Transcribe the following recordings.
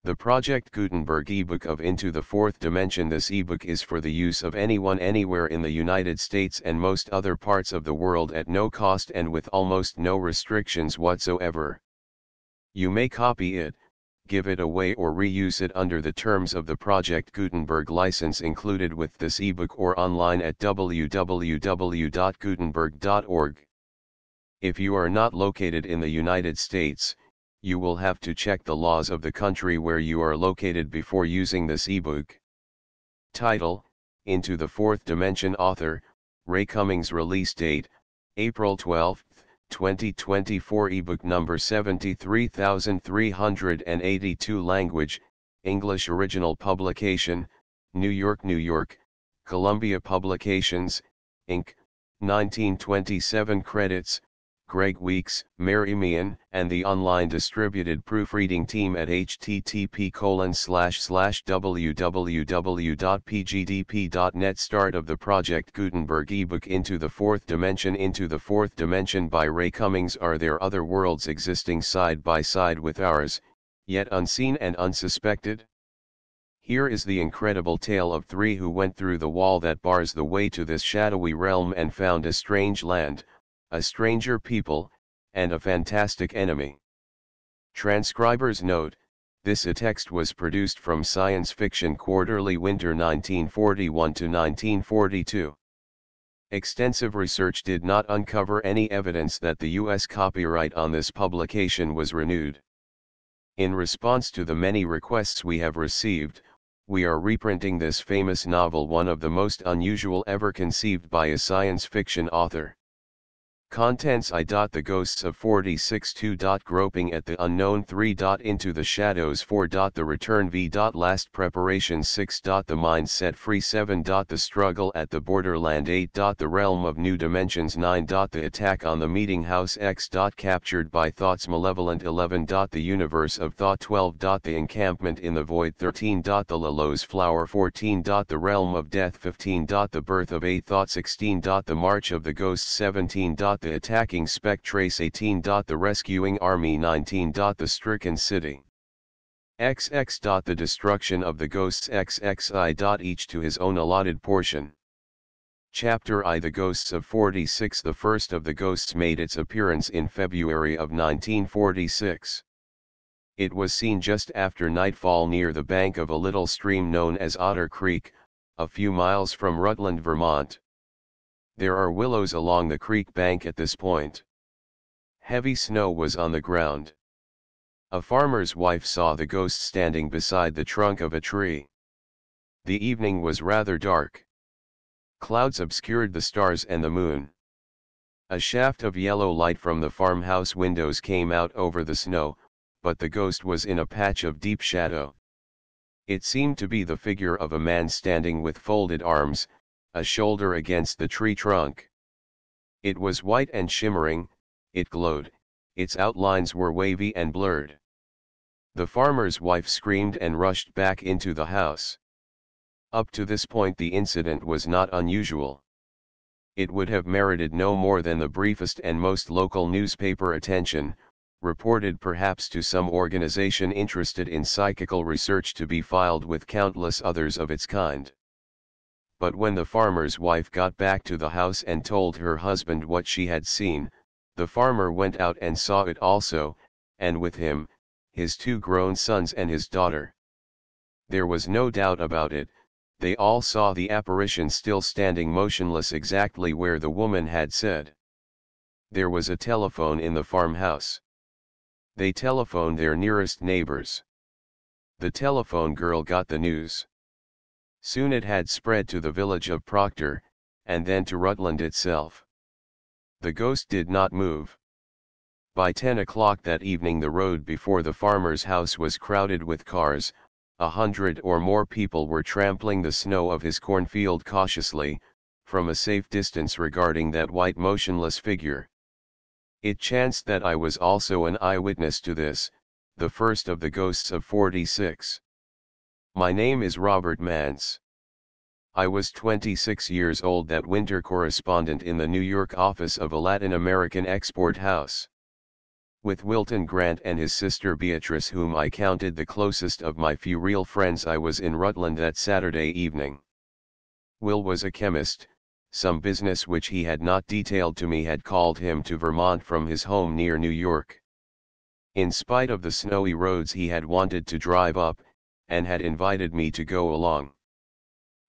The Project Gutenberg ebook of Into the Fourth Dimension. This ebook is for the use of anyone anywhere in the United States and most other parts of the world at no cost and with almost no restrictions whatsoever. You may copy it, give it away or reuse it under the terms of the Project Gutenberg license included with this ebook or online at www.gutenberg.org. If you are not located in the United States, you will have to check the laws of the country where you are located before using this ebook. Title: Into the Fourth Dimension. Author: Ray Cummings. Release date: April 12, 2024. Ebook number 73382. Language: English. Original publication: New York, New York, Columbia Publications, Inc., 1927. Credits: Greg Weeks, Mary Meehan, and the online distributed proofreading team at http://www.pgdp.net. Start of the Project Gutenberg ebook Into the Fourth Dimension. Into the Fourth Dimension by Ray Cummings. Are there other worlds existing side by side with ours, yet unseen and unsuspected? Here is the incredible tale of three who went through the wall that bars the way to this shadowy realm and found a strange land, a stranger people, and a fantastic enemy. Transcriber's note: this text was produced from Science Fiction Quarterly, winter 1941 to 1942. Extensive research did not uncover any evidence that the U.S. copyright on this publication was renewed. In response to the many requests we have received, we are reprinting this famous novel, one of the most unusual ever conceived by a science fiction author. Contents: The Ghosts of 46. 2. Groping at the Unknown. 3. Into the Shadows. 4. The Return. V. Last Preparation. 6. The Mind Set Free. 7. The Struggle at the Borderland. 8. The Realm of New Dimensions. 9. The Attack on the Meeting House. X. Captured by Thoughts. Malevolent. 11. The Universe of Thought. 12. The Encampment in the Void. 13. The Lalo's Flower. 14. The Realm of Death. 15. The Birth of a Thought. 16. The March of the Ghosts. 17. The Attacking Spectrace. 18. The Rescuing Army. 19. The Stricken City. XX. The Destruction of the Ghosts. XXI. Each to his own allotted portion. Chapter I. The Ghosts of 46. The first of the ghosts made its appearance in February of 1946. It was seen just after nightfall near the bank of a little stream known as Otter Creek, a few miles from Rutland, Vermont. There are willows along the creek bank at this point. Heavy snow was on the ground. A farmer's wife saw the ghost standing beside the trunk of a tree. The evening was rather dark. Clouds obscured the stars and the moon. A shaft of yellow light from the farmhouse windows came out over the snow, but the ghost was in a patch of deep shadow. It seemed to be the figure of a man standing with folded arms, a shoulder against the tree trunk. It was white and shimmering, it glowed, its outlines were wavy and blurred. The farmer's wife screamed and rushed back into the house. Up to this point the incident was not unusual. It would have merited no more than the briefest and most local newspaper attention, reported perhaps to some organization interested in psychical research to be filed with countless others of its kind. But when the farmer's wife got back to the house and told her husband what she had seen, the farmer went out and saw it also, and with him, his two grown sons and his daughter. There was no doubt about it, they all saw the apparition still standing motionless exactly where the woman had said. There was a telephone in the farmhouse. They telephoned their nearest neighbors. The telephone girl got the news. Soon it had spread to the village of Proctor, and then to Rutland itself. The ghost did not move. By 10 o'clock that evening the road before the farmer's house was crowded with cars. 100 or more people were trampling the snow of his cornfield cautiously, from a safe distance regarding that white motionless figure. It chanced that I was also an eyewitness to this, the first of the ghosts of 46. My name is Robert Mance. I was 26 years old that winter, correspondent in the New York office of a Latin American export house. With Wilton Grant and his sister Beatrice, whom I counted the closest of my few real friends, I was in Rutland that Saturday evening. Will was a chemist. Some business which he had not detailed to me had called him to Vermont from his home near New York. In spite of the snowy roads, he had wanted to drive up, and had invited me to go along.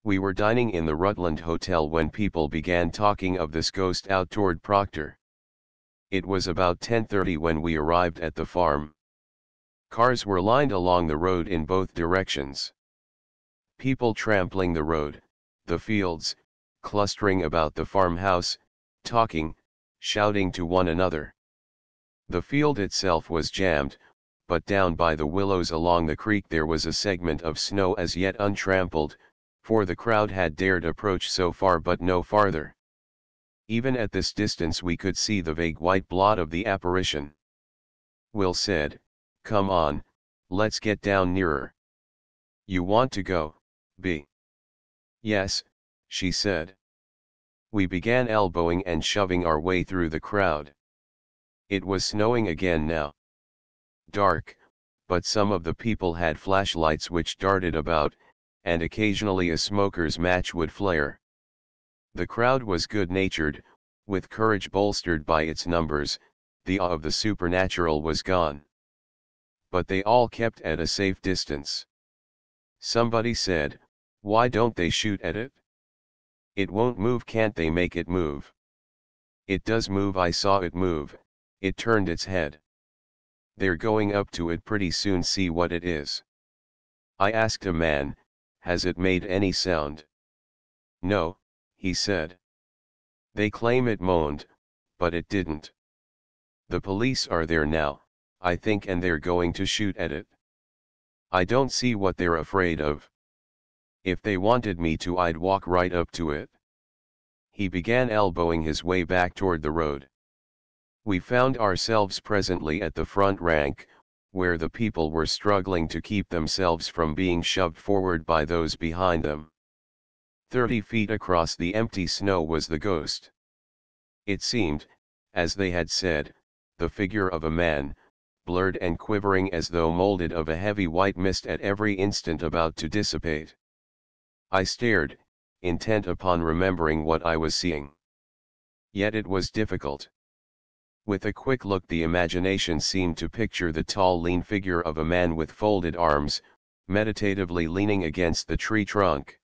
We were dining in the Rutland Hotel when people began talking of this ghost out toward Proctor. It was about 10:30 when we arrived at the farm. Cars were lined along the road in both directions. People trampling the road, the fields, clustering about the farmhouse, talking, shouting to one another. The field itself was jammed, but down by the willows along the creek there was a segment of snow as yet untrampled, for the crowd had dared approach so far but no farther. Even at this distance we could see the vague white blot of the apparition. Will said, "Come on, let's get down nearer." "You want to go, B?" "Yes," she said. We began elbowing and shoving our way through the crowd. It was snowing again now. Dark, but some of the people had flashlights which darted about, and occasionally a smoker's match would flare. The crowd was good-natured, with courage bolstered by its numbers. The awe of the supernatural was gone. But they all kept at a safe distance. Somebody said, "Why don't they shoot at it? It won't move. Can't they make it move?" "It does move. I saw it move. It turned its head. They're going up to it pretty soon. See what it is." I asked a man, "Has it made any sound?" "No," he said. "They claim it moaned, but it didn't. The police are there now, I think, and they're going to shoot at it. I don't see what they're afraid of. If they wanted me to, I'd walk right up to it." He began elbowing his way back toward the road. We found ourselves presently at the front rank, where the people were struggling to keep themselves from being shoved forward by those behind them. 30 feet across the empty snow was the ghost. It seemed, as they had said, the figure of a man, blurred and quivering as though molded of a heavy white mist at every instant about to dissipate. I stared, intent upon remembering what I was seeing. Yet it was difficult. With a quick look the imagination seemed to picture the tall lean figure of a man with folded arms, meditatively leaning against the tree trunk.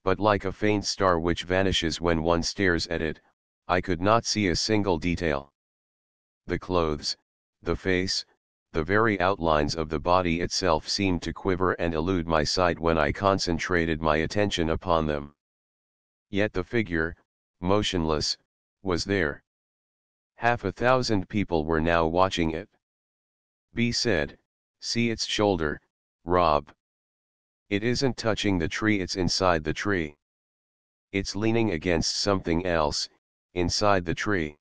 But like a faint star which vanishes when one stares at it, I could not see a single detail. The clothes, the face, the very outlines of the body itself seemed to quiver and elude my sight when I concentrated my attention upon them. Yet the figure, motionless, was there. 1,000 people were now watching it. B said, "See its shoulder, Rob. It isn't touching the tree, it's inside the tree. It's leaning against something else, inside the tree."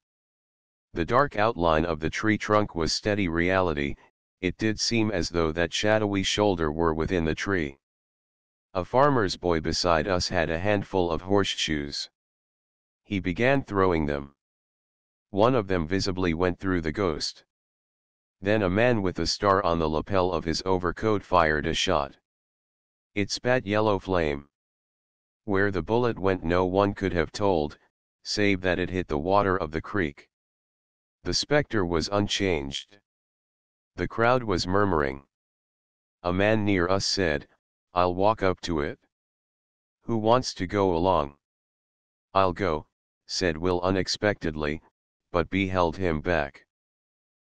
The dark outline of the tree trunk was steady reality. It did seem as though that shadowy shoulder were within the tree. A farmer's boy beside us had a handful of horseshoes. He began throwing them. One of them visibly went through the ghost. Then a man with a star on the lapel of his overcoat fired a shot. It spat yellow flame. Where the bullet went no one could have told, save that it hit the water of the creek. The specter was unchanged. The crowd was murmuring. A man near us said, "I'll walk up to it." "Who wants to go along?" "I'll go," said Will unexpectedly, but B held him back.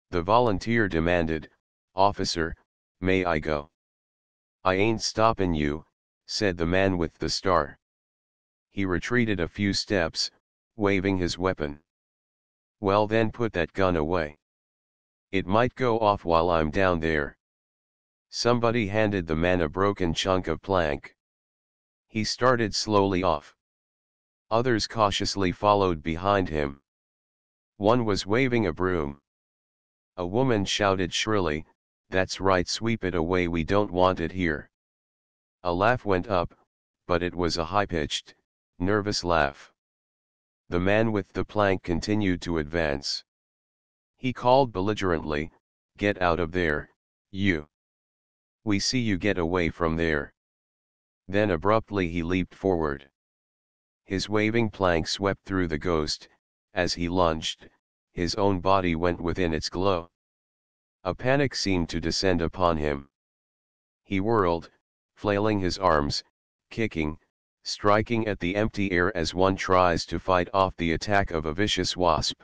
The volunteer demanded, "Officer, may I go?" "I ain't stoppin' you," said the man with the star. He retreated a few steps, waving his weapon. "Well then put that gun away. It might go off while I'm down there." Somebody handed the man a broken chunk of plank. He started slowly off. Others cautiously followed behind him. One was waving a broom. A woman shouted shrilly, "That's right, sweep it away, we don't want it here." A laugh went up, but it was a high-pitched, nervous laugh. The man with the plank continued to advance. He called belligerently, "Get out of there, you! We see you, get away from there!" Then abruptly he leaped forward. His waving plank swept through the ghost. As he lunged, his own body went within its glow. A panic seemed to descend upon him. He whirled, flailing his arms, kicking, striking at the empty air as one tries to fight off the attack of a vicious wasp.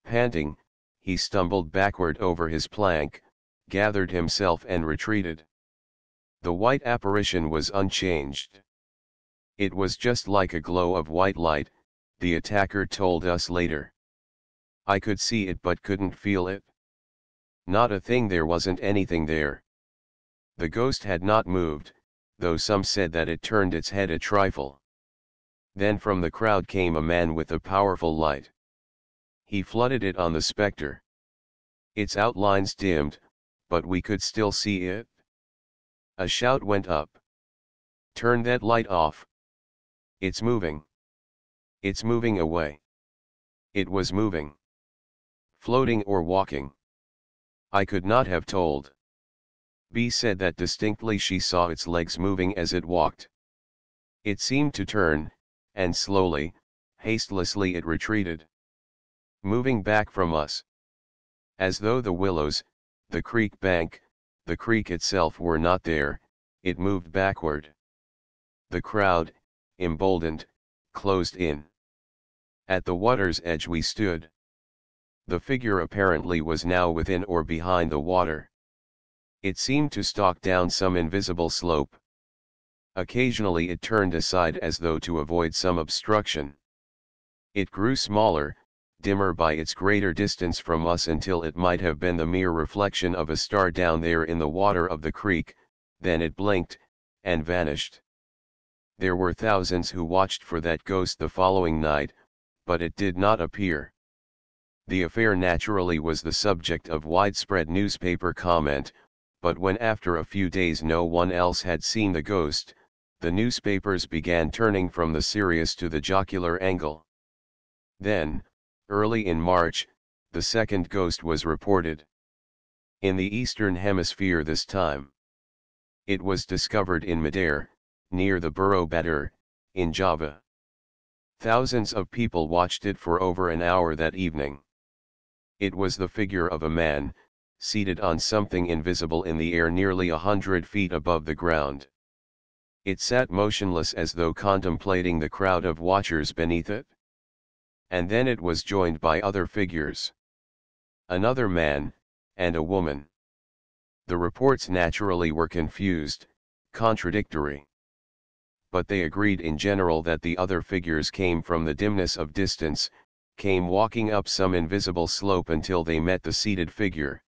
Panting, he stumbled backward over his plank, gathered himself and retreated. The white apparition was unchanged. It was just like a glow of white light, the attacker told us later. I could see it but couldn't feel it. Not a thing, there wasn't anything there. The ghost had not moved, though some said that it turned its head a trifle. Then from the crowd came a man with a powerful light. He flooded it on the spectre. Its outlines dimmed, but we could still see it. A shout went up. "Turn that light off! It's moving! It's moving away!" It was moving. Floating or walking. I could not have told. B said that distinctly she saw its legs moving as it walked. It seemed to turn, and slowly, hastelessly it retreated. Moving back from us. As though the willows, the creek bank, the creek itself were not there, it moved backward. The crowd, emboldened, closed in. At the water's edge we stood. The figure apparently was now within or behind the water. It seemed to stalk down some invisible slope. Occasionally it turned aside as though to avoid some obstruction. It grew smaller, dimmer by its greater distance from us until it might have been the mere reflection of a star down there in the water of the creek, then it blinked, and vanished. There were thousands who watched for that ghost the following night, but it did not appear. The affair naturally was the subject of widespread newspaper comment, but when after a few days no one else had seen the ghost, the newspapers began turning from the serious to the jocular angle. Then, early in March, the second ghost was reported. In the Eastern Hemisphere this time. It was discovered in Madeira, near the Borough Badur, in Java. Thousands of people watched it for over an hour that evening. It was the figure of a man, seated on something invisible in the air nearly 100 feet above the ground. It sat motionless as though contemplating the crowd of watchers beneath it. And then it was joined by other figures. Another man, and a woman. The reports naturally were confused, contradictory. But they agreed in general that the other figures came from the dimness of distance, came walking up some invisible slope until they met the seated figure.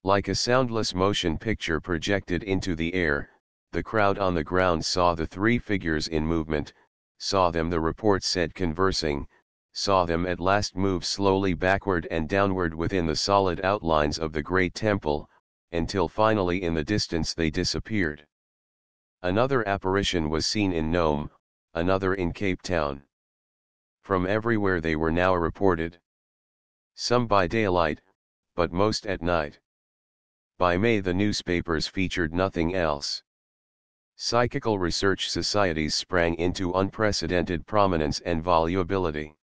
Like a soundless motion picture projected into the air, the crowd on the ground saw the three figures in movement, saw them, the report said, conversing, saw them at last move slowly backward and downward within the solid outlines of the great temple, until finally in the distance they disappeared. Another apparition was seen in Nome, another in Cape Town. From everywhere they were now reported. Some by daylight, but most at night. By May the newspapers featured nothing else. Psychical research societies sprang into unprecedented prominence and volubility.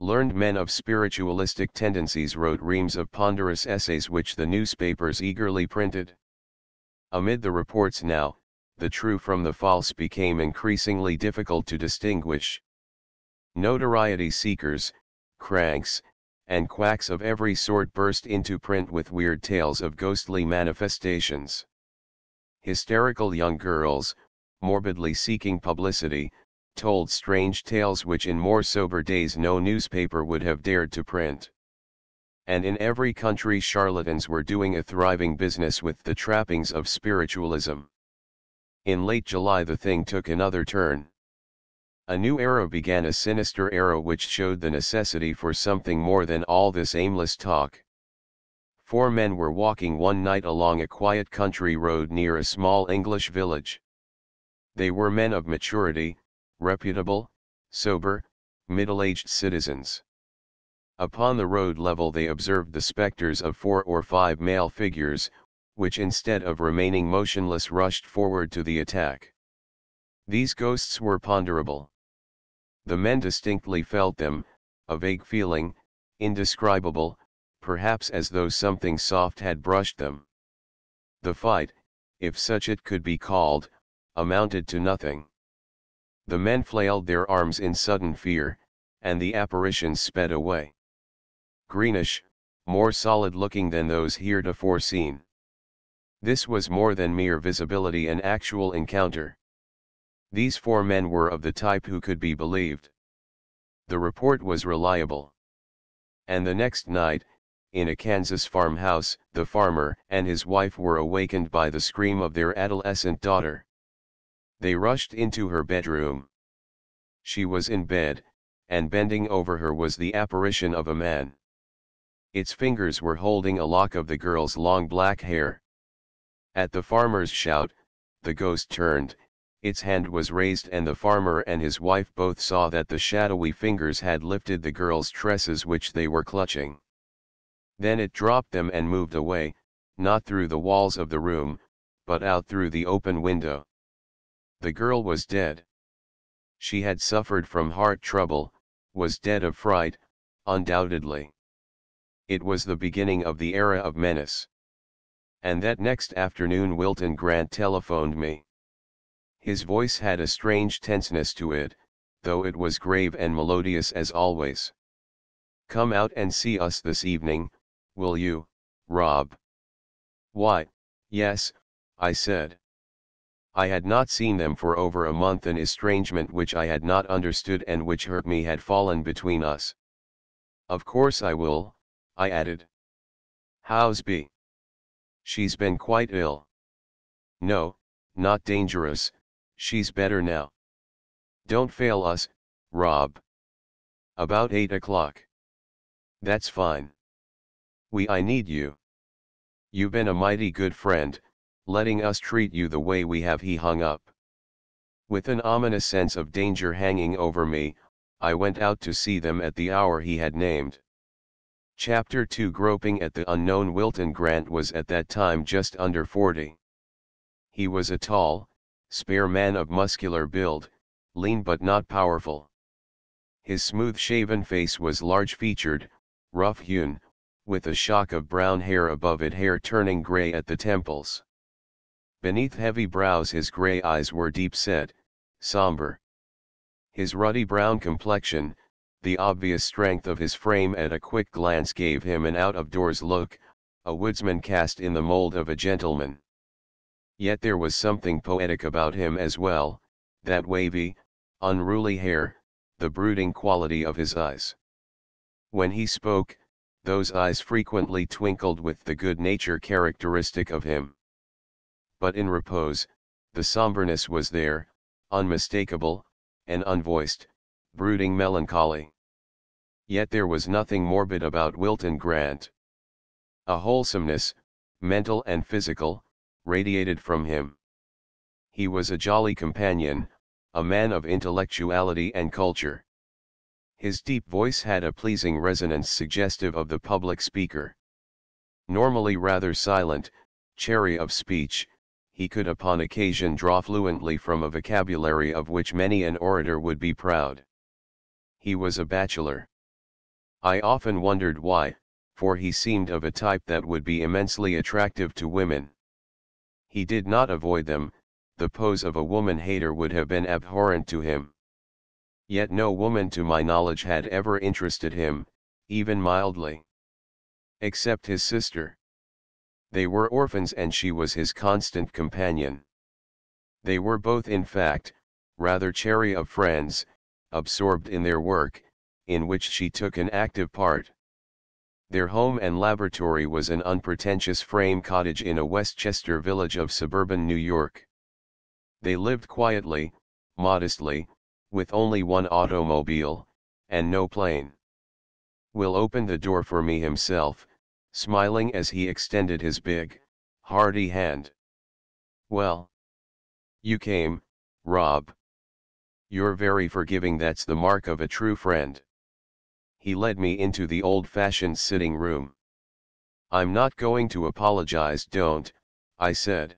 Learned men of spiritualistic tendencies wrote reams of ponderous essays which the newspapers eagerly printed. Amid the reports now, the true from the false became increasingly difficult to distinguish. Notoriety seekers, cranks, and quacks of every sort burst into print with weird tales of ghostly manifestations. Hysterical young girls, morbidly seeking publicity, told strange tales which in more sober days no newspaper would have dared to print. And in every country charlatans were doing a thriving business with the trappings of spiritualism. In late July the thing took another turn. A new era began, a sinister era which showed the necessity for something more than all this aimless talk. Four men were walking one night along a quiet country road near a small English village. They were men of maturity, reputable, sober, middle-aged citizens. Upon the road level they observed the specters of 4 or 5 male figures, which instead of remaining motionless rushed forward to the attack. These ghosts were ponderable. The men distinctly felt them, a vague feeling, indescribable, perhaps as though something soft had brushed them. The fight, if such it could be called, amounted to nothing. The men flailed their arms in sudden fear, and the apparitions sped away. Greenish, more solid-looking than those heretofore seen. This was more than mere visibility, an actual encounter. These 4 men were of the type who could be believed. The report was reliable. And the next night, in a Kansas farmhouse, the farmer and his wife were awakened by the scream of their adolescent daughter. They rushed into her bedroom. She was in bed, and bending over her was the apparition of a man. Its fingers were holding a lock of the girl's long black hair. At the farmer's shout, the ghost turned, its hand was raised, and the farmer and his wife both saw that the shadowy fingers had lifted the girl's tresses which they were clutching. Then it dropped them and moved away, not through the walls of the room, but out through the open window. The girl was dead. She had suffered from heart trouble, was dead of fright, undoubtedly. It was the beginning of the era of menace. And that next afternoon Wilton Grant telephoned me. His voice had a strange tenseness to it, though it was grave and melodious as always. "Come out and see us this evening, will you, Rob?" "Why, yes," I said. I had not seen them for over a month, an estrangement which I had not understood and which hurt me had fallen between us. "Of course I will," I added. "How's Bea?" "She's been quite ill." "No, not dangerous, she's better now." "Don't fail us, Rob." "About 8 o'clock. "That's fine. I need you. You been a mighty good friend, letting us treat you the way we have." He hung up. With an ominous sense of danger hanging over me, I went out to see them at the hour he had named. Chapter 2. Groping at the unknown. Wilton Grant was at that time just under 40. He was a tall, spare man of muscular build, lean but not powerful. His smooth-shaven face was large-featured, rough-hewn, with a shock of brown hair above it, hair turning gray at the temples. Beneath heavy brows his gray eyes were deep-set, somber. His ruddy brown complexion, the obvious strength of his frame at a quick glance gave him an out-of-doors look, a woodsman cast in the mold of a gentleman. Yet there was something poetic about him as well, that wavy, unruly hair, the brooding quality of his eyes. When he spoke, those eyes frequently twinkled with the good nature characteristic of him. But in repose, the somberness was there, unmistakable, and unvoiced, brooding melancholy. Yet there was nothing morbid about Wilton Grant. A wholesomeness, mental and physical, radiated from him. He was a jolly companion, a man of intellectuality and culture. His deep voice had a pleasing resonance suggestive of the public speaker. Normally rather silent, chary of speech, he could upon occasion draw fluently from a vocabulary of which many an orator would be proud. He was a bachelor. I often wondered why, for he seemed of a type that would be immensely attractive to women. He did not avoid them, the pose of a woman-hater would have been abhorrent to him. Yet no woman to my knowledge had ever interested him, even mildly. Except his sister. They were orphans and she was his constant companion. They were both in fact, rather chary of friends, absorbed in their work, in which she took an active part. Their home and laboratory was an unpretentious frame cottage in a Westchester village of suburban New York. They lived quietly, modestly, with only one automobile, and no plane. Will opened the door for me himself, smiling as he extended his big, hearty hand. "Well, you came, Rob. You're very forgiving, that's the mark of a true friend." he led me into the old-fashioned sitting room. "I'm not going to apologize, don't," I said.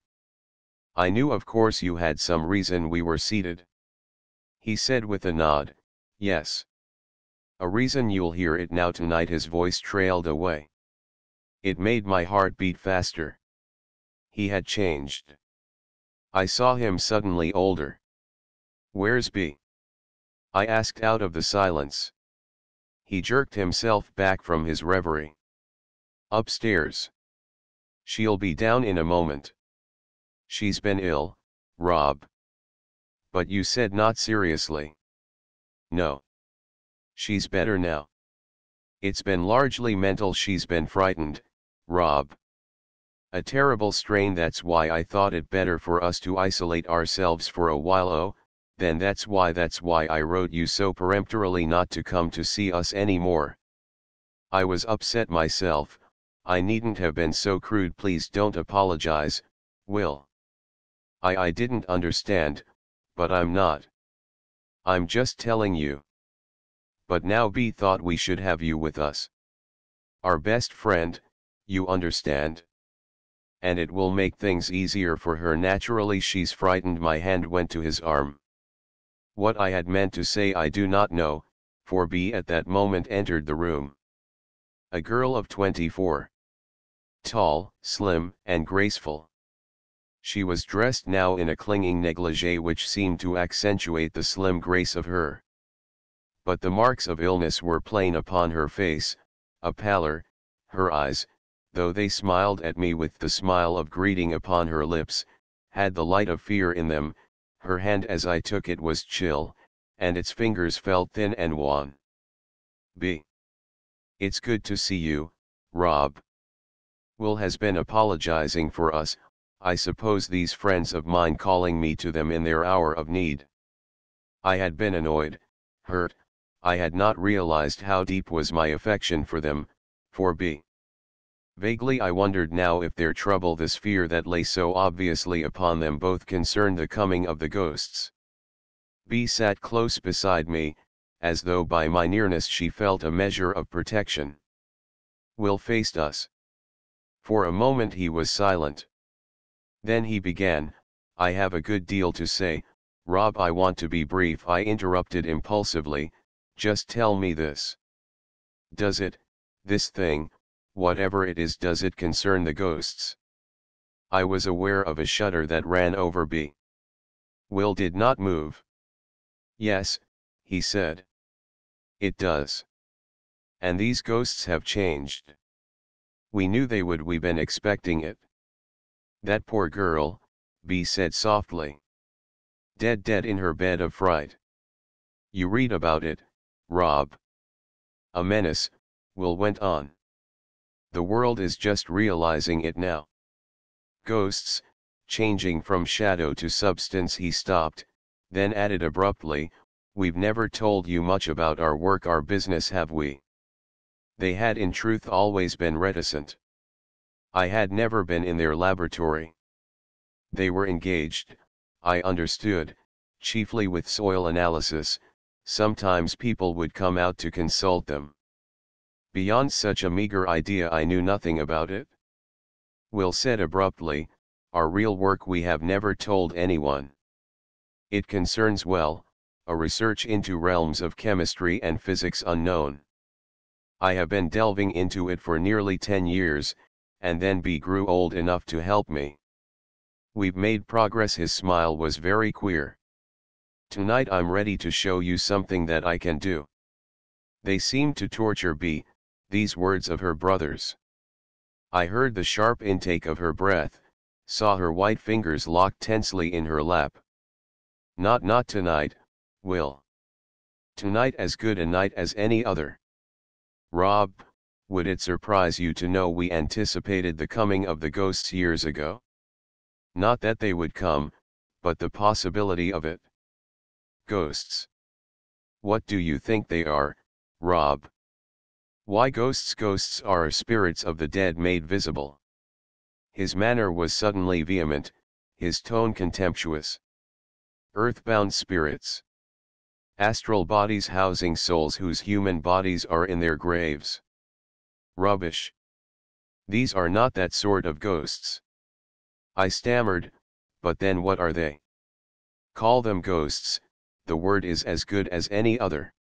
"I knew of course you had some reason we were seated." He said with a nod, "Yes. A reason you'll hear it now tonight." His voice trailed away. It made my heart beat faster. He had changed. I saw him suddenly older. "Where's B?" I asked out of the silence. He jerked himself back from his reverie. "Upstairs. She'll be down in a moment. She's been ill, Rob." "But you said not seriously." "No. She's better now. It's been largely mental. She's been frightened, Rob. A terrible strain. That's why I thought it better for us to isolate ourselves for a while. Oh, then that's why I wrote you so peremptorily not to come to see us anymore. I was upset myself. I needn't have been so crude. Please don't apologize, Will. I didn't understand, but I'm not. I'm just telling you. But now B thought we should have you with us. Our best friend, you understand? And it will make things easier for her. Naturally she's frightened." My hand went to his arm. What I had meant to say I do not know, for B at that moment entered the room. A girl of 24. Tall, slim, and graceful. She was dressed now in a clinging negligee which seemed to accentuate the slim grace of her. But the marks of illness were plain upon her face, a pallor, her eyes, though they smiled at me with the smile of greeting upon her lips, had the light of fear in them. Her hand as I took it was chill, and its fingers felt thin and wan. "B. It's good to see you, Rob. Will has been apologizing for us. I suppose these friends of mine calling me to them in their hour of need." I had been annoyed, hurt. I had not realized how deep was my affection for them, for B. Vaguely I wondered now if their trouble, this fear that lay so obviously upon them both, concerned the coming of the ghosts. B sat close beside me, as though by my nearness she felt a measure of protection. Will faced us. For a moment he was silent. Then he began, "I have a good deal to say, Rob." "I want to be brief," I interrupted impulsively. "Just tell me this. Does this thing, whatever it is, does it concern the ghosts?" I was aware of a shudder that ran over B. Will did not move. "Yes," he said. "It does. And these ghosts have changed. We knew they would. We've been expecting it." "That poor girl," B said softly. "Dead in her bed of fright. You read about it, Rob." "A menace," Will went on. "The world is just realizing it now. Ghosts, changing from shadow to substance." He stopped, then added abruptly, "We've never told you much about our work, our business, have we?" They had in truth always been reticent. I had never been in their laboratory. They were engaged, I understood, chiefly with soil analysis. Sometimes people would come out to consult them. Beyond such a meager idea I knew nothing about it. Will said abruptly, "Our real work we have never told anyone. It concerns, well, a research into realms of chemistry and physics unknown. I have been delving into it for nearly 10 years, and then B grew old enough to help me. We've made progress." His smile was very queer. "Tonight I'm ready to show you something that I can do." They seemed to torture B, these words of her brother's. I heard the sharp intake of her breath, saw her white fingers locked tensely in her lap. Not tonight, Will. Tonight as good a night as any other. Rob, would it surprise you to know we anticipated the coming of the ghosts years ago? Not that they would come, but the possibility of it. Ghosts. What do you think they are, Rob? Why, ghosts? Ghosts are spirits of the dead made visible." His manner was suddenly vehement, his tone contemptuous. "Earthbound spirits. Astral bodies housing souls whose human bodies are in their graves. Rubbish. These are not that sort of ghosts. I stammered, but then what are they? Call them ghosts, the word is as good as any other.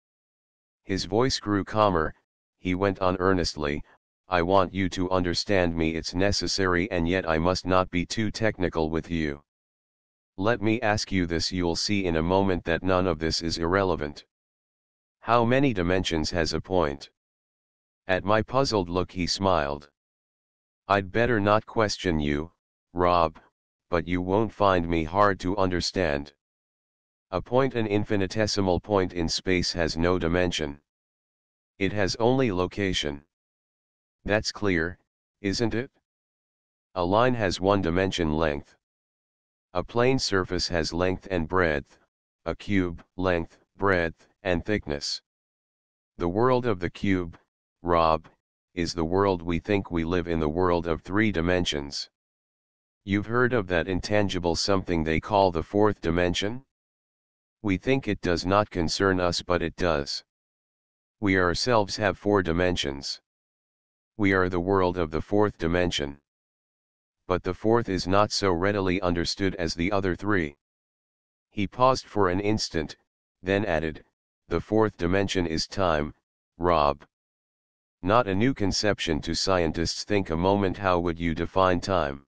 His voice grew calmer, he went on earnestly, I want you to understand me, it's necessary, and yet I must not be too technical with you. Let me ask you this, you'll see in a moment that none of this is irrelevant. How many dimensions has a point? At my puzzled look he smiled. I'd better not question you, Rob, but you won't find me hard to understand. A point, an infinitesimal point in space, has no dimension. It has only location. That's clear, isn't it? A line has one dimension, length. A plane surface has length and breadth, a cube, length, breadth, and thickness. The world of the cube, Rob, is the world we think we live in, the world of 3 dimensions. You've heard of that intangible something they call the 4th dimension? We think it does not concern us, but it does. We ourselves have 4 dimensions. We are the world of the 4th dimension. But the 4th is not so readily understood as the other 3. He paused for an instant, then added, the 4th dimension is time, Rob. Not a new conception to scientists. Think a moment, how would you define time?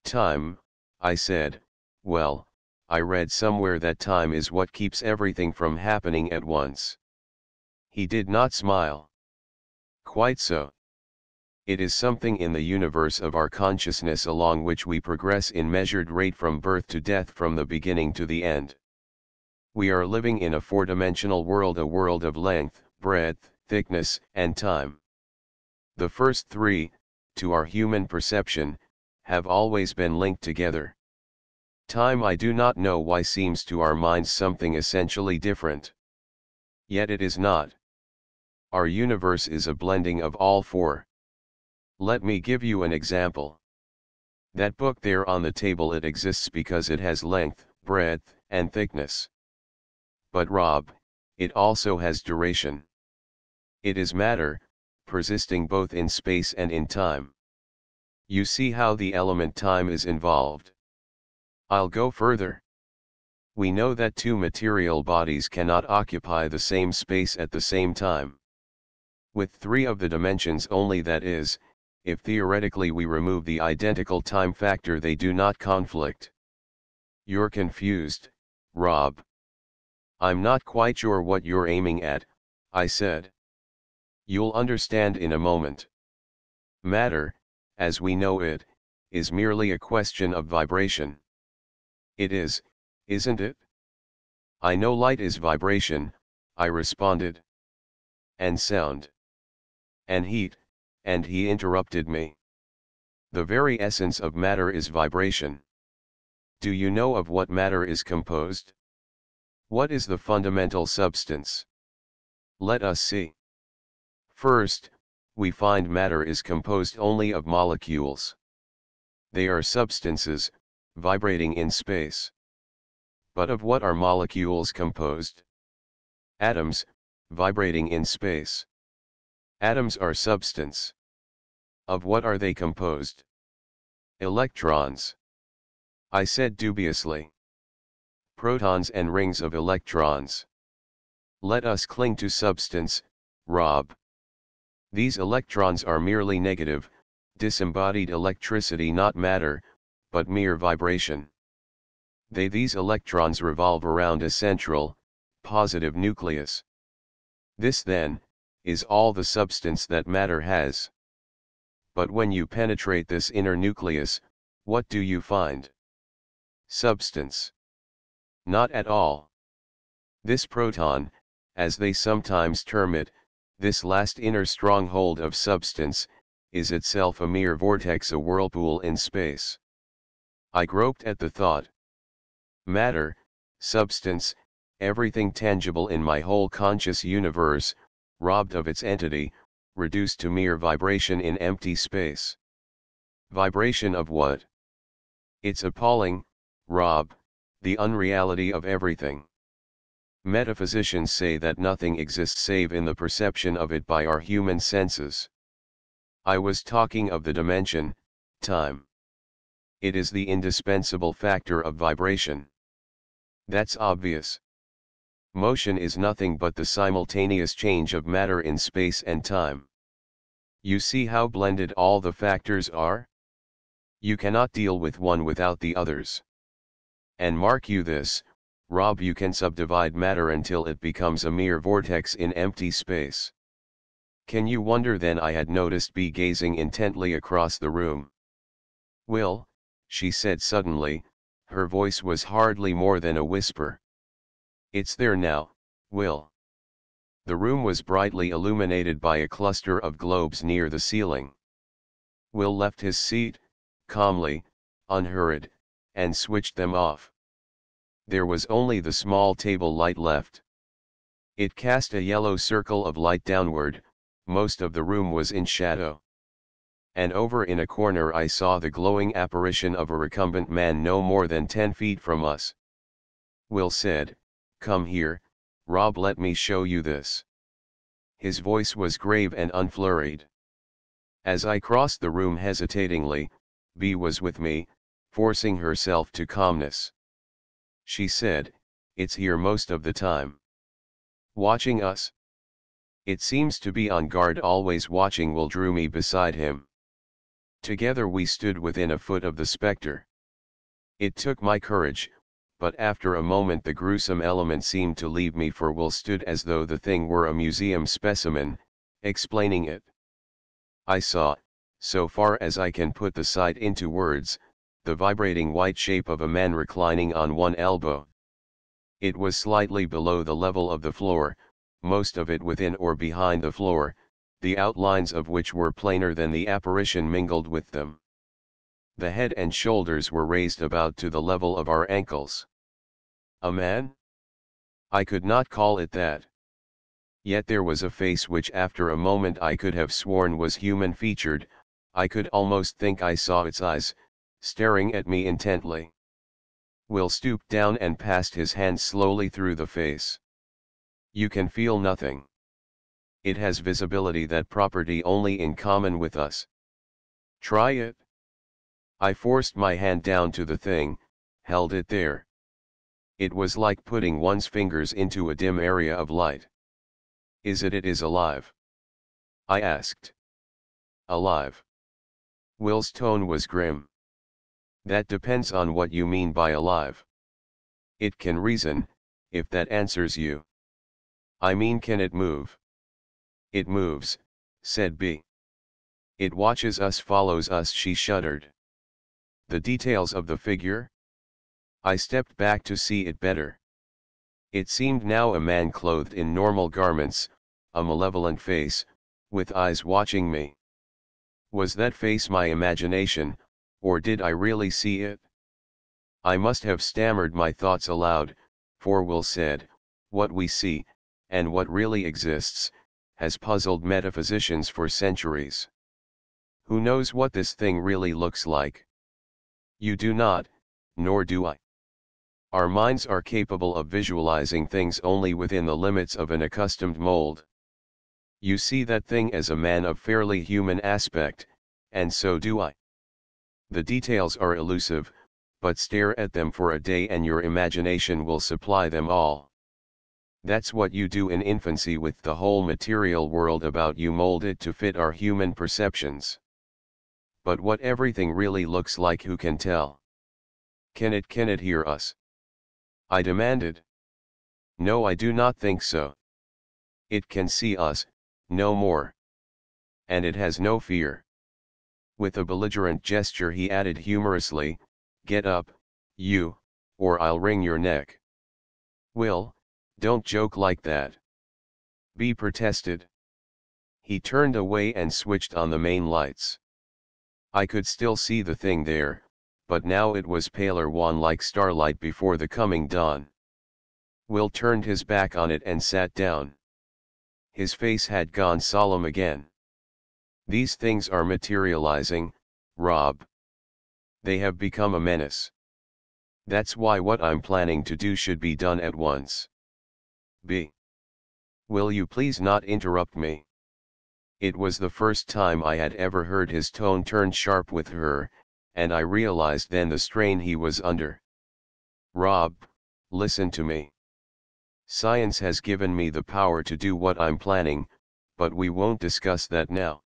Time, I said, well, I read somewhere that time is what keeps everything from happening at once. He did not smile. Quite so. It is something in the universe of our consciousness along which we progress in measured rate from birth to death, from the beginning to the end. We are living in a 4-dimensional world, a world of length, breadth, thickness, and time. The first 3, to our human perception, have always been linked together. Time, I do not know why, seems to our minds something essentially different. Yet it is not. Our universe is a blending of all 4. Let me give you an example. That book there on the table, it exists because it has length, breadth, and thickness. But Rob, it also has duration. It is matter, persisting both in space and in time. You see how the element time is involved. I'll go further. We know that 2 material bodies cannot occupy the same space at the same time. With 3 of the dimensions only, that is, if theoretically we remove the identical time factor, they do not conflict. You're confused, Rob. I'm not quite sure what you're aiming at, I said. You'll understand in a moment. Matter, as we know it, is merely a question of vibration. It is, isn't it? I know light is vibration, I responded. And sound. And heat, and he interrupted me. The very essence of matter is vibration. Do you know of what matter is composed? What is the fundamental substance? Let us see. First, we find matter is composed only of molecules. They are substances, vibrating in space. But of what are molecules composed? Atoms, vibrating in space. Atoms are substance. Of what are they composed? Electrons. I said dubiously. Protons and rings of electrons. Let us cling to substance, Rob. These electrons are merely negative, disembodied electricity, not matter, but mere vibration. These electrons revolve around a central, positive nucleus. This, then, is all the substance that matter has. But when you penetrate this inner nucleus, what do you find? Substance. Not at all. This proton, as they sometimes term it, this last inner stronghold of substance, is itself a mere vortex, a whirlpool in space. I groped at the thought. Matter, substance, everything tangible in my whole conscious universe, robbed of its entity, reduced to mere vibration in empty space. Vibration of what? It's appalling, Rob, the unreality of everything. Metaphysicians say that nothing exists save in the perception of it by our human senses. I was talking of the dimension, time. It is the indispensable factor of vibration. That's obvious. Motion is nothing but the simultaneous change of matter in space and time. You see how blended all the factors are? You cannot deal with one without the others. And mark you this, Rob, you can subdivide matter until it becomes a mere vortex in empty space. Can you wonder then I had noticed Bee gazing intently across the room? Will, she said suddenly, her voice was hardly more than a whisper. It's there now, Will. The room was brightly illuminated by a cluster of globes near the ceiling. Will left his seat, calmly, unhurried, and switched them off. There was only the small table light left. It cast a yellow circle of light downward, most of the room was in shadow. And over in a corner I saw the glowing apparition of a recumbent man no more than 10 feet from us. Will said, "Come here, Rob, let me show you this." His voice was grave and unflurried. As I crossed the room hesitatingly, Bee was with me, forcing herself to calmness. She said, "It's here most of the time. Watching us. It seems to be on guard, always watching." Will drew me beside him. Together we stood within a foot of the spectre. It took my courage, but after a moment the gruesome element seemed to leave me, for Will stood as though the thing were a museum specimen, explaining it. I saw, so far as I can put the sight into words, the vibrating white shape of a man reclining on one elbow. It was slightly below the level of the floor, most of it within or behind the floor, the outlines of which were plainer than the apparition mingled with them. The head and shoulders were raised about to the level of our ankles. A man? I could not call it that. Yet there was a face which after a moment I could have sworn was human-featured. I could almost think I saw its eyes, staring at me intently. Will stooped down and passed his hand slowly through the face. You can feel nothing. It has visibility, that property only in common with us. Try it. I forced my hand down to the thing, held it there. It was like putting one's fingers into a dim area of light. It is alive? I asked. Alive? Will's tone was grim. That depends on what you mean by alive. It can reason, if that answers you. I mean, can it move? It moves, said B. It watches us, follows us. She shuddered. The details of the figure? I stepped back to see it better. It seemed now a man clothed in normal garments, a malevolent face, with eyes watching me. Was that face my imagination, or did I really see it? I must have stammered my thoughts aloud, for Will said, "What we see, and what really exists, has puzzled metaphysicians for centuries. Who knows what this thing really looks like? You do not, nor do I. Our minds are capable of visualizing things only within the limits of an accustomed mold. You see that thing as a man of fairly human aspect, and so do I. The details are elusive, but stare at them for a day and your imagination will supply them all. That's what you do in infancy with the whole material world about you molded to fit our human perceptions. But what everything really looks like, who can tell? Can it hear us?" I demanded. "No, I do not think so. It can see us, no more. And it has no fear." With a belligerent gesture he added humorously, "Get up, you, or I'll wring your neck." "Will, don't joke like that," B protested. He turned away and switched on the main lights. I could still see the thing there, but now it was paler wan like starlight before the coming dawn. Will turned his back on it and sat down. His face had gone solemn again. "These things are materializing, Rob. They have become a menace. That's why what I'm planning to do should be done at once. B. Will you please not interrupt me? It was the first time I had ever heard his tone turn sharp with her, and I realized then the strain he was under. Rob, listen to me. Science has given me the power to do what I'm planning, but we won't discuss that now.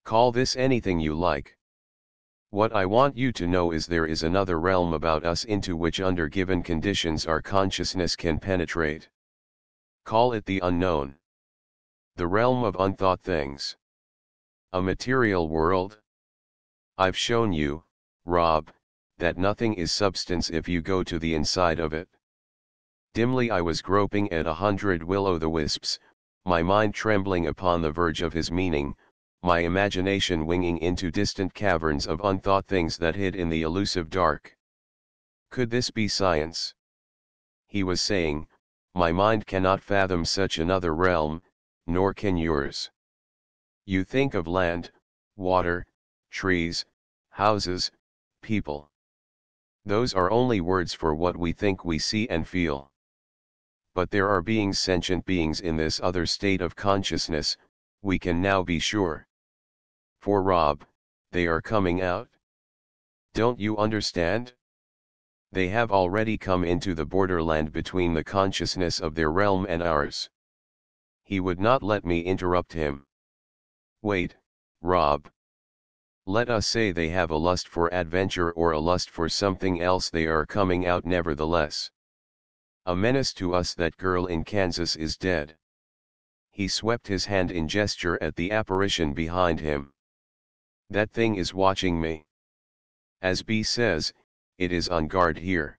Call this anything you like. What I want you to know is there is another realm about us into which under given conditions our consciousness can penetrate. Call it the unknown. The realm of unthought things. A material world? I've shown you, Rob, that nothing is substance if you go to the inside of it. Dimly I was groping at 100 will-o'-the-wisps, my mind trembling upon the verge of his meaning, my imagination winging into distant caverns of unthought things that hid in the elusive dark. Could this be science? He was saying, my mind cannot fathom such another realm, nor can yours. You think of land, water, trees, houses, people. Those are only words for what we think we see and feel. But there are beings, sentient beings in this other state of consciousness, we can now be sure. For Rob, they are coming out. Don't you understand? They have already come into the borderland between the consciousness of their realm and ours. He would not let me interrupt him. Wait, Rob. Let us say they have a lust for adventure or a lust for something else, they are coming out nevertheless. A menace to us. That girl in Kansas is dead. He swept his hand in gesture at the apparition behind him. That thing is watching me. As B says, it is on guard here.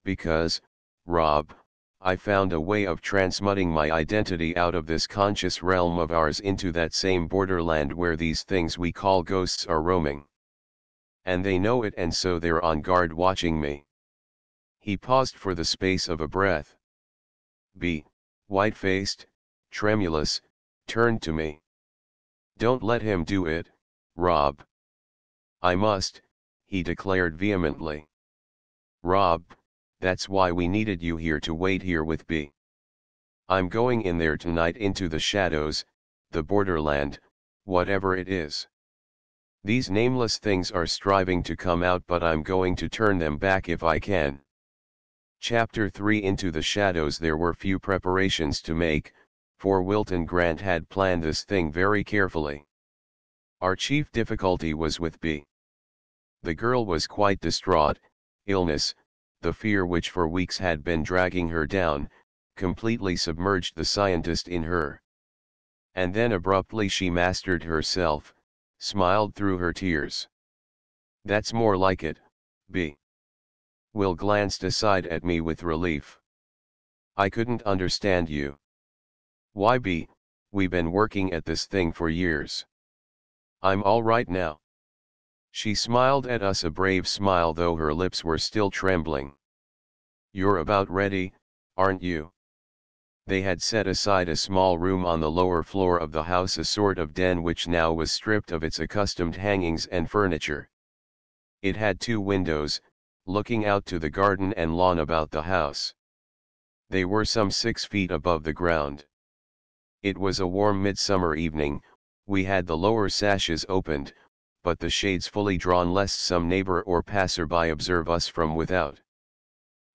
Because, Rob, I found a way of transmuting my identity out of this conscious realm of ours into that same borderland where these things we call ghosts are roaming. And they know it, and so they're on guard watching me. He paused for the space of a breath. B, white-faced, tremulous, turned to me. Don't let him do it, Rob. I must, he declared vehemently. Rob, that's why we needed you here to wait here with B. I'm going in there tonight into the shadows, the borderland, whatever it is. These nameless things are striving to come out, but I'm going to turn them back if I can. Chapter 3. Into the shadows. There were few preparations to make, for Wilton Grant had planned this thing very carefully. Our chief difficulty was with B. The girl was quite distraught. Illness, the fear which for weeks had been dragging her down, completely submerged the scientist in her. And then abruptly she mastered herself, smiled through her tears. That's more like it, B. Will glanced aside at me with relief. I couldn't understand you. Why, B, we've been working at this thing for years. I'm all right now. She smiled at us, a brave smile, though her lips were still trembling. You're about ready, aren't you? They had set aside a small room on the lower floor of the house, a sort of den which now was stripped of its accustomed hangings and furniture. It had 2 windows, looking out to the garden and lawn about the house. They were some 6 feet above the ground. It was a warm midsummer evening. We had the lower sashes opened, but the shades fully drawn lest some neighbor or passerby observe us from without.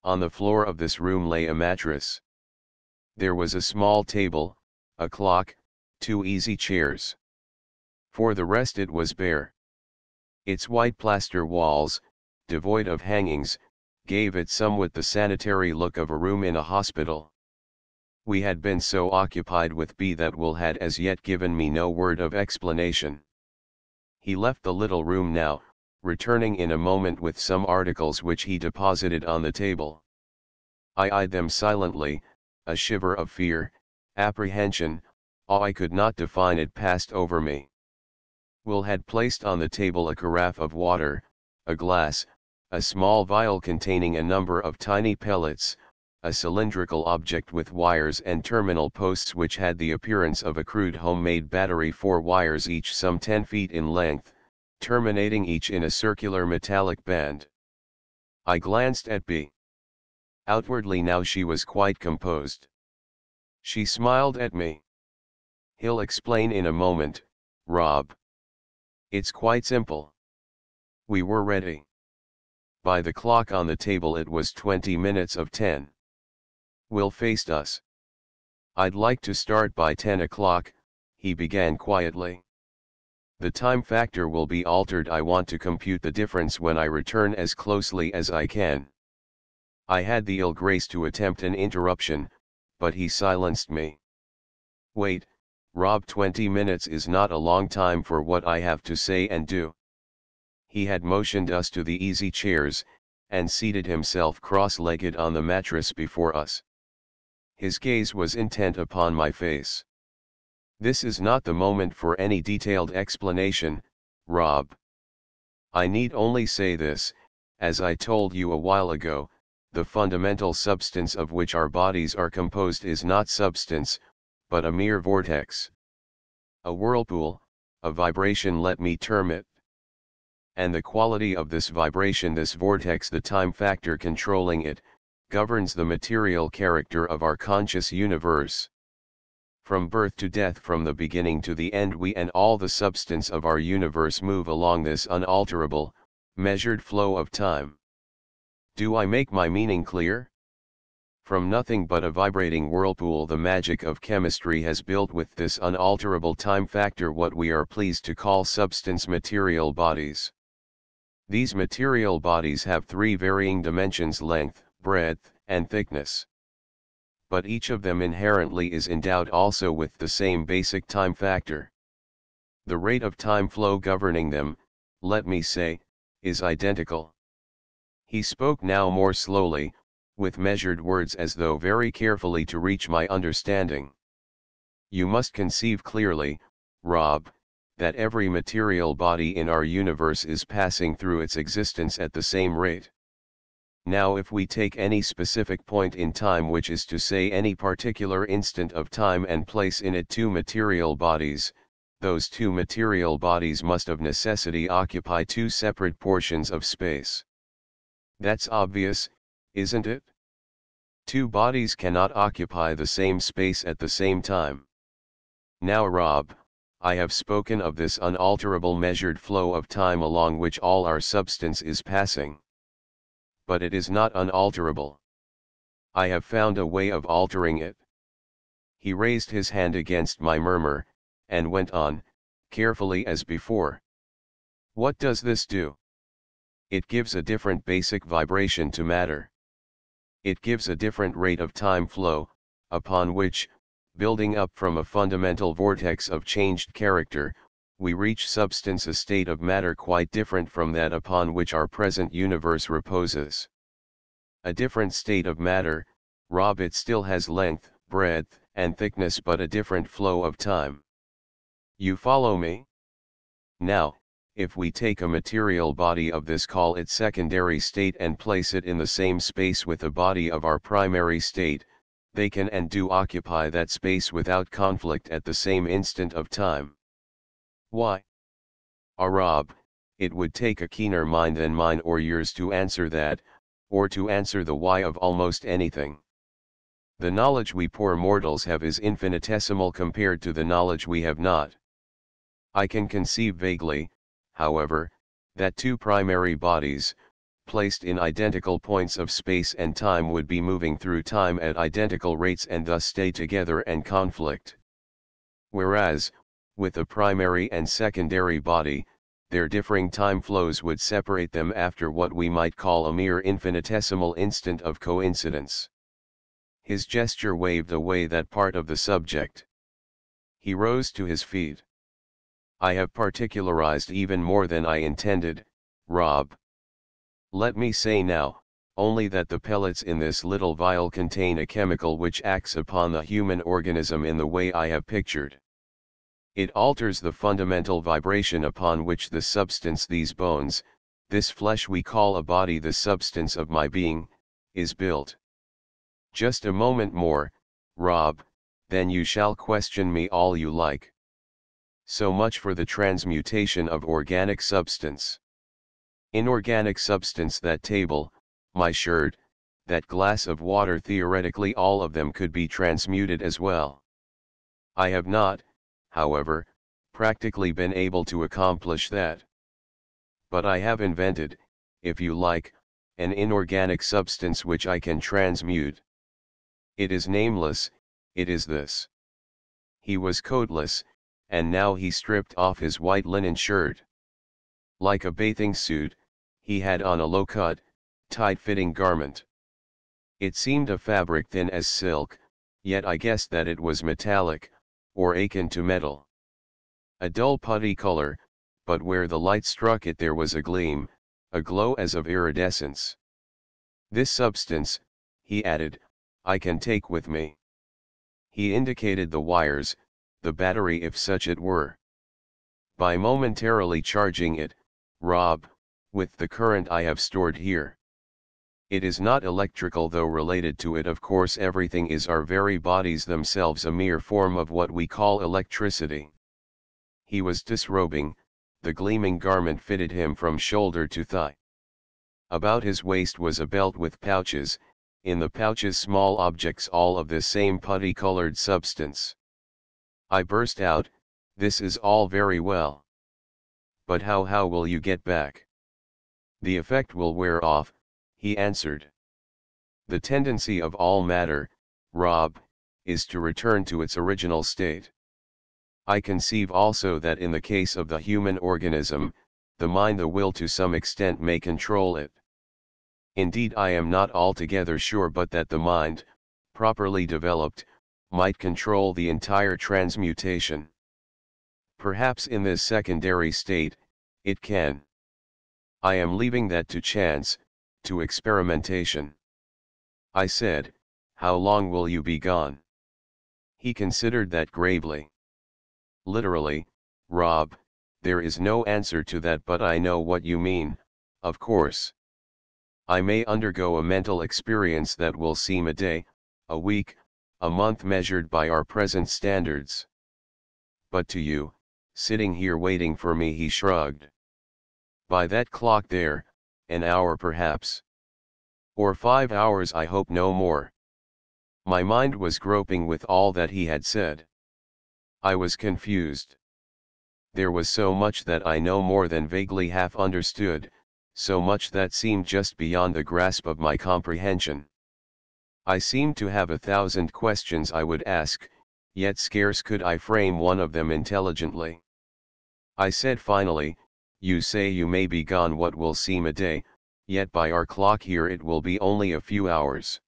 On the floor of this room lay a mattress. There was a small table, a clock, 2 easy chairs. For the rest it was bare. Its white plaster walls, devoid of hangings, gave it somewhat the sanitary look of a room in a hospital. We had been so occupied with B that Will had as yet given me no word of explanation. He left the little room now, returning in a moment with some articles which he deposited on the table. I eyed them silently. A shiver of fear, apprehension, awe, I could not define it, passed over me. Will had placed on the table a carafe of water, a glass, a small vial containing a number of tiny pellets, a cylindrical object with wires and terminal posts which had the appearance of a crude homemade battery, 4 wires each some 10 feet in length, terminating each in a circular metallic band. I glanced at B. Outwardly now she was quite composed. She smiled at me. He'll explain in a moment, Rob. It's quite simple. We were ready. By the clock on the table it was 20 minutes of 10. Will faced us. I'd like to start by 10 o'clock, he began quietly. The time factor will be altered. I want to compute the difference when I return as closely as I can. I had the ill grace to attempt an interruption, but he silenced me. Wait, Rob, 20 minutes is not a long time for what I have to say and do. He had motioned us to the easy chairs, and seated himself cross-legged on the mattress before us. His gaze was intent upon my face. This is not the moment for any detailed explanation, Rob. I need only say this, as I told you a while ago, the fundamental substance of which our bodies are composed is not substance, but a mere vortex. A whirlpool, a vibration, let me term it. And the quality of this vibration, this vortex, the time factor controlling it, governs the material character of our conscious universe. From birth to death, from the beginning to the end, we and all the substance of our universe move along this unalterable, measured flow of time. Do I make my meaning clear? From nothing but a vibrating whirlpool, the magic of chemistry has built with this unalterable time factor what we are pleased to call substance, material bodies. These material bodies have three varying dimensions: length, breadth, and thickness. But each of them inherently is endowed also with the same basic time factor. The rate of time flow governing them, let me say, is identical. He spoke now more slowly, with measured words, as though very carefully to reach my understanding. You must conceive clearly, Rob, that every material body in our universe is passing through its existence at the same rate. Now, if we take any specific point in time, which is to say any particular instant of time, and place in it two material bodies, those two material bodies must of necessity occupy two separate portions of space. That's obvious, isn't it? Two bodies cannot occupy the same space at the same time. Now, Rob, I have spoken of this unalterable measured flow of time along which all our substance is passing. But it is not unalterable. I have found a way of altering it. He raised his hand against my murmur, and went on, carefully as before. What does this do? It gives a different basic vibration to matter. It gives a different rate of time flow, upon which, building up from a fundamental vortex of changed character, we reach substance, a state of matter quite different from that upon which our present universe reposes. A different state of matter, Rob. It still has length, breadth, and thickness, but a different flow of time. You follow me? Now, if we take a material body of this, call it secondary state, and place it in the same space with a body of our primary state, they can and do occupy that space without conflict at the same instant of time. Why? Rob, it would take a keener mind than mine or yours to answer that, or to answer the why of almost anything. The knowledge we poor mortals have is infinitesimal compared to the knowledge we have not. I can conceive vaguely, however, that two primary bodies, placed in identical points of space and time, would be moving through time at identical rates and thus stay together and conflict. Whereas, with a primary and secondary body, their differing time flows would separate them after what we might call a mere infinitesimal instant of coincidence. His gesture waved away that part of the subject. He rose to his feet. I have particularized even more than I intended, Rob. Let me say now, only that the pellets in this little vial contain a chemical which acts upon the human organism in the way I have pictured. It alters the fundamental vibration upon which the substance, these bones, this flesh we call a body, the substance of my being, is built. Just a moment more, Rob, then you shall question me all you like. So much for the transmutation of organic substance. Inorganic substance, that table, my shirt, that glass of water theoretically all of them could be transmuted as well. I have not, however, practically been able to accomplish that. But I have invented, if you like, an inorganic substance which I can transmute. It is nameless, it is this. He was coatless, and now he stripped off his white linen shirt. Like a bathing suit, he had on a low-cut, tight-fitting garment. It seemed a fabric thin as silk, yet I guessed that it was metallic, or akin to metal. A dull putty color, but where the light struck it there was a gleam, a glow as of iridescence. This substance, he added, I can take with me. He indicated the wires, the battery if such it were. By momentarily charging it, Rob, with the current I have stored here. It is not electrical though related to it of course everything is our very bodies themselves a mere form of what we call electricity. He was disrobing, the gleaming garment fitted him from shoulder to thigh. About his waist was a belt with pouches, in the pouches small objects all of the same putty-colored substance. I burst out, this is all very well. But how will you get back? The effect will wear off, he answered. The tendency of all matter, Rob, is to return to its original state. I conceive also that in the case of the human organism, the mind the will to some extent may control it. Indeed I am not altogether sure but that the mind, properly developed, might control the entire transmutation. Perhaps in this secondary state, it can. I am leaving that to chance, to experimentation. I said, how long will you be gone? He considered that gravely. Literally, Rob, there is no answer to that but I know what you mean, of course. I may undergo a mental experience that will seem a day, a week, a month measured by our present standards. But to you, sitting here waiting for me he shrugged. By that clock there, an hour perhaps. Or 5 hours I hope no more. My mind was groping with all that he had said. I was confused. There was so much that I no more than vaguely half understood, so much that seemed just beyond the grasp of my comprehension. I seemed to have 1,000 questions I would ask, yet scarce could I frame one of them intelligently. I said finally, you say you may be gone what will seem a day, yet by our clock here it will be only a few hours.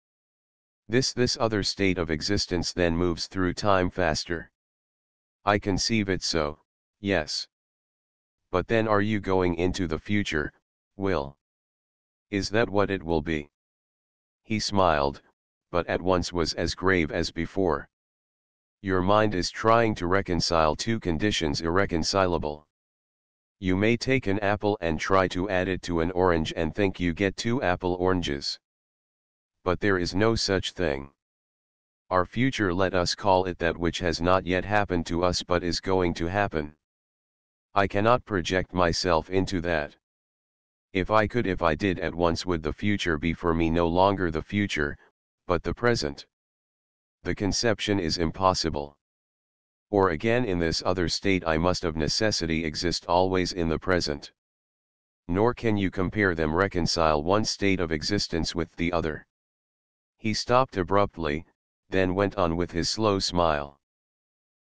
This other state of existence then moves through time faster. I conceive it so, yes. But then are you going into the future, Will? Is that what it will be? He smiled, but at once was as grave as before. Your mind is trying to reconcile two conditions irreconcilable. You may take an apple and try to add it to an orange and think you get two apple oranges. But there is no such thing. Our future, let us call it that which has not yet happened to us but is going to happen. I cannot project myself into that. If I could, if I did at once, would the future be for me no longer the future, but the present? The conception is impossible. Or again, in this other state I must of necessity exist always in the present. Nor can you compare them, reconcile one state of existence with the other. He stopped abruptly, then went on with his slow smile.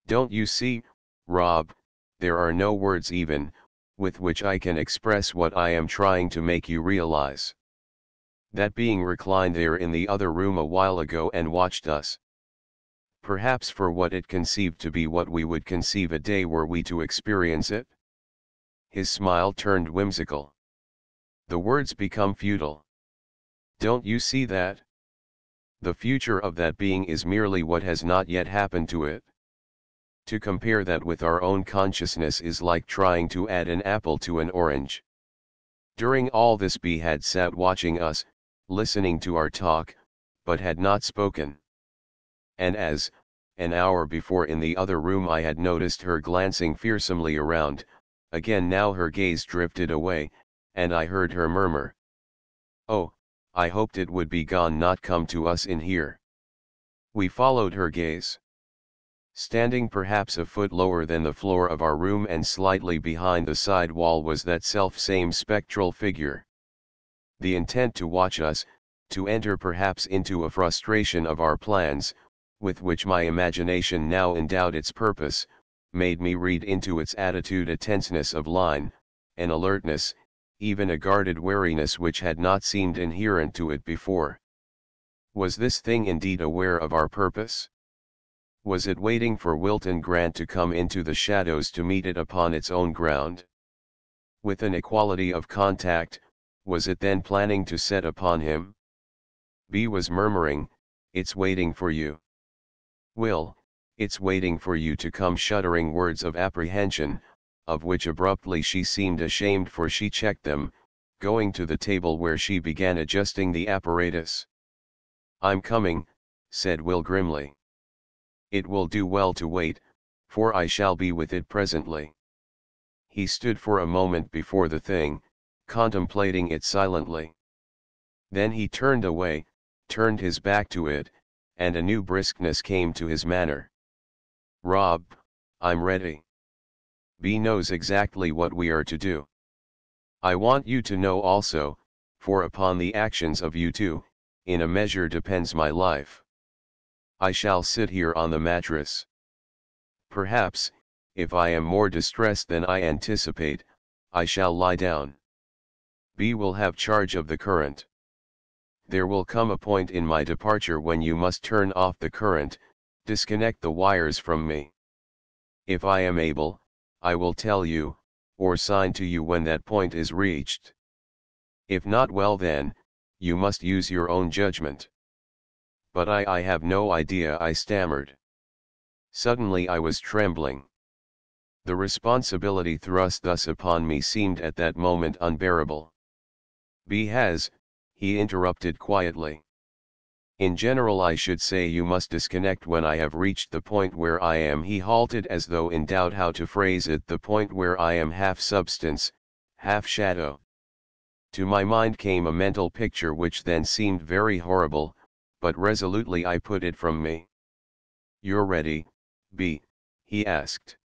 Don't you see, Rob, there are no words even, with which I can express what I am trying to make you realize. That being reclined there in the other room a while ago and watched us. Perhaps for what it conceived to be what we would conceive a day were we to experience it. His smile turned whimsical. The words become futile. Don't you see that? The future of that being is merely what has not yet happened to it. To compare that with our own consciousness is like trying to add an apple to an orange. During all this B had sat watching us, listening to our talk, but had not spoken. And as, an hour before in the other room I had noticed her glancing fearsomely around, again now her gaze drifted away, and I heard her murmur, "Oh, I hoped it would be gone, not come to us in here. We followed her gaze. Standing perhaps a foot lower than the floor of our room and slightly behind the side wall was that self-same spectral figure. The intent to watch us, to enter perhaps into a frustration of our plans, with which my imagination now endowed its purpose, made me read into its attitude a tenseness of line, an alertness, even a guarded wariness which had not seemed inherent to it before. Was this thing indeed aware of our purpose? Was it waiting for Wilton Grant to come into the shadows to meet it upon its own ground? With an equality of contact, was it then planning to set upon him? B was murmuring, "It's waiting for you. Will, it's waiting for you to come," shuddering words of apprehension, of which abruptly she seemed ashamed, for she checked them, going to the table where she began adjusting the apparatus. "I'm coming," said Will grimly. "It will do well to wait, for I shall be with it presently." He stood for a moment before the thing, contemplating it silently. Then he turned away, turned his back to it, and a new briskness came to his manner. "Rob, I'm ready. B knows exactly what we are to do. I want you to know also, for upon the actions of you two, in a measure depends my life. I shall sit here on the mattress. Perhaps, if I am more distressed than I anticipate, I shall lie down. B will have charge of the current. There will come a point in my departure when you must turn off the current, disconnect the wires from me. If I am able, I will tell you, or sign to you when that point is reached. If not, well then, you must use your own judgment." "But I have no idea," I stammered. Suddenly I was trembling. The responsibility thrust thus upon me seemed at that moment unbearable. "B has," he interrupted quietly. "In general I should say you must disconnect when I have reached the point where I am." He halted as though in doubt how to phrase it. "The point where I am half substance, half shadow." To my mind came a mental picture which then seemed very horrible, but resolutely I put it from me. "You're ready, B?" he asked.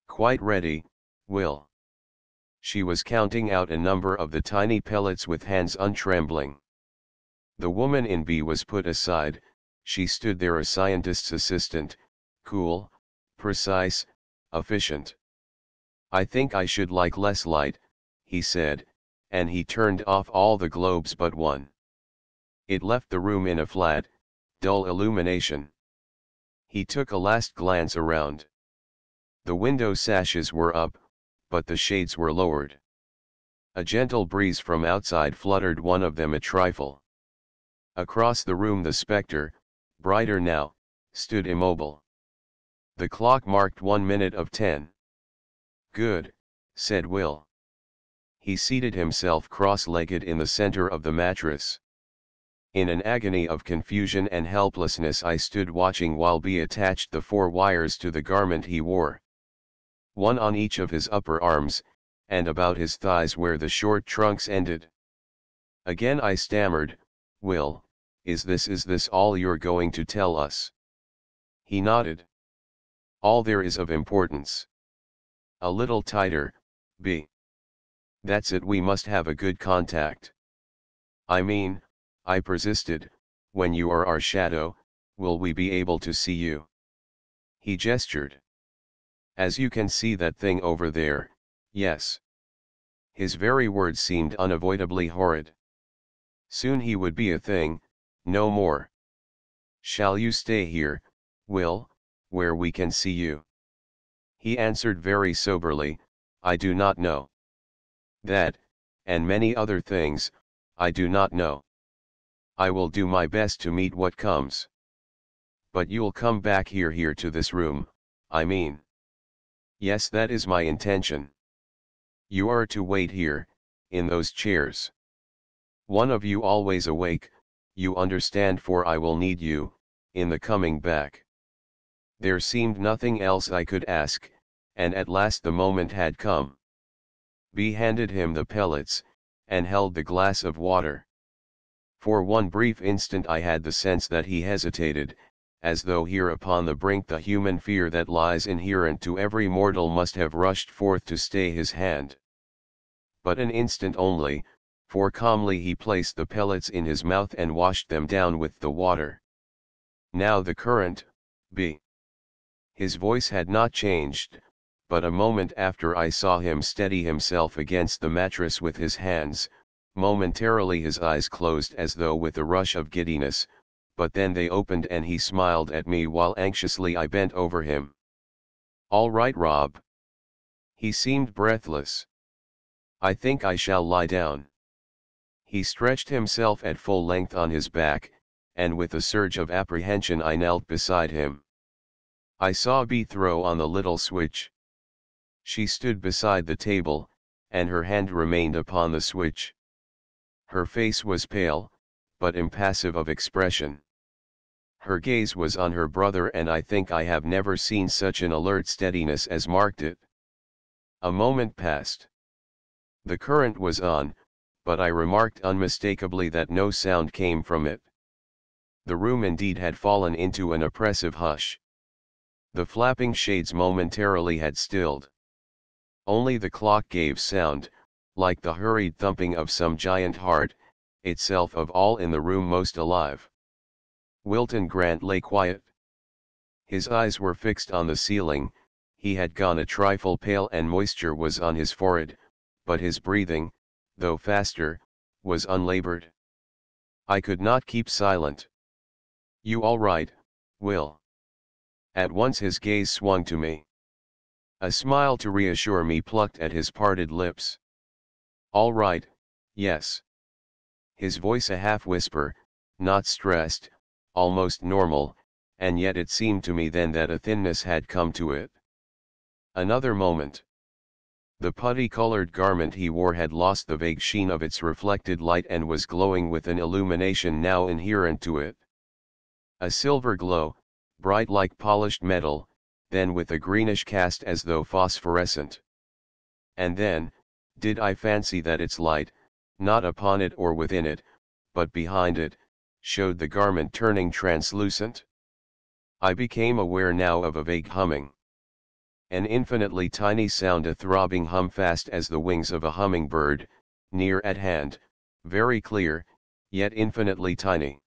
"Quite ready, Will." She was counting out a number of the tiny pellets with hands untrembling. The woman in B was put aside. She stood there, a scientist's assistant, cool, precise, efficient. "I think I should like less light," he said, and he turned off all the globes but one. It left the room in a flat, dull illumination. He took a last glance around. The window sashes were up, but the shades were lowered. A gentle breeze from outside fluttered one of them a trifle. Across the room the spectre, brighter now, stood immobile. The clock marked 1 minute of 10. "Good," said Will. He seated himself cross-legged in the center of the mattress. In an agony of confusion and helplessness I stood watching while B attached the 4 wires to the garment he wore. One on each of his upper arms, and about his thighs where the short trunks ended. Again I stammered, "Will, is this all you're going to tell us?" He nodded. "All there is of importance." "A little tighter, B." "That's it, we must have a good contact." "I mean," I persisted, "when you are our shadow, will we be able to see you?" He gestured. "As you can see that thing over there, yes." His very words seemed unavoidably horrid. Soon he would be a thing, no more. "Shall you stay here, Will, where we can see you?" He answered very soberly, "I do not know. That, and many other things, I do not know. I will do my best to meet what comes." "But you'll come back here to this room, I mean?" "Yes, that is my intention." "You are to wait here, in those chairs. One of you always awake, you understand, for I will need you, in the coming back." There seemed nothing else I could ask, and at last the moment had come. B handed him the pellets, and held the glass of water. For one brief instant I had the sense that he hesitated, as though here upon the brink the human fear that lies inherent to every mortal must have rushed forth to stay his hand. But an instant only, for calmly he placed the pellets in his mouth and washed them down with the water. Now the current, B. His voice had not changed, but a moment after I saw him steady himself against the mattress with his hands. Momentarily his eyes closed as though with a rush of giddiness, but then they opened and he smiled at me while anxiously I bent over him. "All right, Rob." He seemed breathless. "I think I shall lie down." He stretched himself at full length on his back, and with a surge of apprehension I knelt beside him. I saw B throw on the little switch. She stood beside the table, and her hand remained upon the switch. Her face was pale, but impassive of expression. Her gaze was on her brother, and I think I have never seen such an alert steadiness as marked it. A moment passed. The current was on, but I remarked unmistakably that no sound came from it. The room indeed had fallen into an oppressive hush. The flapping shades momentarily had stilled. Only the clock gave sound, like the hurried thumping of some giant heart, itself of all in the room most alive. Wilton Grant lay quiet. His eyes were fixed on the ceiling, he had gone a trifle pale and moisture was on his forehead, but his breathing, though faster, was unlabored. I could not keep silent. "You all right, Will?" At once his gaze swung to me. A smile to reassure me plucked at his parted lips. "All right, yes." His voice a half whisper, not stressed, almost normal, and yet it seemed to me then that a thinness had come to it. Another moment. The putty-colored garment he wore had lost the vague sheen of its reflected light and was glowing with an illumination now inherent to it. A silver glow, bright like polished metal, then with a greenish cast as though phosphorescent. And then, did I fancy that its light, not upon it or within it, but behind it, showed the garment turning translucent? I became aware now of a vague humming. An infinitely tiny sound, a throbbing hum fast as the wings of a hummingbird, near at hand, very clear, yet infinitely tiny.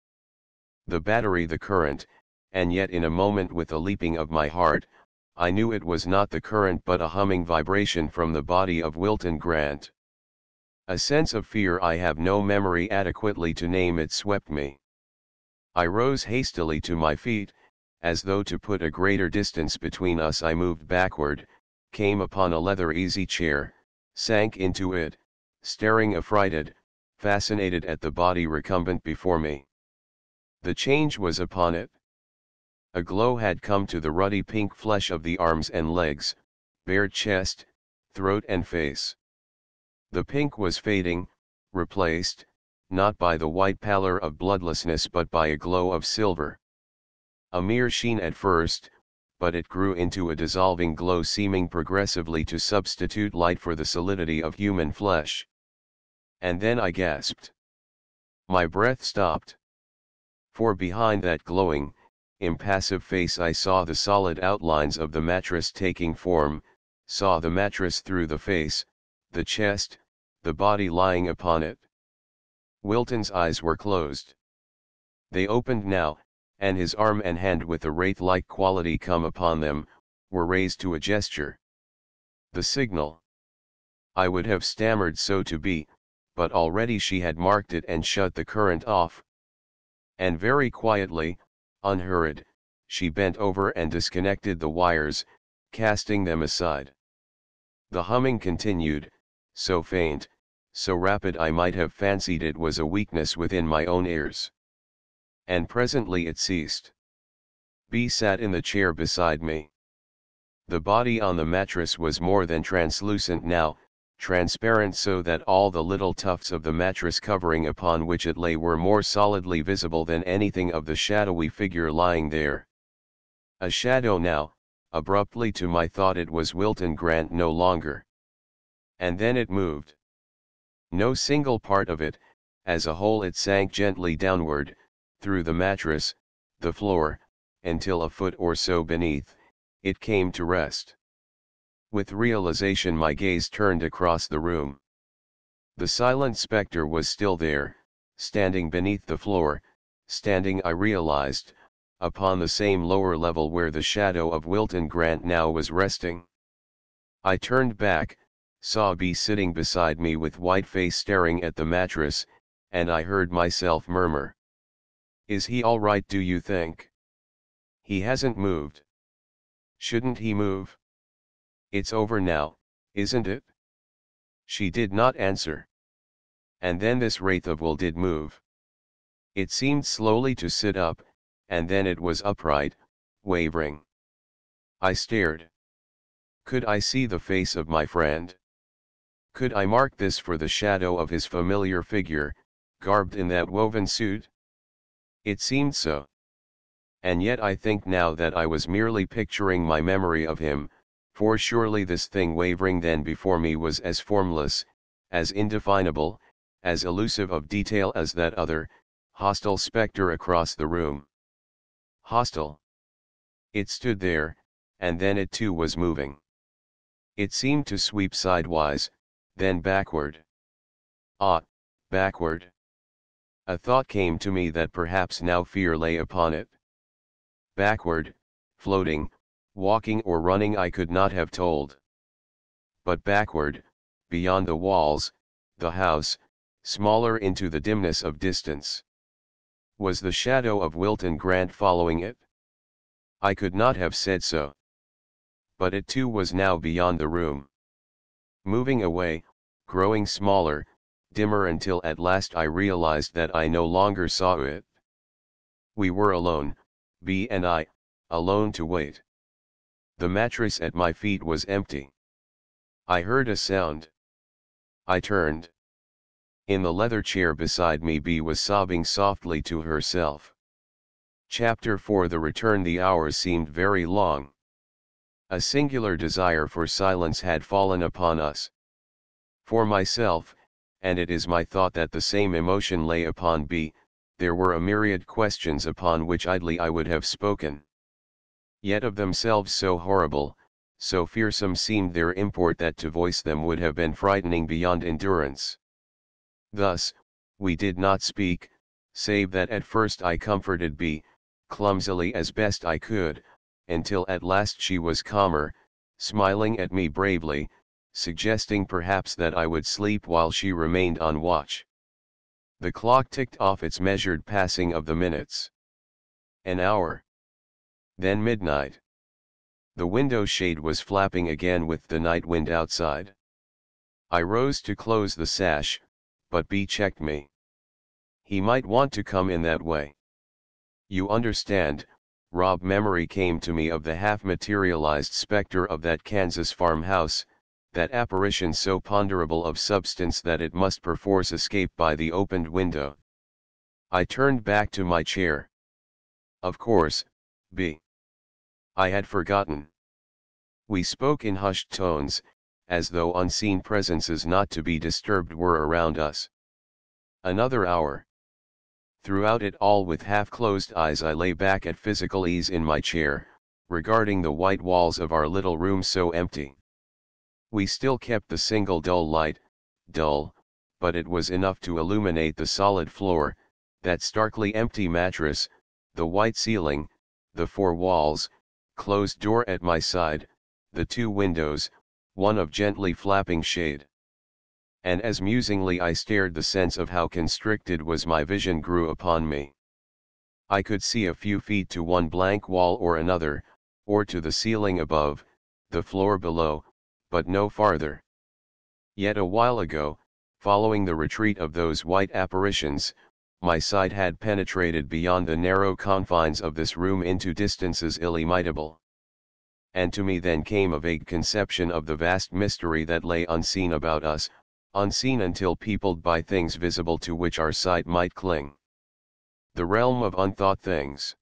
The battery, the current, and yet in a moment with a leaping of my heart, I knew it was not the current but a humming vibration from the body of Wilton Grant. A sense of fear I have no memory adequately to name it swept me. I rose hastily to my feet, as though to put a greater distance between us. I moved backward, came upon a leather easy chair, sank into it, staring affrighted, fascinated at the body recumbent before me. The change was upon it. A glow had come to the ruddy pink flesh of the arms and legs, bare chest, throat and face. The pink was fading, replaced, not by the white pallor of bloodlessness but by a glow of silver. A mere sheen at first, but it grew into a dissolving glow seeming progressively to substitute light for the solidity of human flesh. And then I gasped. My breath stopped. For behind that glowing, impassive face I saw the solid outlines of the mattress taking form, saw the mattress through the face, the chest, the body lying upon it. Wilton's eyes were closed. They opened now, and his arm and hand with a wraith-like quality come upon them, were raised to a gesture. The signal. I would have stammered so to be, but already she had marked it and shut the current off. And very quietly, unhurried, she bent over and disconnected the wires, casting them aside. The humming continued, so faint, so rapid I might have fancied it was a weakness within my own ears. And presently it ceased. B sat in the chair beside me. The body on the mattress was more than translucent now, transparent so that all the little tufts of the mattress covering upon which it lay were more solidly visible than anything of the shadowy figure lying there. A shadow now, abruptly to my thought it was Wilton Grant no longer. And then it moved. No single part of it, as a whole it sank gently downward, through the mattress, the floor, until a foot or so beneath, it came to rest. With realization my gaze turned across the room. The silent specter was still there, standing beneath the floor, standing I realized, upon the same lower level where the shadow of Wilton Grant now was resting. I turned back, saw B sitting beside me with white face staring at the mattress, and I heard myself murmur. Is he all right, do you think? He hasn't moved. Shouldn't he move? It's over now, isn't it? She did not answer. And then this wraith of will did move. It seemed slowly to sit up, and then it was upright, wavering. I stared. Could I see the face of my friend? Could I mark this for the shadow of his familiar figure, garbed in that woven suit? It seemed so. And yet I think now that I was merely picturing my memory of him, for surely this thing wavering then before me was as formless, as indefinable, as elusive of detail as that other, hostile specter across the room. Hostile. It stood there, and then it too was moving. It seemed to sweep sidewise, then backward. Ah, backward. A thought came to me that perhaps now fear lay upon it. Backward, floating, walking or running I could not have told. But backward, beyond the walls, the house, smaller into the dimness of distance. Was the shadow of Wilton Grant following it? I could not have said so. But it too was now beyond the room. Moving away, growing smaller, dimmer until at last I realized that I no longer saw it. We were alone, B and I, alone to wait. The mattress at my feet was empty. I heard a sound. I turned. In the leather chair beside me B was sobbing softly to herself. Chapter 4 The return. The hours seemed very long. A singular desire for silence had fallen upon us. For myself, and it is my thought that the same emotion lay upon B, there were a myriad questions upon which idly I would have spoken. Yet of themselves so horrible, so fearsome seemed their import that to voice them would have been frightening beyond endurance. Thus, we did not speak, save that at first I comforted B, clumsily as best I could, until at last she was calmer, smiling at me bravely, suggesting perhaps that I would sleep while she remained on watch. The clock ticked off its measured passing of the minutes. An hour. Then midnight. The window shade was flapping again with the night wind outside. I rose to close the sash, but B checked me. He might want to come in that way. You understand, Rob. Memory came to me of the half-materialized specter of that Kansas farmhouse, that apparition so ponderable of substance that it must perforce escape by the opened window. I turned back to my chair. Of course, B. I had forgotten. We spoke in hushed tones, as though unseen presences not to be disturbed were around us. Another hour. Throughout it all with half-closed eyes I lay back at physical ease in my chair, regarding the white walls of our little room so empty. We still kept the single dull light, dull, but it was enough to illuminate the solid floor, that starkly empty mattress, the white ceiling, the four walls, closed door at my side, the two windows, one of gently flapping shade. And as musingly I stared, the sense of how constricted was my vision grew upon me. I could see a few feet to one blank wall or another, or to the ceiling above, the floor below, but no farther. Yet a while ago, following the retreat of those white apparitions, my sight had penetrated beyond the narrow confines of this room into distances illimitable. And to me then came a vague conception of the vast mystery that lay unseen about us, unseen until peopled by things visible to which our sight might cling. The realm of unthought things.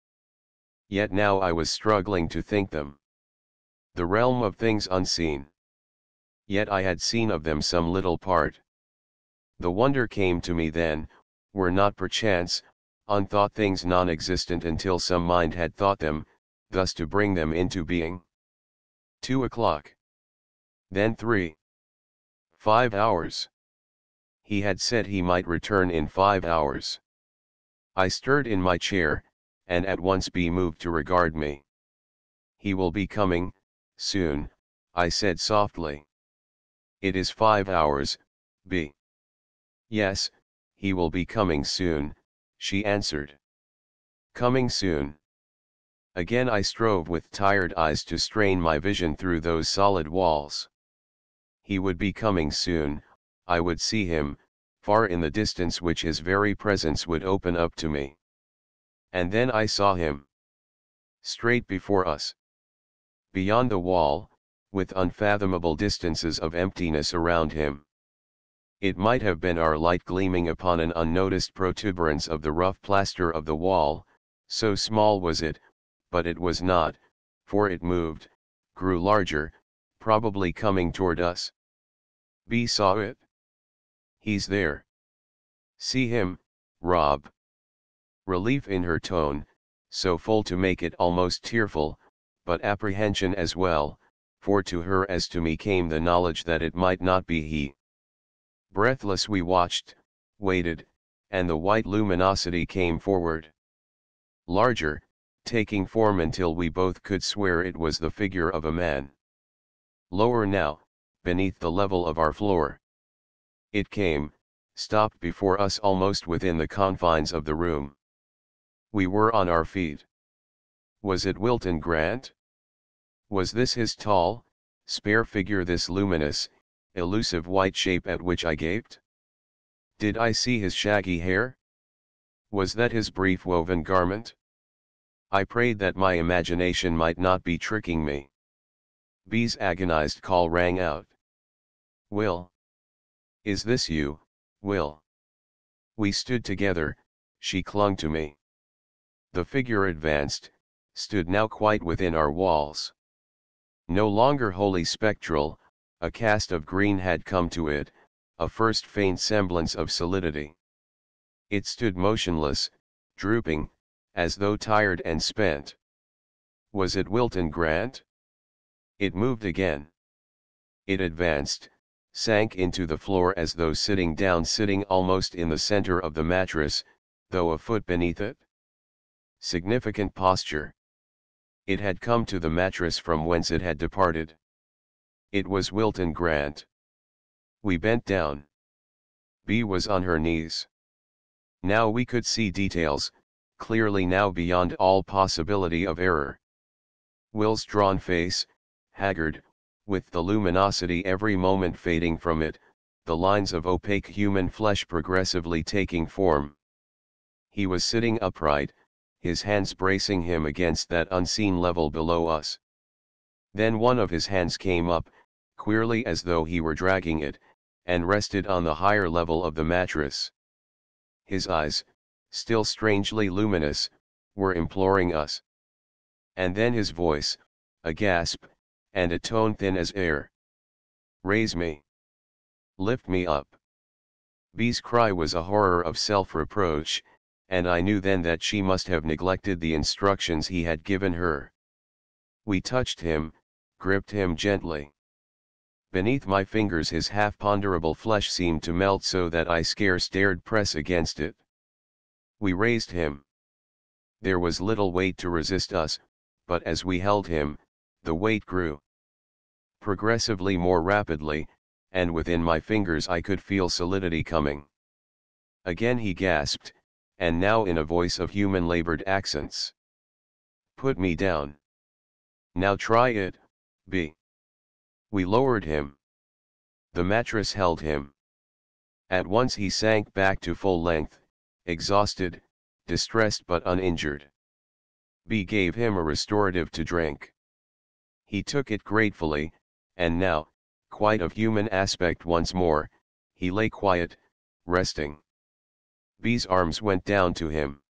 Yet now I was struggling to think them. The realm of things unseen. Yet I had seen of them some little part. The wonder came to me then, were not perchance, unthought things non-existent until some mind had thought them, thus to bring them into being. 2 o'clock. Then 3. 5 hours. He had said he might return in 5 hours. I stirred in my chair, and at once B moved to regard me. He will be coming, soon, I said softly. It is 5 hours, B. Yes, he will be coming soon, she answered. Coming soon. Again I strove with tired eyes to strain my vision through those solid walls. He would be coming soon, I would see him, far in the distance which his very presence would open up to me. And then I saw him. Straight before us. Beyond the wall, with unfathomable distances of emptiness around him. It might have been our light gleaming upon an unnoticed protuberance of the rough plaster of the wall, so small was it, but it was not, for it moved, grew larger, probably coming toward us. B saw it. He's there. See him, Rob. Relief in her tone, so full to make it almost tearful, but apprehension as well, for to her as to me came the knowledge that it might not be he. Breathless we watched, waited, and the white luminosity came forward. Larger, taking form until we both could swear it was the figure of a man. Lower now, beneath the level of our floor. It came, stopped before us almost within the confines of the room. We were on our feet. Was it Wilton Grant? Was this his tall, spare figure, this luminous, elusive white shape at which I gaped? Did I see his shaggy hair? Was that his brief woven garment? I prayed that my imagination might not be tricking me. B's agonized call rang out. Will? Is this you, Will? We stood together, she clung to me. The figure advanced, stood now quite within our walls. No longer wholly spectral, a cast of green had come to it, a first faint semblance of solidity. It stood motionless, drooping, as though tired and spent. Was it Wilton Grant? It moved again. It advanced, sank into the floor as though sitting down, sitting almost in the center of the mattress, though a foot beneath it. Significant posture. It had come to the mattress from whence it had departed. It was Wilton Grant. We bent down. B was on her knees. Now we could see details, clearly now beyond all possibility of error. Will's drawn face, haggard, with the luminosity every moment fading from it, the lines of opaque human flesh progressively taking form. He was sitting upright, his hands bracing him against that unseen level below us. Then one of his hands came up, queerly as though he were dragging it, and rested on the higher level of the mattress. His eyes, still strangely luminous, were imploring us. And then his voice, a gasp, and a tone thin as air. Raise me. Lift me up. B's cry was a horror of self-reproach, and I knew then that she must have neglected the instructions he had given her. We touched him, gripped him gently. Beneath my fingers his half-ponderable flesh seemed to melt so that I scarce dared press against it. We raised him. There was little weight to resist us, but as we held him, the weight grew. Progressively more rapidly, and within my fingers I could feel solidity coming. Again he gasped, and now in a voice of human labored accents. Put me down. Now try it, B. We lowered him. The mattress held him. At once he sank back to full length, exhausted, distressed but uninjured. B gave him a restorative to drink. He took it gratefully, and now, quite of human aspect once more, he lay quiet, resting. B's arms went down to him.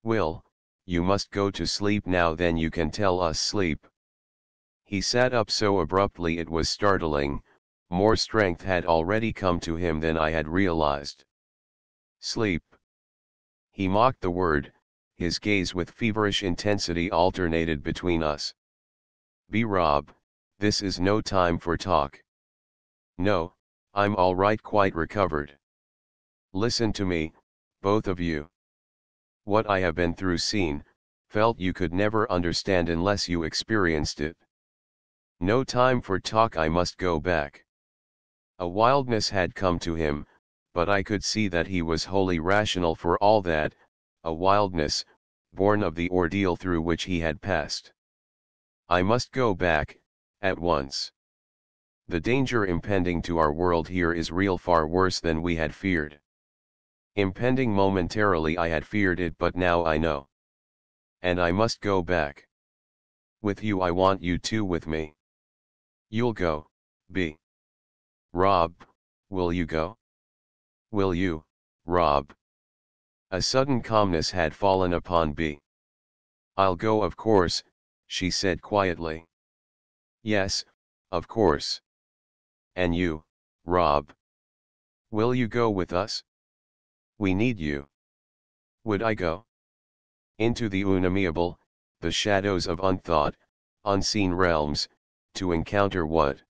Will, you must go to sleep now, then you can tell us sleep. He sat up so abruptly it was startling, more strength had already come to him than I had realized. Sleep. He mocked the word, his gaze with feverish intensity alternated between us. "B. Rob, this is no time for talk. No, I'm all right, quite recovered. Listen to me, both of you. What I have been through, seen, felt, you could never understand unless you experienced it. No time for talk, I must go back." A wildness had come to him, but I could see that he was wholly rational for all that, a wildness, born of the ordeal through which he had passed. I must go back, at once. The danger impending to our world here is real, far worse than we had feared. Impending momentarily, I had feared it, but now I know. And I must go back. With you, I want you two with me. You'll go, B. Rob, will you go? Will you, Rob? A sudden calmness had fallen upon B. "I'll go, of course," she said quietly. "Yes, of course. And you, Rob? Will you go with us? We need you." Would I go? Into the unamiable, the shadows of unthought, unseen realms, to encounter what?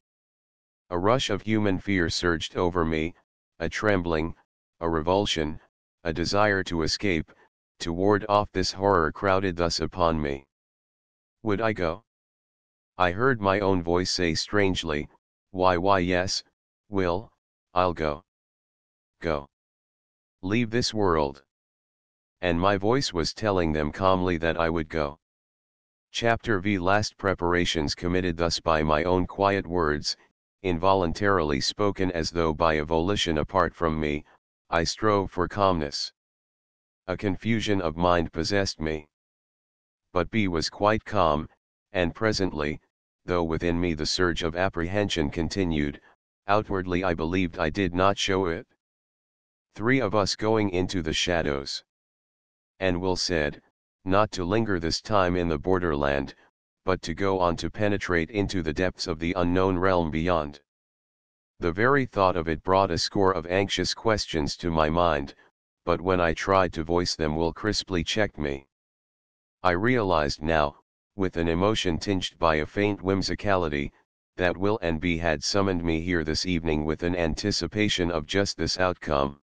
A rush of human fear surged over me, a trembling, a revulsion, a desire to escape, to ward off this horror crowded thus upon me. Would I go? I heard my own voice say strangely, why yes, Will, I'll go. Go. Leave this world." And my voice was telling them calmly that I would go. Chapter V. Last preparations committed thus by my own quiet words, involuntarily spoken as though by a volition apart from me, I strove for calmness. A confusion of mind possessed me. But B was quite calm, and presently, though within me the surge of apprehension continued, outwardly I believed I did not show it. 3 of us going into the shadows. And Will said, not to linger this time in the borderland, but to go on to penetrate into the depths of the unknown realm beyond. The very thought of it brought a score of anxious questions to my mind, but when I tried to voice them, Will crisply checked me. I realized now, with an emotion tinged by a faint whimsicality, that Will and B had summoned me here this evening with an anticipation of just this outcome.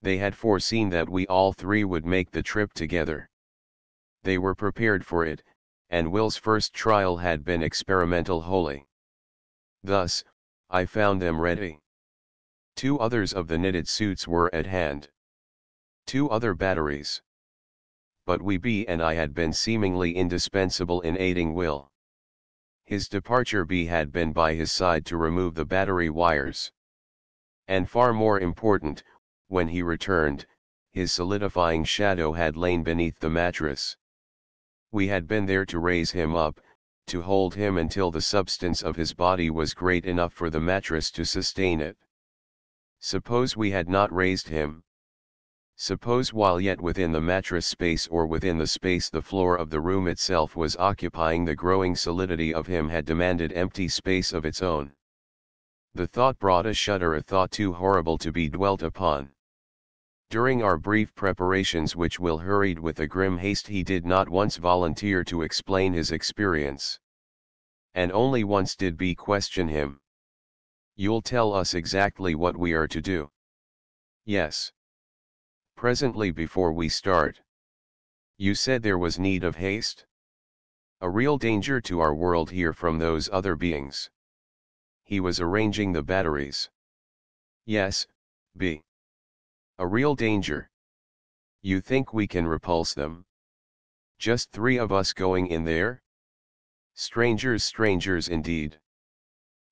They had foreseen that we all 3 would make the trip together. They were prepared for it, and Will's first trial had been experimental wholly. Thus, I found them ready. 2 others of the knitted suits were at hand. 2 other batteries. But we, B and I, had been seemingly indispensable in aiding Will. His departure, B had been by his side to remove the battery wires. And far more important, when he returned, his solidifying shadow had lain beneath the mattress. We had been there to raise him up, to hold him until the substance of his body was great enough for the mattress to sustain it. Suppose we had not raised him? Suppose, while yet within the mattress space, or within the space the floor of the room itself was occupying, the growing solidity of him had demanded empty space of its own? The thought brought a shudder, a thought too horrible to be dwelt upon. During our brief preparations, which Will hurried with a grim haste, he did not once volunteer to explain his experience. And only once did B question him. "You'll tell us exactly what we are to do?" "Yes. Presently, before we start." "You said there was need of haste? A real danger to our world here from those other beings?" He was arranging the batteries. "Yes, B. A real danger. You think we can repulse them? Just 3 of us going in there? Strangers, strangers indeed.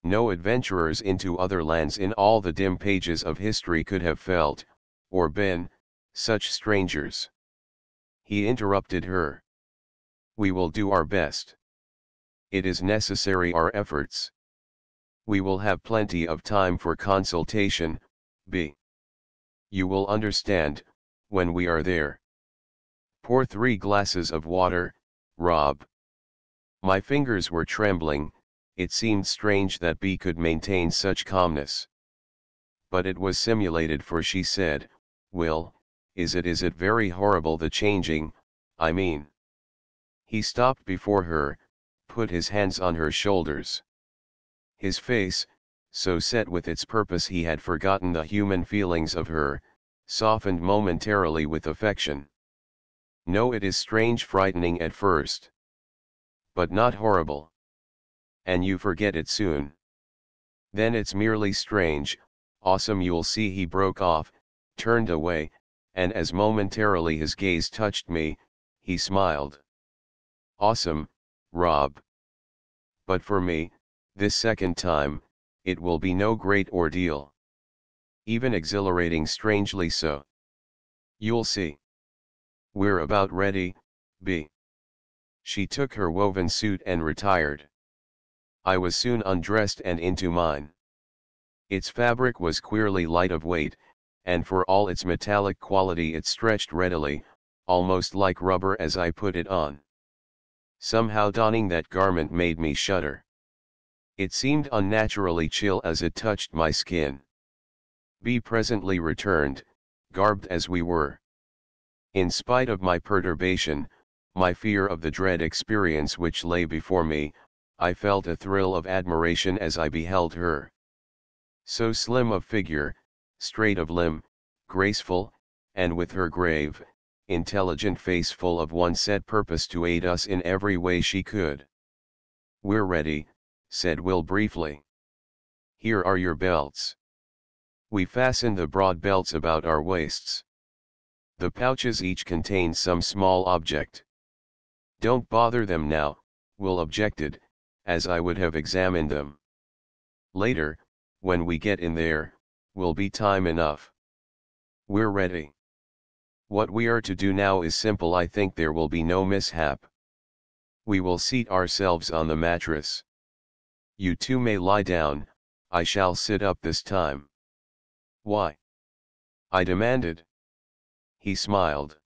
No adventurers into other lands in all the dim pages of history could have felt, or been, such strangers." He interrupted her. "We will do our best. It is necessary, our efforts. We will have plenty of time for consultation, B. You will understand, when we are there. Pour 3 glasses of water, Rob." My fingers were trembling. It seemed strange that B could maintain such calmness. But it was simulated, for she said, "Will, Is it very horrible the changing, I mean. He stopped before her, put his hands on her shoulders. His face, so set with its purpose he had forgotten the human feelings of her, softened momentarily with affection. No, it is strange, frightening at first. But not horrible. And you forget it soon. Then it's merely strange, awesome, you'll see. He broke off, turned away, and as momentarily his gaze touched me, he smiled. Awesome, Rob. But for me, this second time, it will be no great ordeal. Even exhilarating, strangely so. You'll see. We're about ready, B. She took her woven suit and retired. I was soon undressed and into mine. Its fabric was queerly light of weight, and for all its metallic quality it stretched readily, almost like rubber as I put it on. Somehow donning that garment made me shudder. It seemed unnaturally chill as it touched my skin. B presently returned, garbed as we were. In spite of my perturbation, my fear of the dread experience which lay before me, I felt a thrill of admiration as I beheld her. So slim of figure, straight of limb, graceful, and with her grave, intelligent face full of one set purpose to aid us in every way she could. "We're ready," said Will briefly. "Here are your belts." We fastened the broad belts about our waists. The pouches each contained some small object. "Don't bother them now," Will objected, as I would have examined them. "Later, when we get in there, will be time enough." "We're ready. What we are to do now is simple. I think there will be no mishap. We will seat ourselves on the mattress. You two may lie down, I shall sit up this time." "Why?" I demanded. He smiled.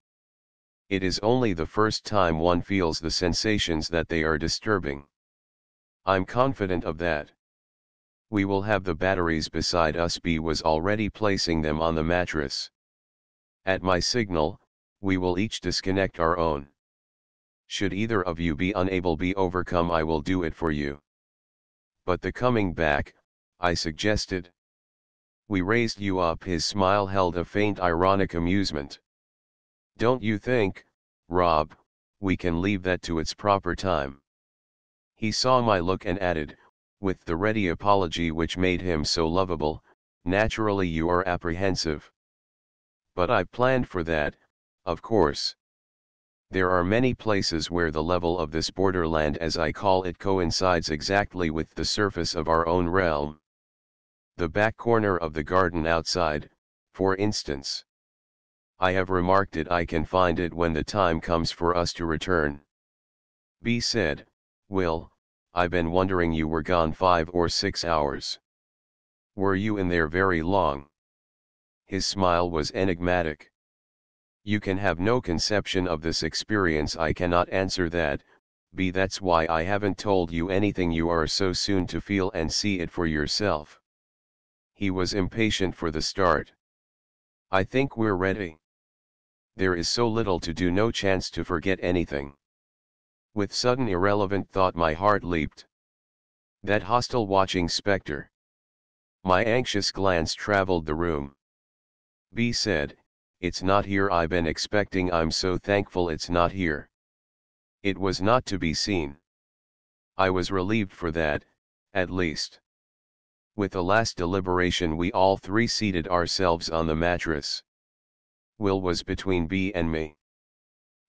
"It is only the first time one feels the sensations that they are disturbing." "I'm confident of that. We will have the batteries beside us." B was already placing them on the mattress. "At my signal, we will each disconnect our own. Should either of you be unable be overcome, I will do it for you." "But the coming back," I suggested. "We raised you up." His smile held a faint ironic amusement. "Don't you think, Rob, we can leave that to its proper time?" He saw my look and added, with the ready apology which made him so lovable, "Naturally you are apprehensive. But I planned for that, of course. There are many places where the level of this borderland, as I call it, coincides exactly with the surface of our own realm. The back corner of the garden outside, for instance. I have remarked it. I can find it when the time comes for us to return." B said, "Will, I been wondering, you were gone 5 or 6 hours. Were you in there very long?" His smile was enigmatic. "You can have no conception of this experience." "I cannot answer that, B. That's why I haven't told you anything. You are so soon to feel and see it for yourself." He was impatient for the start. "I think we're ready. There is so little to do, no chance to forget anything." With sudden irrelevant thought my heart leaped. That hostile watching specter. My anxious glance traveled the room. B said, "It's not here. I been expecting. I'm so thankful it's not here." It was not to be seen. I was relieved for that, at least. With a last deliberation we all three seated ourselves on the mattress. Will was between B and me.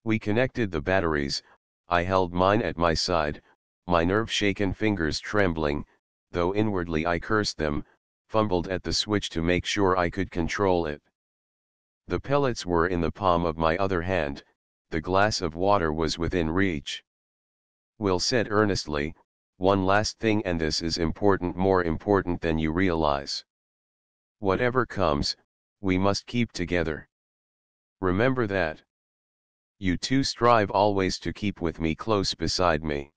We connected the batteries. I held mine at my side, my nerve-shaken fingers trembling, though inwardly I cursed them, fumbled at the switch to make sure I could control it. The pellets were in the palm of my other hand, the glass of water was within reach. Will said earnestly, "One last thing, and this is important, more important than you realize. Whatever comes, we must keep together. Remember that. You two strive always to keep with me, close beside me.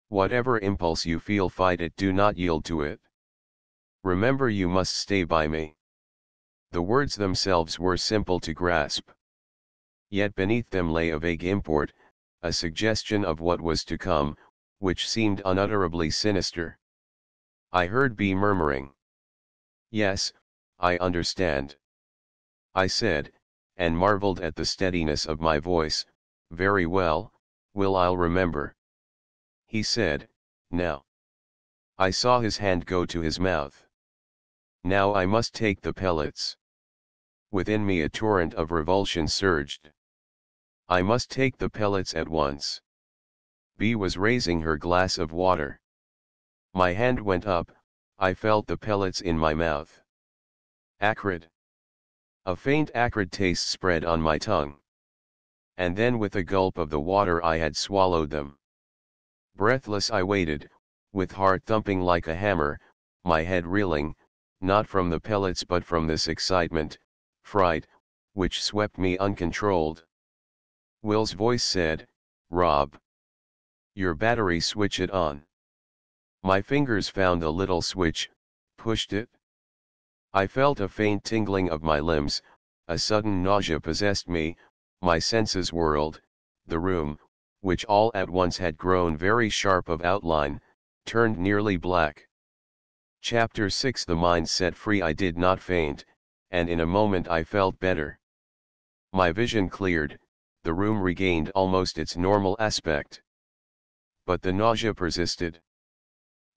Whatever impulse you feel, fight it, do not yield to it. Remember, you must stay by me." The words themselves were simple to grasp. Yet beneath them lay a vague import, a suggestion of what was to come, which seemed unutterably sinister. I heard B murmuring. "Yes, I understand," I said, and marveled at the steadiness of my voice. "Very well, I'll remember." He said, "Now." I saw his hand go to his mouth. "Now I must take the pellets." Within me a torrent of revulsion surged. I must take the pellets at once. B was raising her glass of water. My hand went up, I felt the pellets in my mouth. Acrid. A faint acrid taste spread on my tongue. And then with a gulp of the water I had swallowed them. Breathless I waited, with heart thumping like a hammer, my head reeling, not from the pellets but from this excitement, fright, which swept me uncontrolled. Will's voice said, "Rob. Your battery, switch it on." My fingers found the little switch, pushed it. I felt a faint tingling of my limbs, a sudden nausea possessed me, my senses whirled, the room, which all at once had grown very sharp of outline, turned nearly black. Chapter 6. The mind set free. I did not faint, and in a moment I felt better. My vision cleared, the room regained almost its normal aspect. But the nausea persisted.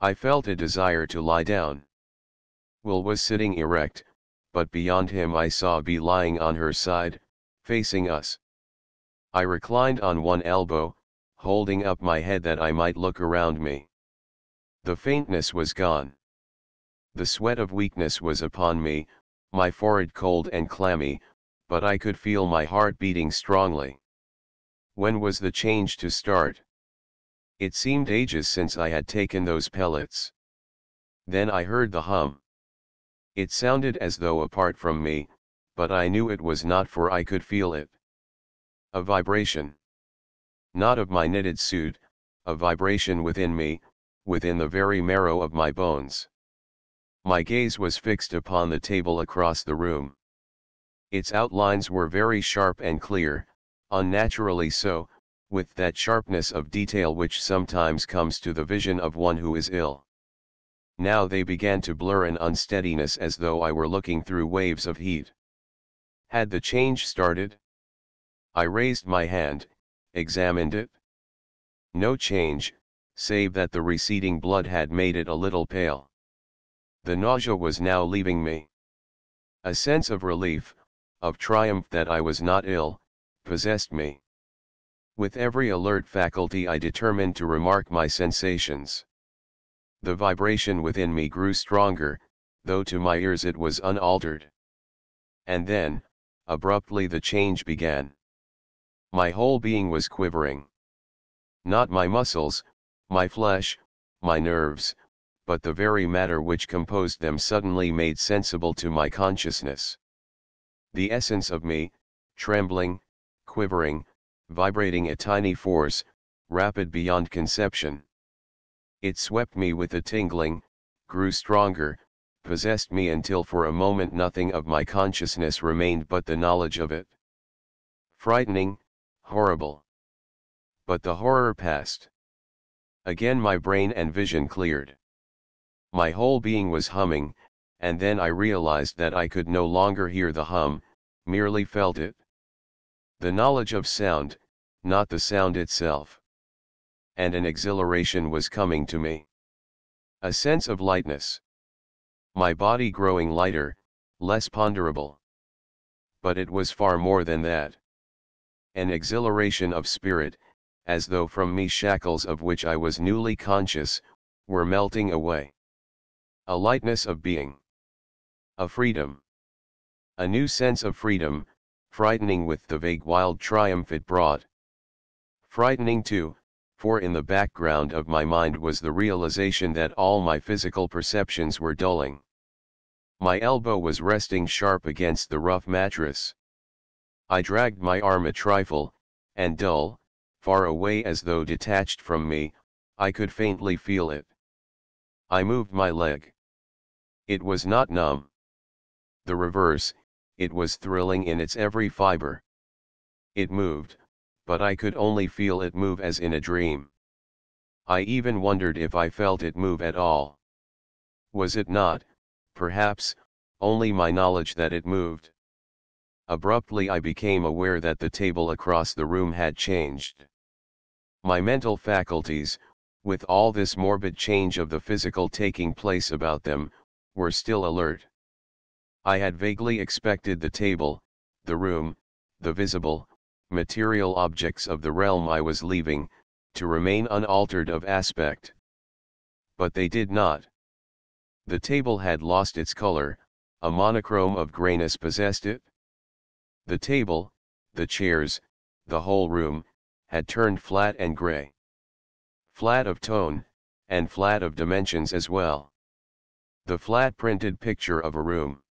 I felt a desire to lie down. Will was sitting erect, but beyond him I saw B lying on her side, facing us. I reclined on one elbow, holding up my head that I might look around me. The faintness was gone. The sweat of weakness was upon me, my forehead cold and clammy, but I could feel my heart beating strongly. When was the change to start? It seemed ages since I had taken those pellets. Then I heard the hum. It sounded as though apart from me, but I knew it was not, for I could feel it. A vibration. Not of my knitted suit, a vibration within me, within the very marrow of my bones. My gaze was fixed upon the table across the room. Its outlines were very sharp and clear, unnaturally so, with that sharpness of detail which sometimes comes to the vision of one who is ill. Now they began to blur an unsteadiness as though I were looking through waves of heat. Had the change started? I raised my hand, examined it. No change, save that the receding blood had made it a little pale. The nausea was now leaving me. A sense of relief, of triumph that I was not ill, possessed me. With every alert faculty I determined to remark my sensations. The vibration within me grew stronger, though to my ears it was unaltered. And then, abruptly the change began. My whole being was quivering. Not my muscles, my flesh, my nerves, but the very matter which composed them suddenly made sensible to my consciousness. The essence of me, trembling, quivering, vibrating a tiny force, rapid beyond conception. It swept me with a tingling, grew stronger, possessed me until for a moment nothing of my consciousness remained but the knowledge of it. Frightening, horrible. But the horror passed. Again my brain and vision cleared. My whole being was humming, and then I realized that I could no longer hear the hum, merely felt it. The knowledge of sound, not the sound itself. And an exhilaration was coming to me. A sense of lightness. My body growing lighter, less ponderable. But it was far more than that. An exhilaration of spirit, as though from me shackles of which I was newly conscious, were melting away. A lightness of being. A freedom. A new sense of freedom, frightening with the vague wild triumph it brought. Frightening too, for in the background of my mind was the realization that all my physical perceptions were dulling. My elbow was resting sharp against the rough mattress. I dragged my arm a trifle, and dull, far away as though detached from me, I could faintly feel it. I moved my leg. It was not numb. The reverse, it was thrilling in its every fiber. It moved, but I could only feel it move as in a dream. I even wondered if I felt it move at all. Was it not, perhaps, only my knowledge that it moved? Abruptly I became aware that the table across the room had changed. My mental faculties, with all this morbid change of the physical taking place about them, were still alert. I had vaguely expected the table, the room, the visible, material objects of the realm I was leaving, to remain unaltered of aspect. But they did not. The table had lost its color, a monochrome of grayness possessed it. The table, the chairs, the whole room, had turned flat and gray. Flat of tone, and flat of dimensions as well. The flat printed picture of a room.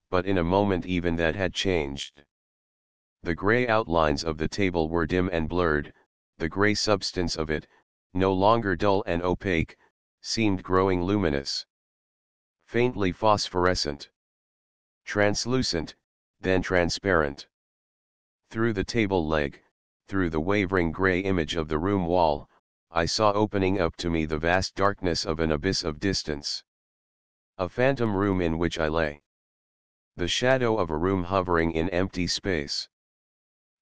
But in a moment even that had changed. The gray outlines of the table were dim and blurred, the gray substance of it, no longer dull and opaque, seemed growing luminous. Faintly phosphorescent. Translucent, then transparent. Through the table leg, through the wavering gray image of the room wall, I saw opening up to me the vast darkness of an abyss of distance. A phantom room in which I lay. The shadow of a room hovering in empty space.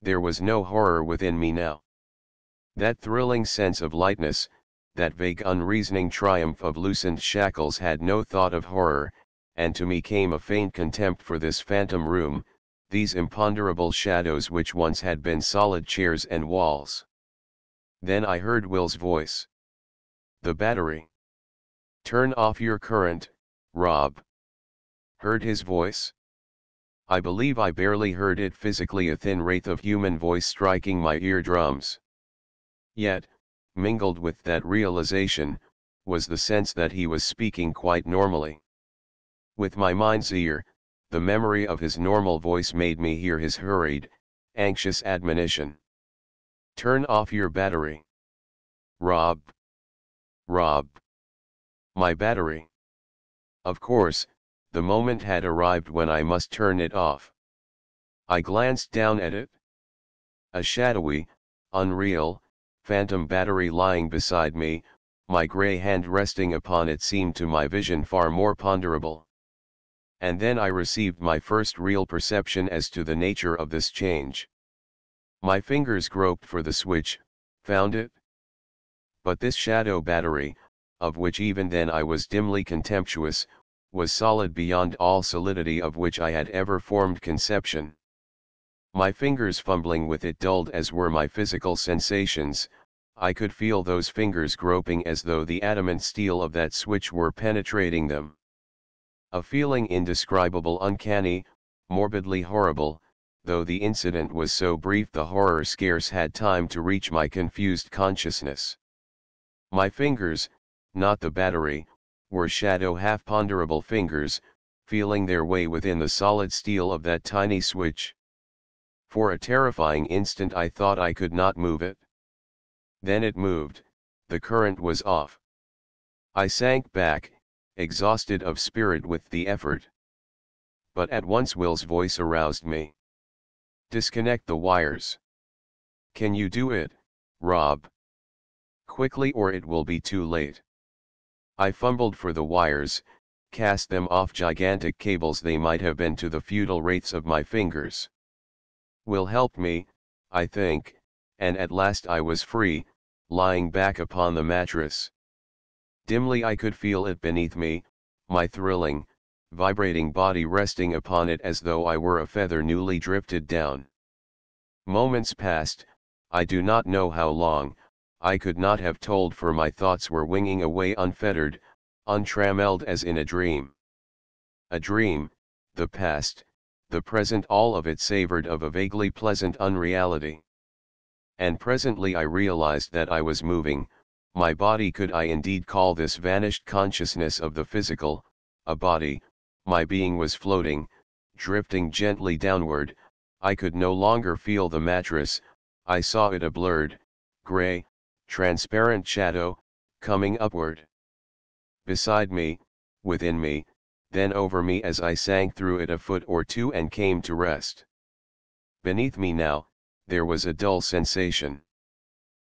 There was no horror within me now. That thrilling sense of lightness, that vague unreasoning triumph of loosened shackles had no thought of horror, and to me came a faint contempt for this phantom room, these imponderable shadows which once had been solid chairs and walls. Then I heard Will's voice. The battery. Turn off your current, Rob. Heard his voice? I believe I barely heard it physically, a thin wraith of human voice striking my eardrums. Yet, mingled with that realization, was the sense that he was speaking quite normally. With my mind's ear, the memory of his normal voice made me hear his hurried, anxious admonition. Turn off your battery. Rob. Rob. My battery. Of course, the moment had arrived when I must turn it off. I glanced down at it. A shadowy, unreal, phantom battery lying beside me, my gray hand resting upon it seemed to my vision far more ponderable. And then I received my first real perception as to the nature of this change. My fingers groped for the switch, found it. But this shadow battery, of which even then I was dimly contemptuous, was solid beyond all solidity of which I had ever formed conception. My fingers fumbling with it dulled as were my physical sensations, I could feel those fingers groping as though the adamant steel of that switch were penetrating them. A feeling indescribable, uncanny, morbidly horrible, though the incident was so brief the horror scarce had time to reach my confused consciousness. My fingers, not the battery, were shadow half-ponderable fingers, feeling their way within the solid steel of that tiny switch. For a terrifying instant I thought I could not move it. Then it moved, the current was off. I sank back, exhausted of spirit with the effort. But at once Will's voice aroused me. Disconnect the wires. Can you do it, Rob? Quickly, or it will be too late. I fumbled for the wires, cast them off, gigantic cables they might have been to the futile wraiths of my fingers. Will helped me, I think, and at last I was free, lying back upon the mattress. Dimly I could feel it beneath me, my thrilling, vibrating body resting upon it as though I were a feather newly drifted down. Moments passed, I do not know how long, I could not have told, for my thoughts were winging away unfettered, untrammeled as in a dream. A dream, the past, the present, all of it savored of a vaguely pleasant unreality. And presently I realized that I was moving, my body. Could I indeed call this vanished consciousness of the physical, a body? My being was floating, drifting gently downward. I could no longer feel the mattress, I saw it a blurred, gray, transparent shadow, coming upward. Beside me, within me, then over me as I sank through it a foot or two and came to rest. Beneath me now, there was a dull sensation.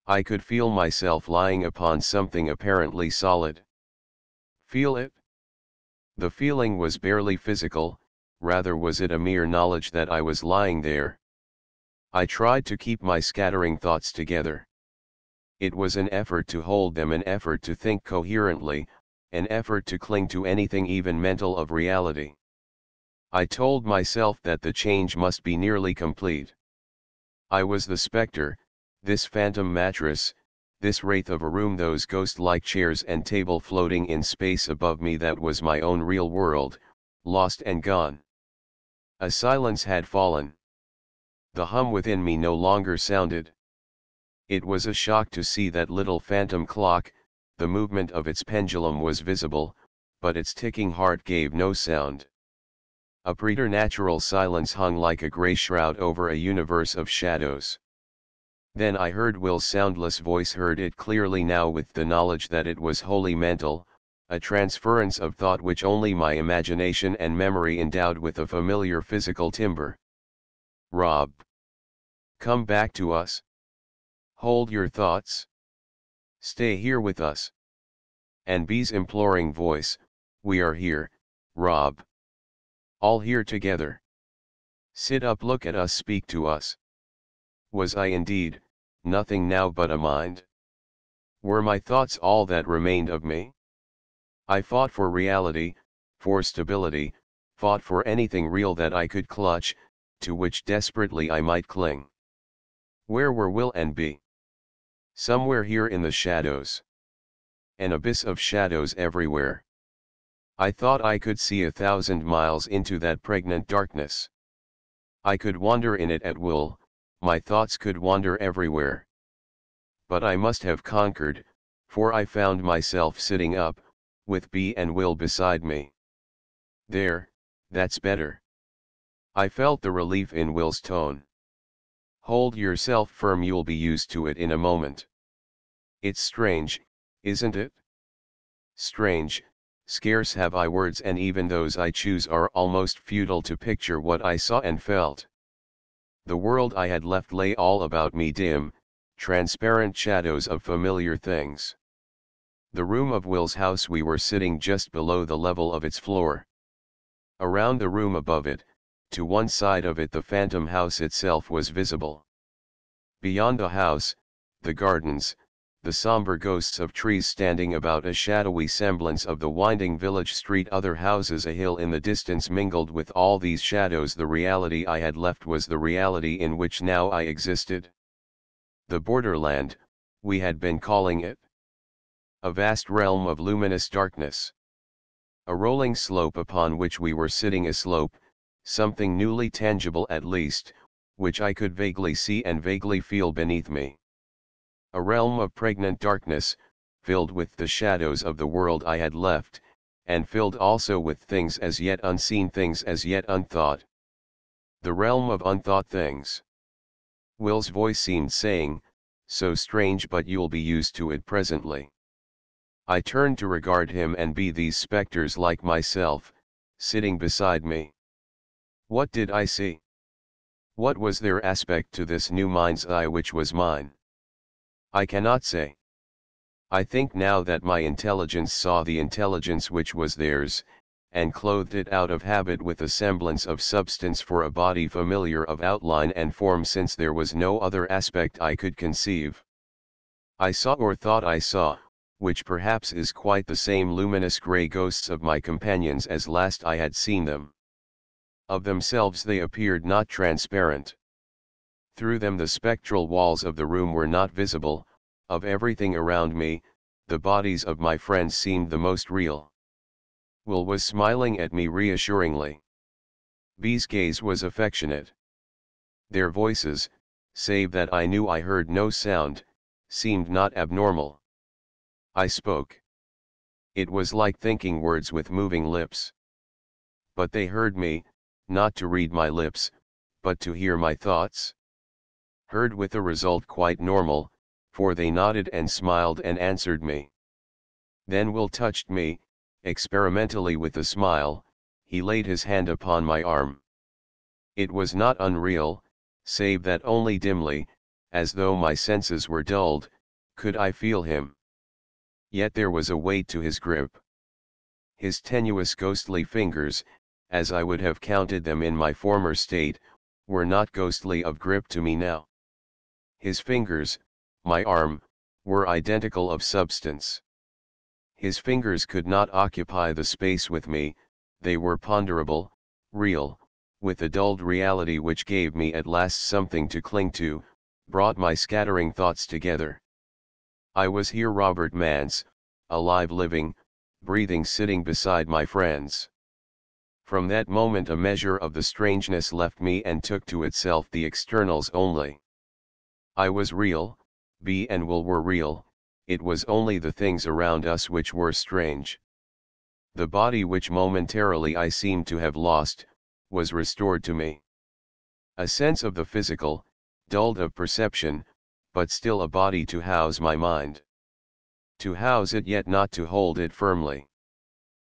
I could feel myself lying upon something apparently solid. Feel it? The feeling was barely physical, rather was it a mere knowledge that I was lying there. I tried to keep my scattering thoughts together. It was an effort to hold them, an effort to think coherently, an effort to cling to anything even mental of reality. I told myself that the change must be nearly complete. I was the specter, this phantom mattress, this wraith of a room, those ghost-like chairs and table floating in space above me, that was my own real world, lost and gone. A silence had fallen. The hum within me no longer sounded. It was a shock to see that little phantom clock. The movement of its pendulum was visible, but its ticking heart gave no sound. A preternatural silence hung like a grey shroud over a universe of shadows. Then I heard Will's soundless voice, heard it clearly now with the knowledge that it was wholly mental, a transference of thought which only my imagination and memory endowed with a familiar physical timbre. Rob, come back to us. Hold your thoughts. Stay here with us. And B's imploring voice, we are here, Rob. All here together. Sit up, look at us, speak to us. Was I indeed nothing now but a mind? Were my thoughts all that remained of me? I fought for reality, for stability, fought for anything real that I could clutch, to which desperately I might cling. Where were Will and B? Somewhere here in the shadows. An abyss of shadows everywhere. I thought I could see 1,000 miles into that pregnant darkness. I could wander in it at will, my thoughts could wander everywhere. But I must have conquered, for I found myself sitting up, with B and Will beside me. There, that's better. I felt the relief in Will's tone. Hold yourself firm, you'll be used to it in a moment. It's strange, isn't it? Strange, scarce have I words, and even those I choose are almost futile to picture what I saw and felt. The world I had left lay all about me, dim, transparent shadows of familiar things. The room of Will's house, we were sitting just below the level of its floor. Around the room above it, to one side of it, the phantom house itself was visible. Beyond the house, the gardens, the somber ghosts of trees standing about, a shadowy semblance of the winding village street, other houses, a hill in the distance. Mingled with all these shadows, the reality I had left was the reality in which now I existed. The borderland, we had been calling it. A vast realm of luminous darkness. A rolling slope upon which we were sitting, a slope, something newly tangible at least, which I could vaguely see and vaguely feel beneath me. A realm of pregnant darkness, filled with the shadows of the world I had left, and filled also with things as yet unseen, things as yet unthought. The realm of unthought things. Will's voice seemed saying, so strange, but you'll be used to it presently. I turned to regard him and be these specters like myself, sitting beside me. What did I see? What was their aspect to this new mind's eye which was mine? I cannot say. I think now that my intelligence saw the intelligence which was theirs, and clothed it out of habit with a semblance of substance for a body familiar of outline and form, since there was no other aspect I could conceive. I saw, or thought I saw, which perhaps is quite the same, luminous grey ghosts of my companions as last I had seen them. Of themselves they appeared not transparent. Through them the spectral walls of the room were not visible. Of everything around me, the bodies of my friends seemed the most real. Will was smiling at me reassuringly. B's gaze was affectionate. Their voices, save that I knew I heard no sound, seemed not abnormal. I spoke. It was like thinking words with moving lips. But they heard me, not to read my lips, but to hear my thoughts. Heard with a result quite normal, for they nodded and smiled and answered me. Then Will touched me, experimentally with a smile, he laid his hand upon my arm. It was not unreal, save that only dimly, as though my senses were dulled, could I feel him. Yet there was a weight to his grip. His tenuous ghostly fingers, as I would have counted them in my former state, were not ghostly of grip to me now. His fingers, my arm, were identical of substance. His fingers could not occupy the space with me, they were ponderable, real, with a dulled reality which gave me at last something to cling to, brought my scattering thoughts together. I was here Robert Mance, alive living, breathing sitting beside my friends. From that moment a measure of the strangeness left me and took to itself the externals only. I was real, B and Will were real, it was only the things around us which were strange. The body which momentarily I seemed to have lost, was restored to me. A sense of the physical, dulled of perception, but still a body to house my mind. To house it yet not to hold it firmly.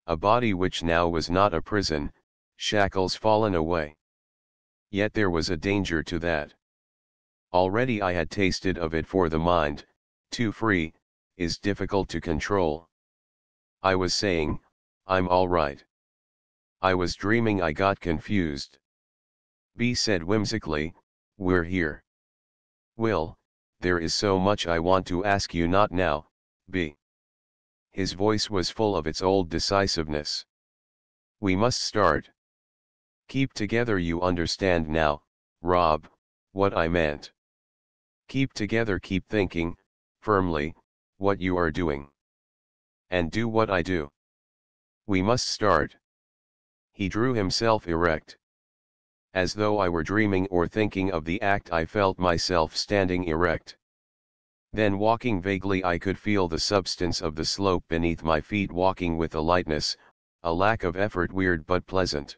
A body which now was not a prison, shackles fallen away. Yet there was a danger to that. Already I had tasted of it, for the mind, too free, is difficult to control. I was saying, I'm all right. I was dreaming. I got confused. B said whimsically, we're here. Will, there is so much I want to ask you. Not now, B. His voice was full of its old decisiveness. We must start. Keep together, you understand now, Rob, what I meant. Keep together, keep thinking, firmly, what you are doing. And do what I do. We must start. He drew himself erect. As though I were dreaming or thinking of the act, I felt myself standing erect. Then walking vaguely, I could feel the substance of the slope beneath my feet, walking with a lightness, a lack of effort weird but pleasant.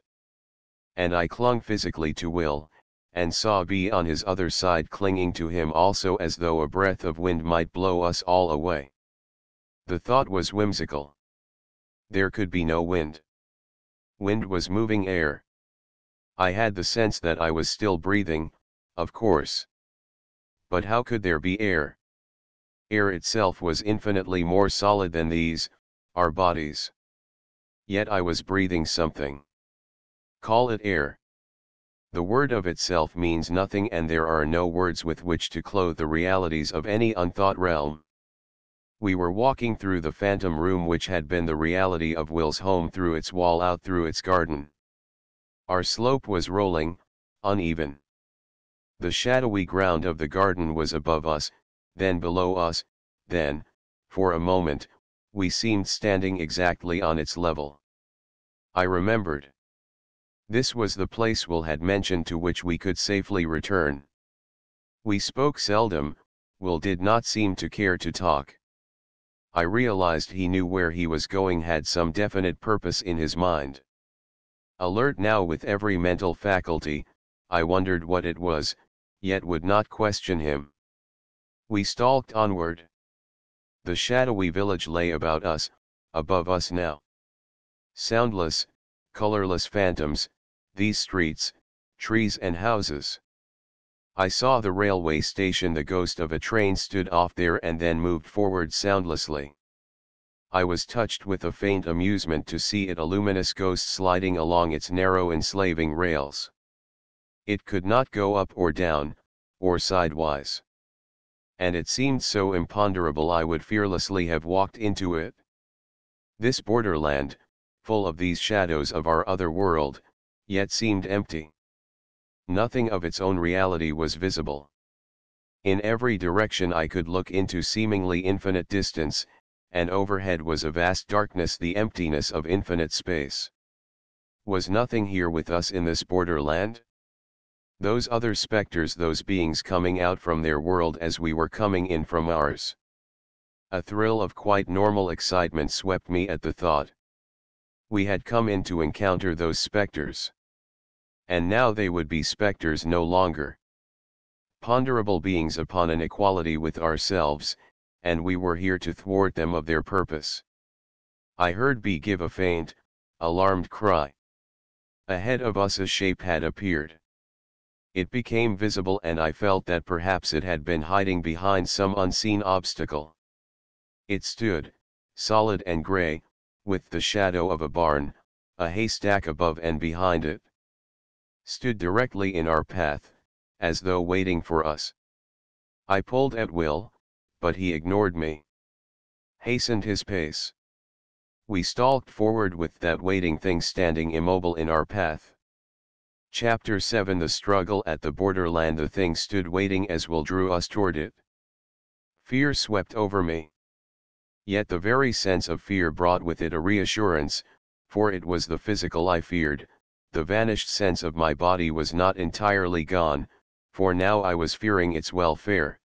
And I clung physically to Will, and saw B on his other side clinging to him also, as though a breath of wind might blow us all away. The thought was whimsical. There could be no wind. Wind was moving air. I had the sense that I was still breathing, of course. But how could there be air? Air itself was infinitely more solid than these, our bodies. Yet I was breathing something. Call it air. The word of itself means nothing, and there are no words with which to clothe the realities of any unthought realm. We were walking through the phantom room which had been the reality of Will's home, through its wall, out through its garden. Our slope was rolling, uneven. The shadowy ground of the garden was above us, then below us, then, for a moment, we seemed standing exactly on its level. I remembered. This was the place Will had mentioned, to which we could safely return. We spoke seldom. Will did not seem to care to talk. I realized he knew where he was going, had some definite purpose in his mind. Alert now with every mental faculty, I wondered what it was, yet would not question him. We stalked onward. The shadowy village lay about us, above us now. Soundless, colorless phantoms, these streets, trees and houses. I saw the railway station. The ghost of a train stood off there and then moved forward soundlessly. I was touched with a faint amusement to see it, a luminous ghost sliding along its narrow enslaving rails. It could not go up or down, or sidewise. And it seemed so imponderable I would fearlessly have walked into it. This borderland, full of these shadows of our other world, yet seemed empty. Nothing of its own reality was visible. In every direction I could look into seemingly infinite distance, and overhead was a vast darkness, the emptiness of infinite space. Was nothing here with us in this borderland? Those other specters, those beings coming out from their world as we were coming in from ours. A thrill of quite normal excitement swept me at the thought. We had come in to encounter those specters. And now they would be specters no longer. Ponderable beings upon an equality with ourselves, and we were here to thwart them of their purpose. I heard B give a faint, alarmed cry. Ahead of us a shape had appeared. It became visible and I felt that perhaps it had been hiding behind some unseen obstacle. It stood, solid and gray, with the shadow of a barn, a haystack above and behind it. Stood directly in our path, as though waiting for us. I pulled at will, but he ignored me. Hastened his pace. We stalked forward with that waiting thing standing immobile in our path. Chapter 7 The struggle at the borderland. The thing stood waiting as Will drew us toward it. Fear swept over me. Yet the very sense of fear brought with it a reassurance, for it was the physical I feared. The vanished sense of my body was not entirely gone, for now I was fearing its welfare.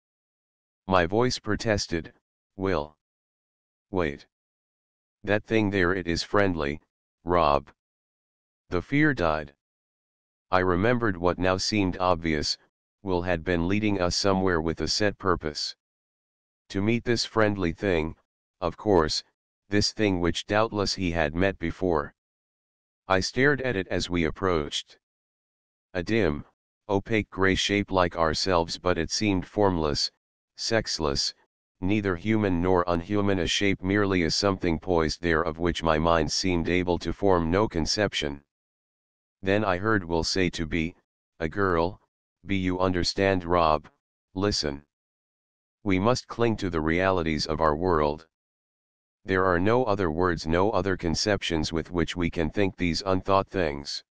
My voice protested, Will. Wait. That thing there, it is friendly, Rob. The fear died. I remembered what now seemed obvious. Will had been leading us somewhere with a set purpose. To meet this friendly thing, of course, this thing which doubtless he had met before. I stared at it as we approached. A dim, opaque gray shape like ourselves, but it seemed formless, sexless, neither human nor unhuman, a shape merely as something poised there of which my mind seemed able to form no conception. Then I heard Will say to B, a girl, B, you understand, Rob, listen. We must cling to the realities of our world. There are no other words, no other conceptions with which we can think these unthought things.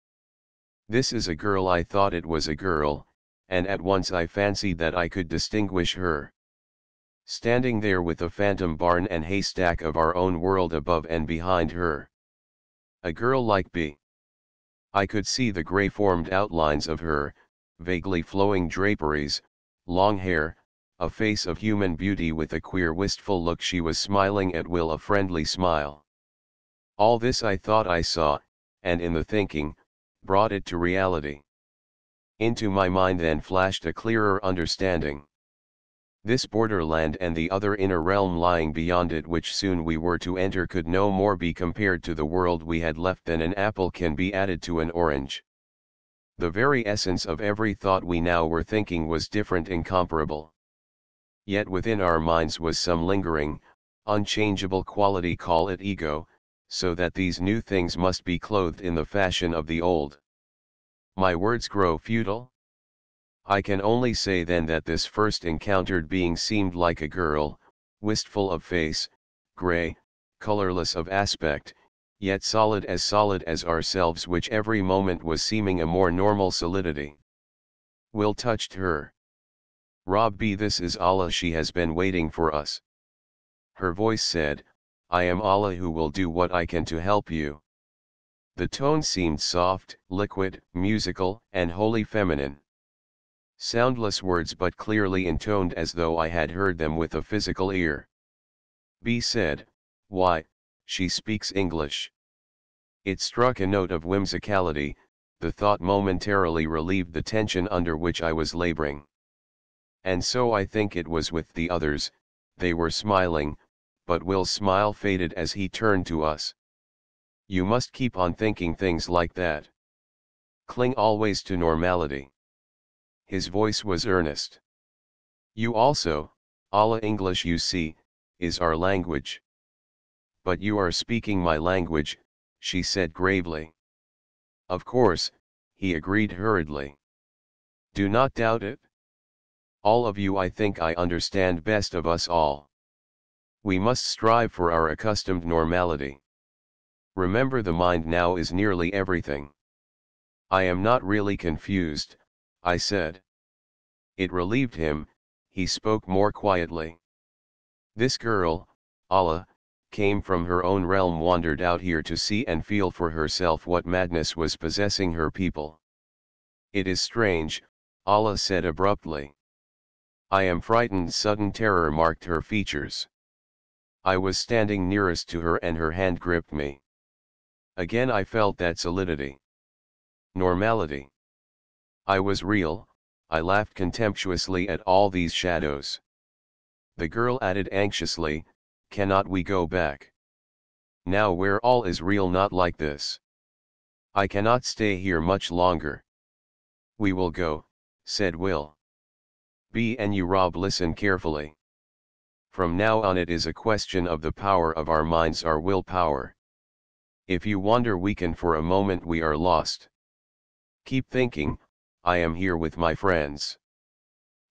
This is a girl. I thought it was a girl, and at once I fancied that I could distinguish her. Standing there with a phantom barn and haystack of our own world above and behind her. A girl like B. I could see the grey-formed outlines of her, vaguely flowing draperies, long hair, a face of human beauty with a queer wistful look. She was smiling at Will, a friendly smile. All this I thought I saw, and in the thinking, brought it to reality. Into my mind then flashed a clearer understanding. This borderland and the other inner realm lying beyond it, which soon we were to enter, could no more be compared to the world we had left than an apple can be added to an orange. The very essence of every thought we now were thinking was different, incomparable. Yet within our minds was some lingering, unchangeable quality, call it ego, so that these new things must be clothed in the fashion of the old. My words grow futile? I can only say then that this first encountered being seemed like a girl, wistful of face, grey, colorless of aspect, yet solid as ourselves, which every moment was seeming a more normal solidity. Will touched her. Rob B, this is Allah, she has been waiting for us. Her voice said, I am Allah who will do what I can to help you. The tone seemed soft, liquid, musical, and wholly feminine. Soundless words, but clearly intoned as though I had heard them with a physical ear. B said, why, she speaks English. It struck a note of whimsicality. The thought momentarily relieved the tension under which I was laboring. And so I think it was with the others. They were smiling, but Will's smile faded as he turned to us. You must keep on thinking things like that. Cling always to normality. His voice was earnest. You also, Allah, English, you see, is our language. But you are speaking my language, she said gravely. Of course, he agreed hurriedly. Do not doubt it. All of you I think I understand best of us all. We must strive for our accustomed normality. Remember, the mind now is nearly everything. I am not really confused, I said. It relieved him. He spoke more quietly. This girl, Allah, came from her own realm, wandered out here to see and feel for herself what madness was possessing her people. It is strange, Allah said abruptly. I am frightened. Sudden terror marked her features. I was standing nearest to her and her hand gripped me. Again I felt that solidity. Normality. I was real. I laughed contemptuously at all these shadows. The girl added anxiously, cannot we go back? Now where all is real, not like this. I cannot stay here much longer. We will go, said Will. B and you Rob listen carefully. From now on it is a question of the power of our minds, our willpower. If you wander weaken for a moment we are lost. Keep thinking, I am here with my friends.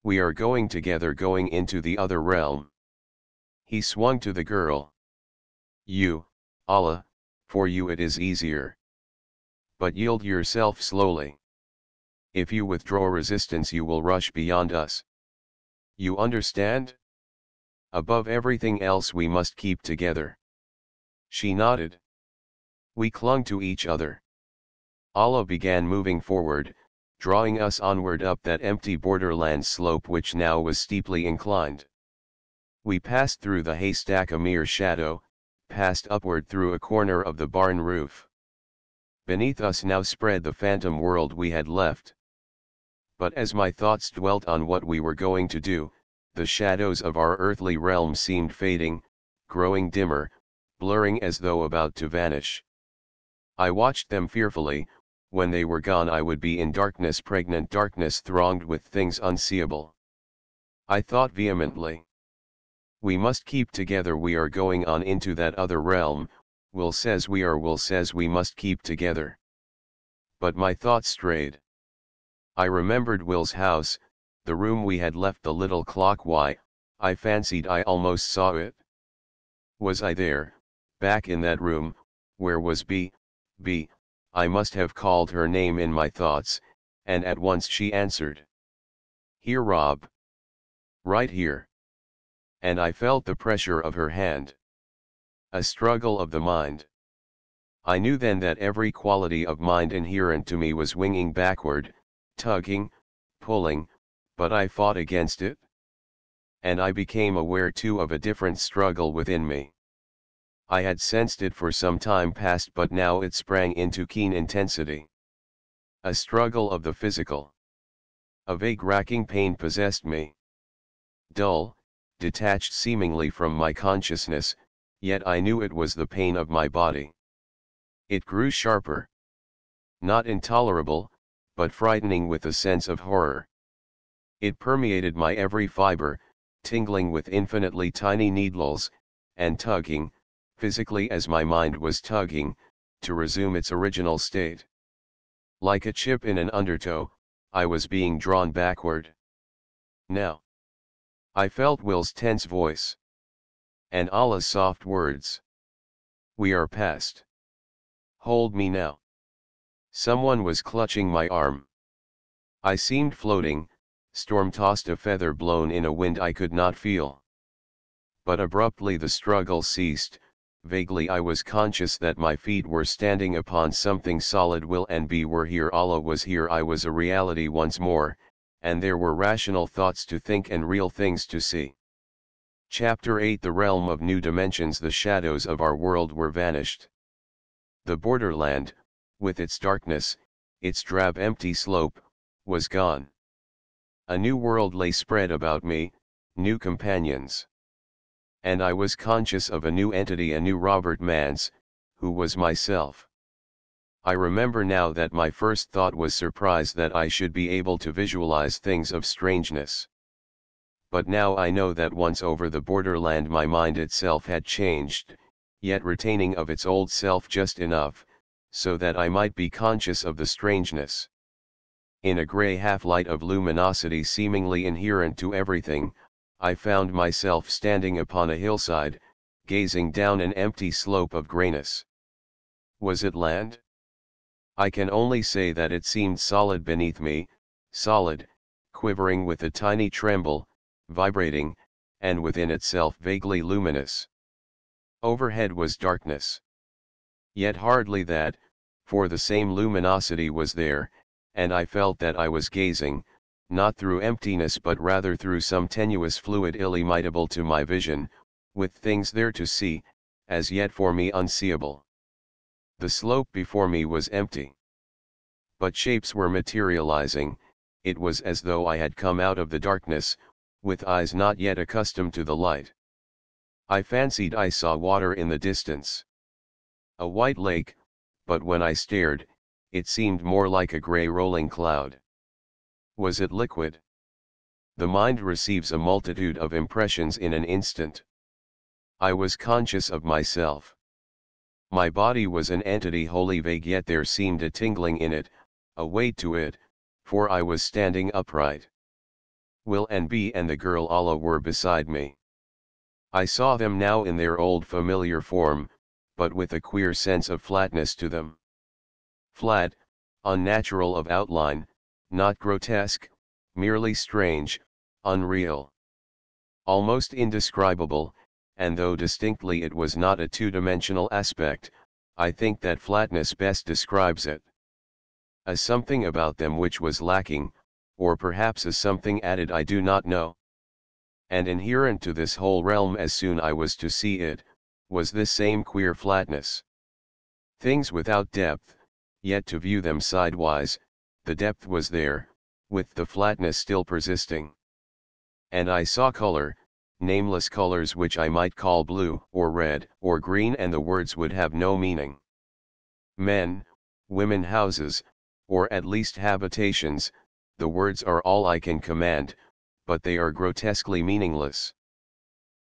We are going together, going into the other realm. He swung to the girl. You, Allah, for you it is easier. But yield yourself slowly. If you withdraw resistance you will rush beyond us. You understand? Above everything else we must keep together. She nodded. We clung to each other. Allah began moving forward, drawing us onward up that empty borderland slope which now was steeply inclined. We passed through the haystack, a mere shadow, passed upward through a corner of the barn roof. Beneath us now spread the phantom world we had left. But as my thoughts dwelt on what we were going to do, the shadows of our earthly realm seemed fading, growing dimmer, blurring as though about to vanish. I watched them fearfully. When they were gone I would be in darkness, pregnant darkness thronged with things unseeable. I thought vehemently. We must keep together, we are going on into that other realm, Will says we are, Will says we must keep together. But my thoughts strayed. I remembered Will's house, the room we had left, the little clock. Why, I fancied I almost saw it. Was I there, back in that room? Where was B? I must have called her name in my thoughts, and at once she answered. Here Rob. Right here. And I felt the pressure of her hand. A struggle of the mind. I knew then that every quality of mind inherent to me was winging backward, tugging, pulling, but I fought against it. And I became aware too of a different struggle within me. I had sensed it for some time past, but now it sprang into keen intensity. A struggle of the physical. A vague racking pain possessed me. Dull, detached seemingly from my consciousness, yet I knew it was the pain of my body. It grew sharper. Not intolerable, but frightening with a sense of horror. It permeated my every fiber, tingling with infinitely tiny needles, and tugging, physically as my mind was tugging, to resume its original state. Like a chip in an undertow, I was being drawn backward. Now. I felt Will's tense voice. And Allah's soft words. We are past. Hold me now. Someone was clutching my arm. I seemed floating, storm-tossed, a feather blown in a wind I could not feel. But abruptly the struggle ceased. Vaguely I was conscious that my feet were standing upon something solid. Will and B were here, Allah was here, I was a reality once more, and there were rational thoughts to think and real things to see. Chapter 8 The Realm of New Dimensions. The shadows of our world were vanished. The borderland, with its darkness, its drab empty slope, was gone. A new world lay spread about me, new companions. And I was conscious of a new entity, a new Robert Mance, who was myself. I remember now that my first thought was surprise that I should be able to visualize things of strangeness. But now I know that once over the borderland my mind itself had changed, yet retaining of its old self just enough, so that I might be conscious of the strangeness. In a grey half-light of luminosity seemingly inherent to everything, I found myself standing upon a hillside, gazing down an empty slope of greyness. Was it land? I can only say that it seemed solid beneath me, solid, quivering with a tiny tremble, vibrating, and within itself vaguely luminous. Overhead was darkness. Yet hardly that, for the same luminosity was there, and I felt that I was gazing, not through emptiness but rather through some tenuous fluid illimitable to my vision, with things there to see, as yet for me unseeable. The slope before me was empty. But shapes were materializing. It was as though I had come out of the darkness, with eyes not yet accustomed to the light. I fancied I saw water in the distance. A white lake, but when I stared, it seemed more like a gray rolling cloud. Was it liquid? The mind receives a multitude of impressions in an instant. I was conscious of myself. My body was an entity wholly vague, yet there seemed a tingling in it, a weight to it, for I was standing upright. Will and B and the girl Allah were beside me. I saw them now in their old familiar form, but with a queer sense of flatness to them. Flat, unnatural of outline, not grotesque, merely strange, unreal. Almost indescribable, and though distinctly it was not a two-dimensional aspect, I think that flatness best describes it. A something about them which was lacking, or perhaps a something added, I do not know. And inherent to this whole realm, as soon I was to see it, was this same queer flatness. Things without depth, yet to view them sidewise, the depth was there, with the flatness still persisting. And I saw color, nameless colors which I might call blue, or red, or green, and the words would have no meaning. Men, women, houses, or at least habitations, the words are all I can command, but they are grotesquely meaningless.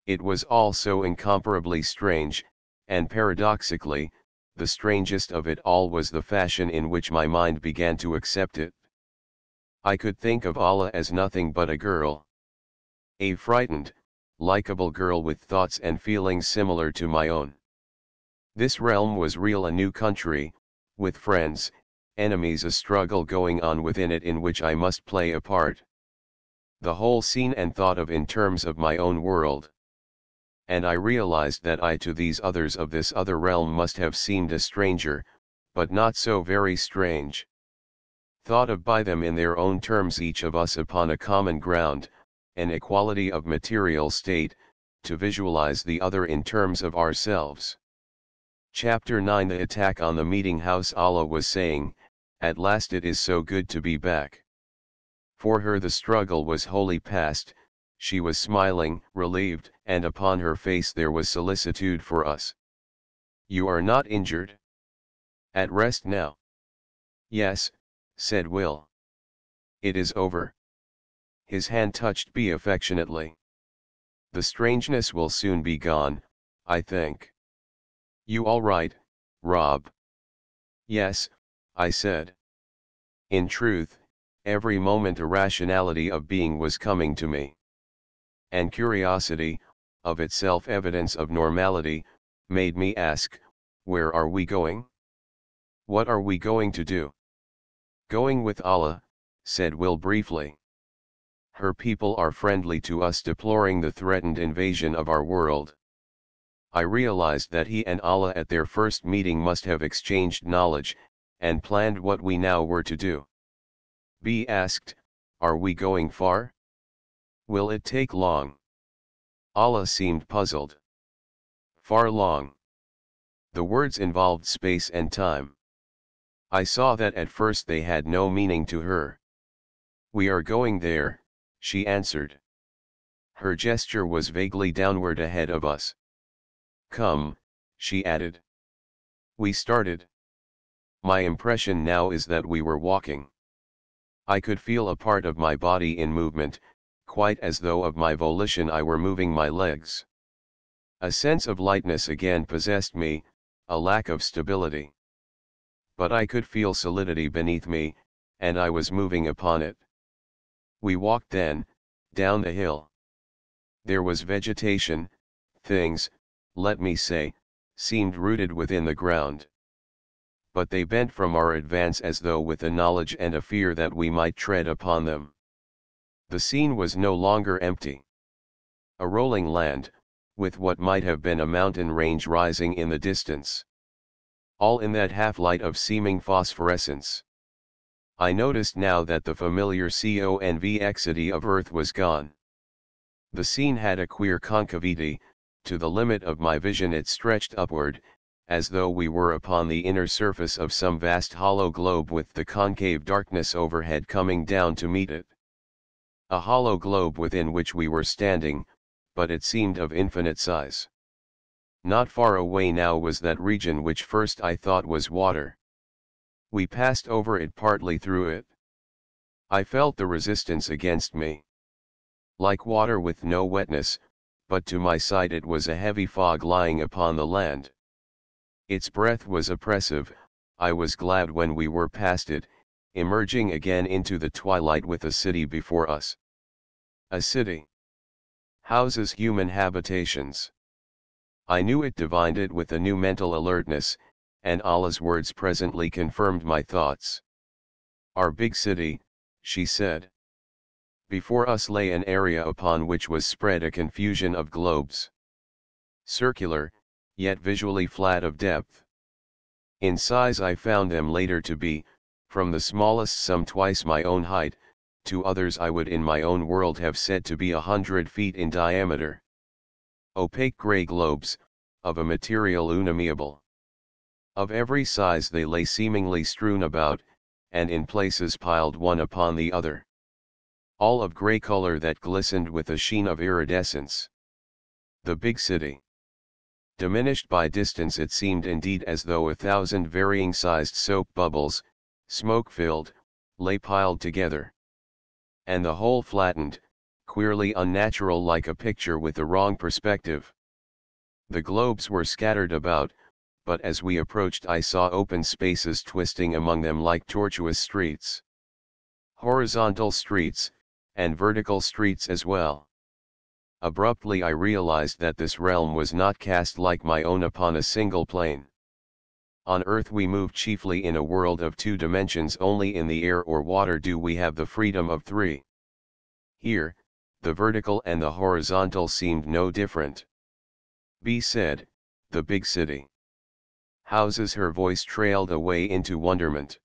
It was all so incomparably strange, and paradoxically, the strangest of it all was the fashion in which my mind began to accept it. I could think of Allah as nothing but a girl. A frightened, likable girl with thoughts and feelings similar to my own. This realm was real, a new country, with friends, enemies, a struggle going on within it in which I must play a part. The whole seen and thought of in terms of my own world. And I realized that I to these others of this other realm must have seemed a stranger, but not so very strange. Thought of by them in their own terms, each of us upon a common ground, an equality of material state, to visualize the other in terms of ourselves. Chapter 9. The attack on the meeting house. Allah was saying, "At last it is so good to be back." For her the struggle was wholly past, she was smiling, relieved, and upon her face there was solicitude for us. "You are not injured? At rest now?" "Yes," said Will. "It is over." His hand touched B affectionately. "The strangeness will soon be gone, I think." "You all right, Rob?" "Yes," I said. In truth, every moment a rationality of being was coming to me. And curiosity, of itself evidence of normality, made me ask, where are we going? What are we going to do? "Going with Allah," said Will briefly. "Her people are friendly to us, deploring the threatened invasion of our world." I realized that he and Allah at their first meeting must have exchanged knowledge, and planned what we now were to do. B asked, "Are we going far? Will it take long?" Allah seemed puzzled. "Far long?" The words involved space and time. I saw that at first they had no meaning to her. "We are going there," she answered. Her gesture was vaguely downward ahead of us. "Come," she added. We started. My impression now is that we were walking. I could feel a part of my body in movement, quite as though of my volition I were moving my legs. A sense of lightness again possessed me, a lack of stability. But I could feel solidity beneath me, and I was moving upon it. We walked then, down the hill. There was vegetation, things, let me say, seemed rooted within the ground. But they bent from our advance as though with a knowledge and a fear that we might tread upon them. The scene was no longer empty. A rolling land, with what might have been a mountain range rising in the distance. All in that half-light of seeming phosphorescence. I noticed now that the familiar convexity of Earth was gone. The scene had a queer concavity, to the limit of my vision it stretched upward, as though we were upon the inner surface of some vast hollow globe with the concave darkness overhead coming down to meet it. A hollow globe within which we were standing, but it seemed of infinite size. Not far away now was that region which first I thought was water. We passed over it, partly through it. I felt the resistance against me. Like water with no wetness, but to my sight it was a heavy fog lying upon the land. Its breath was oppressive. I was glad when we were past it, emerging again into the twilight with a city before us. A city. Houses, human habitations. I knew it, divined it with a new mental alertness, and Allah's words presently confirmed my thoughts. Our big city, she said. Before us lay an area upon which was spread a confusion of globes. Circular, yet visually flat of depth. In size I found them later to be, from the smallest some twice my own height, to others I would in my own world have said to be 100 feet in diameter. Opaque grey globes, of a material unamiable. Of every size they lay seemingly strewn about, and in places piled one upon the other. All of grey color that glistened with a sheen of iridescence. The big city. Diminished by distance, it seemed indeed as though 1,000 varying-sized soap bubbles, smoke-filled, lay piled together. And the whole flattened, queerly unnatural, like a picture with the wrong perspective. The globes were scattered about, but as we approached I saw open spaces twisting among them like tortuous streets. Horizontal streets, and vertical streets as well. Abruptly I realized that this realm was not cast like my own upon a single plane. On earth we move chiefly in a world of 2 dimensions. Only in the air or water do we have the freedom of 3. Here, the vertical and the horizontal seemed no different. B said, the big city. Houses. Her voice trailed away into wonderment.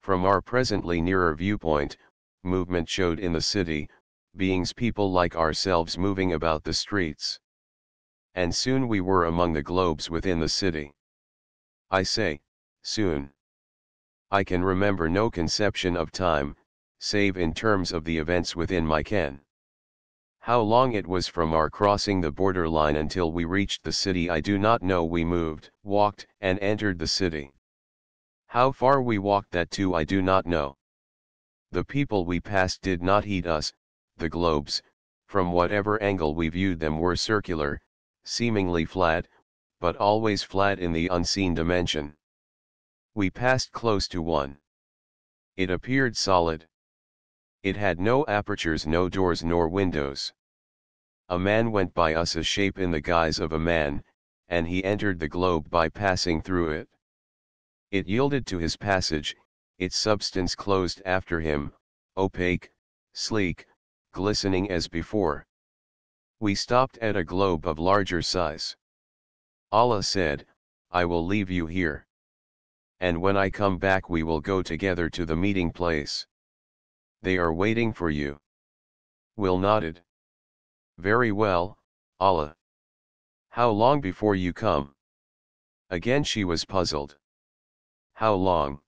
From our presently nearer viewpoint, movement showed in the city, beings, people like ourselves moving about the streets. And soon we were among the globes within the city. I say, soon. I can remember no conception of time, save in terms of the events within my ken. How long it was from our crossing the borderline until we reached the city I do not know. We moved, walked, and entered the city. How far we walked, that too I do not know. The people we passed did not heed us. The globes, from whatever angle we viewed them, were circular, seemingly flat, but always flat in the unseen dimension. We passed close to one. It appeared solid. It had no apertures, no doors nor windows. A man went by us, a shape in the guise of a man, and he entered the globe by passing through it. It yielded to his passage, its substance closed after him, opaque, sleek, glistening as before. We stopped at a globe of larger size. Allah said, I will leave you here. And when I come back we will go together to the meeting place. They are waiting for you. Will nodded. Very well, Allah. How long before you come? Again she was puzzled. How long?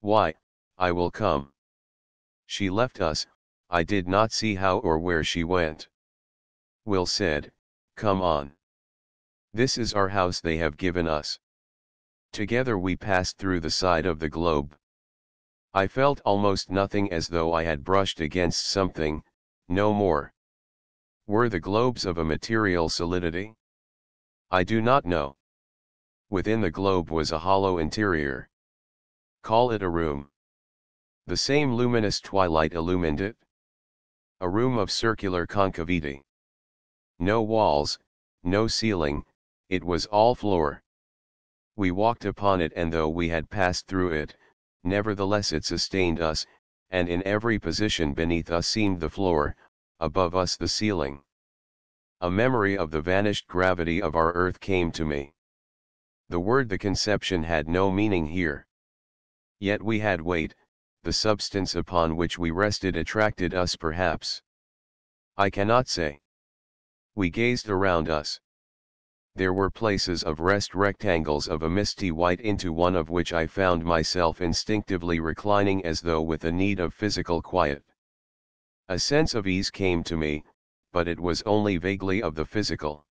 Why, I will come. She left us. I did not see how or where she went. Will said, come on. This is our house they have given us. Together we passed through the side of the globe. I felt almost nothing, as though I had brushed against something, no more. Were the globes of a material solidity? I do not know. Within the globe was a hollow interior. Call it a room. The same luminous twilight illumined it. A room of circular concavity. No walls, no ceiling, it was all floor. We walked upon it, and though we had passed through it, nevertheless it sustained us, and in every position beneath us seemed the floor, above us the ceiling. A memory of the vanished gravity of our earth came to me. The word, the conception, had no meaning here. Yet we had weight. The substance upon which we rested attracted us perhaps. I cannot say. We gazed around us. There were places of rest, rectangles of a misty white, into one of which I found myself instinctively reclining as though with a need of physical quiet. A sense of ease came to me, but it was only vaguely of the physical.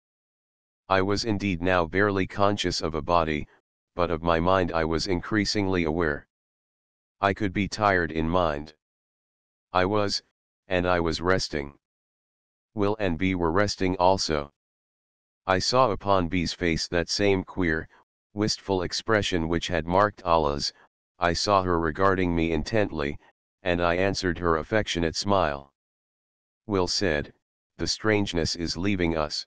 I was indeed now barely conscious of a body, but of my mind I was increasingly aware. I could be tired in mind. I was, and I was resting. Will and B were resting also. I saw upon B's face that same queer, wistful expression which had marked Allah's. I saw her regarding me intently, and I answered her affectionate smile. Will said, "The strangeness is leaving us.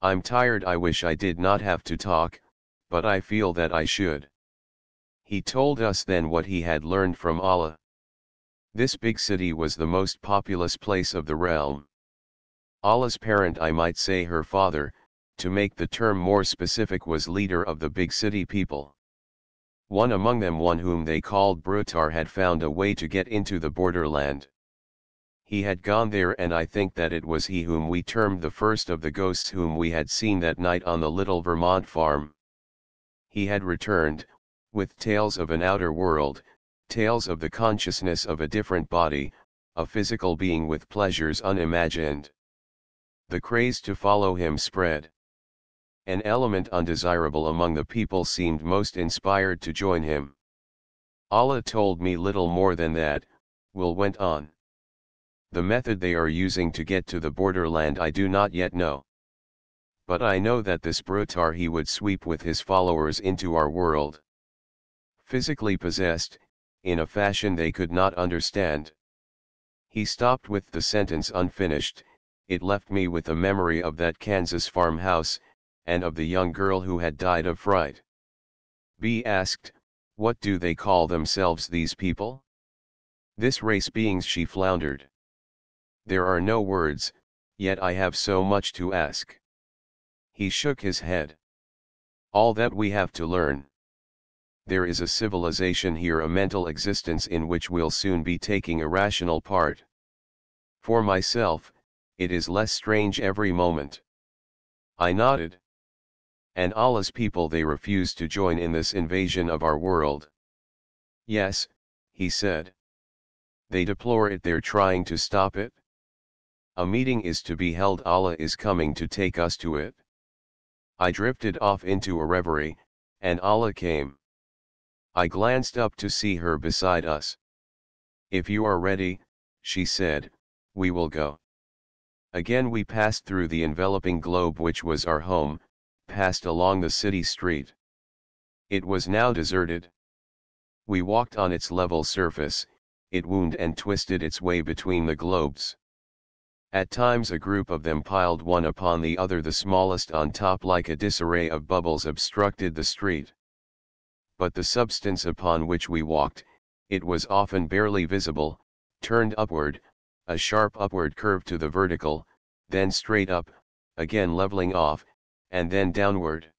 I'm tired. I wish I did not have to talk, but I feel that I should." He told us then what he had learned from Allah. This big city was the most populous place of the realm. Allah's parent, I might say her father, to make the term more specific, was leader of the big city people. One among them, one whom they called Brutar, had found a way to get into the borderland. He had gone there, and I think that it was he whom we termed the first of the ghosts whom we had seen that night on the little Vermont farm. He had returned, with tales of an outer world, tales of the consciousness of a different body, a physical being with pleasures unimagined. The craze to follow him spread. An element undesirable among the people seemed most inspired to join him. Allah told me little more than that. Will went on. The method they are using to get to the borderland I do not yet know. But I know that this Brutar he would sweep with his followers into our world. Physically possessed, in a fashion they could not understand. He stopped with the sentence unfinished. It left me with a memory of that Kansas farmhouse, and of the young girl who had died of fright. B asked, "What do they call themselves, these people? This race beings?" she floundered. "There are no words, yet I have so much to ask." He shook his head. "All that we have to learn. There is a civilization here, a mental existence in which we'll soon be taking a rational part. For myself, it is less strange every moment." I nodded. "And Allah's people, they refuse to join in this invasion of our world." "Yes," he said. "They deplore it. They're trying to stop it. A meeting is to be held. Allah is coming to take us to it." I drifted off into a reverie, and Allah came. I glanced up to see her beside us. "If you are ready," she said, "we will go." Again we passed through the enveloping globe which was our home, passed along the city street. It was now deserted. We walked on its level surface. It wound and twisted its way between the globes. At times a group of them piled one upon the other, the smallest on top, like a disarray of bubbles, obstructed the street. But the substance upon which we walked, it was often barely visible, turned upward, a sharp upward curve to the vertical, then straight up, again leveling off, and then downward.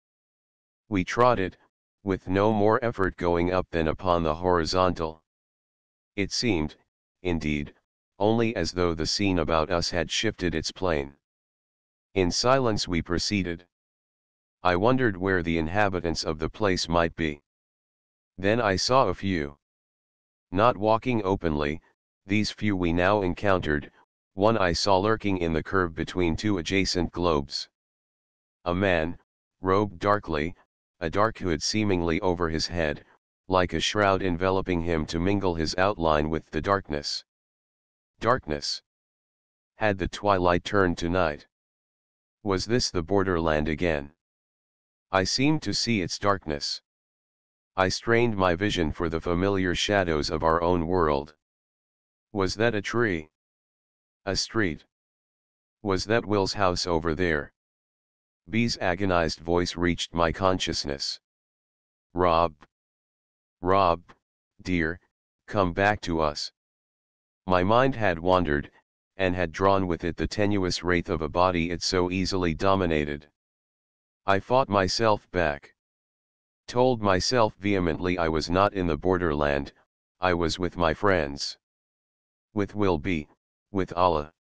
We trod it, with no more effort going up than upon the horizontal. It seemed, indeed, only as though the scene about us had shifted its plane. In silence we proceeded. I wondered where the inhabitants of the place might be. Then I saw a few. Not walking openly, these few we now encountered. One I saw lurking in the curve between two adjacent globes. A man, robed darkly, a dark hood seemingly over his head, like a shroud enveloping him to mingle his outline with the darkness. Darkness. Had the twilight turned to night? Was this the borderland again? I seemed to see its darkness. I strained my vision for the familiar shadows of our own world. Was that a tree? A street? Was that Will's house over there? B's agonized voice reached my consciousness. "Rob! Rob, dear, come back to us." My mind had wandered, and had drawn with it the tenuous wraith of a body it so easily dominated. I fought myself back. Told myself vehemently I was not in the borderland, I was with my friends. With Will B, with Allah.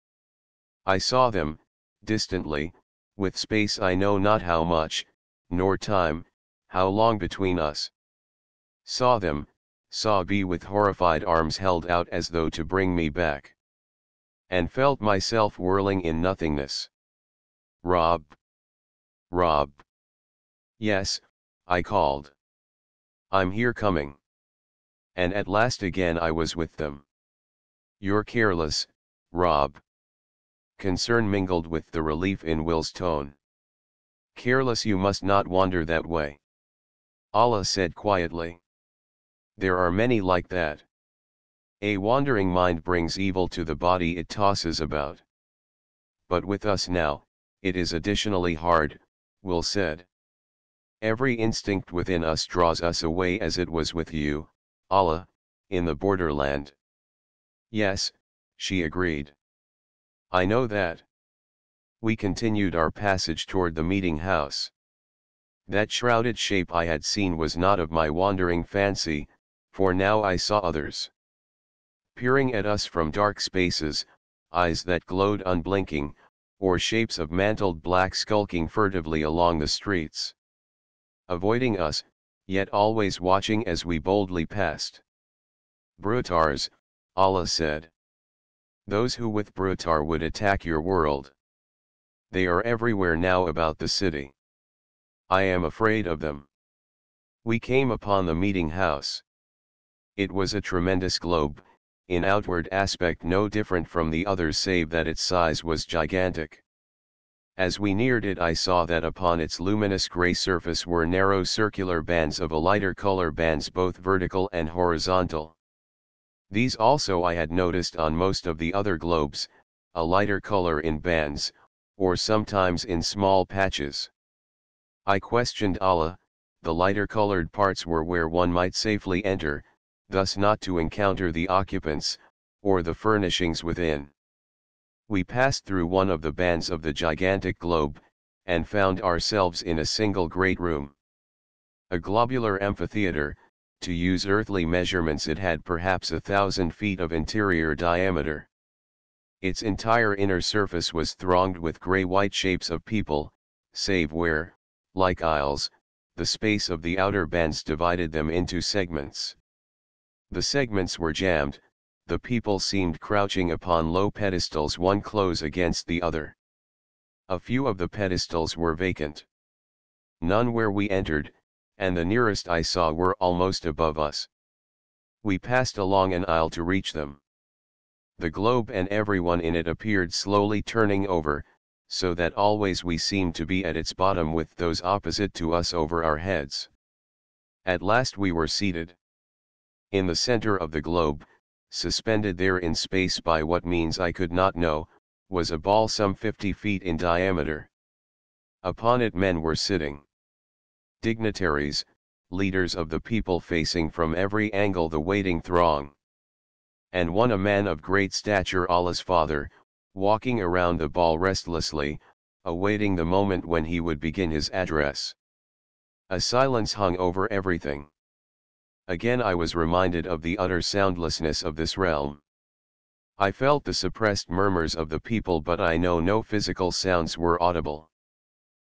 I saw them, distantly, with space I know not how much, nor time, how long between us. Saw them, saw B with horrified arms held out as though to bring me back. And felt myself whirling in nothingness. "Rob! Rob!" "Yes," I called. I'm here coming. And at last again I was with them. You're careless, Rob. Concern mingled with the relief in Will's tone. Careless, you must not wander that way. Allah said quietly. There are many like that. A wandering mind brings evil to the body it tosses about. But with us now, it is additionally hard, Will said. Every instinct within us draws us away as it was with you, Allah, in the borderland. Yes, she agreed. I know that. We continued our passage toward the meeting house. That shrouded shape I had seen was not of my wandering fancy, for now I saw others. Peering at us from dark spaces, eyes that glowed unblinking, or shapes of mantled black skulking furtively along the streets. Avoiding us, yet always watching as we boldly passed. Brutars, Allah said. Those who with Brutar would attack your world. They are everywhere now about the city. I am afraid of them. We came upon the meeting house. It was a tremendous globe, in outward aspect no different from the others save that its size was gigantic. As we neared it I saw that upon its luminous grey surface were narrow circular bands of a lighter color, bands both vertical and horizontal. These also I had noticed on most of the other globes, a lighter color in bands, or sometimes in small patches. I questioned Allah. The lighter colored parts were where one might safely enter, thus not to encounter the occupants, or the furnishings within. We passed through one of the bands of the gigantic globe, and found ourselves in a single great room. A globular amphitheater, to use earthly measurements it had perhaps 1,000 feet of interior diameter. Its entire inner surface was thronged with grey-white shapes of people, save where, like aisles, the space of the outer bands divided them into segments. The segments were jammed. The people seemed crouching upon low pedestals, one close against the other. A few of the pedestals were vacant. None where we entered, and the nearest I saw were almost above us. We passed along an aisle to reach them. The globe and everyone in it appeared slowly turning over, so that always we seemed to be at its bottom with those opposite to us over our heads. At last we were seated. In the center of the globe, suspended there in space by what means I could not know, was a ball some 50 feet in diameter. Upon it men were sitting. Dignitaries, leaders of the people facing from every angle the waiting throng. And one a man of great stature, Allah's father, walking around the ball restlessly, awaiting the moment when he would begin his address. A silence hung over everything. Again I was reminded of the utter soundlessness of this realm. I felt the suppressed murmurs of the people, but I know no physical sounds were audible.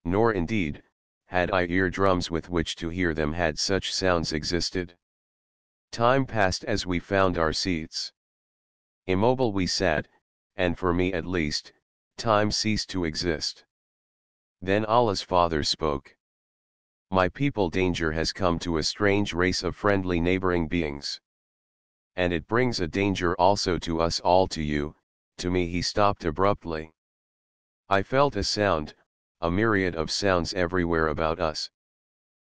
Nor indeed, had I eardrums with which to hear them had such sounds existed. Time passed as we found our seats. Immobile we sat, and for me at least, time ceased to exist. Then Allah's Father spoke. My people, danger has come to a strange race of friendly neighboring beings. And it brings a danger also to us all, to you, to me. He stopped abruptly. I felt a sound, a myriad of sounds everywhere about us.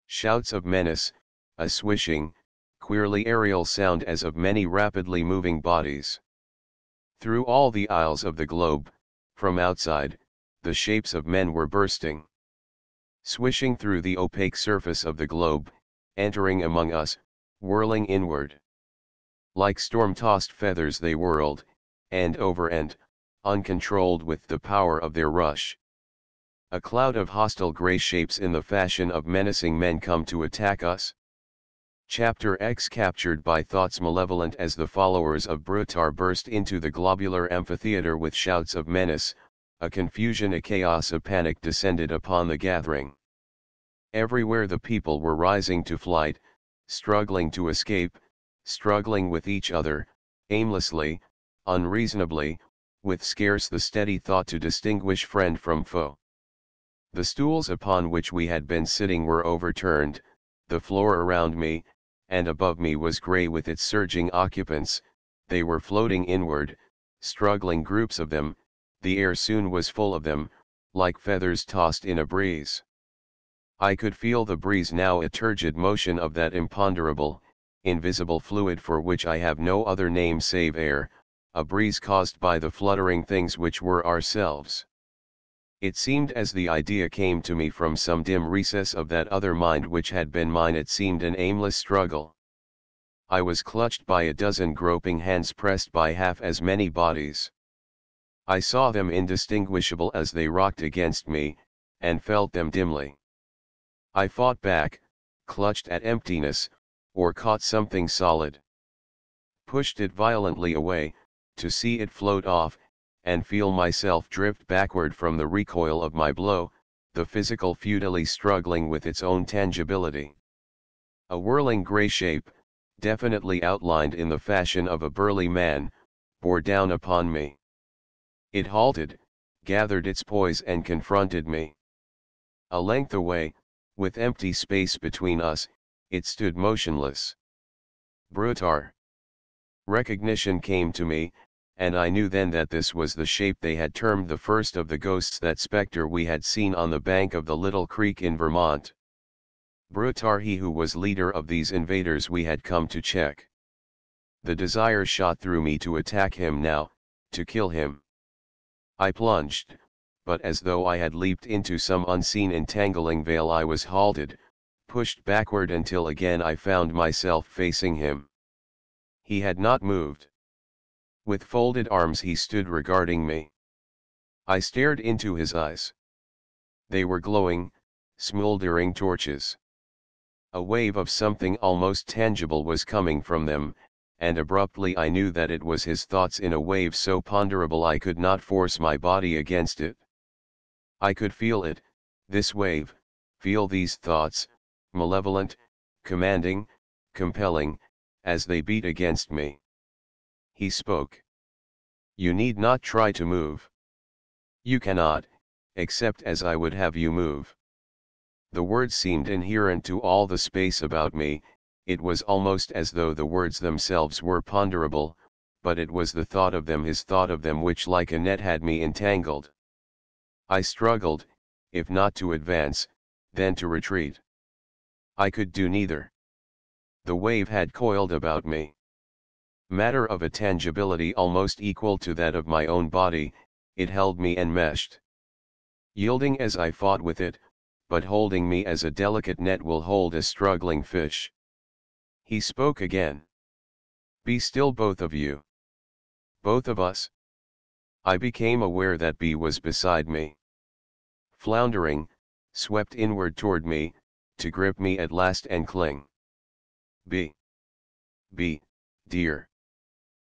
Shouts of menace, a swishing, queerly aerial sound as of many rapidly moving bodies. Through all the aisles of the globe, from outside, the shapes of men were bursting. Swishing through the opaque surface of the globe, entering among us, whirling inward. Like storm-tossed feathers they whirled, end over end, uncontrolled with the power of their rush. A cloud of hostile grey shapes in the fashion of menacing men come to attack us. Chapter X. Captured by thoughts malevolent as the followers of Brutar burst into the globular amphitheater with shouts of menace, a confusion, a chaos, a panic descended upon the gathering. Everywhere the people were rising to flight, struggling to escape, struggling with each other, aimlessly, unreasonably, with scarce the steady thought to distinguish friend from foe. The stools upon which we had been sitting were overturned, the floor around me, and above me was gray with its surging occupants. They were floating inward, struggling groups of them. The air soon was full of them, like feathers tossed in a breeze. I could feel the breeze now, a turgid motion of that imponderable, invisible fluid for which I have no other name save air, a breeze caused by the fluttering things which were ourselves. It seemed as the idea came to me from some dim recess of that other mind which had been mine. It seemed an aimless struggle. I was clutched by a dozen groping hands pressed by half as many bodies. I saw them indistinguishable as they rocked against me, and felt them dimly. I fought back, clutched at emptiness, or caught something solid. Pushed it violently away, to see it float off, and feel myself drift backward from the recoil of my blow, the physical futilely struggling with its own tangibility. A whirling gray shape, definitely outlined in the fashion of a burly man, bore down upon me. It halted, gathered its poise and confronted me. A length away, with empty space between us, it stood motionless. Brutar. Recognition came to me, and I knew then that this was the shape they had termed the first of the ghosts, that spectre we had seen on the bank of the little creek in Vermont. Brutar, he who was leader of these invaders we had come to check. The desire shot through me to attack him now, to kill him. I plunged, but as though I had leaped into some unseen entangling veil, I was halted, pushed backward until again I found myself facing him. He had not moved. With folded arms he stood regarding me. I stared into his eyes. They were glowing, smoldering torches. A wave of something almost tangible was coming from them, and abruptly I knew that it was his thoughts in a wave so ponderable I could not force my body against it. I could feel it, this wave, feel these thoughts, malevolent, commanding, compelling, as they beat against me. He spoke. You need not try to move. You cannot, except as I would have you move. The words seemed inherent to all the space about me. It was almost as though the words themselves were ponderable, but it was the thought of them, his thought of them, which like a net had me entangled. I struggled, if not to advance, then to retreat. I could do neither. The wave had coiled about me. Matter of a tangibility almost equal to that of my own body, it held me enmeshed. Yielding as I fought with it, but holding me as a delicate net will hold a struggling fish. He spoke again. Be still, both of you. Both of us. I became aware that B was beside me. Floundering, swept inward toward me, to grip me at last and cling. B. Dear.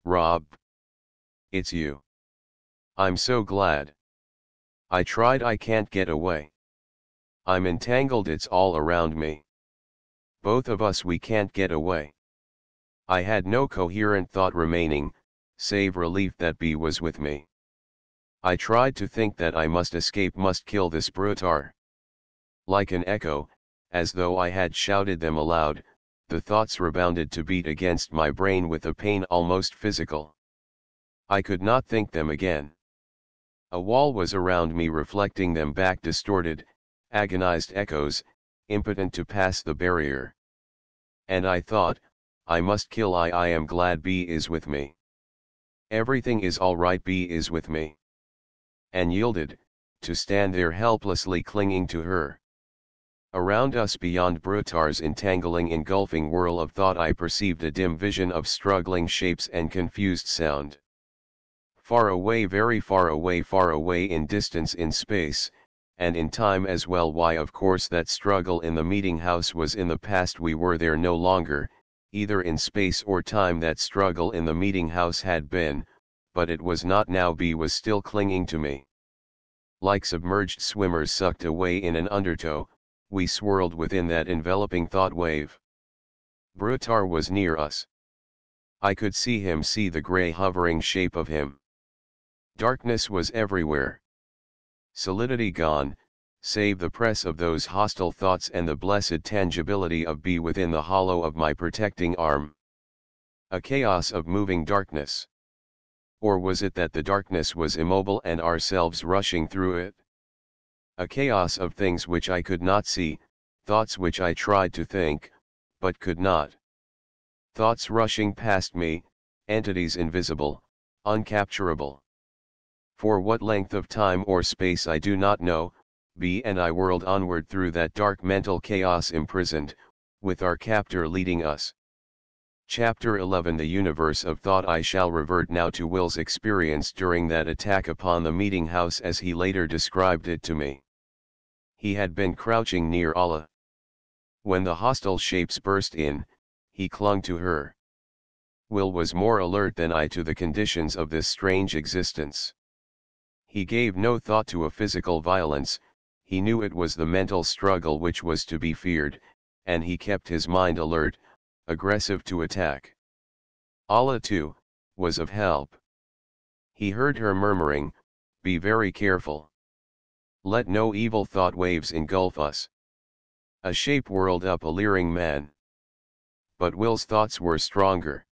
Rob. It's you. I'm so glad. I tried, I can't get away. I'm entangled, it's all around me. Both of us, we can't get away. I had no coherent thought remaining, save relief that B was with me. I tried to think that I must escape, must kill this Brutar. Like an echo, as though I had shouted them aloud, the thoughts rebounded to beat against my brain with a pain almost physical. I could not think them again. A wall was around me, reflecting them back, distorted, agonized echoes, impotent to pass the barrier. And I thought, I must kill I am glad B is with me. Everything is all right, B is with me. And yielded, to stand there helplessly clinging to her. Around us, beyond Brutar's entangling, engulfing whirl of thought, I perceived a dim vision of struggling shapes and confused sound. Far away, very far away in distance, in space, and in time as well. Why, of course, that struggle in the meeting house was in the past. We were there no longer, either in space or time. That struggle in the meeting house had been, but it was not now. B was still clinging to me. Like submerged swimmers sucked away in an undertow, we swirled within that enveloping thought wave. Brutar was near us. I could see him, see the gray hovering shape of him. Darkness was everywhere. Solidity gone, save the press of those hostile thoughts and the blessed tangibility of be within the hollow of my protecting arm. A chaos of moving darkness. Or was it that the darkness was immobile and ourselves rushing through it? A chaos of things which I could not see, thoughts which I tried to think, but could not. Thoughts rushing past me, entities invisible, uncapturable. For what length of time or space I do not know, B and I whirled onward through that dark mental chaos imprisoned, with our captor leading us. Chapter 11 The universe of thought. I shall revert now to Will's experience during that attack upon the meeting house as he later described it to me. He had been crouching near Allah. When the hostile shapes burst in, he clung to her. Will was more alert than I to the conditions of this strange existence. He gave no thought to a physical violence, he knew it was the mental struggle which was to be feared, and he kept his mind alert, aggressive to attack. Allah, too, was of help. He heard her murmuring, "Be very careful. Let no evil thought waves engulf us." A shape whirled up a leering man. But Will's thoughts were stronger.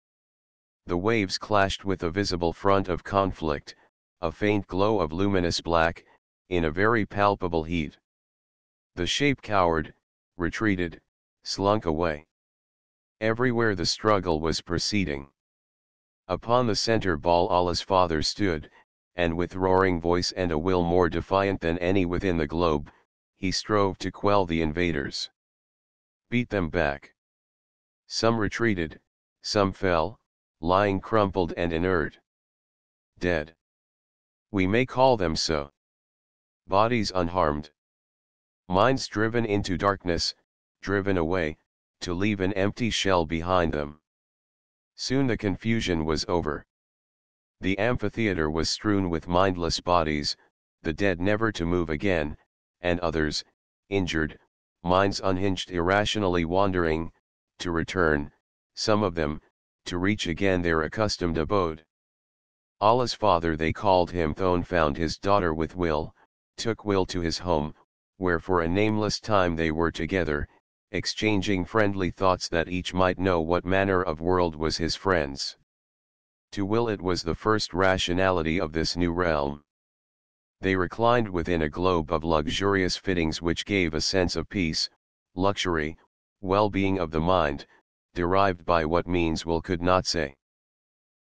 The waves clashed with a visible front of conflict, a faint glow of luminous black, in a very palpable heat. The shape cowered, retreated, slunk away. Everywhere the struggle was proceeding. Upon the center ball Allah's father stood, and with roaring voice and a will more defiant than any within the globe, he strove to quell the invaders. Beat them back. Some retreated, some fell, lying crumpled and inert. Dead. We may call them so. Bodies unharmed. Minds driven into darkness, driven away, to leave an empty shell behind them. Soon the confusion was over. The amphitheater was strewn with mindless bodies, the dead never to move again, and others, injured, minds unhinged irrationally wandering, to return, some of them, to reach again their accustomed abode. Allah's father, they called him Thon, found his daughter with Will, took Will to his home, where for a nameless time they were together, exchanging friendly thoughts that each might know what manner of world was his friend's. To Will it was the first rationality of this new realm. They reclined within a globe of luxurious fittings which gave a sense of peace, luxury, well-being of the mind, derived by what means Will could not say.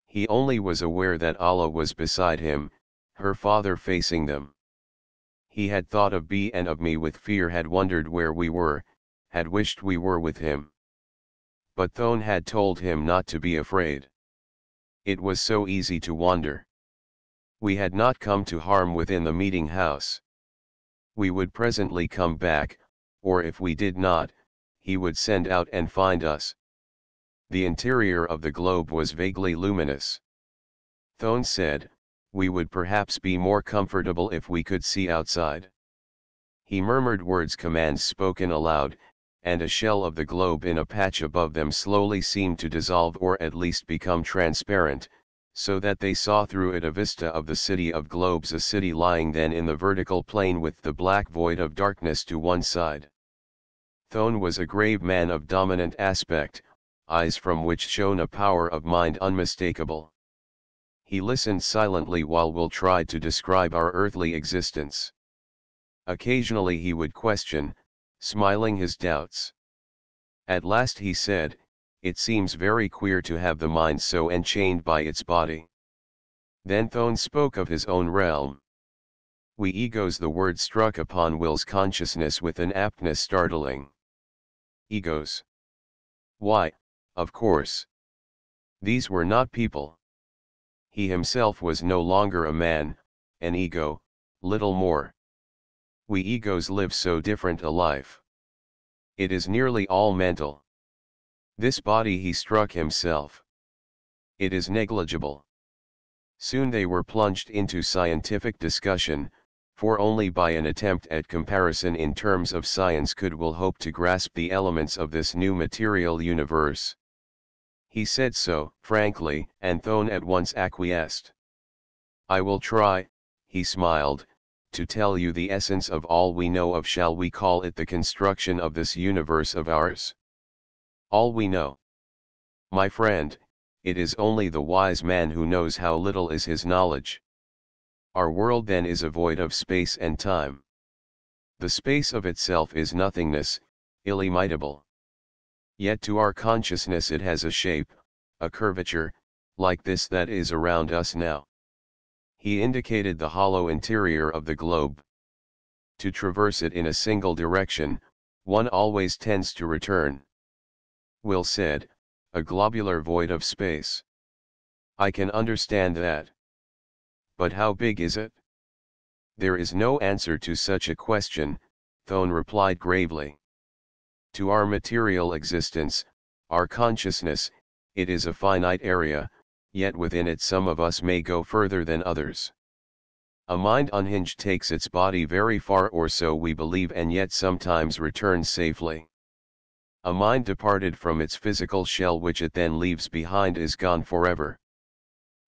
He only was aware that Allah was beside him, her father facing them. He had thought of B and of me with fear, had wondered where we were, had wished we were with him. But Thon had told him not to be afraid. It was so easy to wander. We had not come to harm within the meeting house. We would presently come back, or if we did not, he would send out and find us. The interior of the globe was vaguely luminous. Thon said, we would perhaps be more comfortable if we could see outside. He murmured words, commands spoken aloud, and a shell of the globe in a patch above them slowly seemed to dissolve or at least become transparent, so that they saw through it a vista of the city of globes, a city lying then in the vertical plane with the black void of darkness to one side. Thon was a grave man of dominant aspect, eyes from which shone a power of mind unmistakable. He listened silently while Will tried to describe our earthly existence. Occasionally he would question, smiling his doubts. At last he said, "It seems very queer to have the mind so enchained by its body." Then Thon spoke of his own realm. "We egos," the word struck upon Will's consciousness with an aptness startling. Egos. Why, of course. These were not people. He himself was no longer a man, an ego, little more. We egos live so different a life. It is nearly all mental. This body, he struck himself. It is negligible. Soon they were plunged into scientific discussion, for only by an attempt at comparison in terms of science could Will hope to grasp the elements of this new material universe. He said so, frankly, and Thon at once acquiesced. "I will try," he smiled, to tell you the essence of all we know of, shall we call it the construction of this universe of ours? All we know. My friend, it is only the wise man who knows how little is his knowledge. Our world then is a void of space and time. The space of itself is nothingness, illimitable. Yet to our consciousness it has a shape, a curvature, like this that is around us now. He indicated the hollow interior of the globe. To traverse it in a single direction, one always tends to return. Will said, a globular void of space. I can understand that. But how big is it? There is no answer to such a question, Thone replied gravely. To our material existence, our consciousness, it is a finite area, yet within it some of us may go further than others. A mind unhinged takes its body very far, or so we believe, and yet sometimes returns safely. A mind departed from its physical shell, which it then leaves behind, is gone forever.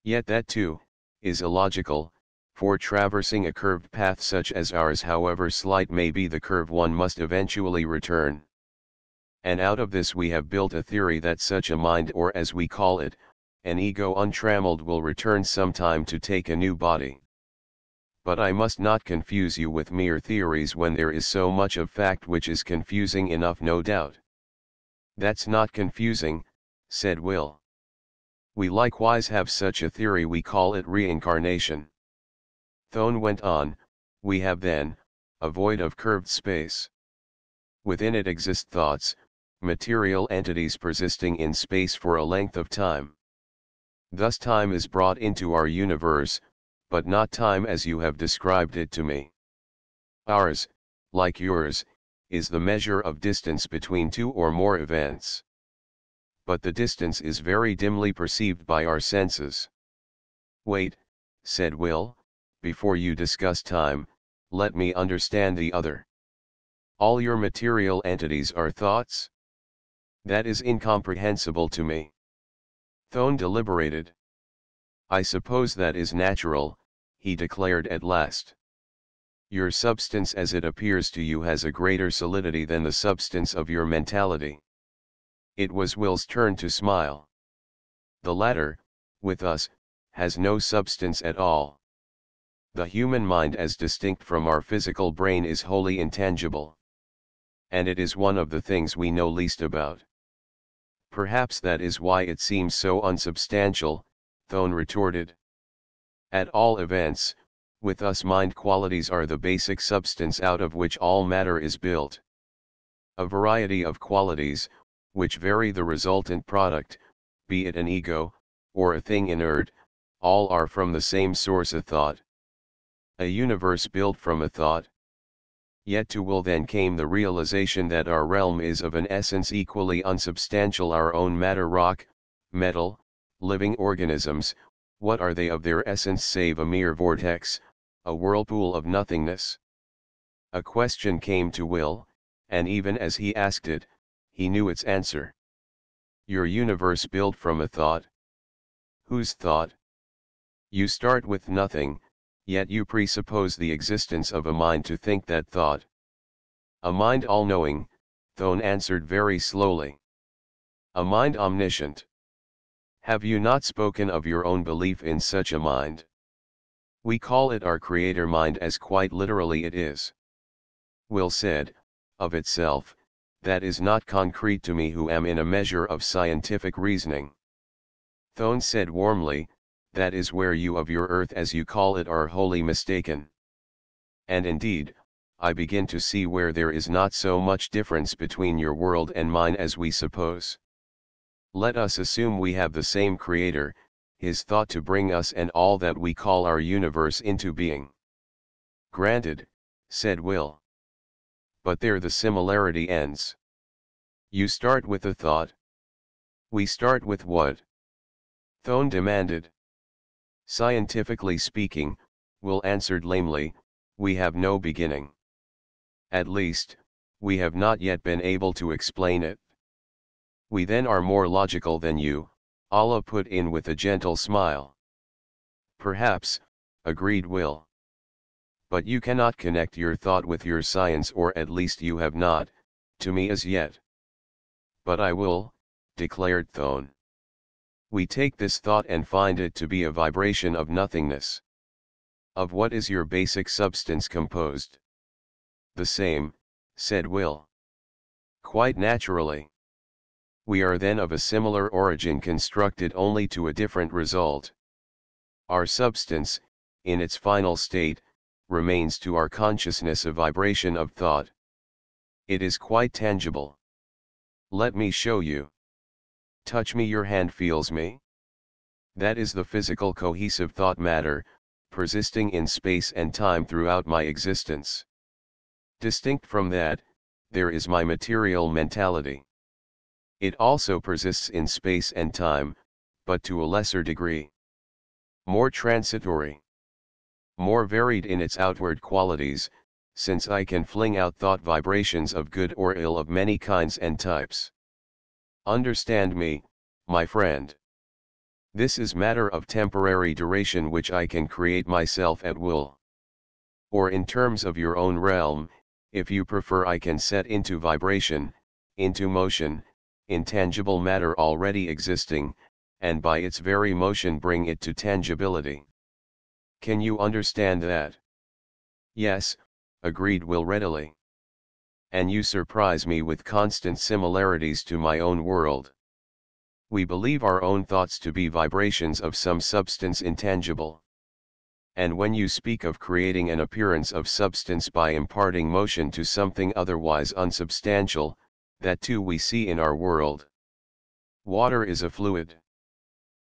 Yet that too is illogical, for traversing a curved path such as ours, however slight may be the curve, one must eventually return. And out of this we have built a theory that such a mind, or as we call it, an ego untrammeled, will return sometime to take a new body. But I must not confuse you with mere theories when there is so much of fact, which is confusing enough, no doubt. That's not confusing, said Will. We likewise have such a theory, we call it reincarnation. Thone went on, we have then, a void of curved space. Within it exist thoughts, material entities persisting in space for a length of time. Thus time is brought into our universe, but not time as you have described it to me. Ours, like yours, is the measure of distance between two or more events. But the distance is very dimly perceived by our senses. Wait, said Will, before you discuss time, let me understand the other. All your material entities are thoughts? That is incomprehensible to me. Thone deliberated. I suppose that is natural, he declared at last. Your substance as it appears to you has a greater solidity than the substance of your mentality. It was Will's turn to smile. The latter, with us, has no substance at all. The human mind, as distinct from our physical brain, is wholly intangible. And it is one of the things we know least about. Perhaps that is why it seems so unsubstantial, Thone retorted. At all events, with us mind qualities are the basic substance out of which all matter is built. A variety of qualities, which vary the resultant product, be it an ego, or a thing inert, all are from the same source, a thought. A universe built from a thought. Yet to Will then came the realization that our realm is of an essence equally unsubstantial. Our own matter, rock, metal, living organisms, what are they of their essence save a mere vortex, a whirlpool of nothingness? A question came to Will, and even as he asked it, he knew its answer. Your universe built from a thought? Whose thought? You start with nothing, yet you presuppose the existence of a mind to think that thought. A mind all-knowing, Thone answered very slowly. A mind omniscient. Have you not spoken of your own belief in such a mind? We call it our creator mind, as quite literally it is. Will said, of itself, that is not concrete to me, who am in a measure of scientific reasoning. Thone said warmly, that is where you of your earth, as you call it, are wholly mistaken. And indeed, I begin to see where there is not so much difference between your world and mine as we suppose. Let us assume we have the same creator, his thought to bring us and all that we call our universe into being. Granted, said Will. But there the similarity ends. You start with a thought. We start with what? Thone demanded. Scientifically speaking, Will answered lamely, we have no beginning. At least, we have not yet been able to explain it. We then are more logical than you, Allah put in with a gentle smile. Perhaps, agreed Will. But you cannot connect your thought with your science, or at least you have not, to me as yet. But I will, declared Thone. We take this thought and find it to be a vibration of nothingness. Of what is your basic substance composed? The same, said Will. Quite naturally. We are then of a similar origin, constructed only to a different result. Our substance, in its final state, remains to our consciousness a vibration of thought. It is quite tangible. Let me show you. Touch me, your hand feels me. That is the physical cohesive thought matter, persisting in space and time throughout my existence. Distinct from that, there is my material mentality. It also persists in space and time, but to a lesser degree. More transitory. More varied in its outward qualities, since I can fling out thought vibrations of good or ill of many kinds and types. Understand me, my friend. This is matter of temporary duration which I can create myself at will. Or in terms of your own realm, if you prefer, I can set into vibration, into motion, intangible matter already existing, and by its very motion bring it to tangibility. Can you understand that? Yes, agreed Will readily. And you surprise me with constant similarities to my own world. We believe our own thoughts to be vibrations of some substance intangible. And when you speak of creating an appearance of substance by imparting motion to something otherwise unsubstantial, that too we see in our world. Water is a fluid.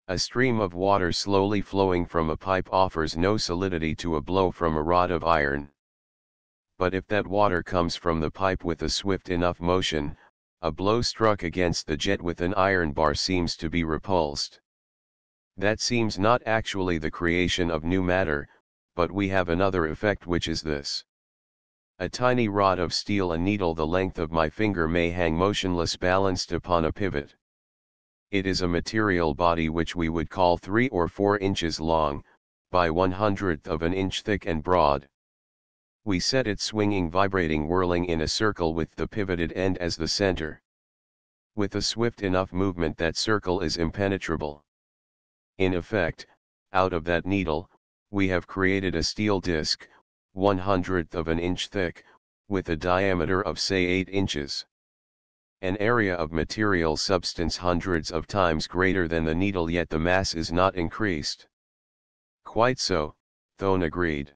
A stream of water slowly flowing from a pipe offers no solidity to a blow from a rod of iron. But if that water comes from the pipe with a swift enough motion, a blow struck against the jet with an iron bar seems to be repulsed. That seems not actually the creation of new matter, but we have another effect, which is this. A tiny rod of steel, a needle the length of my finger, may hang motionless balanced upon a pivot. It is a material body which we would call 3 or 4 inches long, by 1/100th of an inch thick and broad. We set it swinging, vibrating, whirling in a circle with the pivoted end as the center. With a swift enough movement that circle is impenetrable. In effect, out of that needle, we have created a steel disc, 1/100th of an inch thick, with a diameter of say 8 inches. An area of material substance hundreds of times greater than the needle, yet the mass is not increased. Quite so, Thone agreed.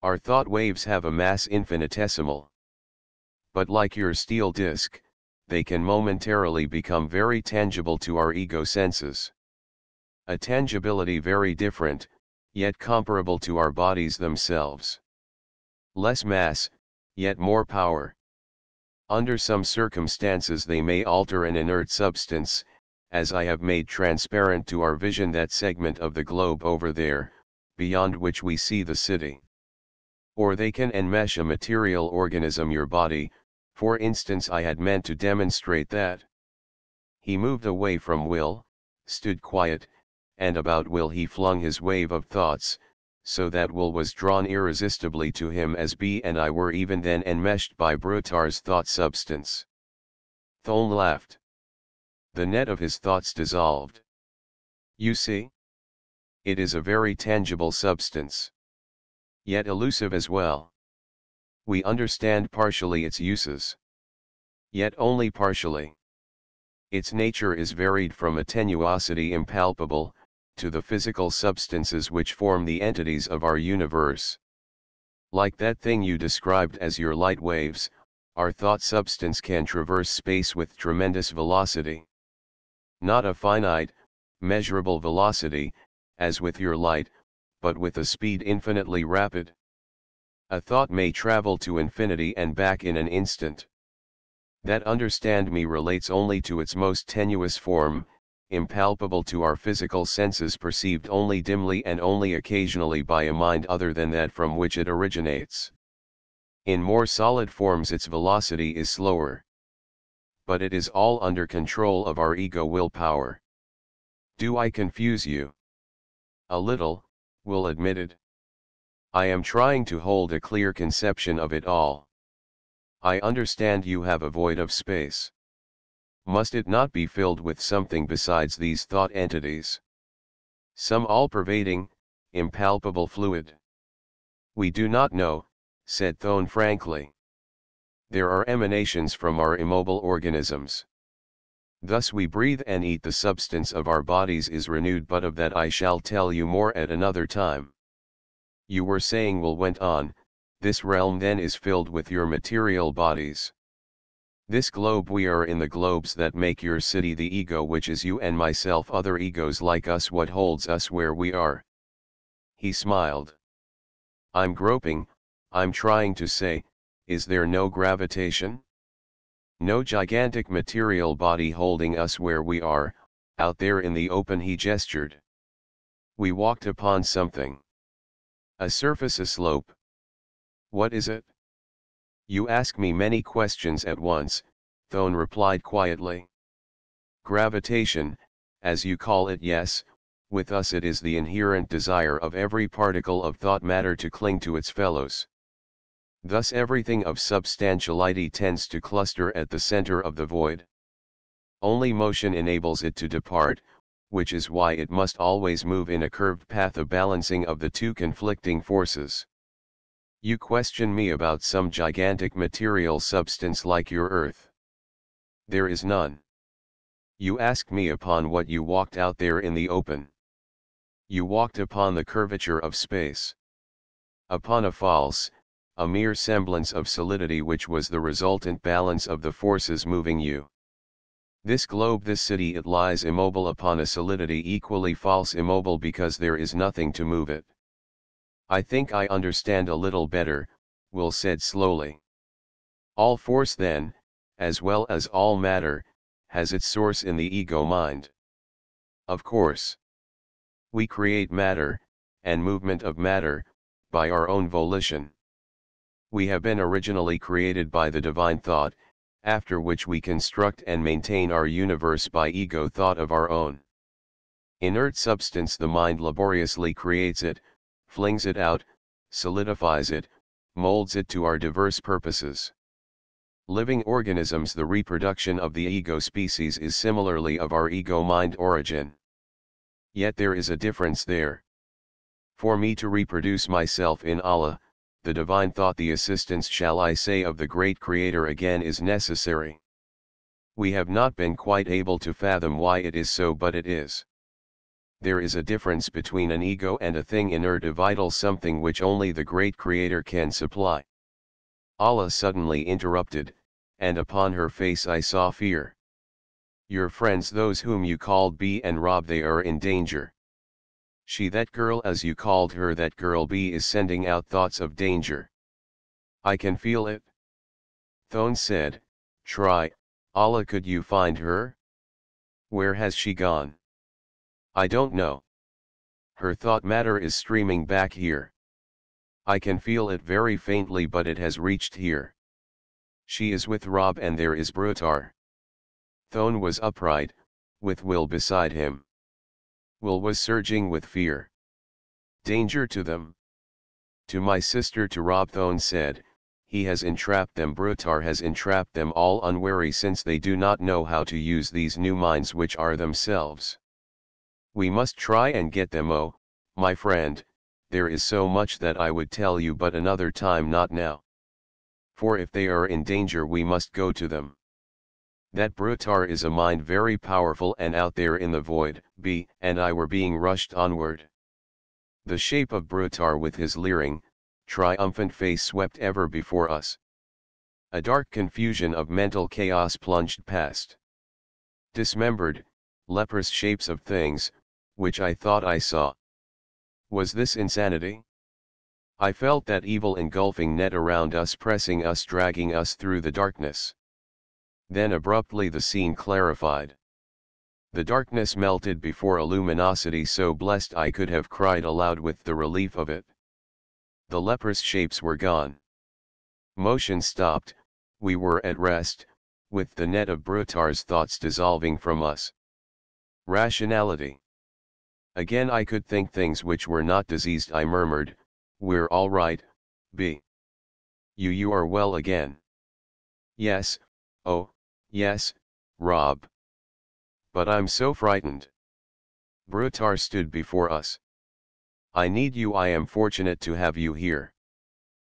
Our thought waves have a mass infinitesimal. But like your steel disc, they can momentarily become very tangible to our ego senses. A tangibility very different, yet comparable to our bodies themselves. Less mass, yet more power. Under some circumstances they may alter an inert substance, as I have made transparent to our vision that segment of the globe over there, beyond which we see the city. Or they can enmesh a material organism, your body, for instance. I had meant to demonstrate that. He moved away from Will, stood quiet, and about Will he flung his wave of thoughts, so that Will was drawn irresistibly to him, as B and I were even then enmeshed by Brutar's thought substance. Thone laughed. The net of his thoughts dissolved. You see? It is a very tangible substance. Yet elusive as well. We understand partially its uses. Yet only partially. Its nature is varied from a tenuosity impalpable, to the physical substances which form the entities of our universe. Like that thing you described as your light waves, our thought substance can traverse space with tremendous velocity. Not a finite, measurable velocity, as with your light, but with a speed infinitely rapid. A thought may travel to infinity and back in an instant. That, understand me, relates only to its most tenuous form, impalpable to our physical senses, perceived only dimly and only occasionally by a mind other than that from which it originates. In more solid forms its velocity is slower. But it is all under control of our ego willpower. Do I confuse you? A little, Will admitted. I am trying to hold a clear conception of it all. I understand you have a void of space. Must it not be filled with something besides these thought entities? Some all-pervading, impalpable fluid? We do not know, said Thone frankly. There are emanations from our immobile organisms. Thus we breathe and eat, the substance of our bodies is renewed, but of that I shall tell you more at another time. You were saying, Will went on, this realm then is filled with your material bodies. This globe we are in, the globes that make your city, the ego which is you and myself, other egos like us, what holds us where we are. He smiled. I'm groping, I'm trying to say, is there no gravitation? No gigantic material body holding us where we are, out there in the open, he gestured. We walked upon something. A surface, a slope. What is it? You ask me many questions at once, Thone replied quietly. Gravitation, as you call it, yes, with us it is the inherent desire of every particle of thought matter to cling to its fellows. Thus everything of substantiality tends to cluster at the center of the void. Only motion enables it to depart, which is why it must always move in a curved path, a balancing of the two conflicting forces. You question me about some gigantic material substance like your earth. There is none. You ask me upon what you walked out there in the open. You walked upon the curvature of space. Upon a false, a mere semblance of solidity which was the resultant balance of the forces moving you. This globe, this city, it lies immobile upon a solidity equally false, immobile because there is nothing to move it. I think I understand a little better, Will said slowly. All force then, as well as all matter, has its source in the ego mind. Of course. We create matter, and movement of matter, by our own volition. We have been originally created by the divine thought, after which we construct and maintain our universe by ego thought of our own. Inert substance, the mind laboriously creates it, flings it out, solidifies it, molds it to our diverse purposes. Living organisms, the reproduction of the ego species, is similarly of our ego mind origin. Yet there is a difference there. For me to reproduce myself in Allah, the divine thought, the assistance, shall I say, of the great Creator again, is necessary. We have not been quite able to fathom why it is so, but it is. There is a difference between an ego and a thing inert, a vital something which only the great Creator can supply. Allah suddenly interrupted, and upon her face I saw fear. Your friends, those whom you called B and Rob, they are in danger. She, that girl as you called her, that girl B, is sending out thoughts of danger. I can feel it. Thone said, try, Allah, could you find her? Where has she gone? I don't know. Her thought matter is streaming back here. I can feel it very faintly, but it has reached here. She is with Rob and there is Brutar. Thone was upright, with Will beside him. Will was surging with fear. Danger to them? To my sister, to Rob, Thone said, he has entrapped them, Brutar has entrapped them all, unwary, since they do not know how to use these new minds which are themselves. We must try and get them. Oh, my friend, there is so much that I would tell you, but another time, not now. For if they are in danger we must go to them. That Brutar is a mind very powerful and out there in the void, B and I were being rushed onward. The shape of Brutar with his leering, triumphant face swept ever before us. A dark confusion of mental chaos plunged past. Dismembered, leprous shapes of things, which I thought I saw. Was this insanity? I felt that evil engulfing net around us, pressing us, dragging us through the darkness. Then abruptly the scene clarified. The darkness melted before a luminosity so blessed I could have cried aloud with the relief of it. The leprous shapes were gone. Motion stopped, we were at rest, with the net of Brutar's thoughts dissolving from us. Rationality. Again I could think things which were not diseased, I murmured, we're all right, B. You are well again. Yes, oh, yes, Rob. But I'm so frightened. Brutar stood before us. I need you. I am fortunate to have you here.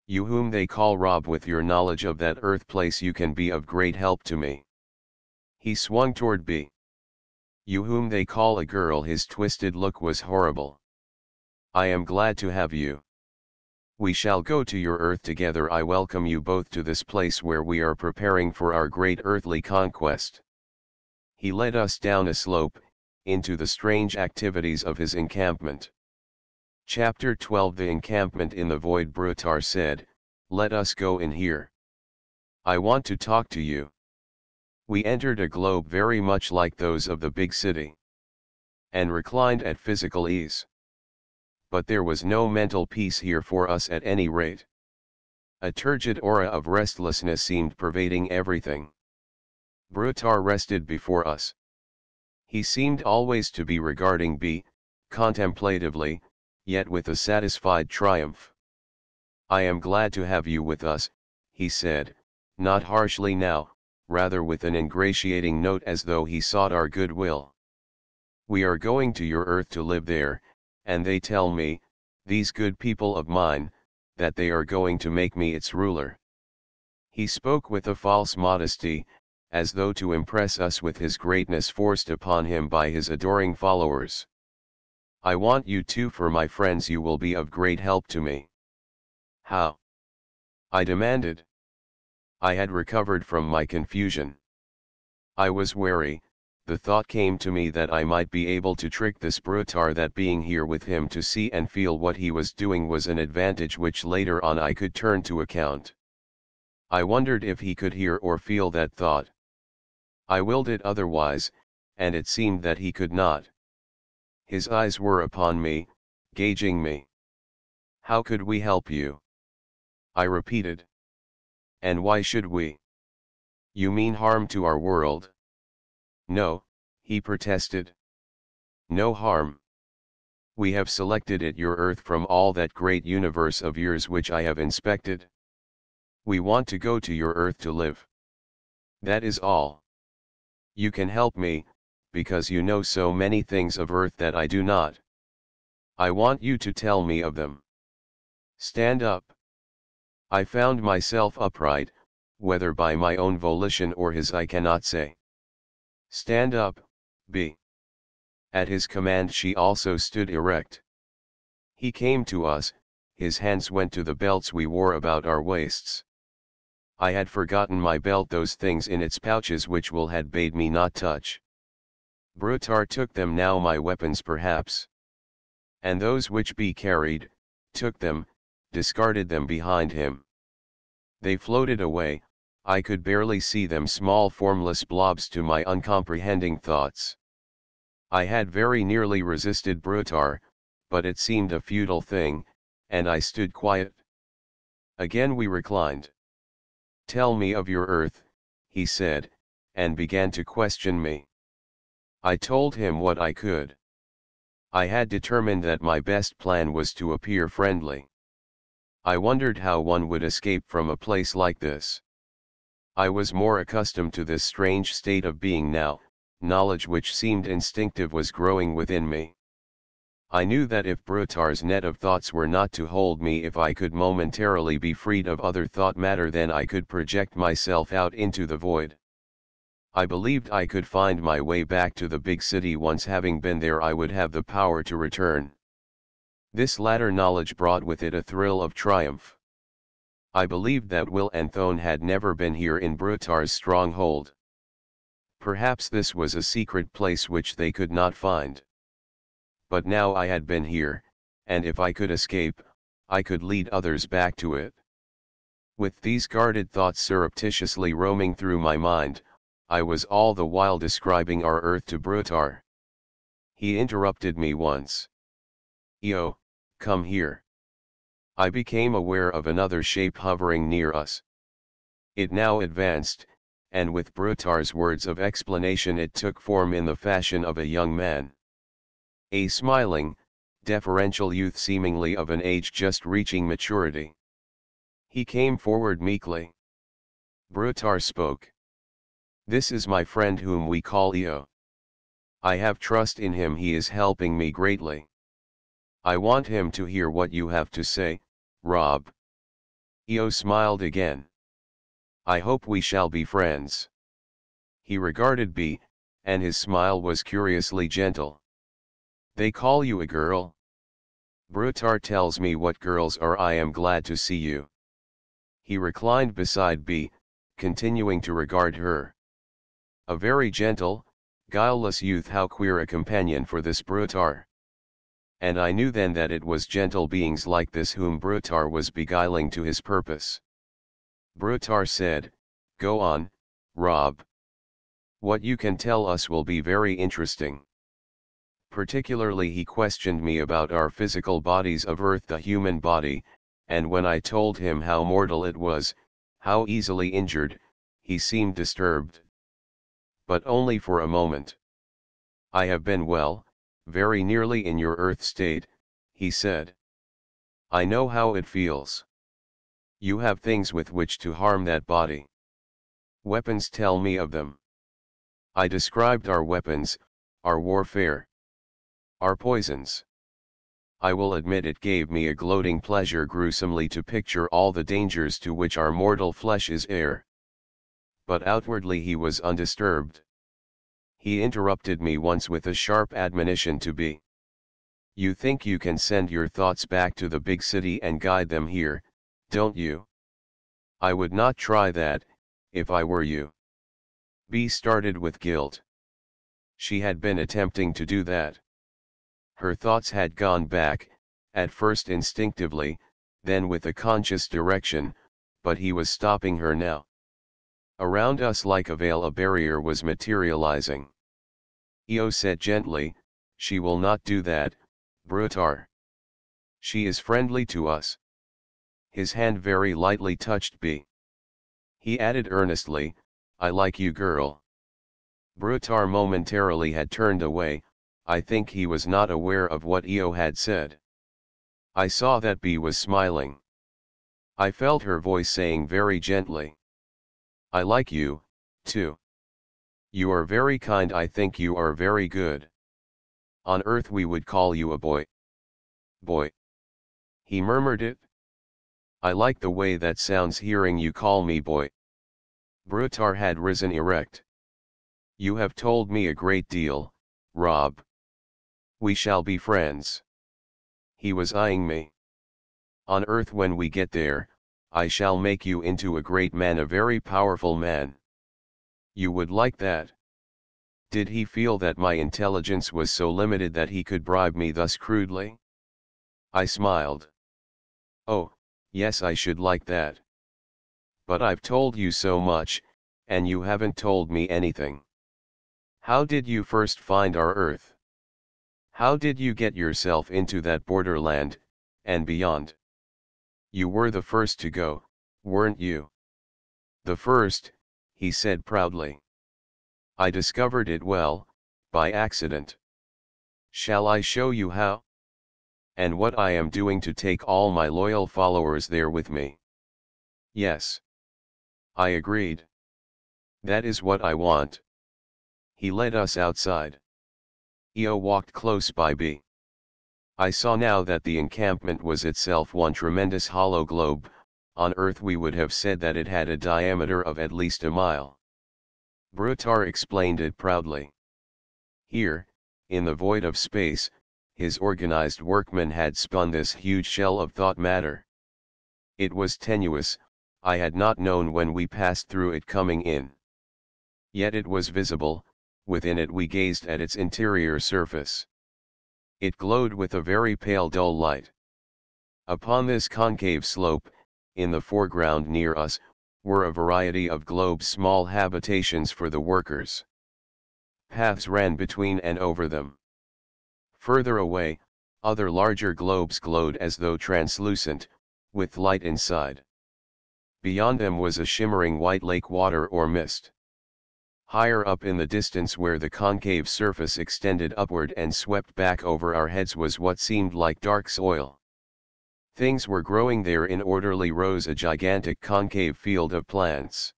You whom they call Rob, with your knowledge of that earth place you can be of great help to me. He swung toward B. You whom they call a girl. His twisted look was horrible. I am glad to have you. We shall go to your earth together. I welcome you both to this place where we are preparing for our great earthly conquest. He led us down a slope, into the strange activities of his encampment. Chapter 12. The encampment in the void. Brutar said, let us go in here. I want to talk to you. We entered a globe very much like those of the big city, and reclined at physical ease. But there was no mental peace here for us at any rate. A turgid aura of restlessness seemed pervading everything. Brutar rested before us. He seemed always to be regarding B, contemplatively, yet with a satisfied triumph. I am glad to have you with us, he said, not harshly now, rather with an ingratiating note, as though he sought our goodwill. We are going to your earth to live there, and they tell me, these good people of mine, that they are going to make me its ruler. He spoke with a false modesty, as though to impress us with his greatness forced upon him by his adoring followers. I want you too for my friends. You will be of great help to me. How? I demanded. I had recovered from my confusion. I was wary. The thought came to me that I might be able to trick this Brutar, that being here with him to see and feel what he was doing was an advantage which later on I could turn to account. I wondered if he could hear or feel that thought. I willed it otherwise, and it seemed that he could not. His eyes were upon me, gauging me. How could we help you? I repeated. And why should we? You mean harm to our world? No, he protested. No harm. We have selected it, your earth, from all that great universe of yours which I have inspected. We want to go to your earth to live. That is all. You can help me, because you know so many things of earth that I do not. I want you to tell me of them. Stand up. I found myself upright, whether by my own volition or his I cannot say. Stand up, B. At his command she also stood erect. He came to us, his hands went to the belts we wore about our waists. I had forgotten my belt, those things in its pouches which Will had bade me not touch. Brutar took them now, my weapons perhaps. And those which B carried, took them, discarded them behind him. They floated away, I could barely see them, small formless blobs to my uncomprehending thoughts. I had very nearly resisted Brutar, but it seemed a futile thing, and I stood quiet. Again we reclined. Tell me of your earth, he said, and began to question me. I told him what I could. I had determined that my best plan was to appear friendly. I wondered how one would escape from a place like this. I was more accustomed to this strange state of being now, knowledge which seemed instinctive was growing within me. I knew that if Brutar's net of thoughts were not to hold me, if I could momentarily be freed of other thought matter, then I could project myself out into the void. I believed I could find my way back to the big city. Once having been there, I would have the power to return. This latter knowledge brought with it a thrill of triumph. I believed that Will and Thone had never been here in Brutar's stronghold. Perhaps this was a secret place which they could not find. But now I had been here, and if I could escape, I could lead others back to it. With these guarded thoughts surreptitiously roaming through my mind, I was all the while describing our earth to Brutar. He interrupted me once. "Io, come here." I became aware of another shape hovering near us. It now advanced, and with Brutar's words of explanation it took form in the fashion of a young man. A smiling, deferential youth seemingly of an age just reaching maturity. He came forward meekly. Brutar spoke. "This is my friend whom we call Io. I have trust in him, he is helping me greatly. I want him to hear what you have to say, Rob." Io smiled again. "I hope we shall be friends." He regarded B, and his smile was curiously gentle. "They call you a girl?" "Brutar tells me what girls are. I am glad to see you." He reclined beside B, continuing to regard her. A very gentle, guileless youth, how queer a companion for this Brutar. And I knew then that it was gentle beings like this whom Brutar was beguiling to his purpose. Brutar said, "Go on, Rob. What you can tell us will be very interesting." Particularly he questioned me about our physical bodies of earth, the human body, and when I told him how mortal it was, how easily injured, he seemed disturbed. But only for a moment. "I have been well, very nearly in your earth state," he said. "I know how it feels. You have things with which to harm that body. Weapons, tell me of them." I described our weapons, our warfare, our poisons. I will admit it gave me a gloating pleasure gruesomely to picture all the dangers to which our mortal flesh is heir. But outwardly he was undisturbed. He interrupted me once with a sharp admonition to be. "You think you can send your thoughts back to the big city and guide them here, don't you?" "I would not try that, if I were you." B started with guilt. She had been attempting to do that. Her thoughts had gone back, at first instinctively, then with a conscious direction, but he was stopping her now. Around us like a veil, a barrier was materializing. Io said gently, "She will not do that, Brutar. She is friendly to us." His hand very lightly touched B. He added earnestly, "I like you, girl." Brutar momentarily had turned away. I think he was not aware of what Io had said. I saw that B was smiling. I felt her voice saying very gently, "I like you, too. You are very kind. I think you are very good. On earth we would call you a boy." "Boy." He murmured it. "I like the way that sounds hearing you call me boy." Brutar had risen erect. "You have told me a great deal, Rob. We shall be friends." He was eyeing me. "On earth when we get there, I shall make you into a great man, a very powerful man. You would like that?" Did he feel that my intelligence was so limited that he could bribe me thus crudely? I smiled. "Oh, yes, I should like that. But I've told you so much, and you haven't told me anything. How did you first find our earth? How did you get yourself into that borderland, and beyond? You were the first to go, weren't you?" "The first," he said proudly. "I discovered it well, by accident. Shall I show you how? And what I am doing to take all my loyal followers there with me?" "Yes." I agreed. "That is what I want." He led us outside. Io walked close by B. I saw now that the encampment was itself one tremendous hollow globe. On Earth we would have said that it had a diameter of at least a mile. Brutar explained it proudly. Here, in the void of space, his organized workmen had spun this huge shell of thought matter. It was tenuous, I had not known when we passed through it coming in. Yet it was visible. Within it we gazed at its interior surface. It glowed with a very pale dull light. Upon this concave slope, in the foreground near us, were a variety of globes, small habitations for the workers. Paths ran between and over them. Further away, other larger globes glowed as though translucent, with light inside. Beyond them was a shimmering white lake, water or mist. Higher up in the distance where the concave surface extended upward and swept back over our heads was what seemed like dark soil. Things were growing there in orderly rows, a gigantic concave field of plants.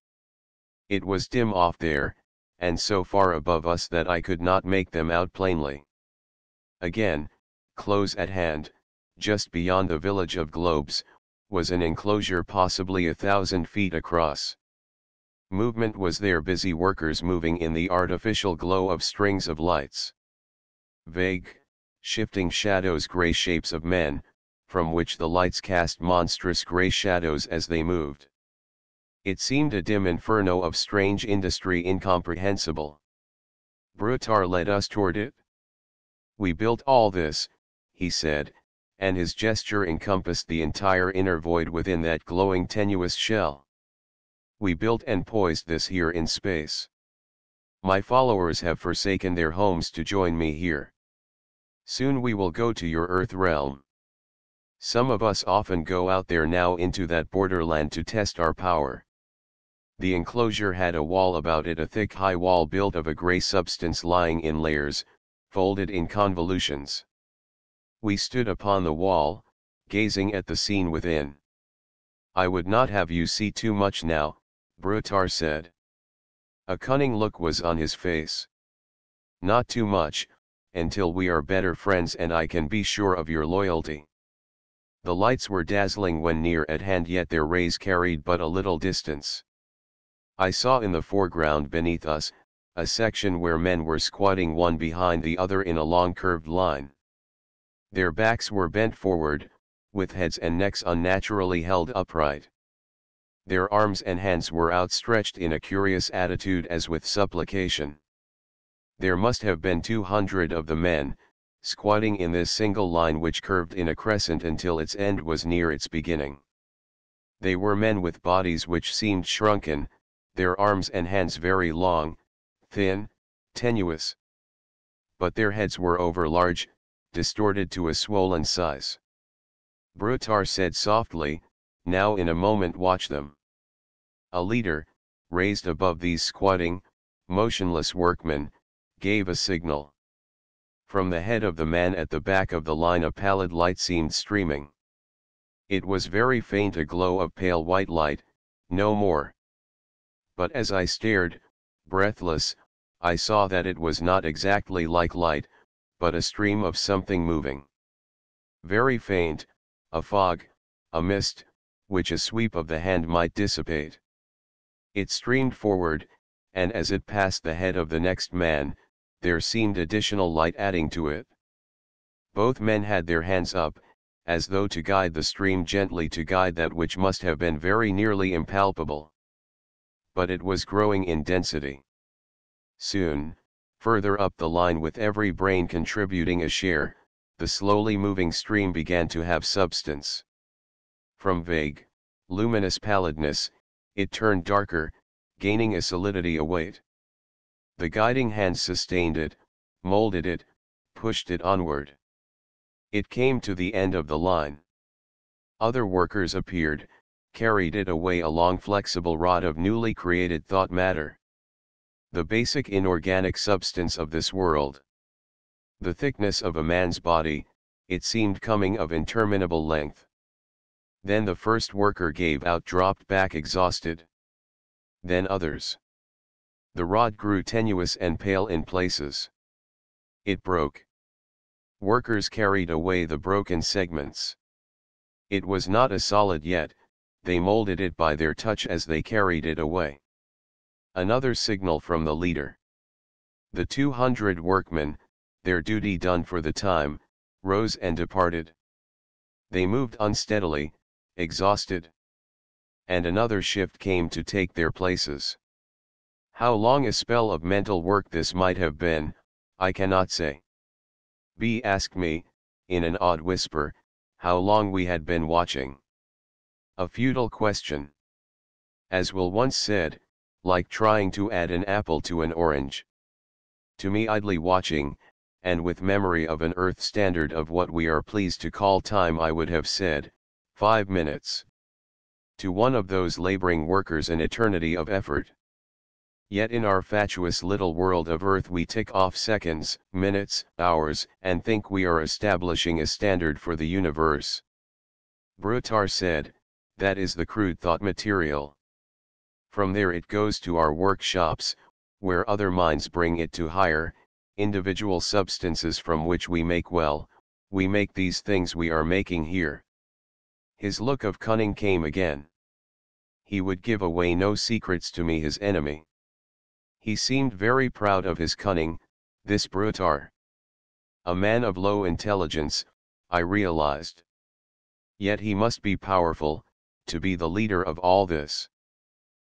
It was dim off there, and so far above us that I could not make them out plainly. Again, close at hand, just beyond the village of globes, was an enclosure possibly 1,000 feet across. Movement was there, busy workers moving in the artificial glow of strings of lights. Vague, shifting shadows, gray shapes of men, from which the lights cast monstrous gray shadows as they moved. It seemed a dim inferno of strange industry, incomprehensible. Brutar led us toward it. We built all this, he said, and his gesture encompassed the entire inner void within that glowing tenuous shell. We built and poised this here in space. My followers have forsaken their homes to join me here. Soon we will go to your Earth realm. Some of us often go out there now into that borderland to test our power. The enclosure had a wall about it, a thick high wall built of a gray substance lying in layers, folded in convolutions. We stood upon the wall, gazing at the scene within. I would not have you see too much now, Brutar said. A cunning look was on his face. Not too much, until we are better friends and I can be sure of your loyalty. The lights were dazzling when near at hand, yet their rays carried but a little distance. I saw in the foreground beneath us, a section where men were squatting one behind the other in a long curved line. Their backs were bent forward, with heads and necks unnaturally held upright. Their arms and hands were outstretched in a curious attitude as with supplication. There must have been 200 of the men, squatting in this single line which curved in a crescent until its end was near its beginning. They were men with bodies which seemed shrunken, their arms and hands very long, thin, tenuous. But their heads were overlarge, distorted to a swollen size. Brutar said softly, "Now in a moment watch them." A leader, raised above these squatting, motionless workmen, gave a signal. From the head of the man at the back of the line a pallid light seemed streaming. It was very faint, a glow of pale white light, no more. But as I stared, breathless, I saw that it was not exactly like light, but a stream of something moving. Very faint, a fog, a mist, which a sweep of the hand might dissipate. It streamed forward, and as it passed the head of the next man, there seemed additional light adding to it. Both men had their hands up, as though to guide the stream gently, to guide that which must have been very nearly impalpable. But it was growing in density. Soon, further up the line, with every brain contributing a share, the slowly moving stream began to have substance. From vague, luminous pallidness, it turned darker, gaining a solidity, a weight. The guiding hands sustained it, molded it, pushed it onward. It came to the end of the line. Other workers appeared, carried it away, a long flexible rod of newly created thought matter. The basic inorganic substance of this world. The thickness of a man's body, it seemed coming of interminable length. Then the first worker gave out, dropped back exhausted. Then others. The rod grew tenuous and pale in places. It broke. Workers carried away the broken segments. It was not a solid yet, they molded it by their touch as they carried it away. Another signal from the leader. The 200 workmen, their duty done for the time, rose and departed. They moved unsteadily, exhausted. And another shift came to take their places. How long a spell of mental work this might have been, I cannot say. B asked me, in an odd whisper, how long we had been watching. A futile question. As Will once said, like trying to add an apple to an orange. To me, idly watching, and with memory of an earth standard of what we are pleased to call time, I would have said, 5 minutes. To one of those laboring workers, an eternity of effort. Yet in our fatuous little world of Earth we tick off seconds, minutes, hours, and think we are establishing a standard for the universe. Brutar said, that is the crude thought material. From there it goes to our workshops, where other minds bring it to higher, individual substances from which we make we make these things we are making here. His look of cunning came again. He would give away no secrets to me, his enemy. He seemed very proud of his cunning, this Brutar. A man of low intelligence, I realized. Yet he must be powerful, to be the leader of all this.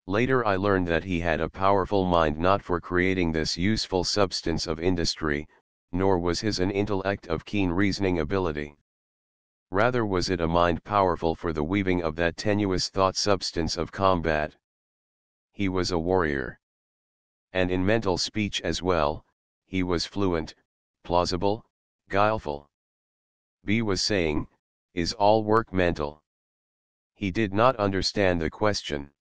Later I learned that he had a powerful mind not for creating this useful substance of industry, nor was his an intellect of keen reasoning ability. Rather was it a mind powerful for the weaving of that tenuous thought substance of combat. He was a warrior. And in mental speech as well, he was fluent, plausible, guileful. B was saying, is all work mental? He did not understand the question.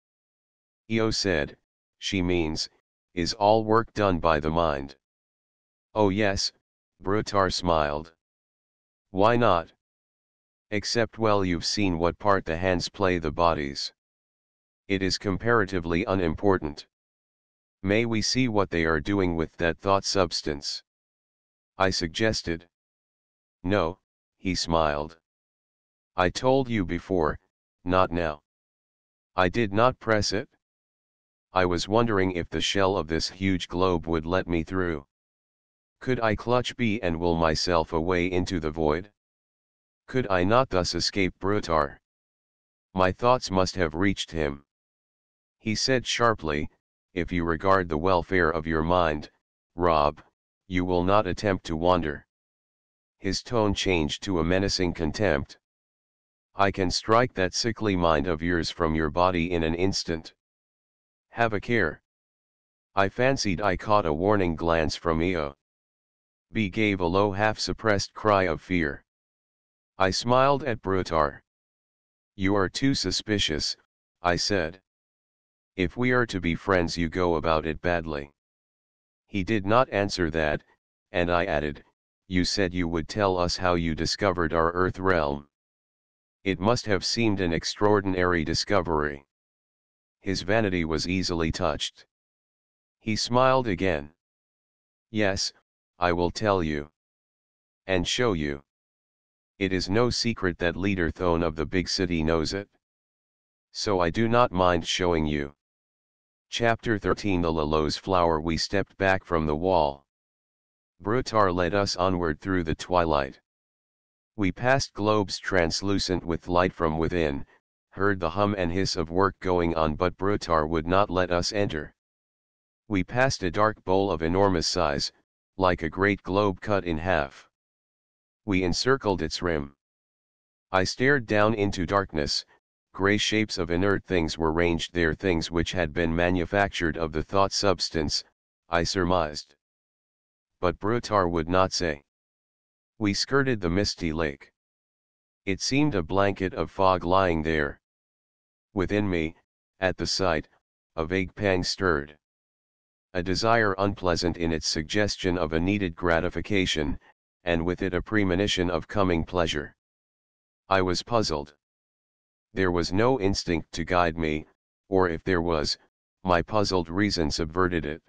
Eo said, she means, is all work done by the mind? Oh yes, Brutar smiled. Why not? Except well, you've seen what part the hands play the bodies. It is comparatively unimportant. May we see what they are doing with that thought substance? I suggested. No, he smiled. I told you before, not now. I did not press it. I was wondering if the shell of this huge globe would let me through. Could I clutch B and will myself away into the void? Could I not thus escape Brutar? My thoughts must have reached him. He said sharply, if you regard the welfare of your mind, Rob, you will not attempt to wander. His tone changed to a menacing contempt. I can strike that sickly mind of yours from your body in an instant. Have a care. I fancied I caught a warning glance from Eo. B gave a low half-suppressed cry of fear. I smiled at Brutar. You are too suspicious, I said. If we are to be friends, you go about it badly. He did not answer that, and I added, you said you would tell us how you discovered our Earth realm. It must have seemed an extraordinary discovery. His vanity was easily touched. He smiled again. Yes, I will tell you. And show you. It is no secret that Leader Thone of the big city knows it. So I do not mind showing you. Chapter 13. The Lalo's flower. We stepped back from the wall. Brutar led us onward through the twilight. We passed globes translucent with light from within, heard the hum and hiss of work going on, but Brutar would not let us enter. We passed a dark bowl of enormous size, like a great globe cut in half. We encircled its rim. I stared down into darkness. Grey shapes of inert things were ranged there, things which had been manufactured of the thought substance, I surmised. But Brutar would not say. We skirted the misty lake. It seemed a blanket of fog lying there. Within me, at the sight, a vague pang stirred. A desire unpleasant in its suggestion of a needed gratification, and with it a premonition of coming pleasure. I was puzzled. There was no instinct to guide me, or if there was, my puzzled reason subverted it.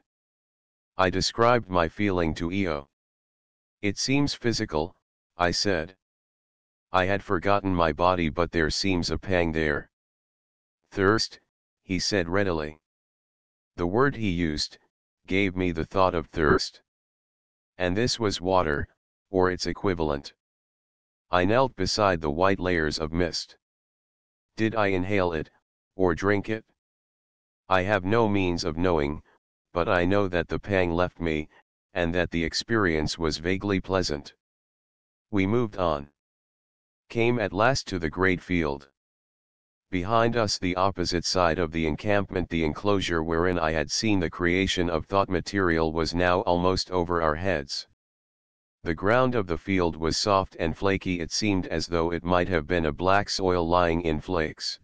I described my feeling to Eo. It seems physical, I said. I had forgotten my body, but there seems a pang there. Thirst, he said readily. The word he used, gave me the thought of thirst. And this was water, or its equivalent. I knelt beside the white layers of mist. Did I inhale it, or drink it? I have no means of knowing, but I know that the pang left me, and that the experience was vaguely pleasant. We moved on. Came at last to the great field. Behind us, the opposite side of the encampment, the enclosure wherein I had seen the creation of thought material, was now almost over our heads. The ground of the field was soft and flaky. It seemed as though it might have been a black soil lying in flakes.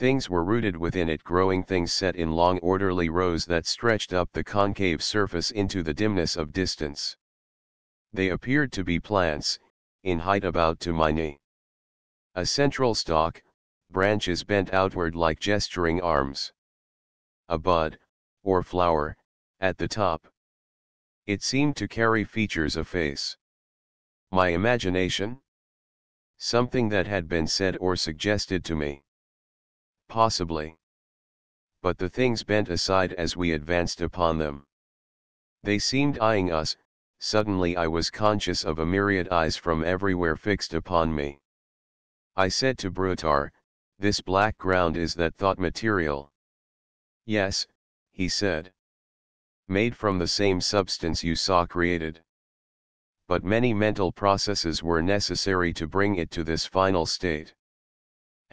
Things were rooted within it, growing things set in long orderly rows that stretched up the concave surface into the dimness of distance. They appeared to be plants, in height about to my knee. A central stalk, branches bent outward like gesturing arms. A bud, or flower, at the top. It seemed to carry features of face. My imagination? Something that had been said or suggested to me. Possibly. But the things bent aside as we advanced upon them. They seemed eyeing us. Suddenly I was conscious of a myriad eyes from everywhere fixed upon me. I said to Brutar, "This black ground is that thought material." "Yes," he said. "Made from the same substance you saw created. But many mental processes were necessary to bring it to this final state.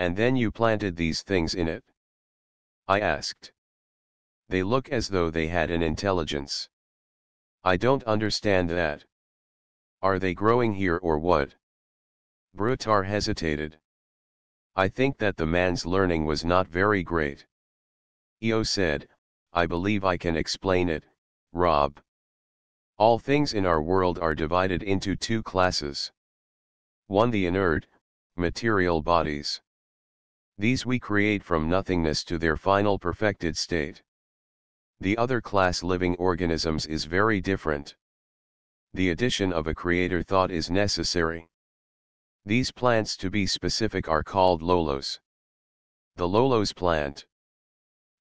And then you planted these things in it?" I asked. "They look as though they had an intelligence." "I don't understand that. Are they growing here or what?" Brutar hesitated. "I think that the man's learning was not very great." Eo said, "I believe I can explain it, Rob. All things in our world are divided into two classes. One, the inert, material bodies. These we create from nothingness to their final perfected state. The other class, living organisms, is very different. The addition of a creator thought is necessary. These plants, to be specific, are called lolos. The lolos plant.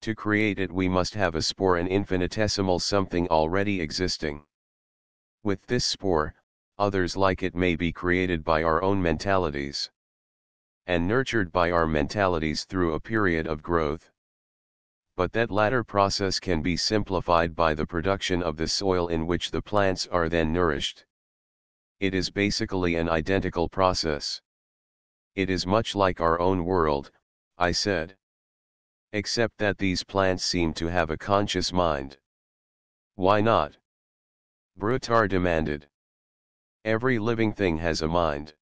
To create it we must have a spore, an infinitesimal something already existing. With this spore, others like it may be created by our own mentalities. And nurtured by our mentalities through a period of growth. But that latter process can be simplified by the production of the soil in which the plants are then nourished. It is basically an identical process. It is much like our own world," I said. "Except that these plants seem to have a conscious mind." "Why not?" Brutar demanded. "Every living thing has a mind."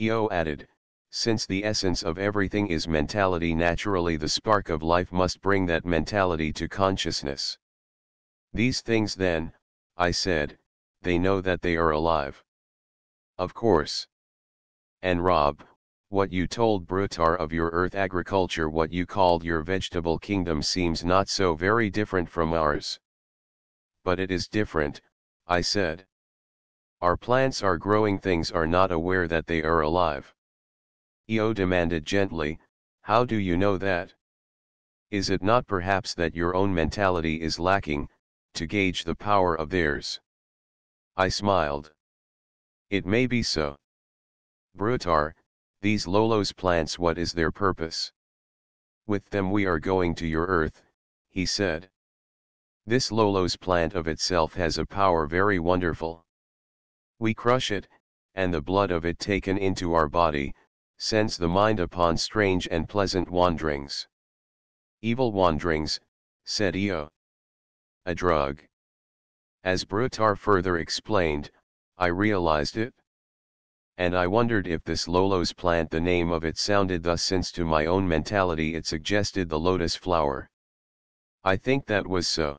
Eo added, "Since the essence of everything is mentality, naturally the spark of life must bring that mentality to consciousness." "These things then," I said, "they know that they are alive." "Of course." "And Rob, what you told Brutar of your earth agriculture, what you called your vegetable kingdom, seems not so very different from ours." "But it is different," I said. "Our plants are growing things are not aware that they are alive." Eo demanded gently, "How do you know that? Is it not perhaps that your own mentality is lacking, to gauge the power of theirs?" I smiled. "It may be so." "Brutar, these lolos plants, what is their purpose?" "With them we are going to your earth," he said. "This lolos plant of itself has a power very wonderful. We crush it, and the blood of it taken into our body, sends the mind upon strange and pleasant wanderings." "Evil wanderings," said Eo. "A drug." As Brutar further explained, I realized it. And I wondered if this lolos plant, the name of it sounded thus since to my own mentality it suggested the lotus flower. I think that was so.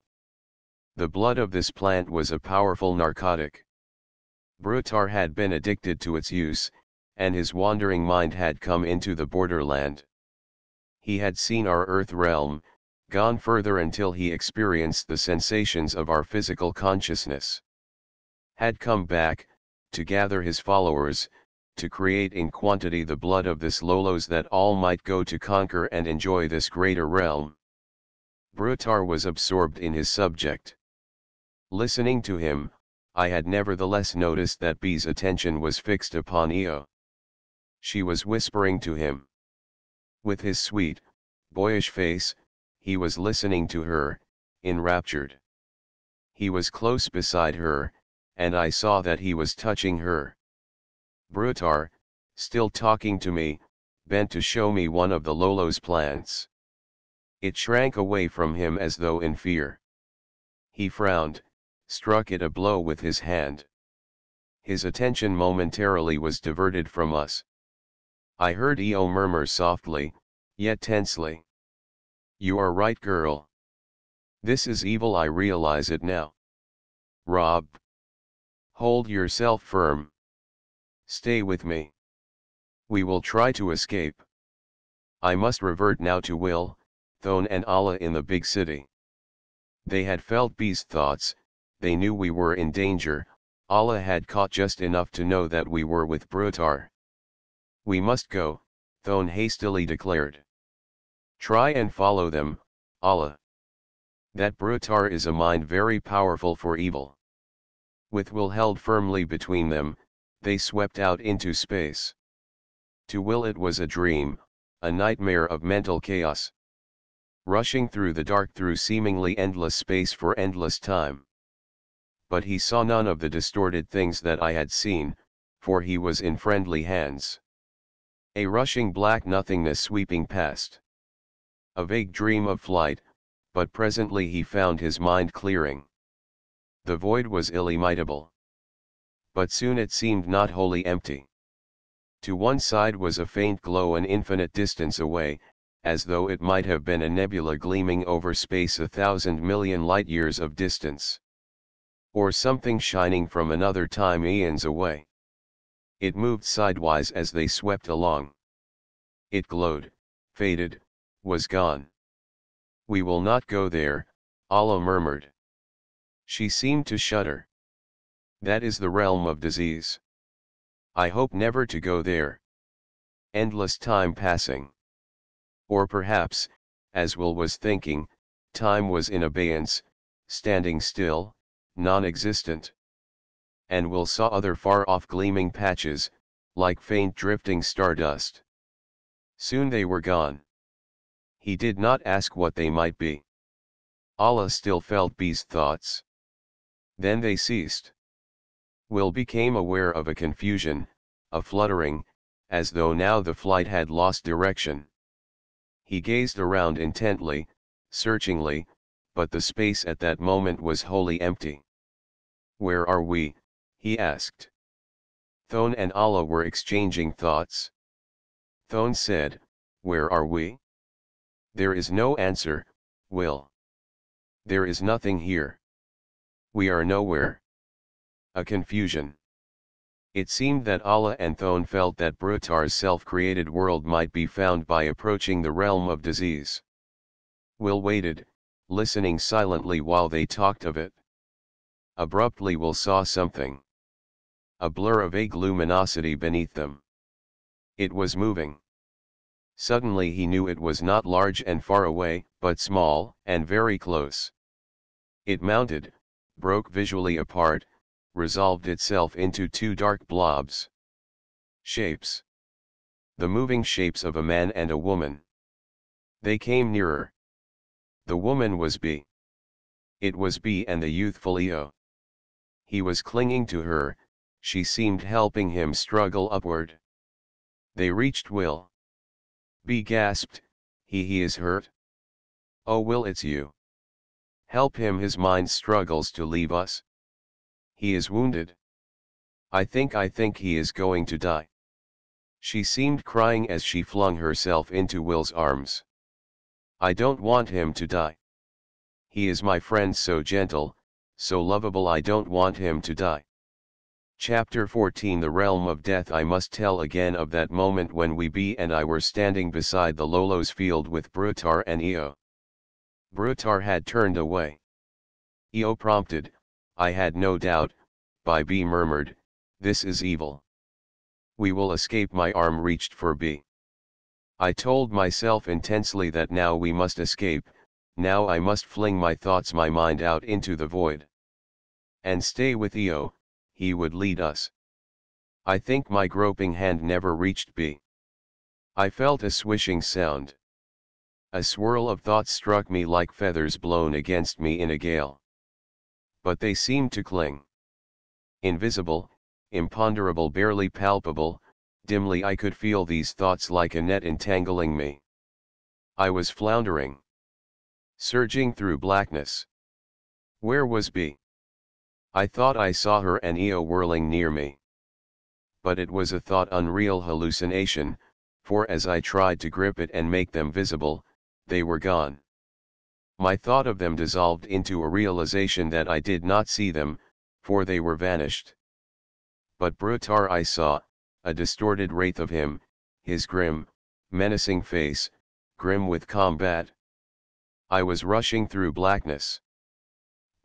The blood of this plant was a powerful narcotic. Brutar had been addicted to its use, and his wandering mind had come into the borderland. He had seen our earth realm, gone further until he experienced the sensations of our physical consciousness. Had come back, to gather his followers, to create in quantity the blood of this lolos that all might go to conquer and enjoy this greater realm. Brutar was absorbed in his subject. Listening to him, I had nevertheless noticed that B's attention was fixed upon Eo. She was whispering to him. With his sweet, boyish face, he was listening to her, enraptured. He was close beside her, and I saw that he was touching her. Brutar, still talking to me, bent to show me one of the lolos plants. It shrank away from him as though in fear. He frowned, struck it a blow with his hand. His attention momentarily was diverted from us. I heard Eo murmur softly, yet tensely. You are right, girl. This is evil, I realize it now. Rob. Hold yourself firm. Stay with me. We will try to escape. I must revert now to Will, Thone and Allah in the big city. They had felt B's thoughts, they knew we were in danger. Allah had caught just enough to know that we were with Brutar. We must go, Thone hastily declared. Try and follow them, Allah. That Brutar is a mind very powerful for evil. With Will held firmly between them, they swept out into space. To Will it was a dream, a nightmare of mental chaos. Rushing through the dark through seemingly endless space for endless time. But he saw none of the distorted things that I had seen, for he was in friendly hands. A rushing black nothingness sweeping past. A vague dream of flight, but presently he found his mind clearing. The void was illimitable. But soon it seemed not wholly empty. To one side was a faint glow an infinite distance away, as though it might have been a nebula gleaming over space 1,000 million light-years of distance. Or something shining from another time eons away. It moved sidewise as they swept along. It glowed, faded, was gone. We will not go there, Allah murmured. She seemed to shudder. That is the realm of disease. I hope never to go there. Endless time passing. Or perhaps, as Will was thinking, time was in abeyance, standing still, non-existent. And Will saw other far-off gleaming patches, like faint drifting stardust. Soon they were gone. He did not ask what they might be. Allah still felt B's thoughts. Then they ceased. Will became aware of a confusion, a fluttering, as though now the flight had lost direction. He gazed around intently, searchingly, but the space at that moment was wholly empty. Where are we? He asked. Thone and Allah were exchanging thoughts. Thone said, where are we? There is no answer, Will. There is nothing here. We are nowhere. A confusion. It seemed that Allah and Thone felt that Brutar's self-created world might be found by approaching the realm of disease. Will waited, listening silently while they talked of it. Abruptly Will saw something. A blur of vague luminosity beneath them. It was moving. Suddenly he knew it was not large and far away, but small, and very close. It mounted, broke visually apart, resolved itself into two dark blobs. Shapes. The moving shapes of a man and a woman. They came nearer. The woman was B. It was B and the youthful Eo. He was clinging to her, she seemed helping him struggle upward. They reached Will. B gasped, he is hurt? Oh Will, it's you. Help him, his mind struggles to leave us. He is wounded. I think he is going to die. She seemed crying as she flung herself into Will's arms. I don't want him to die. He is my friend, so gentle, so lovable, I don't want him to die. Chapter 14 The Realm of Death. I must tell again of that moment when we B and I were standing beside the Lolo's field with Brutar and Eo. Brutar had turned away. Eo prompted, I had no doubt, by B murmured, this is evil. We will escape. My arm reached for B. I told myself intensely that now we must escape, now I must fling my thoughts, my mind out into the void. And stay with Eo, he would lead us. I think my groping hand never reached B. I felt a swishing sound. A swirl of thoughts struck me like feathers blown against me in a gale. But they seemed to cling. Invisible, imponderable, barely palpable, dimly I could feel these thoughts like a net entangling me. I was floundering. Surging through blackness. Where was B? I thought I saw her and Eo whirling near me. But it was a thought, unreal hallucination, for as I tried to grip it and make them visible, they were gone. My thought of them dissolved into a realization that I did not see them, for they were vanished. But Brutar I saw, a distorted wraith of him, his grim, menacing face, grim with combat. I was rushing through blackness.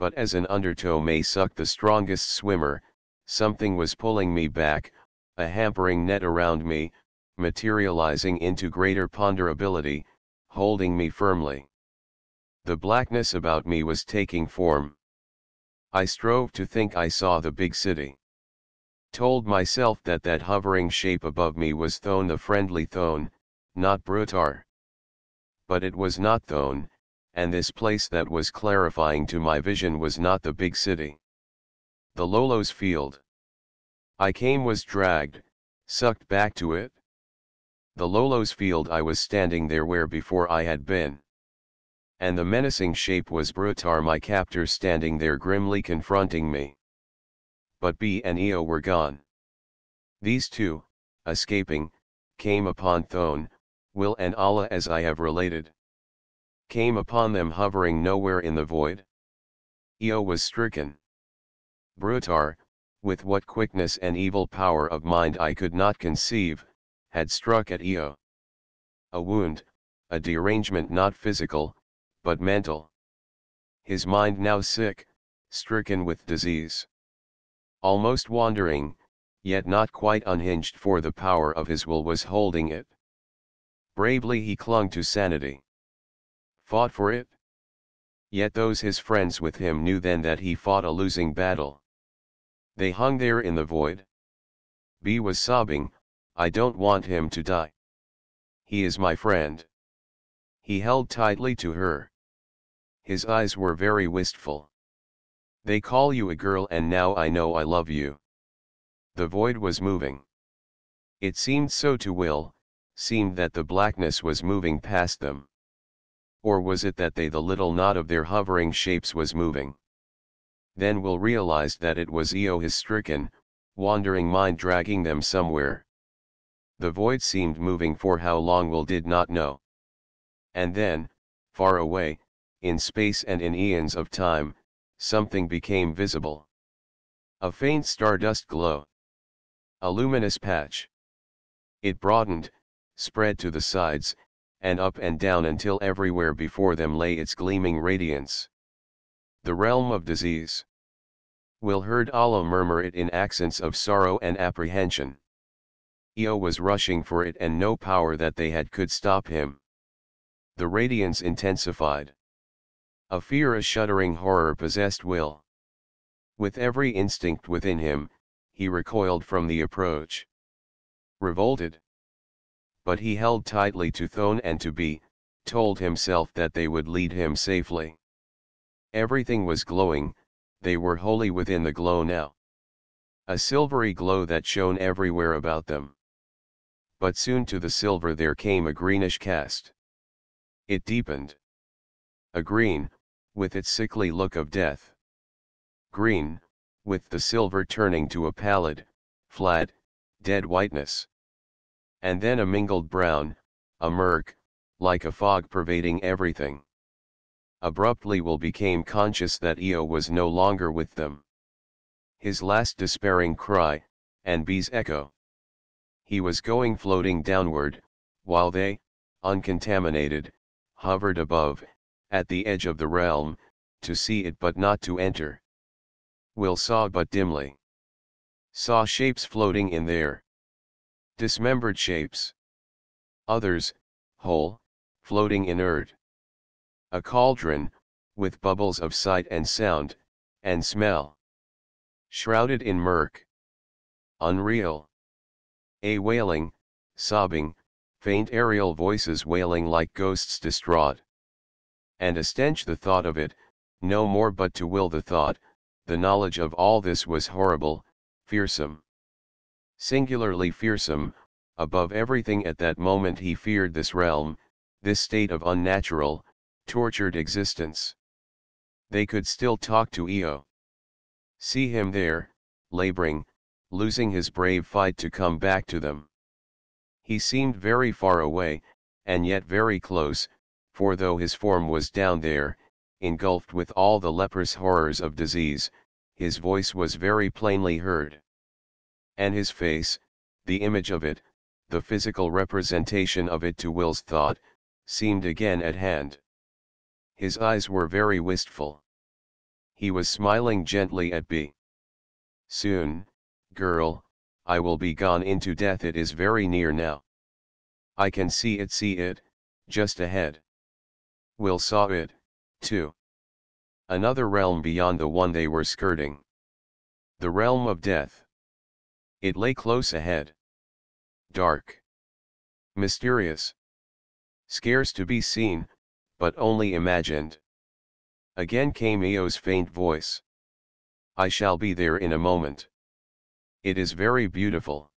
But as an undertow may suck the strongest swimmer, something was pulling me back, a hampering net around me, materializing into greater ponderability, holding me firmly. The blackness about me was taking form. I strove to think I saw the big city. Told myself that that hovering shape above me was Thone, the friendly Thone, not Brutar. But it was not Thone, and this place that was clarifying to my vision was not the big city. The Lolo's field. I came was dragged, sucked back to it. The Lolo's field, I was standing there where before I had been. And the menacing shape was Brutar, my captor, standing there grimly confronting me. But B and Eo were gone. These two, escaping, came upon Thone, Will and Allah as I have related. Came upon them hovering nowhere in the void. Eo was stricken. Brutar, with what quickness and evil power of mind I could not conceive, had struck at Eo. A wound, a derangement not physical, but mental. His mind now sick, stricken with disease. Almost wandering, yet not quite unhinged, for the power of his will was holding it. Bravely he clung to sanity. Fought for it. Yet those his friends with him knew then that he fought a losing battle. They hung there in the void. B was sobbing, I don't want him to die. He is my friend. He held tightly to her. His eyes were very wistful. They call you a girl, and now I know I love you. The void was moving. It seemed so to Will, seemed that the blackness was moving past them. Or was it that the little knot of their hovering shapes was moving? Then Will realized that it was Eo, his stricken, wandering mind dragging them somewhere. The void seemed moving for how long Will did not know. And then, far away, in space and in eons of time, something became visible. A faint stardust glow. A luminous patch. It broadened, spread to the sides, and up and down until everywhere before them lay its gleaming radiance. The realm of disease. Will heard Allah murmur it in accents of sorrow and apprehension. Eo was rushing for it, and no power that they had could stop him. The radiance intensified. A fear, a shuddering horror possessed Will. With every instinct within him, he recoiled from the approach. Revolted. But he held tightly to Thone and to B, told himself that they would lead him safely. Everything was glowing, they were wholly within the glow now. A silvery glow that shone everywhere about them. But soon to the silver there came a greenish cast. It deepened. A green, with its sickly look of death. Green, with the silver turning to a pallid, flat, dead whiteness. And then a mingled brown, a murk, like a fog pervading everything. Abruptly Will became conscious that Eo was no longer with them. His last despairing cry, and B's echo. He was going floating downward, while they, uncontaminated, hovered above, at the edge of the realm, to see it but not to enter. Will saw but dimly. Saw shapes floating in there. Dismembered shapes. Others, whole, floating inert. A cauldron, with bubbles of sight and sound, and smell. Shrouded in murk. Unreal. A wailing, sobbing, faint aerial voices wailing like ghosts distraught. And a stench, the thought of it, no more, but to Will the thought, the knowledge of all this was horrible, fearsome. Singularly fearsome, above everything at that moment he feared this realm, this state of unnatural, tortured existence. They could still talk to Eo. See him there, laboring, losing his brave fight to come back to them. He seemed very far away, and yet very close, for though his form was down there, engulfed with all the leprous horrors of disease, his voice was very plainly heard. And his face, the image of it, the physical representation of it to Will's thought, seemed again at hand. His eyes were very wistful. He was smiling gently at B. Soon, girl, I will be gone into death. It is very near now. I can see it, just ahead. Will saw it, too. Another realm beyond the one they were skirting. The realm of death. It lay close ahead. Dark. Mysterious. Scarce to be seen, but only imagined. Again came Eo's faint voice. I shall be there in a moment. It is very beautiful.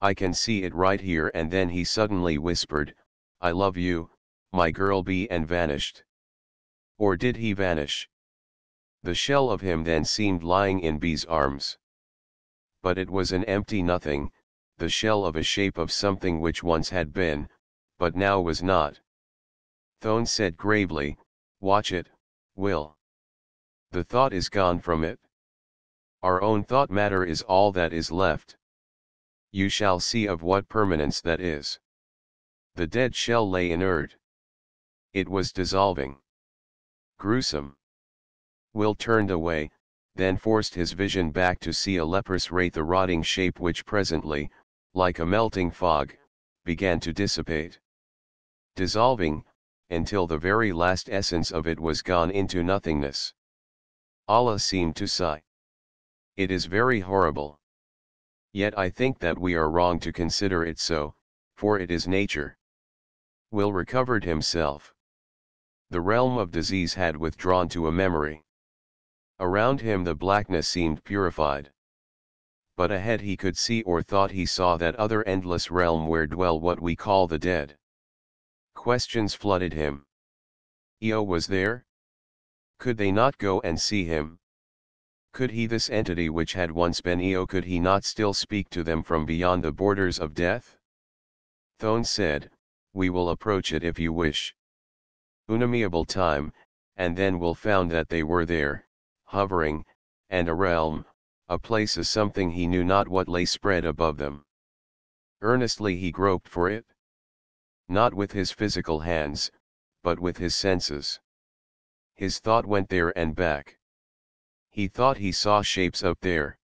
I can see it right here. And then he suddenly whispered, I love you, my girl B, and vanished. Or did he vanish? The shell of him then seemed lying in B's arms. But it was an empty nothing, the shell of a shape of something which once had been, but now was not. Thone said gravely, watch it, Will. The thought is gone from it. Our own thought matter is all that is left. You shall see of what permanence that is. The dead shell lay inert. It was dissolving. Gruesome. Will turned away, then forced his vision back to see a leprous wraith, a rotting shape which presently, like a melting fog, began to dissipate. Dissolving, until the very last essence of it was gone into nothingness. Allah seemed to sigh. It is very horrible. Yet I think that we are wrong to consider it so, for it is nature. Will recovered himself. The realm of disease had withdrawn to a memory. Around him the blackness seemed purified. But ahead he could see, or thought he saw, that other endless realm where dwell what we call the dead. Questions flooded him. Eo was there? Could they not go and see him? Could he, this entity which had once been Eo, could he not still speak to them from beyond the borders of death? Thone said, we will approach it if you wish. Unamiable time, and then Will found that they were there, hovering, and a realm, a place, a something he knew not what, lay spread above them. Earnestly he groped for it. Not with his physical hands, but with his senses. His thought went there and back. He thought he saw shapes up there.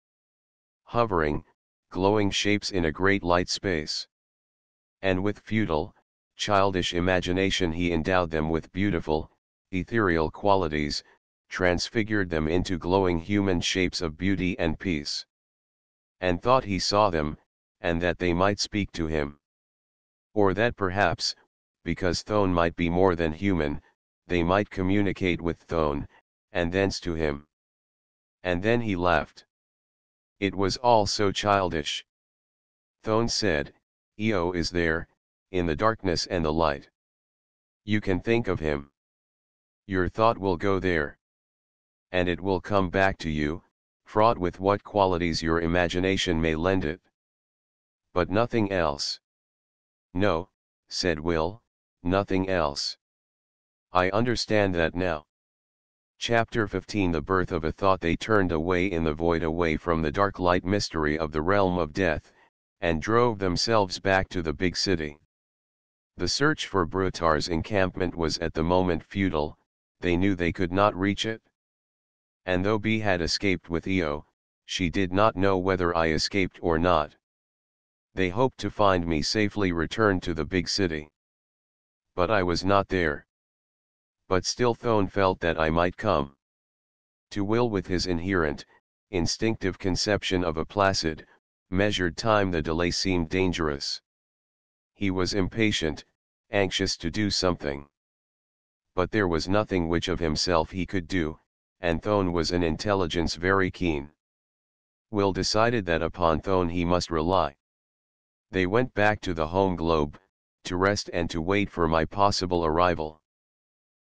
Hovering, glowing shapes in a great light space. And with futile, childish imagination he endowed them with beautiful, ethereal qualities, transfigured them into glowing human shapes of beauty and peace. And thought he saw them, and that they might speak to him. Or that perhaps, because Thone might be more than human, they might communicate with Thone, and thence to him. And then he laughed. It was all so childish. Thone said, Eo is there, in the darkness and the light. You can think of him. Your thought will go there. And it will come back to you, fraught with what qualities your imagination may lend it. But nothing else. No, said Will, nothing else. I understand that now. Chapter 15. The birth of a thought. They turned away in the void, away from the dark light mystery of the realm of death, and drove themselves back to the big city. The search for Brutar's encampment was at the moment futile. They knew they could not reach it. And though B had escaped with Eo, she did not know whether I escaped or not. They hoped to find me safely returned to the big city. But I was not there. But still Thone felt that I might come. To Will, with his inherent, instinctive conception of a placid, measured time, the delay seemed dangerous. He was impatient, anxious to do something. But there was nothing which of himself he could do, and Thone was an intelligence very keen. Will decided that upon Thone he must rely. They went back to the home globe, to rest and to wait for my possible arrival.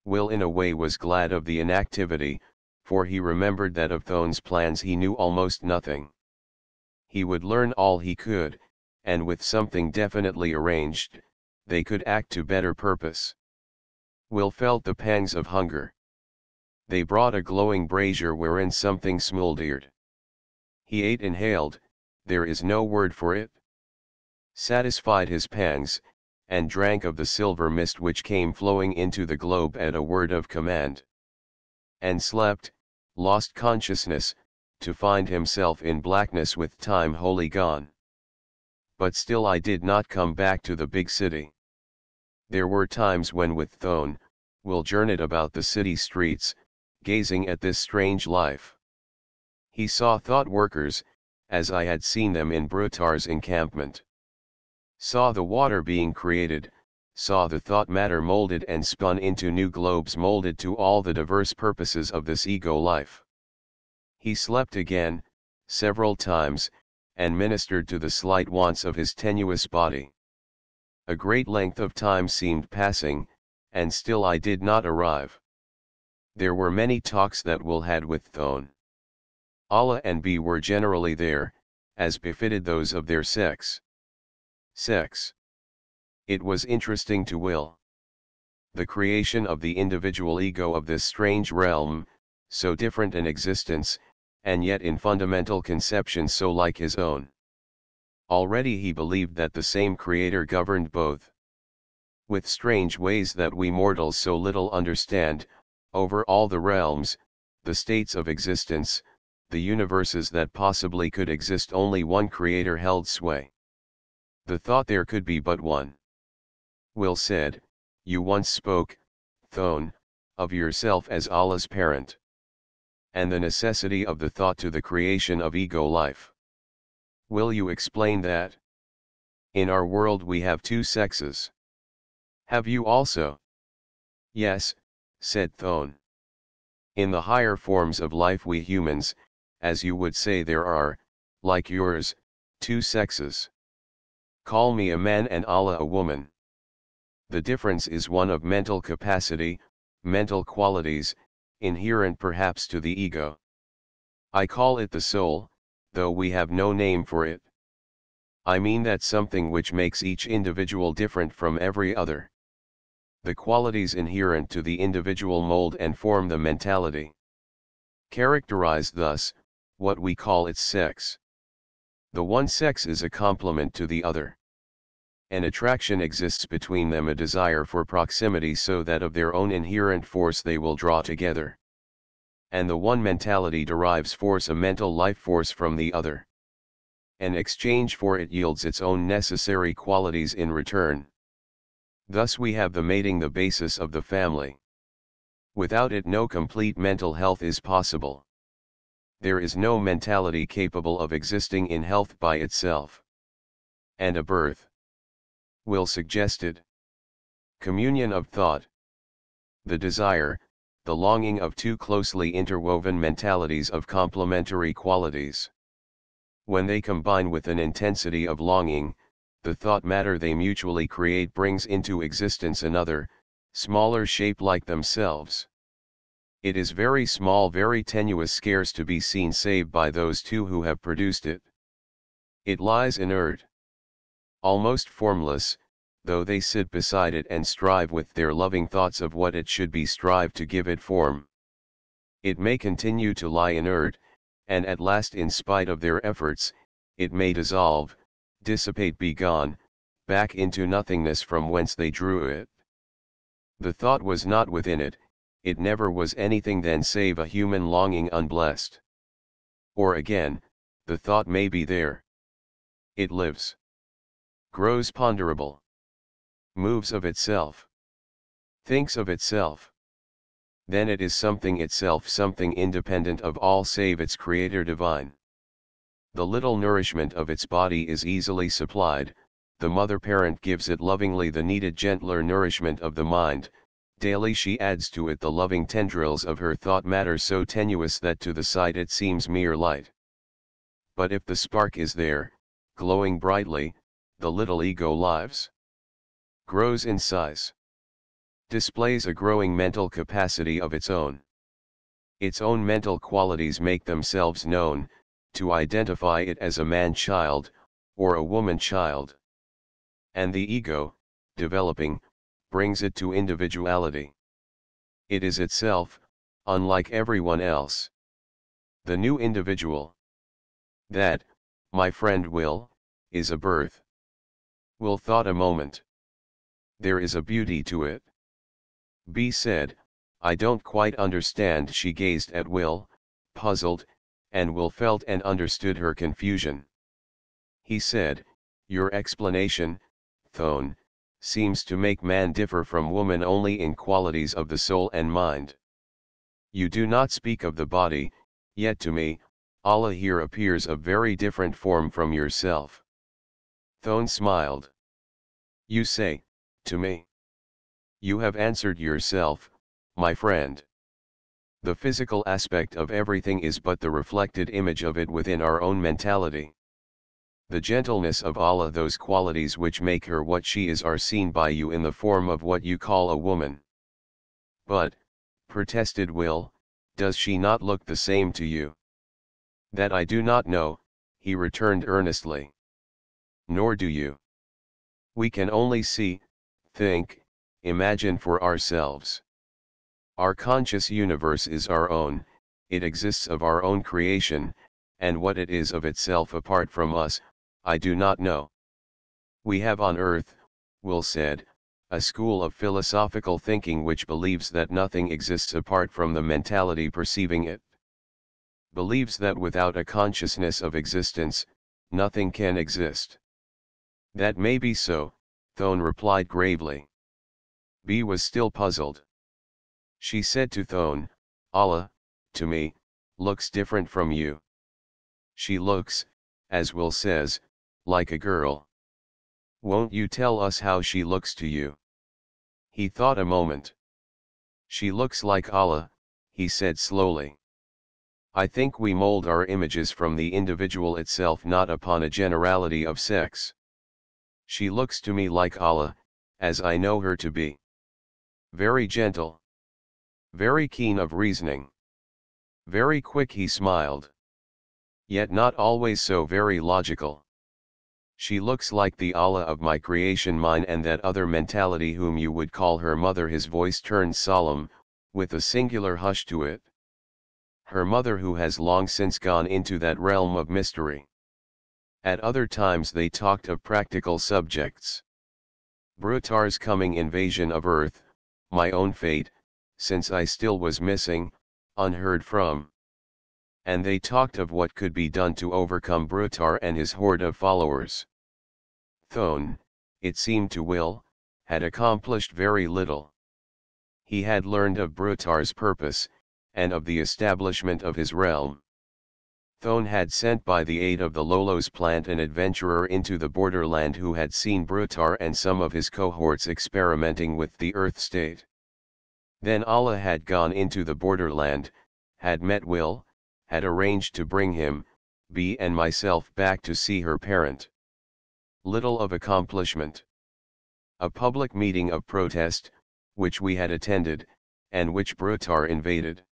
Will in a way was glad of the inactivity, for he remembered that of Thone's plans he knew almost nothing. He would learn all he could, and with something definitely arranged, they could act to better purpose. Will felt the pangs of hunger. They brought a glowing brazier wherein something smouldered. He ate, inhaled, there is no word for it. Satisfied his pangs, and drank of the silver mist which came flowing into the globe at a word of command. And slept, lost consciousness, to find himself in blackness with time wholly gone. But still I did not come back to the big city. There were times when with Thone, Will journeyed about the city streets, gazing at this strange life. He saw thought workers, as I had seen them in Brutar's encampment. Saw the water being created, saw the thought matter molded and spun into new globes molded to all the diverse purposes of this ego life. He slept again, several times, and ministered to the slight wants of his tenuous body. A great length of time seemed passing, and still I did not arrive. There were many talks that Will had with Thone. Allah and B were generally there, as befitted those of their sex. It was interesting to Will. The creation of the individual ego of this strange realm, so different in existence, and yet in fundamental conception so like his own. Already he believed that the same Creator governed both. With strange ways that we mortals so little understand, over all the realms, the states of existence, the universes that possibly could exist, only one Creator held sway. The thought there could be but one. Will said, you once spoke, Thone, of yourself as Allah's parent. And the necessity of the thought to the creation of ego life. Will you explain that? In our world we have two sexes. Have you also? Yes, said Thone. In the higher forms of life we humans, as you would say, there are, like yours, two sexes. Call me a man and Allah a woman. The difference is one of mental capacity, mental qualities, inherent perhaps to the ego. I call it the soul, though we have no name for it. I mean that something which makes each individual different from every other. The qualities inherent to the individual mold and form the mentality. Characterized thus, what we call its sex. The one sex is a complement to the other. An attraction exists between them, a desire for proximity, so that of their own inherent force they will draw together. And the one mentality derives force, a mental life force, from the other. An exchange for it yields its own necessary qualities in return. Thus we have the mating, the basis of the family. Without it no complete mental health is possible. There is no mentality capable of existing in health by itself. And a birth. Will suggested. Communion of thought. The desire, the longing of two closely interwoven mentalities of complementary qualities. When they combine with an intensity of longing, the thought matter they mutually create brings into existence another, smaller shape like themselves. It is very small, very tenuous, scarce to be seen save by those two who have produced it. It lies inert, almost formless, though they sit beside it and strive with their loving thoughts of what it should be, strive to give it form. It may continue to lie inert, and at last, in spite of their efforts, it may dissolve, dissipate, be gone, back into nothingness from whence they drew it. The thought was not within it, it never was anything then save a human longing unblessed. Or again, the thought may be there. It lives, grows ponderable, moves of itself, thinks of itself. Then it is something itself, something independent of all save its Creator divine. The little nourishment of its body is easily supplied, the mother parent gives it lovingly the needed gentler nourishment of the mind, daily she adds to it the loving tendrils of her thought matter, so tenuous that to the sight it seems mere light. But if the spark is there, glowing brightly, the little ego lives, grows in size, displays a growing mental capacity of its own. Its own mental qualities make themselves known. To identify it as a man-child, or a woman child. And the ego, developing, brings it to individuality. It is itself, unlike everyone else. The new individual. That, my friend Will, is a birth. Will thought a moment. There is a beauty to it. B said, I don't quite understand. She gazed at Will, puzzled, and Will felt and understood her confusion. He said, your explanation, Thone, seems to make man differ from woman only in qualities of the soul and mind. You do not speak of the body, yet to me, Allah here appears a very different form from yourself. Thone smiled. You say, to me. You have answered yourself, my friend. The physical aspect of everything is but the reflected image of it within our own mentality. The gentleness of Allah, those qualities which make her what she is, are seen by you in the form of what you call a woman. But, protested Will, does she not look the same to you? That I do not know, he returned earnestly. Nor do you. We can only see, think, imagine for ourselves. Our conscious universe is our own, it exists of our own creation, and what it is of itself apart from us, I do not know. We have on earth, Will said, a school of philosophical thinking which believes that nothing exists apart from the mentality perceiving it. Believes that without a consciousness of existence, nothing can exist. That may be so, Thone replied gravely. B was still puzzled. She said to Thone, Allah, to me, looks different from you. She looks, as Will says, like a girl. Won't you tell us how she looks to you? He thought a moment. She looks like Allah, he said slowly. I think we mold our images from the individual itself, not upon a generality of sex. She looks to me like Allah, as I know her to be. Very gentle. Very keen of reasoning. Very quick, he smiled. Yet not always so very logical. She looks like the Allah of my creation, mine and that other mentality whom you would call her mother. His voice turned solemn, with a singular hush to it. Her mother, who has long since gone into that realm of mystery. At other times they talked of practical subjects. Brutar's coming invasion of Earth, my own fate, since I still was missing, unheard from. And they talked of what could be done to overcome Brutar and his horde of followers. Thone, it seemed to Will, had accomplished very little. He had learned of Brutar's purpose, and of the establishment of his realm. Thone had sent by the aid of the Lolos plant an adventurer into the borderland who had seen Brutar and some of his cohorts experimenting with the Earth state. Then Allah had gone into the borderland, had met Will, had arranged to bring him, B and myself back to see her parent. Little of accomplishment. A public meeting of protest, which we had attended, and which Brutar invaded.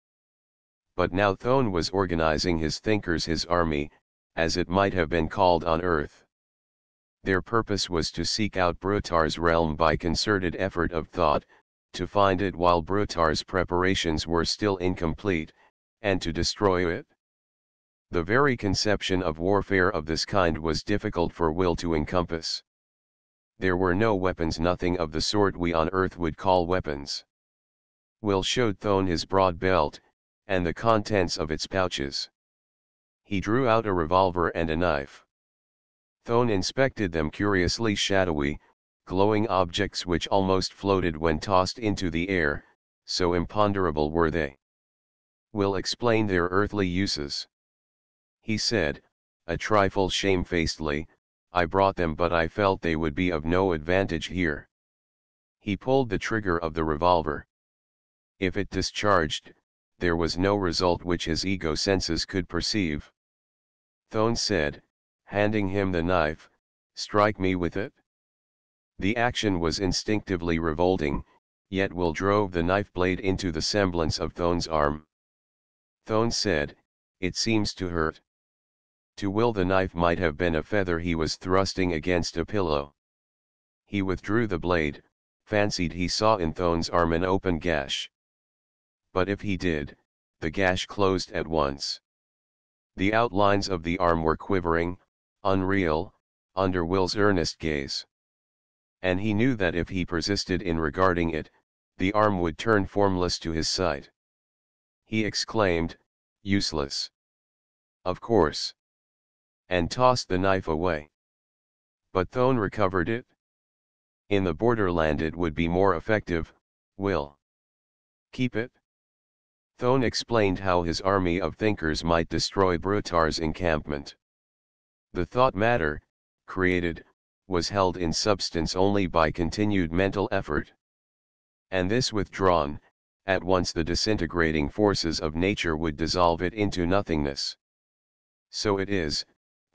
But now Thone was organizing his thinkers, his army, as it might have been called on earth. Their purpose was to seek out Brutar's realm by concerted effort of thought, to find it while Brutar's preparations were still incomplete, and to destroy it. The very conception of warfare of this kind was difficult for Will to encompass. There were no weapons, nothing of the sort we on earth would call weapons. Will showed Thone his broad belt, and the contents of its pouches. He drew out a revolver and a knife. Thone inspected them curiously, shadowy, glowing objects which almost floated when tossed into the air, so imponderable were they. Will explained their earthly uses. He said, a trifle shamefacedly, I brought them, but I felt they would be of no advantage here. He pulled the trigger of the revolver. If it discharged, there was no result which his ego senses could perceive. Thone said, handing him the knife, strike me with it. The action was instinctively revolting, yet Will drove the knife blade into the semblance of Thone's arm. Thone said, it seems to hurt. To will the knife might have been a feather he was thrusting against a pillow. He withdrew the blade, fancied he saw in Thone's arm an open gash. But if he did, the gash closed at once. The outlines of the arm were quivering, unreal, under Will's earnest gaze. And he knew that if he persisted in regarding it, the arm would turn formless to his sight. He exclaimed, "Useless." "Of course." And tossed the knife away. But Thone recovered it. "In the borderland it would be more effective, Will. Keep it." Thone explained how his army of thinkers might destroy Brutar's encampment. The thought matter, created, was held in substance only by continued mental effort. And this withdrawn, at once the disintegrating forces of nature would dissolve it into nothingness. So it is,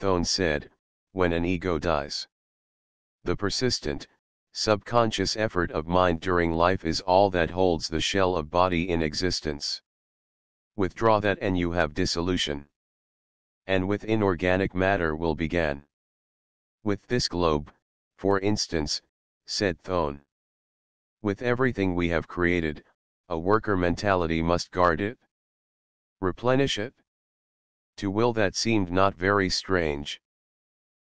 Thone said, when an ego dies. The persistent, subconscious effort of mind during life is all that holds the shell of body in existence. Withdraw that and you have dissolution. And with inorganic matter will begin. With this globe, for instance, said Thone. With everything we have created, a worker mentality must guard it, replenish it. To Will that seemed not very strange.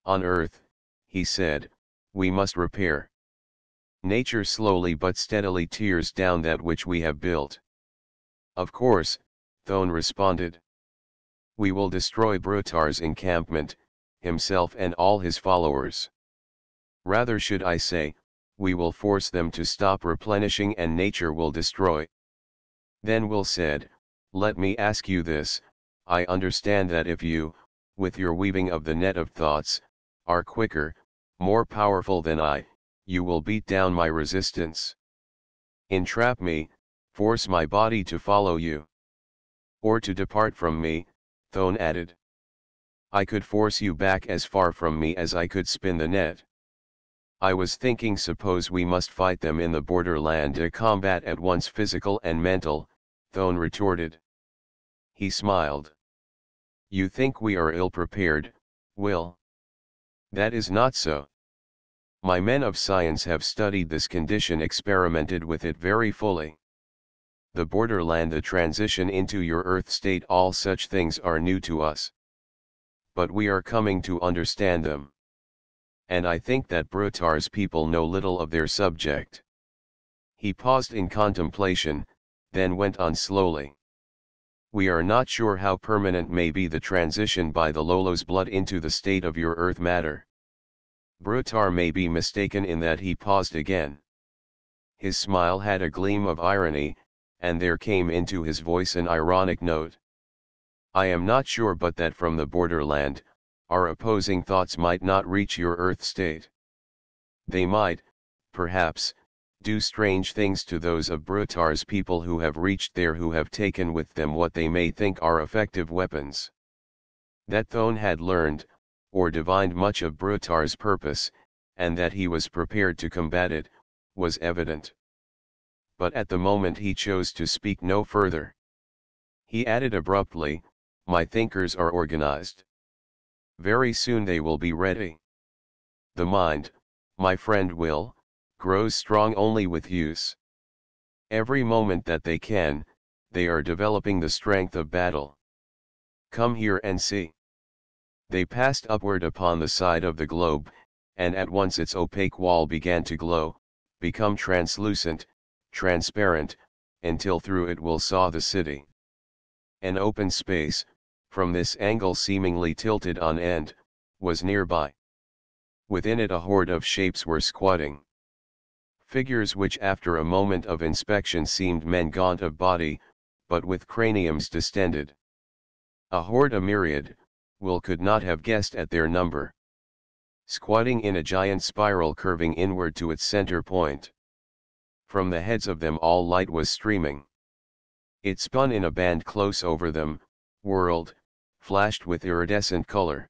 On earth, he said, we must repair. Nature slowly but steadily tears down that which we have built. Of course, Thone responded. We will destroy Brutar's encampment, himself and all his followers. Rather should I say, we will force them to stop replenishing and nature will destroy. Then Will said, let me ask you this, I understand that if you, with your weaving of the net of thoughts, are quicker, more powerful than I, you will beat down my resistance. Entrap me, force my body to follow you. Or to depart from me, Thone added. I could force you back as far from me as I could spin the net. I was thinking suppose we must fight them in the borderland, a combat at once physical and mental, Thone retorted. He smiled. You think we are ill-prepared, Will? That is not so. My men of science have studied this condition, experimented with it very fully. The borderland, the transition into your earth state, all such things are new to us. But we are coming to understand them. And I think that Brutar's people know little of their subject. He paused in contemplation, then went on slowly. We are not sure how permanent may be the transition by the Lolo's blood into the state of your earth matter. Brutar may be mistaken in that. He paused again. His smile had a gleam of irony, and there came into his voice an ironic note. I am not sure but that from the borderland, our opposing thoughts might not reach your earth state. They might, perhaps, do strange things to those of Brutar's people who have reached there, who have taken with them what they may think are effective weapons. That Thone had learned, or divined much of Brutar's purpose, and that he was prepared to combat it, was evident. But at the moment he chose to speak no further. He added abruptly, my thinkers are organized. Very soon they will be ready. The mind, my friend Will, grows strong only with use. Every moment that they can, they are developing the strength of battle. Come here and see. They passed upward upon the side of the globe, and at once its opaque wall began to glow, become translucent, transparent, until through it Will saw the city. An open space, from this angle seemingly tilted on end, was nearby. Within it a horde of shapes were squatting. Figures which after a moment of inspection seemed men gaunt of body, but with craniums distended. A horde, a myriad, Will could not have guessed at their number. Squatting in a giant spiral curving inward to its center point. From the heads of them all light was streaming. It spun in a band close over them, whirled, flashed with iridescent color.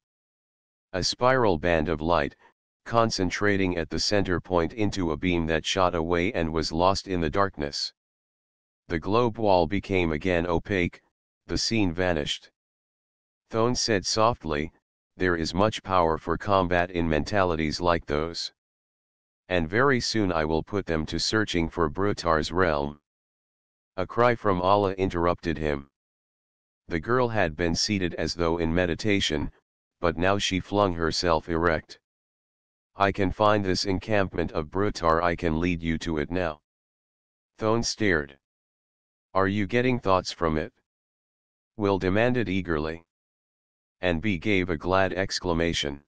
A spiral band of light, concentrating at the center point into a beam that shot away and was lost in the darkness. The globe wall became again opaque, the scene vanished. Thone said softly, there is much power for combat in mentalities like those. And very soon I will put them to searching for Brutar's realm. A cry from Allah interrupted him. The girl had been seated as though in meditation, but now she flung herself erect. I can find this encampment of Brutar, I can lead you to it now. Thone stared. Are you getting thoughts from it? Will demanded eagerly. And B gave a glad exclamation.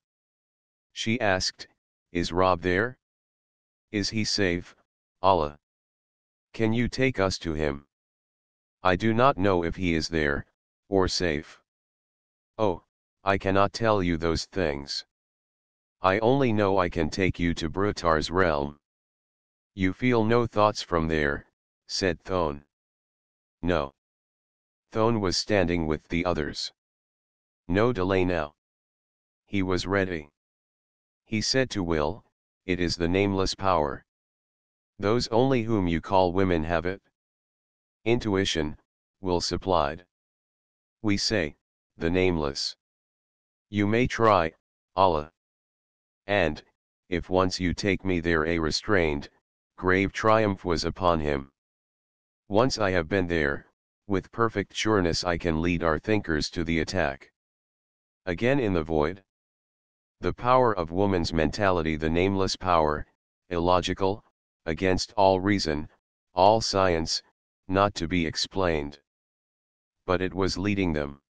She asked, is Rob there? Is he safe, Allah? Can you take us to him? I do not know if he is there, or safe. Oh, I cannot tell you those things. I only know I can take you to Brutar's realm. You feel no thoughts from there, said Thone. No. Thone was standing with the others. No delay now. He was ready. He said to Will, it is the nameless power. Those only whom you call women have it. Intuition, Will supplied. We say, the nameless. You may try, Allah. And, if once you take me there, a restrained, grave triumph was upon him. Once I have been there, with perfect sureness I can lead our thinkers to the attack. Again in the void. The power of woman's mentality, the nameless power, illogical, against all reason, all science, not to be explained. But it was leading them.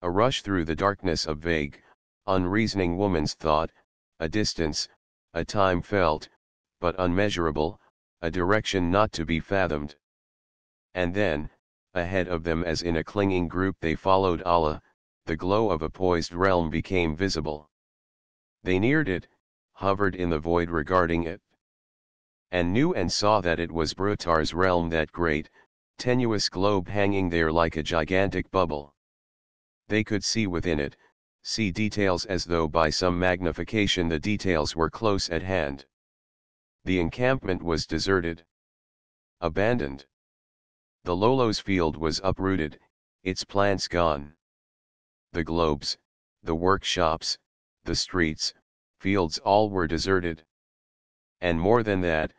A rush through the darkness of vague, unreasoning woman's thought, a distance, a time felt, but unmeasurable, a direction not to be fathomed. And then, ahead of them as in a clinging group they followed Allah, the glow of a poised realm became visible. They neared it, hovered in the void regarding it. And knew and saw that it was Brutar's realm, that great, tenuous globe hanging there like a gigantic bubble. They could see within it, see details as though by some magnification the details were close at hand. The encampment was deserted. Abandoned. The Lolo's field was uprooted, its plants gone. The globes, the workshops, the streets, fields, all were deserted. And more than that,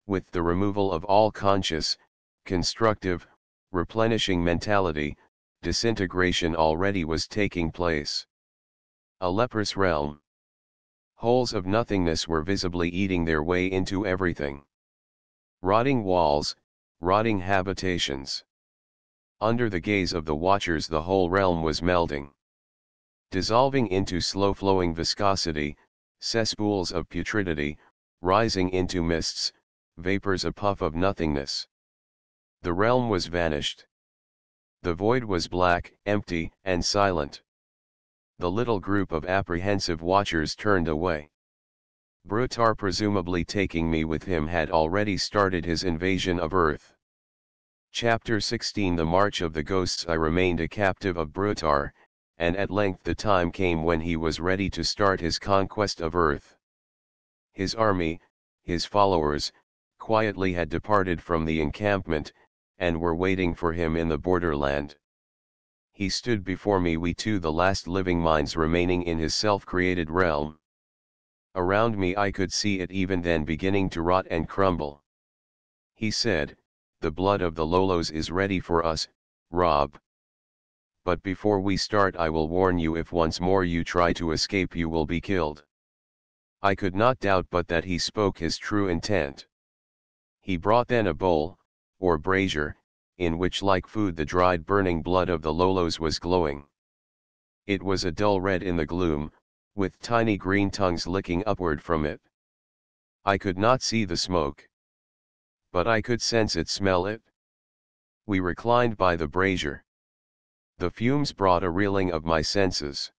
with the removal of all conscious, constructive, replenishing mentality, disintegration already was taking place. A leprous realm. Holes of nothingness were visibly eating their way into everything. Rotting walls, rotting habitations. Under the gaze of the watchers the whole realm was melding. Dissolving into slow-flowing viscosity, cesspools of putridity, rising into mists, vapors, a puff of nothingness. The realm was vanished. The void was black, empty, and silent. The little group of apprehensive watchers turned away. Brutar, presumably taking me with him, had already started his invasion of Earth. Chapter 16 The March of the Ghosts. I remained a captive of Brutar, and at length the time came when he was ready to start his conquest of Earth. His army, his followers, quietly had departed from the encampment, and were waiting for him in the borderland. He stood before me, we two, the last living minds remaining in his self-created realm. Around me I could see it even then beginning to rot and crumble. He said, the blood of the Lolos is ready for us, Rob. But before we start I will warn you, if once more you try to escape you will be killed. I could not doubt but that he spoke his true intent. He brought then a bowl, or brazier, in which like food the dried burning blood of the Lolos was glowing. It was a dull red in the gloom, with tiny green tongues licking upward from it. I could not see the smoke. But I could sense it, smell it. We reclined by the brazier. The fumes brought a reeling of my senses.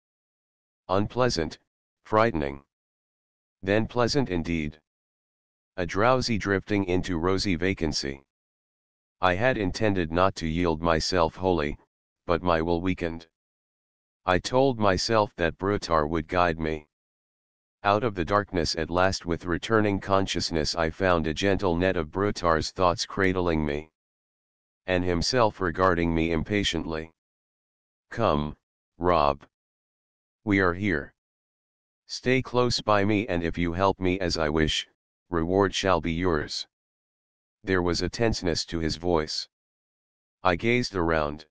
Unpleasant, frightening. Then pleasant indeed. A drowsy drifting into rosy vacancy. I had intended not to yield myself wholly, but my will weakened. I told myself that Brutar would guide me. Out of the darkness at last, with returning consciousness, I found a gentle net of Brutar's thoughts cradling me. And himself regarding me impatiently. Come, Rob. We are here. Stay close by me, and if you help me as I wish, reward shall be yours. There was a tenseness to his voice. I gazed around.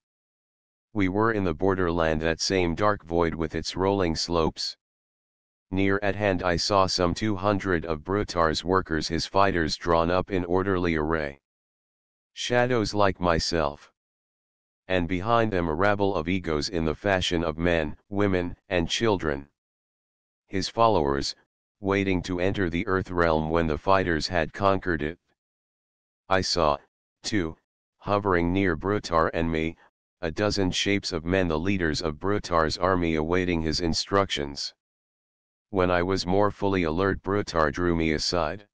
We were in the borderland, that same dark void with its rolling slopes. Near at hand I saw some 200 of Brutar's workers, his fighters, drawn up in orderly array. Shadows like myself. And behind them a rabble of egos in the fashion of men, women, and children. His followers, waiting to enter the earth realm when the fighters had conquered it. I saw, too, hovering near Brutar and me, a dozen shapes of men, the leaders of Brutar's army, awaiting his instructions. When I was more fully alert, Brutar drew me aside.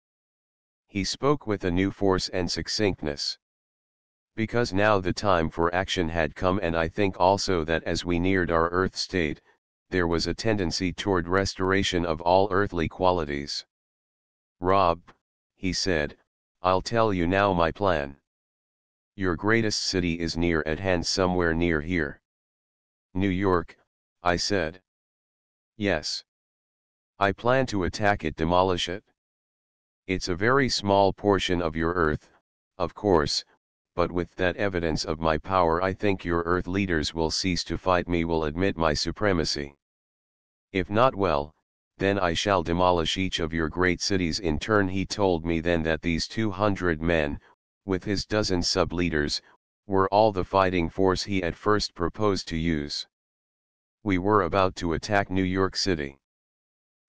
He spoke with a new force and succinctness. Because now the time for action had come, and I think also that as we neared our earth state, there was a tendency toward restoration of all earthly qualities. Rob, he said, I'll tell you now my plan. Your greatest city is near at hand, somewhere near here. New York, I said. Yes. I plan to attack it, demolish it. It's a very small portion of your earth, of course, but with that evidence of my power I think your earth leaders will cease to fight me, will admit my supremacy. If not, well, then I shall demolish each of your great cities in turn. He told me then that these 200 men, with his dozen sub-leaders, were all the fighting force he at first proposed to use. We were about to attack New York City.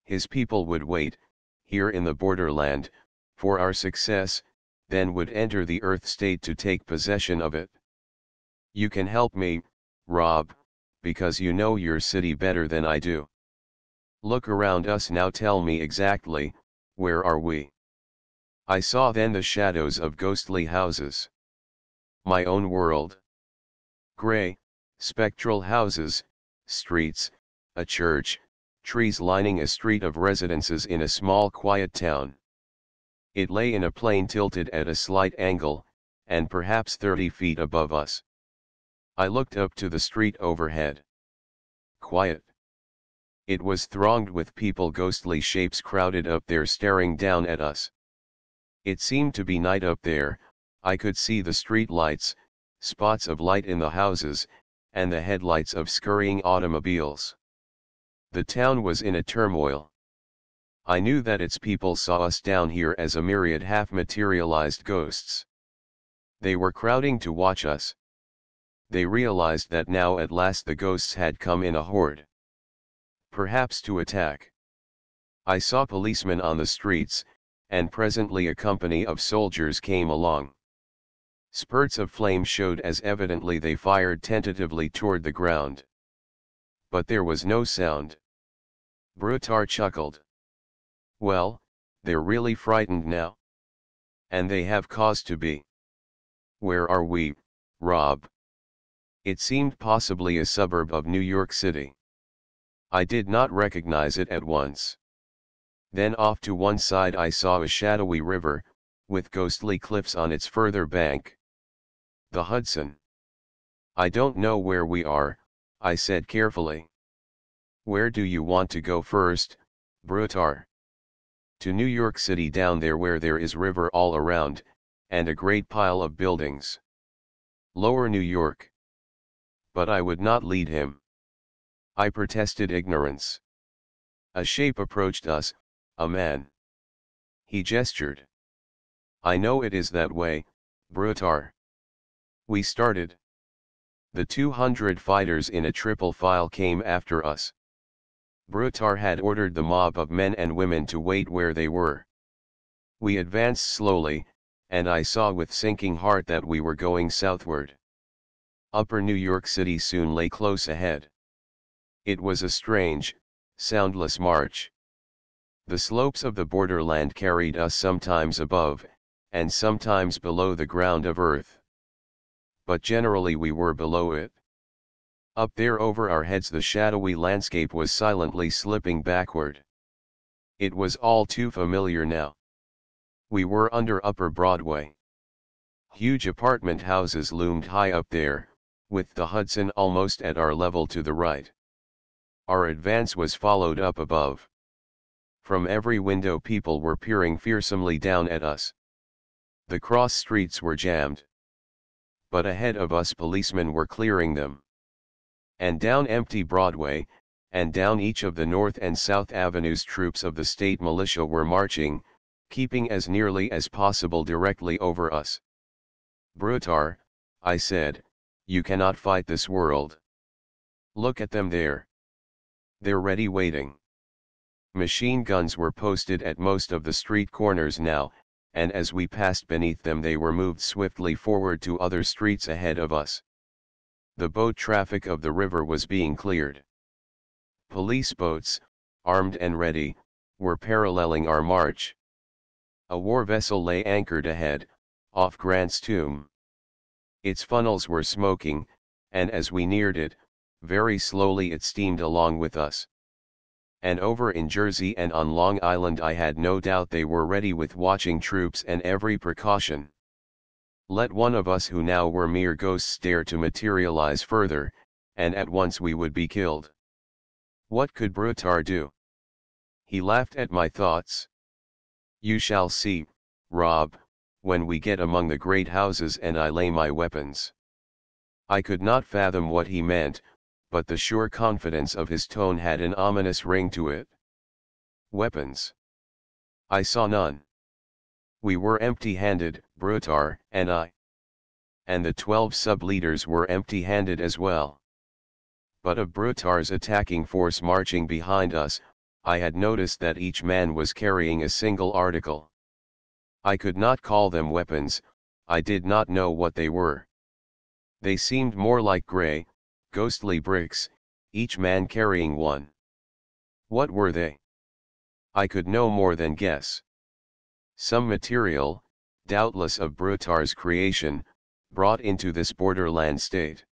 His people would wait, here in the borderland, for our success, then would enter the earth state to take possession of it. You can help me, Rob, because you know your city better than I do. Look around us now, tell me exactly, where are we? I saw then the shadows of ghostly houses. My own world. Gray, spectral houses, streets, a church, trees lining a street of residences in a small quiet town. It lay in a plain tilted at a slight angle, and perhaps 30 feet above us. I looked up to the street overhead. Quiet. It was thronged with people, ghostly shapes crowded up there staring down at us. It seemed to be night up there. I could see the street lights, spots of light in the houses, and the headlights of scurrying automobiles. The town was in a turmoil. I knew that its people saw us down here as a myriad half-materialized ghosts. They were crowding to watch us. They realized that now at last the ghosts had come in a horde. Perhaps to attack. I saw policemen on the streets, and presently a company of soldiers came along. Spurts of flame showed as evidently they fired tentatively toward the ground. But there was no sound. Brutar chuckled. Well, they're really frightened now. And they have cause to be. Where are we, Rob? It seemed possibly a suburb of New York City. I did not recognize it at once. Then off to one side I saw a shadowy river, with ghostly cliffs on its further bank. The Hudson. I don't know where we are, I said carefully. Where do you want to go first, Brutar? To New York City, down there where there is river all around, and a great pile of buildings. Lower New York. But I would not lead him. I protested ignorance. A shape approached us, a man. He gestured. I know it is that way, Brutar. We started. The 200 fighters in a triple file came after us. Brutar had ordered the mob of men and women to wait where they were. We advanced slowly, and I saw with sinking heart that we were going southward. Upper New York City soon lay close ahead. It was a strange, soundless march. The slopes of the borderland carried us sometimes above, and sometimes below the ground of earth. But generally we were below it. Up there over our heads the shadowy landscape was silently slipping backward. It was all too familiar now. We were under Upper Broadway. Huge apartment houses loomed high up there, with the Hudson almost at our level to the right. Our advance was followed up above. From every window people were peering fearsomely down at us. The cross streets were jammed. But ahead of us policemen were clearing them. And down empty Broadway, and down each of the North and South Avenues troops of the state militia were marching, keeping as nearly as possible directly over us. "Brutar," I said, "you cannot fight this world. Look at them there. They're ready waiting." Machine guns were posted at most of the street corners now, and as we passed beneath them they were moved swiftly forward to other streets ahead of us. The boat traffic of the river was being cleared. Police boats, armed and ready, were paralleling our march. A war vessel lay anchored ahead, off Grant's Tomb. Its funnels were smoking, and as we neared it, very slowly it steamed along with us. And over in Jersey and on Long Island I had no doubt they were ready with watching troops and every precaution. Let one of us who now were mere ghosts dare to materialize further, and at once we would be killed. What could Brutar do? He laughed at my thoughts. "You shall see, Rob, when we get among the great houses and I lay my weapons." I could not fathom what he meant, but the sure confidence of his tone had an ominous ring to it. Weapons? I saw none. We were empty-handed, Brutar and I. And the 12 sub-leaders were empty-handed as well. But of Brutar's attacking force marching behind us, I had noticed that each man was carrying a single article. I could not call them weapons, I did not know what they were. They seemed more like gray, ghostly bricks, each man carrying one. What were they? I could no more than guess. Some material, doubtless of Brutar's creation, brought into this borderland state.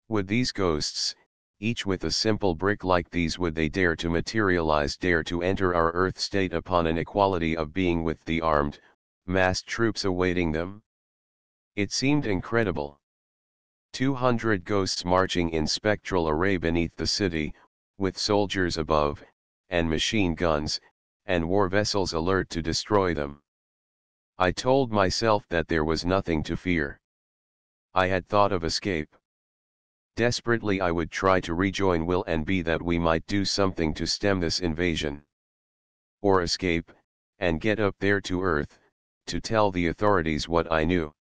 Would these ghosts, each with a simple brick like these, would they dare to materialize, dare to enter our earth state upon an equality of being with the armed, massed troops awaiting them? It seemed incredible. 200 ghosts marching in spectral array beneath the city, with soldiers above, and machine guns, and war vessels alert to destroy them. I told myself that there was nothing to fear. I had thought of escape. Desperately I would try to rejoin Will and Bee, that we might do something to stem this invasion. Or escape, and get up there to Earth, to tell the authorities what I knew.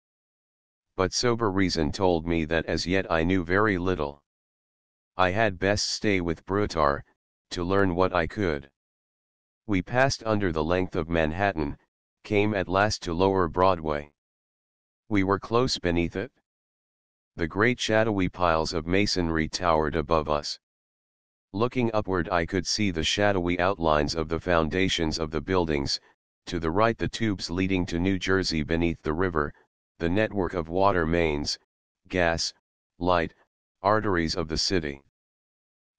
But sober reason told me that as yet I knew very little. I had best stay with Brutar, to learn what I could. We passed under the length of Manhattan, came at last to Lower Broadway. We were close beneath it. The great shadowy piles of masonry towered above us. Looking upward I could see the shadowy outlines of the foundations of the buildings, to the right the tubes leading to New Jersey beneath the river, the network of water mains, gas, light, arteries of the city.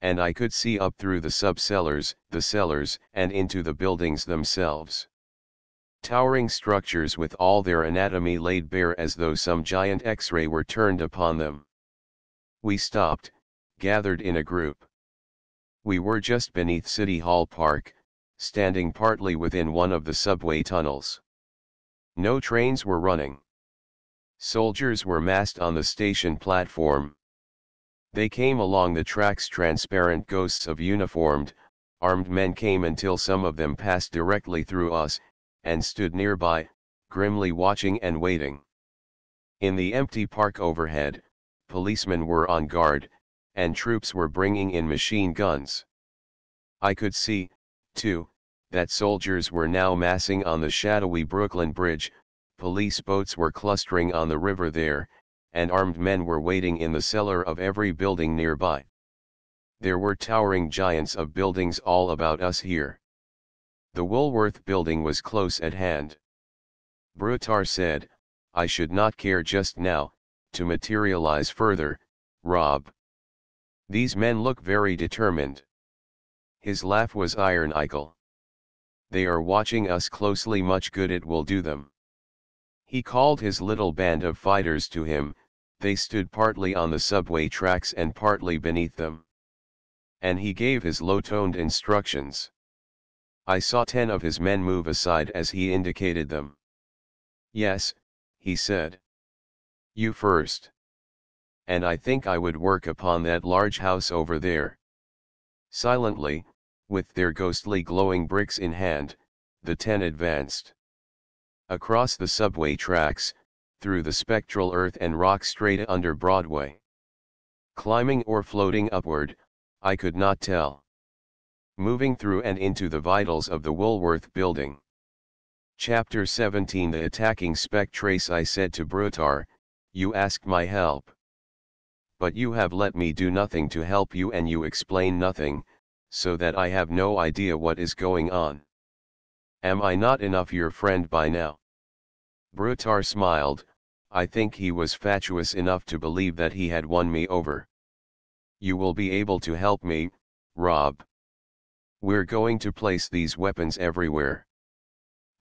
And I could see up through the sub-cellars, the cellars, and into the buildings themselves. Towering structures with all their anatomy laid bare as though some giant X-ray were turned upon them. We stopped, gathered in a group. We were just beneath City Hall Park, standing partly within one of the subway tunnels. No trains were running. Soldiers were massed on the station platform. They came along the tracks, transparent ghosts of uniformed, armed men came until some of them passed directly through us, and stood nearby, grimly watching and waiting. In the empty park overhead, policemen were on guard, and troops were bringing in machine guns. I could see, too, that soldiers were now massing on the shadowy Brooklyn Bridge, police boats were clustering on the river there, and armed men were waiting in the cellar of every building nearby. There were towering giants of buildings all about us here. The Woolworth building was close at hand. Brutar said, "I should not care just now, to materialize further, Rob. These men look very determined." His laugh was ironical. "They are watching us closely, much good it will do them." He called his little band of fighters to him, they stood partly on the subway tracks and partly beneath them. And he gave his low-toned instructions. I saw 10 of his men move aside as he indicated them. Yes, he said. You first. And I think I would work upon that large house over there. Silently, with their ghostly glowing bricks in hand, the 10 advanced. Across the subway tracks, through the spectral earth and rock straight under Broadway. Climbing or floating upward, I could not tell. Moving through and into the vitals of the Woolworth building. Chapter 17 The attacking spectrace. I said to Brutar, you asked my help. But you have let me do nothing to help you and you explain nothing, so that I have no idea what is going on. Am I not enough your friend by now? Brutar smiled. I think he was fatuous enough to believe that he had won me over. You will be able to help me, Rob. We're going to place these weapons everywhere.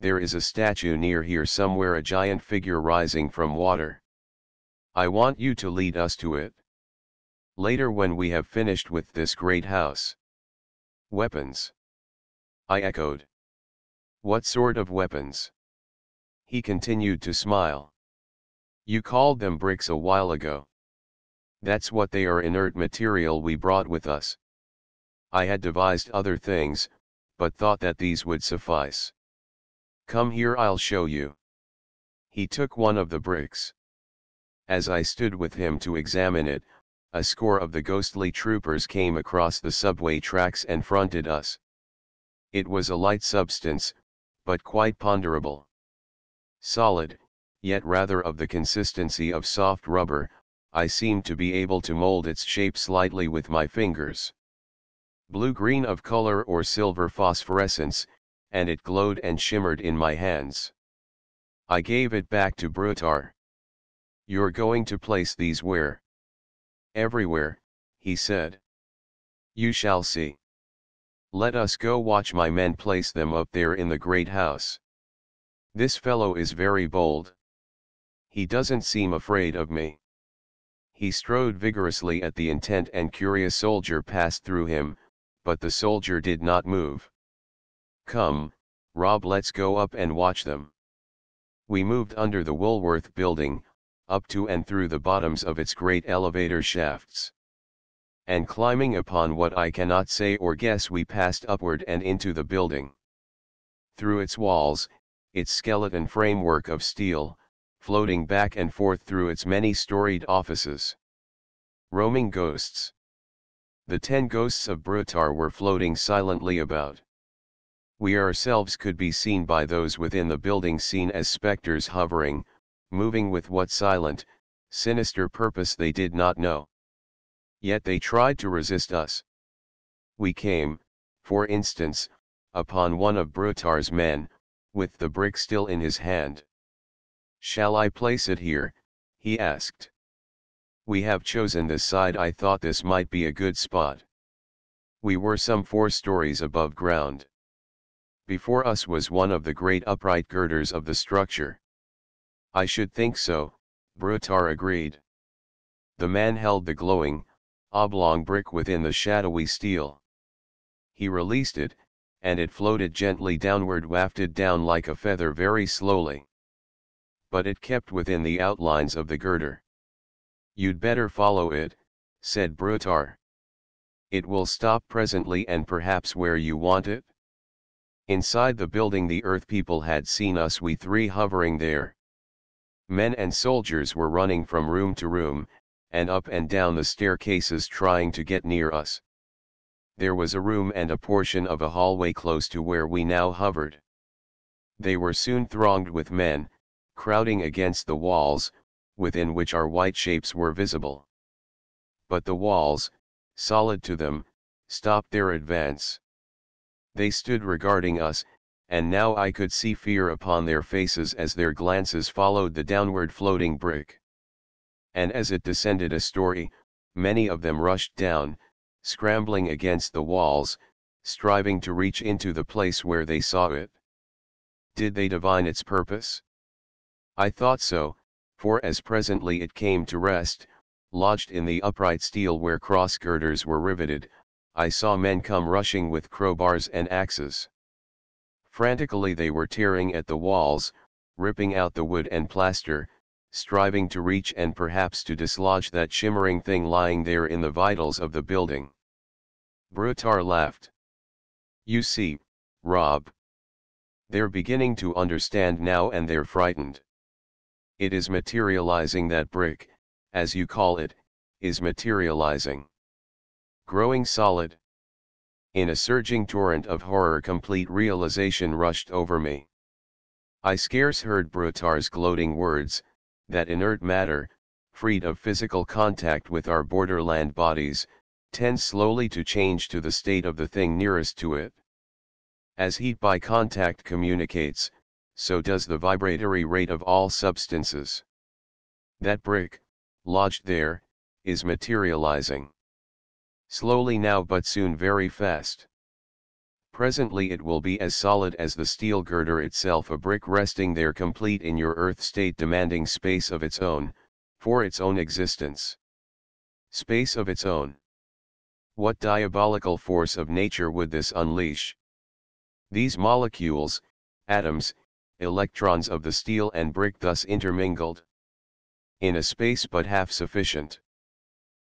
There is a statue near here somewhere, a giant figure rising from water. I want you to lead us to it. Later when we have finished with this great house. Weapons. I echoed. What sort of weapons? He continued to smile. You called them bricks a while ago. That's what they are, inert material we brought with us. I had devised other things, but thought that these would suffice. Come here, I'll show you. He took one of the bricks. As I stood with him to examine it, a score of the ghostly troopers came across the subway tracks and fronted us. It was a light substance, but quite ponderable. Solid, yet rather of the consistency of soft rubber. I seemed to be able to mold its shape slightly with my fingers. Blue-green of color or silver phosphorescence, and it glowed and shimmered in my hands. I gave it back to Brutar. You're going to place these where? Everywhere, he said. You shall see. Let us go watch my men place them up there in the great house. This fellow is very bold. He doesn't seem afraid of me. He strode vigorously at the intent and curious soldier passed through him, but the soldier did not move. Come, Rob, let's go up and watch them. We moved under the Woolworth building, up to and through the bottoms of its great elevator shafts. And climbing upon what I cannot say or guess, we passed upward and into the building. Through its walls, its skeleton framework of steel, floating back and forth through its many-storied offices. Roaming ghosts. The 10 ghosts of Brutar were floating silently about. We ourselves could be seen by those within the building seen as specters hovering, moving with what silent, sinister purpose they did not know. Yet they tried to resist us. We came, for instance, upon one of Brutar's men, with the brick still in his hand. Shall I place it here? He asked. We have chosen this side. I thought this might be a good spot. We were some 4 stories above ground. Before us was one of the great upright girders of the structure. I should think so, Brutar agreed. The man held the glowing, oblong brick within the shadowy steel. He released it, and it floated gently downward, wafted down like a feather very slowly. But it kept within the outlines of the girder. You'd better follow it, said Brutar. It will stop presently and perhaps where you want it. Inside the building the Earth people had seen us, we 3 hovering there. Men and soldiers were running from room to room, and up and down the staircases trying to get near us. There was a room and a portion of a hallway close to where we now hovered. They were soon thronged with men, crowding against the walls, within which our white shapes were visible. But the walls, solid to them, stopped their advance. They stood regarding us, and now I could see fear upon their faces as their glances followed the downward floating brick. And as it descended a story, many of them rushed down, scrambling against the walls, striving to reach into the place where they saw it. Did they divine its purpose? I thought so, for as presently it came to rest, lodged in the upright steel where cross girders were riveted, I saw men come rushing with crowbars and axes. Frantically they were tearing at the walls, ripping out the wood and plaster, striving to reach and perhaps to dislodge that shimmering thing lying there in the vitals of the building. Brutar laughed. You see, Rob. They're beginning to understand now and they're frightened. It is materializing, that brick, as you call it, is materializing. Growing solid. In a surging torrent of horror, complete realization rushed over me. I scarce heard Brutar's gloating words, that inert matter, freed of physical contact with our borderland bodies, tends slowly to change to the state of the thing nearest to it. As heat by contact communicates, so does the vibratory rate of all substances. That brick, lodged there, is materializing. Slowly now, but soon very fast. Presently it will be as solid as the steel girder itself, a brick resting there complete in your earth state, demanding space of its own, for its own existence. Space of its own. What diabolical force of nature would this unleash? These molecules, atoms, electrons of the steel and brick thus intermingled. In a space but half sufficient.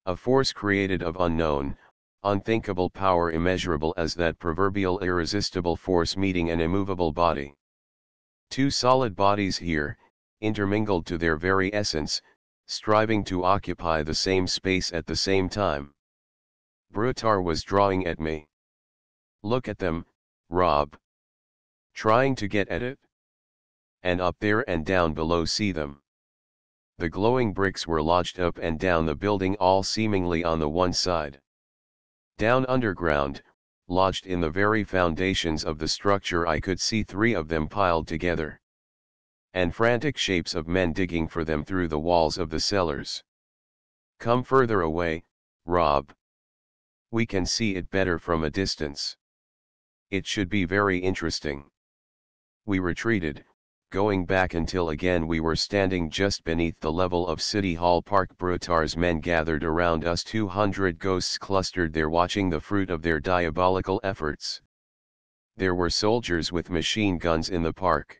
A force created of unknown, unthinkable power, immeasurable as that proverbial irresistible force meeting an immovable body. Two solid bodies here, intermingled to their very essence, striving to occupy the same space at the same time. Brutar was drawing at me. Look at them, Rob. Trying to get at it? And up there and down below, see them. The glowing bricks were lodged up and down the building, all seemingly on the one side. Down underground, lodged in the very foundations of the structure, I could see three of them piled together. And frantic shapes of men digging for them through the walls of the cellars. Come further away, Rob. We can see it better from a distance. It should be very interesting. We retreated, going back until again we were standing just beneath the level of City Hall Park. Brutar's men gathered around us, 200 ghosts clustered there watching the fruit of their diabolical efforts. There were soldiers with machine guns in the park.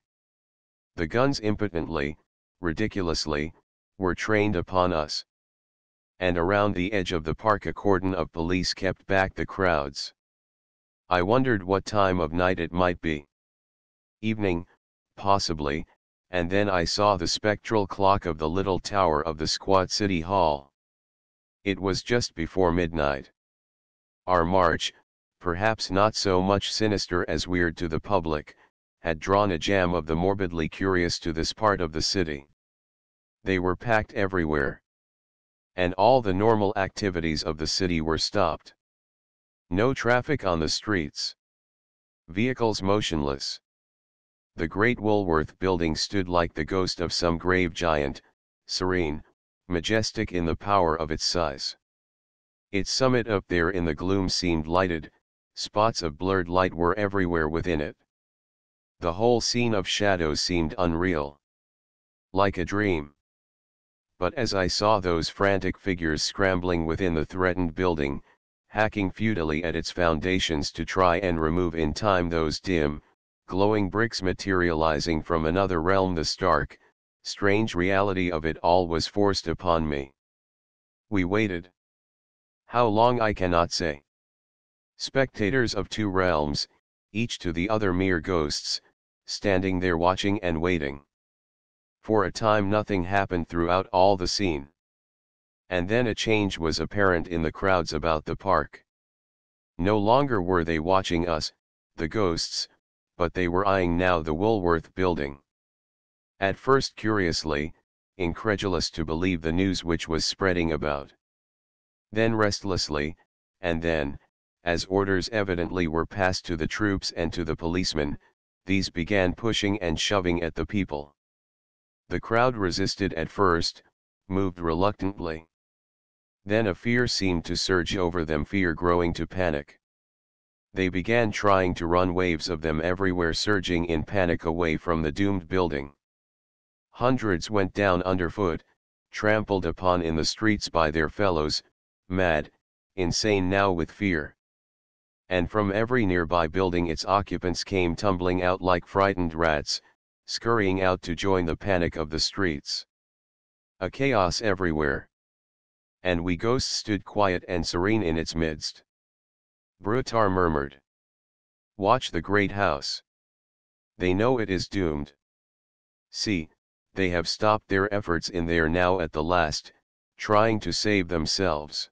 The guns impotently, ridiculously, were trained upon us. And around the edge of the park a cordon of police kept back the crowds. I wondered what time of night it might be. Evening, possibly, and then I saw the spectral clock of the little tower of the squat City Hall. It was just before midnight. Our march, perhaps not so much sinister as weird to the public, had drawn a jam of the morbidly curious to this part of the city. They were packed everywhere. And all the normal activities of the city were stopped. No traffic on the streets. Vehicles motionless. The great Woolworth building stood like the ghost of some grave giant, serene, majestic in the power of its size. Its summit up there in the gloom seemed lighted, spots of blurred light were everywhere within it. The whole scene of shadows seemed unreal. Like a dream. But as I saw those frantic figures scrambling within the threatened building, hacking futilely at its foundations to try and remove in time those dim, glowing bricks materializing from another realm, the stark, strange reality of it all was forced upon me. We waited. How long I cannot say. Spectators of two realms, each to the other mere ghosts, standing there watching and waiting. For a time nothing happened throughout all the scene. And then a change was apparent in the crowds about the park. No longer were they watching us, the ghosts, but they were eyeing now the Woolworth building. At first curiously, incredulous to believe the news which was spreading about. Then restlessly, and then, as orders evidently were passed to the troops and to the policemen, these began pushing and shoving at the people. The crowd resisted at first, moved reluctantly. Then a fear seemed to surge over them, fear growing to panic. They began trying to run, waves of them everywhere surging in panic away from the doomed building. Hundreds went down underfoot, trampled upon in the streets by their fellows, mad, insane now with fear. and from every nearby building its occupants came tumbling out like frightened rats, scurrying out to join the panic of the streets. A chaos everywhere. And we ghosts stood quiet and serene in its midst. Brutar murmured. "Watch the great house. They know it is doomed. See, they have stopped their efforts in there now at the last, trying to save themselves."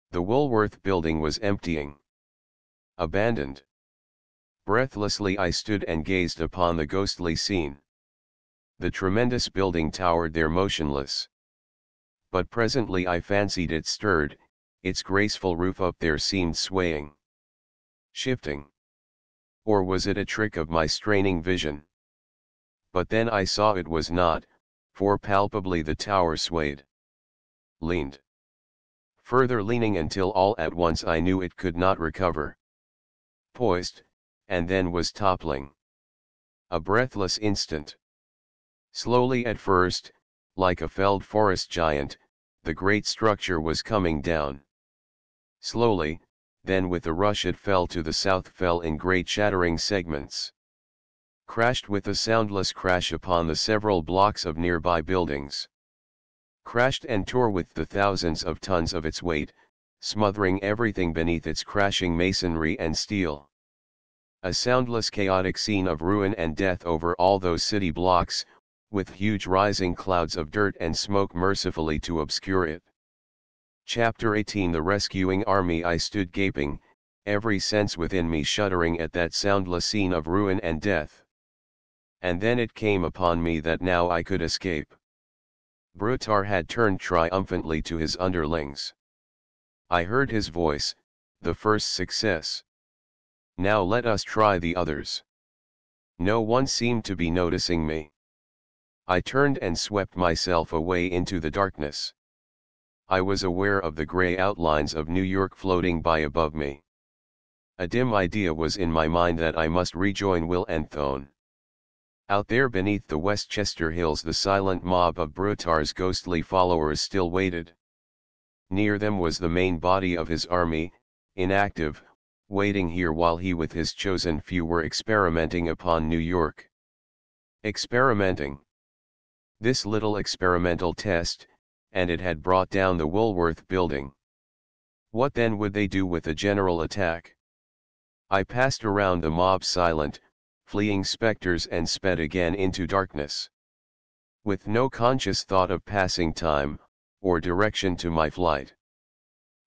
The Woolworth building was emptying. Abandoned. Breathlessly I stood and gazed upon the ghostly scene. The tremendous building towered there motionless. But presently I fancied it stirred, its graceful roof up there seemed swaying. Shifting. Or was it a trick of my straining vision? But then I saw it was not, for palpably the tower swayed. Leaned. Further leaning until all at once I knew it could not recover. Poised, and then was toppling. A breathless instant. Slowly at first, like a felled forest giant, the great structure was coming down. Slowly, then with a rush it fell to the south, fell in great shattering segments. Crashed with a soundless crash upon the several blocks of nearby buildings. Crashed and tore with the thousands of tons of its weight, smothering everything beneath its crashing masonry and steel. A soundless chaotic scene of ruin and death over all those city blocks, with huge rising clouds of dirt and smoke mercifully to obscure it. Chapter 18 The Rescuing Army. I stood gaping, every sense within me shuddering at that soundless scene of ruin and death. And then it came upon me that now I could escape. Brutar had turned triumphantly to his underlings. I heard his voice, "The first success. Now let us try the others." No one seemed to be noticing me. I turned and swept myself away into the darkness. I was aware of the gray outlines of New York floating by above me. A dim idea was in my mind that I must rejoin Will and Thone. Out there beneath the Westchester Hills the silent mob of Brutar's ghostly followers still waited. Near them was the main body of his army, inactive, waiting here while he with his chosen few were experimenting upon New York. Experimenting. This little experimental test, and it had brought down the Woolworth building. What then would they do with a general attack? I passed around the mob silent, fleeing specters and sped again into darkness. With no conscious thought of passing time, or direction to my flight.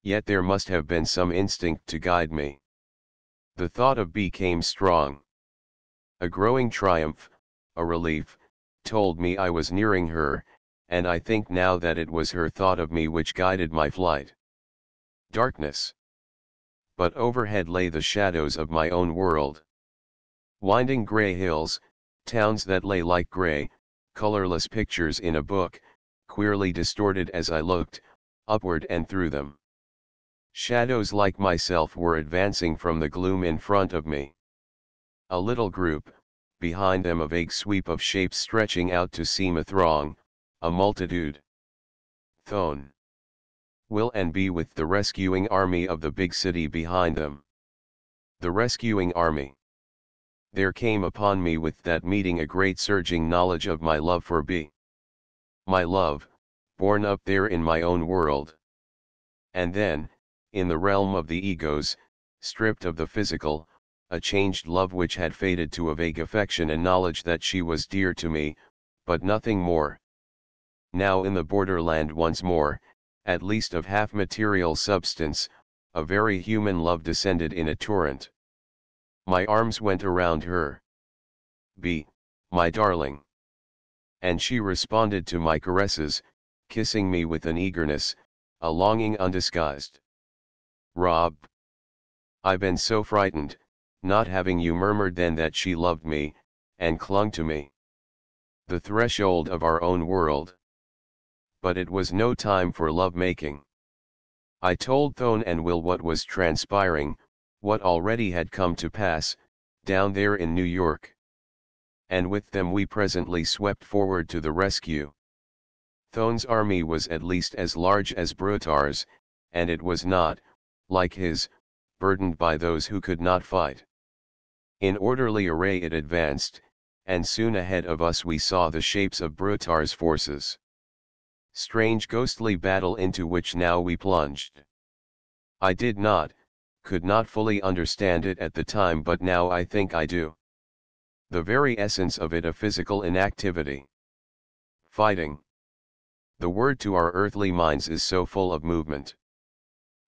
Yet there must have been some instinct to guide me. The thought of B came strong. A growing triumph, a relief, told me I was nearing her, and I think now that it was her thought of me which guided my flight. Darkness. But overhead lay the shadows of my own world. Winding gray hills, towns that lay like gray, colorless pictures in a book, queerly distorted as I looked, upward and through them. Shadows like myself were advancing from the gloom in front of me. A little group, behind them a vague sweep of shapes stretching out to seem a throng, a multitude. Thone. Will and be with the rescuing army of the big city behind them. The rescuing army. There came upon me with that meeting a great surging knowledge of my love for B. My love, born up there in my own world. And then, in the realm of the egos, stripped of the physical, a changed love which had faded to a vague affection and knowledge that she was dear to me, but nothing more. Now in the borderland once more, at least of half-material substance, a very human love descended in a torrent. My arms went around her. B, my darling. And she responded to my caresses, kissing me with an eagerness, a longing undisguised. Rob. I been so frightened, not having you murmured then that she loved me, and clung to me. The threshold of our own world. But it was no time for love-making. I told Thone and Will what was transpiring, what already had come to pass, down there in New York. And with them we presently swept forward to the rescue. Thone's army was at least as large as Brutar's, and it was not, like his, burdened by those who could not fight. In orderly array it advanced, and soon ahead of us we saw the shapes of Brutar's forces. Strange ghostly battle into which now we plunged. I could not fully understand it at the time, but now I think I do. The very essence of it a physical inactivity. Fighting. The word to our earthly minds is so full of movement.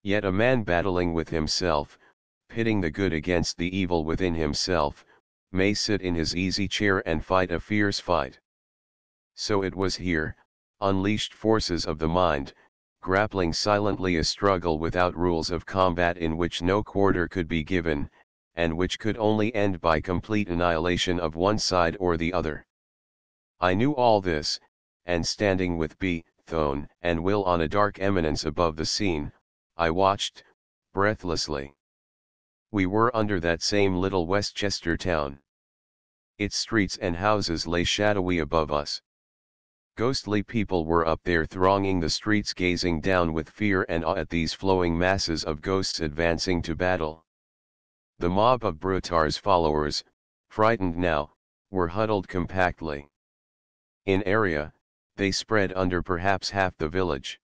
Yet a man battling with himself, pitting the good against the evil within himself, may sit in his easy chair and fight a fierce fight. So it was here, unleashed forces of the mind, grappling silently a struggle without rules of combat in which no quarter could be given, and which could only end by complete annihilation of one side or the other. I knew all this, and standing with Thone and Will on a dark eminence above the scene, I watched, breathlessly. We were under that same little Westchester town. Its streets and houses lay shadowy above us. Ghostly people were up there thronging the streets, gazing down with fear and awe at these flowing masses of ghosts advancing to battle. The mob of Brutar's followers, frightened now, were huddled compactly. In area, they spread under perhaps half the village.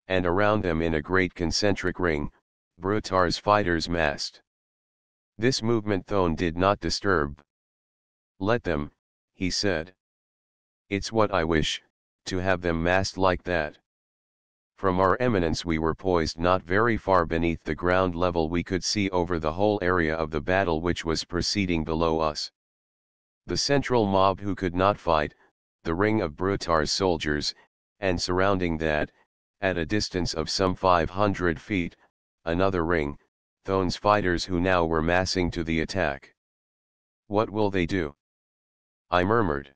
And around them in a great concentric ring, Brutar's fighters massed. This movement Thone did not disturb. "Let them," he said. "It's what I wish, to have them massed like that." From our eminence we were poised not very far beneath the ground level. We could see over the whole area of the battle which was proceeding below us. The central mob who could not fight, the ring of Brutar's soldiers, and surrounding that, at a distance of some 500 feet, another ring, Thone's fighters who now were massing to the attack. "What will they do?" I murmured.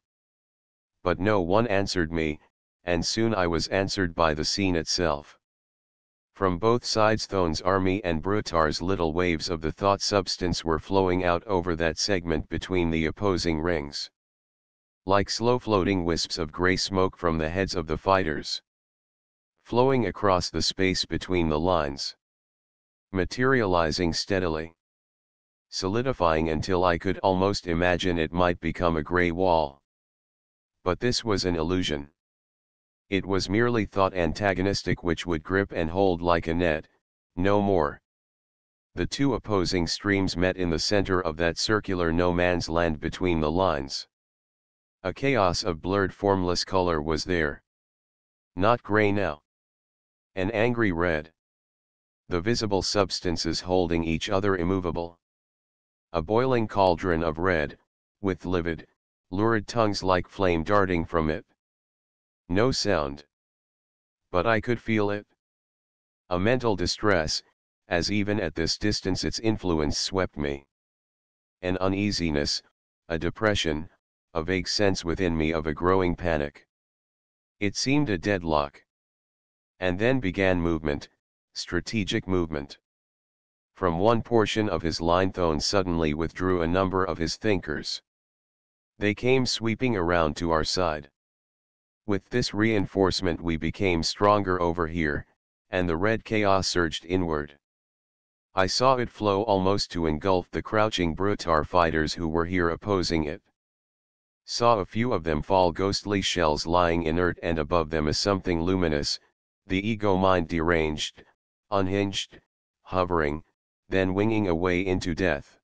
But no one answered me, and soon I was answered by the scene itself. From both sides Thone's army and Brutar's little waves of the thought substance were flowing out over that segment between the opposing rings. Like slow floating wisps of grey smoke from the heads of the fighters. Flowing across the space between the lines. Materializing steadily. Solidifying until I could almost imagine it might become a grey wall. But this was an illusion. It was merely thought antagonistic which would grip and hold like a net, no more. The two opposing streams met in the center of that circular no man's land between the lines. A chaos of blurred formless color was there. Not gray now. An angry red. The visible substances holding each other immovable. A boiling cauldron of red, with livid, lurid tongues like flame darting from it. No sound. But I could feel it. A mental distress, as even at this distance its influence swept me. An uneasiness, a depression, a vague sense within me of a growing panic. It seemed a deadlock. And then began movement, strategic movement. From one portion of his line Thone suddenly withdrew a number of his thinkers. They came sweeping around to our side. With this reinforcement we became stronger over here, and the red chaos surged inward. I saw it flow almost to engulf the crouching Brutar fighters who were here opposing it. Saw a few of them fall, ghostly shells lying inert, and above them a something luminous, the ego mind deranged, unhinged, hovering, then winging away into death.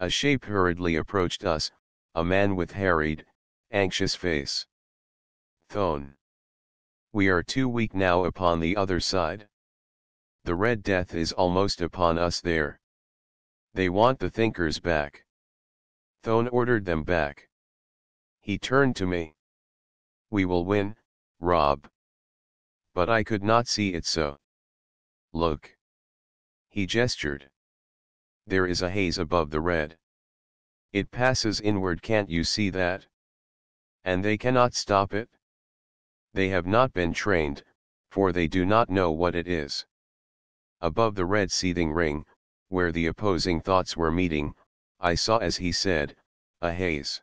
A shape hurriedly approached us, a man with harried, anxious face. Thone. We are too weak now upon the other side. The Red Death is almost upon us there. They want the thinkers back. Thone ordered them back. He turned to me. We will win, Rob. But I could not see it so. Look. He gestured. There is a haze above the red. It passes inward, can't you see that? And they cannot stop it? They have not been trained, for they do not know what it is. Above the red seething ring, where the opposing thoughts were meeting, I saw, as he said, a haze.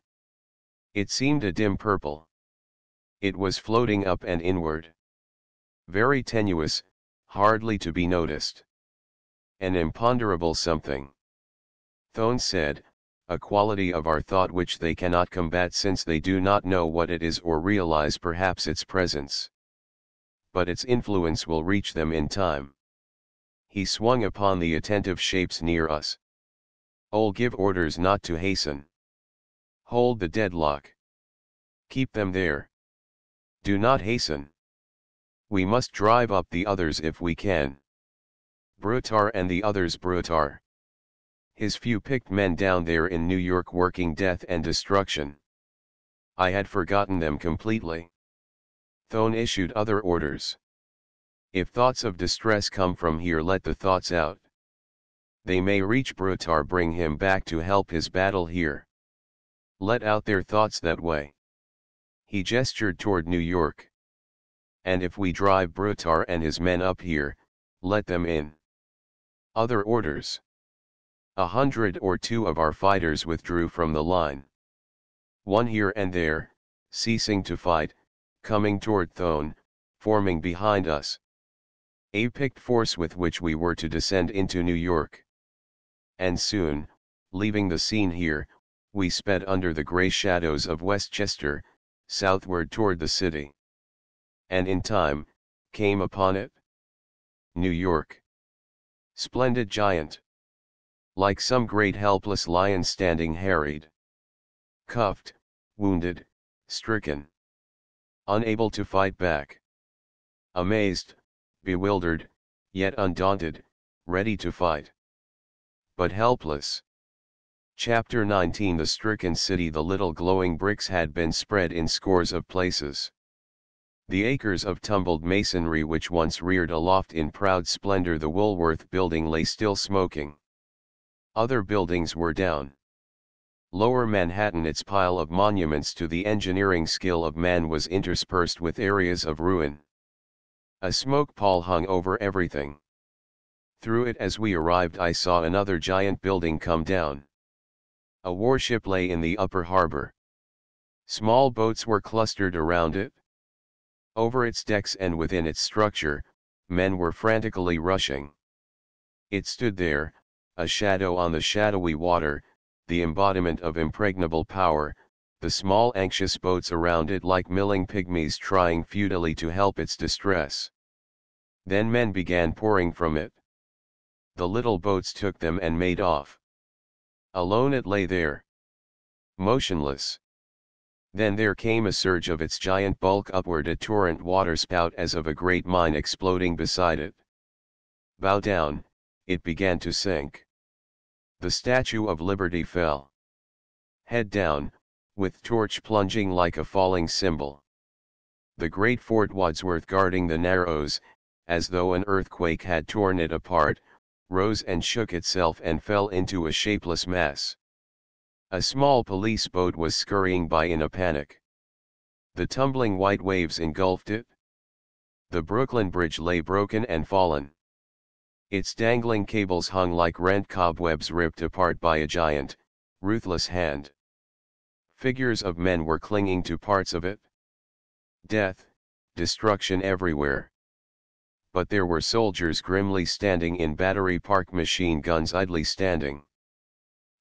It seemed a dim purple. It was floating up and inward. Very tenuous, hardly to be noticed. An imponderable something. Thone said, a quality of our thought which they cannot combat since they do not know what it is or realize perhaps its presence. But its influence will reach them in time. He swung upon the attentive shapes near us. Ol, give orders not to hasten. Hold the deadlock. Keep them there. Do not hasten. We must drive up the others if we can. Brutar and the others Brutar. His few picked men down there in New York working death and destruction. I had forgotten them completely. Thone issued other orders. If thoughts of distress come from here, let the thoughts out. They may reach Brutar, bring him back to help his battle here. Let out their thoughts that way. He gestured toward New York. And if we drive Brutar and his men up here, let them in. Other orders. 100 or 2 of our fighters withdrew from the line. One here and there, ceasing to fight, coming toward Thone, forming behind us. A picked force with which we were to descend into New York. And soon, leaving the scene here, we sped under the gray shadows of Westchester, southward toward the city. And in time, came upon it. New York. Splendid giant. Like some great helpless lion standing harried. Cuffed, wounded, stricken. Unable to fight back. Amazed, bewildered, yet undaunted, ready to fight. But helpless. Chapter 19. The stricken city. The little glowing bricks had been spread in scores of places. The acres of tumbled masonry which once reared aloft in proud splendor the Woolworth building lay still smoking. Other buildings were down. Lower Manhattan, its pile of monuments to the engineering skill of man, was interspersed with areas of ruin. A smoke pall hung over everything. Through it as we arrived I saw another giant building come down. A warship lay in the upper harbor. Small boats were clustered around it. Over its decks and within its structure, men were frantically rushing. It stood there, a shadow on the shadowy water, the embodiment of impregnable power, the small anxious boats around it like milling pygmies trying futilely to help its distress. Then men began pouring from it. The little boats took them and made off. Alone it lay there. Motionless. Then there came a surge of its giant bulk upward, a torrent waterspout as of a great mine exploding beside it. Bow down, it began to sink. The Statue of Liberty fell. Head down, with torch plunging like a falling cymbal. The great Fort Wadsworth guarding the Narrows, as though an earthquake had torn it apart, rose and shook itself and fell into a shapeless mass. A small police boat was scurrying by in a panic. The tumbling white waves engulfed it. The Brooklyn Bridge lay broken and fallen. Its dangling cables hung like rent cobwebs ripped apart by a giant, ruthless hand. Figures of men were clinging to parts of it. Death, destruction everywhere. But there were soldiers grimly standing in Battery Park, machine guns idly standing.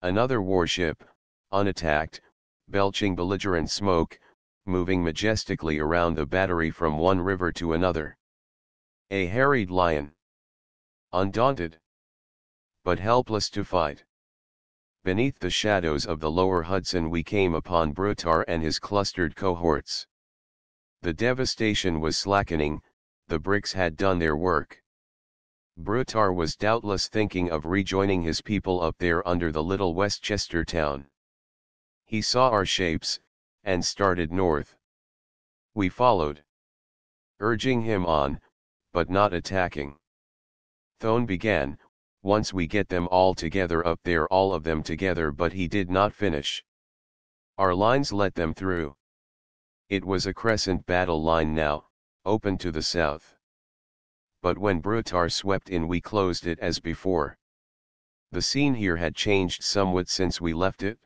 Another warship, unattacked, belching belligerent smoke, moving majestically around the battery from one river to another. A harried lion. Undaunted. But helpless to fight. Beneath the shadows of the lower Hudson we came upon Brutar and his clustered cohorts. The devastation was slackening, the bricks had done their work. Brutar was doubtless thinking of rejoining his people up there under the little Westchester town. He saw our shapes, and started north. We followed. Urging him on, but not attacking. Thone began, once we get them all together up there, all of them together, but he did not finish. Our lines let them through. It was a crescent battle line now, open to the south. But when Brutar swept in we closed it as before. The scene here had changed somewhat since we left it.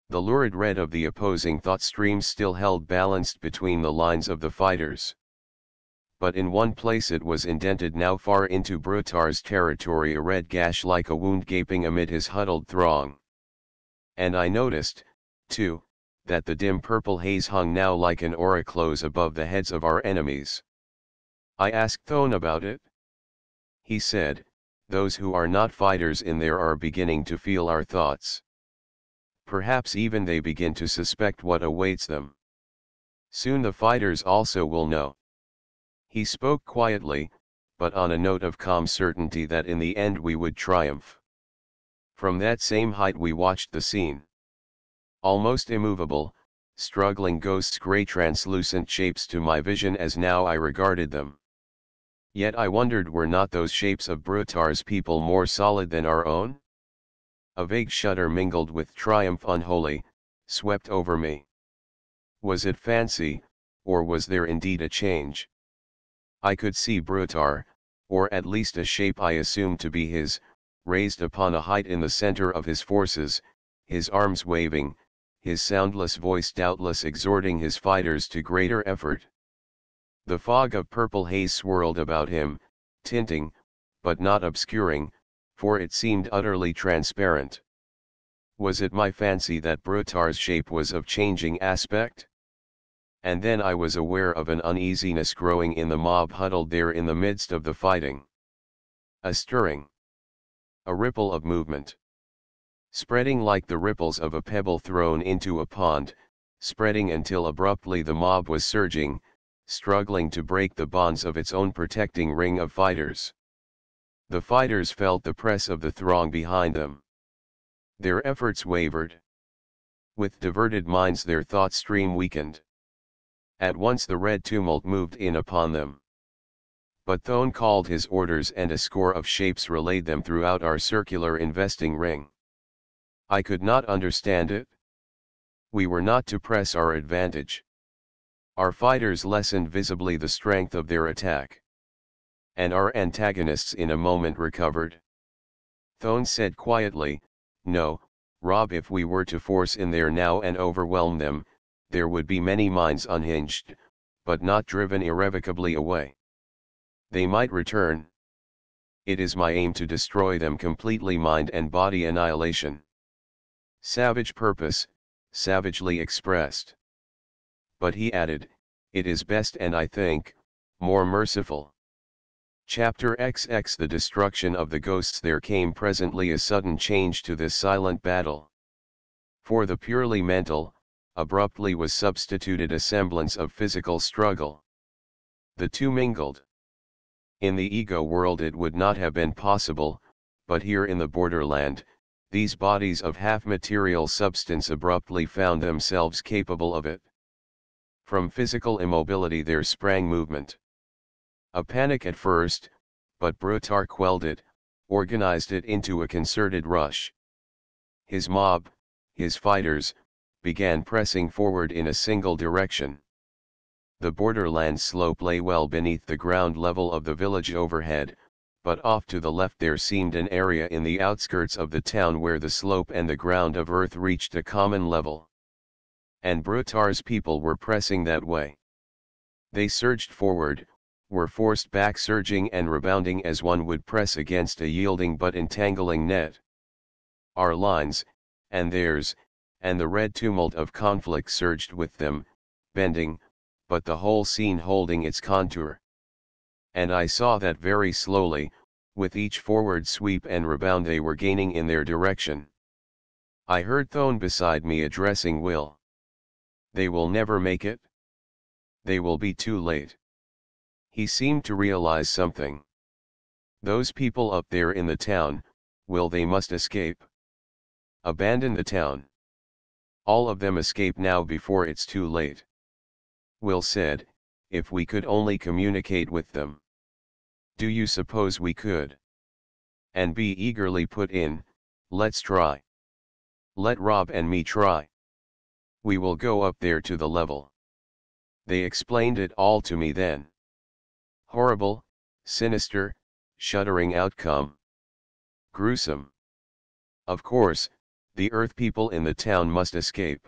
The lurid red of the opposing thought streams still held balanced between the lines of the fighters. but in one place it was indented now far into Brutar's territory, a red gash like a wound gaping amid his huddled throng. And I noticed, too, that the dim purple haze hung now like an aura close above the heads of our enemies. I asked Thone about it. He said, those who are not fighters in there are beginning to feel our thoughts. Perhaps even they begin to suspect what awaits them. Soon the fighters also will know. He spoke quietly, but on a note of calm certainty that in the end we would triumph. From that same height we watched the scene. Almost immovable, struggling ghosts, grey translucent shapes to my vision as now I regarded them. Yet I wondered, were not those shapes of Brutar's people more solid than our own? A vague shudder mingled with triumph unholy, swept over me. Was it fancy, or was there indeed a change? I could see Brutar, or at least a shape I assumed to be his, raised upon a height in the center of his forces, his arms waving, his soundless voice doubtless exhorting his fighters to greater effort. The fog of purple haze swirled about him, tinting, but not obscuring, for it seemed utterly transparent. Was it my fancy that Brutar's shape was of changing aspect? And then I was aware of an uneasiness growing in the mob huddled there in the midst of the fighting. A stirring. A ripple of movement. Spreading like the ripples of a pebble thrown into a pond, spreading until abruptly the mob was surging, struggling to break the bonds of its own protecting ring of fighters. The fighters felt the press of the throng behind them. Their efforts wavered. With diverted minds their thought stream weakened. At once the red tumult moved in upon them. But Thone called his orders and a score of shapes relayed them throughout our circular investing ring. I could not understand it. We were not to press our advantage. Our fighters lessened visibly the strength of their attack. And our antagonists in a moment recovered. Thone said quietly, "No, Rob, if we were to force in there now and overwhelm them, there would be many minds unhinged, but not driven irrevocably away. They might return. It is my aim to destroy them completely, mind and body annihilation." Savage purpose, savagely expressed. But he added, "It is best and I think, more merciful." Chapter XX The destruction of the ghosts. There came presently a sudden change to this silent battle. For the purely mental, abruptly was substituted a semblance of physical struggle. The two mingled. In the ego world it would not have been possible, but here in the borderland, these bodies of half-material substance abruptly found themselves capable of it. From physical immobility there sprang movement. A panic at first, but Brutar quelled it, organized it into a concerted rush. His mob, his fighters, began pressing forward in a single direction. The borderland slope lay well beneath the ground level of the village overhead, but off to the left there seemed an area in the outskirts of the town where the slope and the ground of earth reached a common level. And Brutar's people were pressing that way. They surged forward, were forced back, surging and rebounding as one would press against a yielding but entangling net. Our lines, and theirs, and the red tumult of conflict surged with them, bending, but the whole scene holding its contour. And I saw that very slowly, with each forward sweep and rebound they were gaining in their direction. I heard Thone beside me addressing Will. "They will never make it. They will be too late." He seemed to realize something. "Those people up there in the town, Will, they must escape. Abandon the town. All of them escape now before it's too late." Will said, "If we could only communicate with them." "Do you suppose we could?" And B eagerly put in, "Let's try. Let Rob and me try. We will go up there to the level." They explained it all to me then. Horrible, sinister, shuddering outcome. Gruesome. Of course, the Earth people in the town must escape.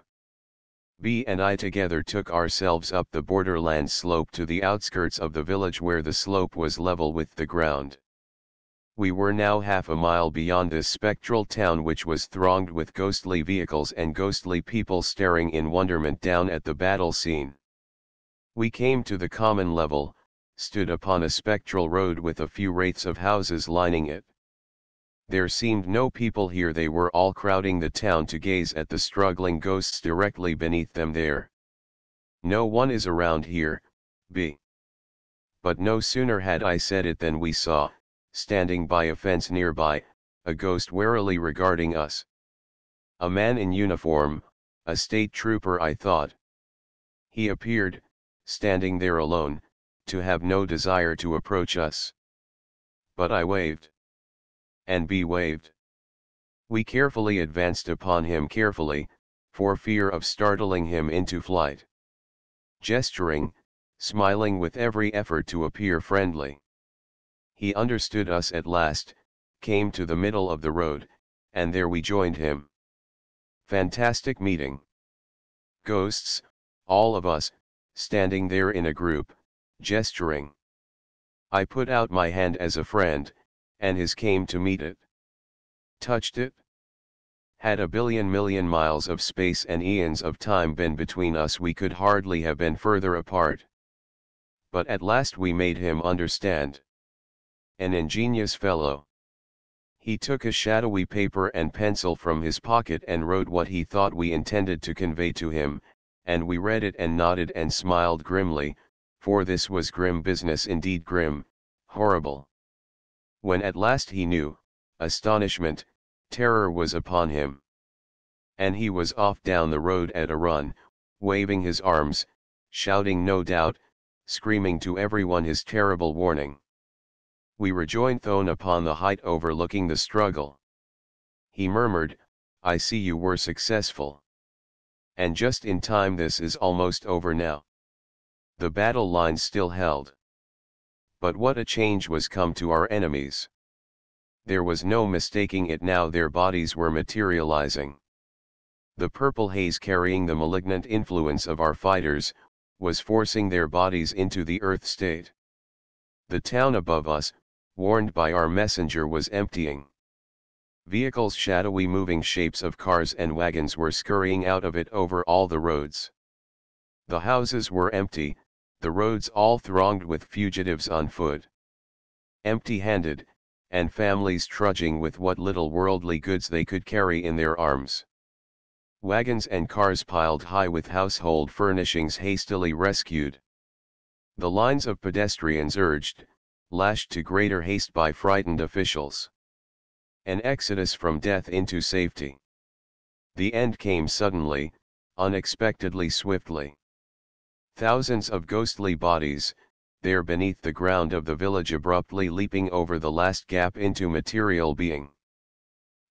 B and I together took ourselves up the borderland slope to the outskirts of the village where the slope was level with the ground. We were now half a mile beyond this spectral town which was thronged with ghostly vehicles and ghostly people staring in wonderment down at the battle scene. We came to the common level, stood upon a spectral road with a few wraiths of houses lining it. There seemed no people here, they were all crowding the town to gaze at the struggling ghosts directly beneath them there. No one is around here, B. But no sooner had I said it than we saw, standing by a fence nearby, a ghost warily regarding us. A man in uniform, a state trooper I thought. He appeared, standing there alone, to have no desire to approach us. But I waved. And B waved. We carefully advanced upon him carefully, for fear of startling him into flight. Gesturing, smiling with every effort to appear friendly. He understood us at last, came to the middle of the road, and there we joined him. Fantastic meeting. Ghosts, all of us, standing there in a group, gesturing. I put out my hand as a friend, and his came to meet it. Touched it? Had a billion million miles of space and eons of time been between us, we could hardly have been further apart. But at last we made him understand. An ingenious fellow. He took a shadowy paper and pencil from his pocket and wrote what he thought we intended to convey to him, and we read it and nodded and smiled grimly, for this was grim business indeed, grim, horrible. When at last he knew, astonishment, terror was upon him. And he was off down the road at a run, waving his arms, shouting no doubt, screaming to everyone his terrible warning. We rejoined Thone upon the height overlooking the struggle. He murmured, "I see you were successful. And just in time, this is almost over now." The battle lines still held. But what a change was come to our enemies. There was no mistaking it now, their bodies were materializing. The purple haze carrying the malignant influence of our fighters, was forcing their bodies into the earth state. The town above us, warned by our messenger, was emptying. Vehicles, shadowy moving shapes of cars and wagons, were scurrying out of it over all the roads. The houses were empty, the roads all thronged with fugitives on foot. Empty-handed, and families trudging with what little worldly goods they could carry in their arms. Wagons and cars piled high with household furnishings hastily rescued. The lines of pedestrians urged, lashed to greater haste by frightened officials. An exodus from death into safety. The end came suddenly, unexpectedly, swiftly. Thousands of ghostly bodies, there beneath the ground of the village, abruptly leaping over the last gap into material being.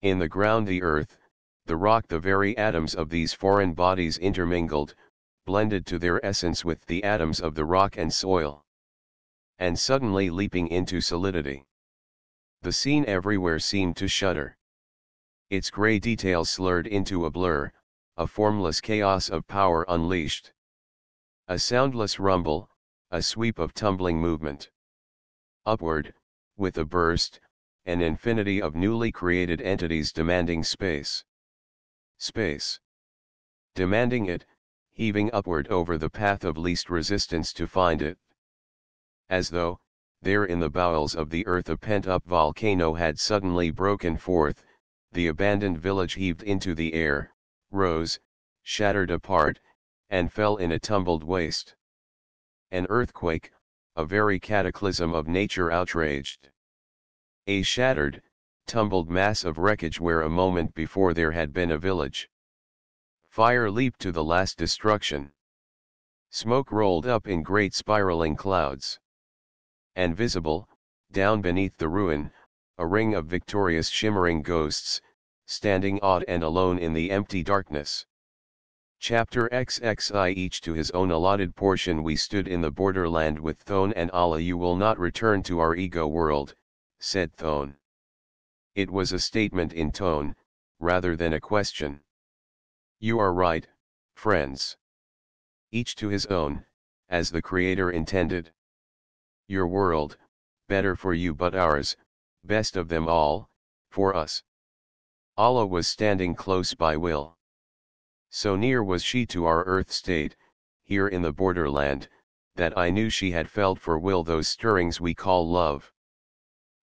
In the ground, the earth, the rock, the very atoms of these foreign bodies intermingled, blended to their essence with the atoms of the rock and soil. And suddenly leaping into solidity. The scene everywhere seemed to shudder. Its grey details slurred into a blur, a formless chaos of power unleashed. A soundless rumble, a sweep of tumbling movement. Upward, with a burst, an infinity of newly created entities demanding space. Space. Demanding it, heaving upward over the path of least resistance to find it. As though, there in the bowels of the earth, a pent-up volcano had suddenly broken forth, the abandoned village heaved into the air, rose, shattered apart, and fell in a tumbled waste. An earthquake, a very cataclysm of nature outraged. A shattered, tumbled mass of wreckage where a moment before there had been a village. Fire leaped to the last destruction. Smoke rolled up in great spiraling clouds. And visible, down beneath the ruin, a ring of victorious shimmering ghosts, standing odd and alone in the empty darkness. Chapter XXI. Each to his own allotted portion. We stood in the borderland with Thone and Allah. "You will not return to our ego world," said Thone. It was a statement in tone, rather than a question. "You are right, Friends. Each to his own, as the Creator intended. Your world, better for you but ours, best of them all, for us. Allah was standing close by Will. So near was she to our earth state, here in the borderland, that I knew she had felt for Will those stirrings we call love.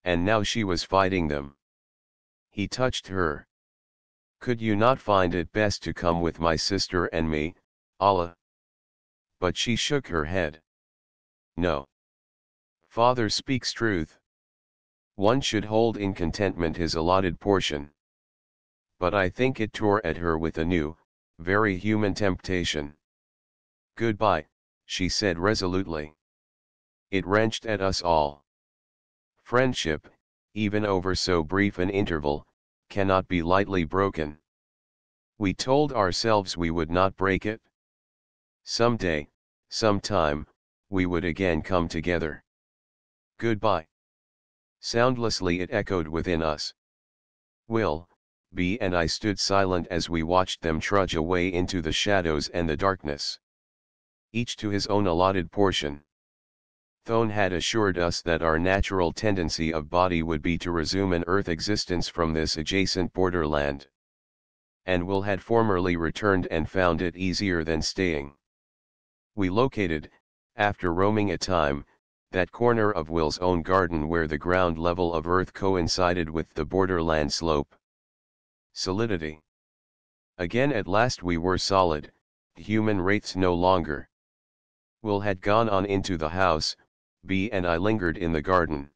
And now she was fighting them. He touched her. Could you not find it best to come with my sister and me, Allah? But she shook her head. No. Father speaks truth. One should hold in contentment his allotted portion. But I think it tore at her with a new, very human temptation. Goodbye, she said resolutely. It wrenched at us all. Friendship, even over so brief an interval, cannot be lightly broken. We told ourselves we would not break it. Some day, some time, we would again come together. Goodbye. Soundlessly it echoed within us. Will, B and I stood silent as we watched them trudge away into the shadows and the darkness. Each to his own allotted portion. Thone had assured us that our natural tendency of body would be to resume an earth existence from this adjacent borderland. And Will had formerly returned and found it easier than staying. We located, after roaming a time, that corner of Will's own garden where the ground level of earth coincided with the borderland slope. Solidity. Again at last we were solid, human wraiths no longer. Will had gone on into the house, B and I lingered in the garden.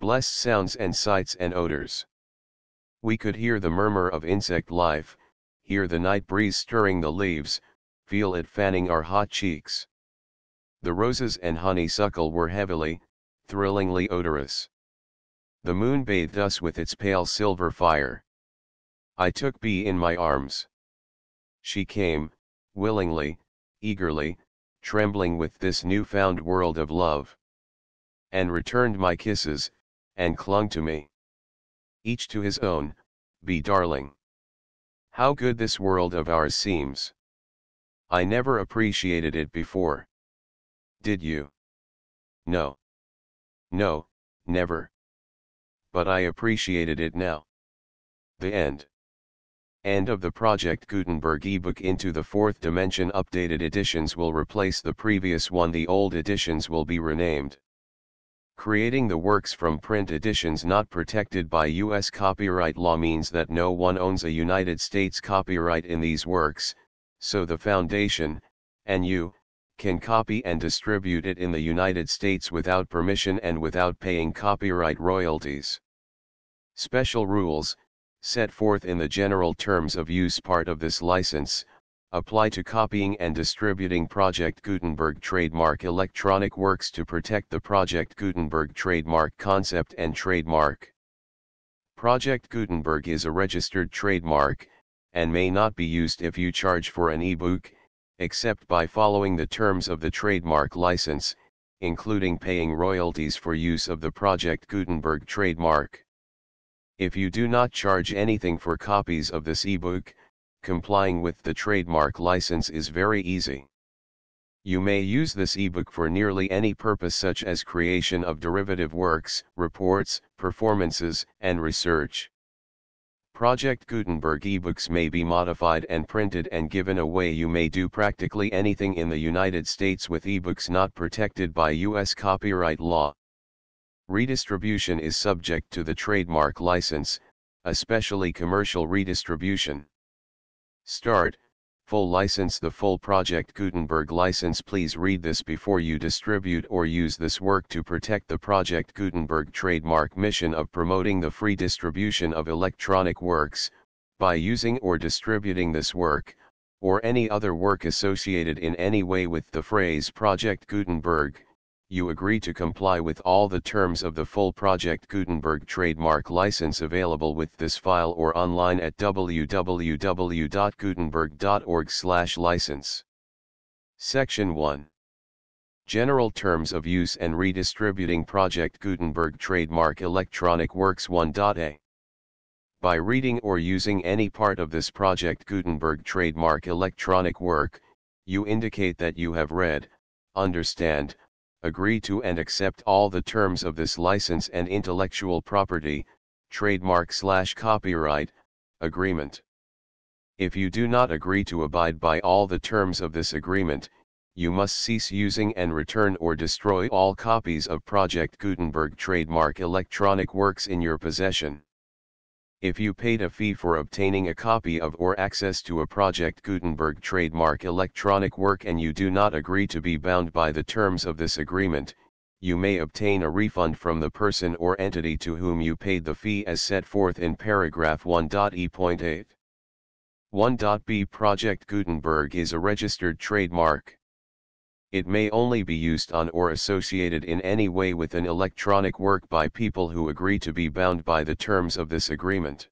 Blessed sounds and sights and odors. We could hear the murmur of insect life, hear the night breeze stirring the leaves, feel it fanning our hot cheeks. The roses and honeysuckle were heavily, thrillingly odorous. The moon bathed us with its pale silver fire. I took B in my arms. She came, willingly, eagerly, trembling with this newfound world of love. And returned my kisses, and clung to me. Each to his own, B darling. How good this world of ours seems. I never appreciated it before. Did you? No. No, never. But I appreciated it now. The end. End of the Project Gutenberg ebook Into the Fourth Dimension. Updated editions will replace the previous one. The old editions will be renamed. Creating the works from print editions not protected by U.S. copyright law means that no one owns a United States copyright in these works, so the Foundation, and you, can copy and distribute it in the United States without permission and without paying copyright royalties. Special rules, set forth in the general terms of use part of this license, apply to copying and distributing Project Gutenberg trademark electronic works to protect the Project Gutenberg trademark concept and trademark. Project Gutenberg is a registered trademark, and may not be used if you charge for an ebook, except by following the terms of the trademark license, including paying royalties for use of the Project Gutenberg trademark. If you do not charge anything for copies of this ebook, complying with the trademark license is very easy. You may use this ebook for nearly any purpose such as creation of derivative works, reports, performances, and research. Project Gutenberg ebooks may be modified and printed and given away. You may do practically anything in the United States with ebooks not protected by U.S. copyright law. Redistribution is subject to the trademark license, especially commercial redistribution. Start, full license. The full Project Gutenberg license. Please read this before you distribute or use this work to protect the Project Gutenberg trademark mission of promoting the free distribution of electronic works. By using or distributing this work, or any other work associated in any way with the phrase Project Gutenberg, you agree to comply with all the terms of the full Project Gutenberg trademark license available with this file or online at www.gutenberg.org/license. Section 1. General Terms of Use and Redistributing Project Gutenberg Trademark Electronic Works 1.a. By reading or using any part of this Project Gutenberg trademark electronic work, you indicate that you have read, understand, agree to and accept all the terms of this license and intellectual property, trademark/copyright, agreement. If you do not agree to abide by all the terms of this agreement, you must cease using and return or destroy all copies of Project Gutenberg trademark electronic works in your possession. If you paid a fee for obtaining a copy of or access to a Project Gutenberg trademark electronic work and you do not agree to be bound by the terms of this agreement, you may obtain a refund from the person or entity to whom you paid the fee as set forth in paragraph 1.e.8. 1.b Project Gutenberg is a registered trademark. It may only be used on or associated in any way with an electronic work by people who agree to be bound by the terms of this agreement.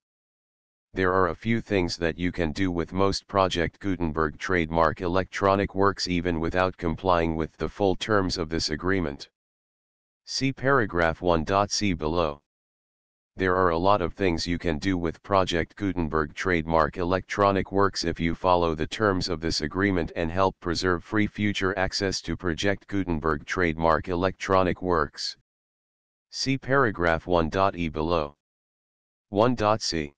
There are a few things that you can do with most Project Gutenberg trademark electronic works even without complying with the full terms of this agreement. See paragraph 1.c below. There are a lot of things you can do with Project Gutenberg trademark electronic works if you follow the terms of this agreement and help preserve free future access to Project Gutenberg trademark electronic works. See paragraph 1.e below. 1.c.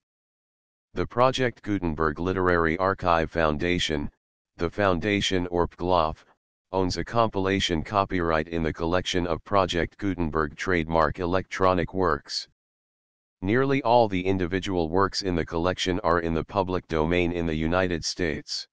The Project Gutenberg Literary Archive Foundation, the Foundation or PGLOF, owns a compilation copyright in the collection of Project Gutenberg trademark electronic works. Nearly all the individual works in the collection are in the public domain in the United States.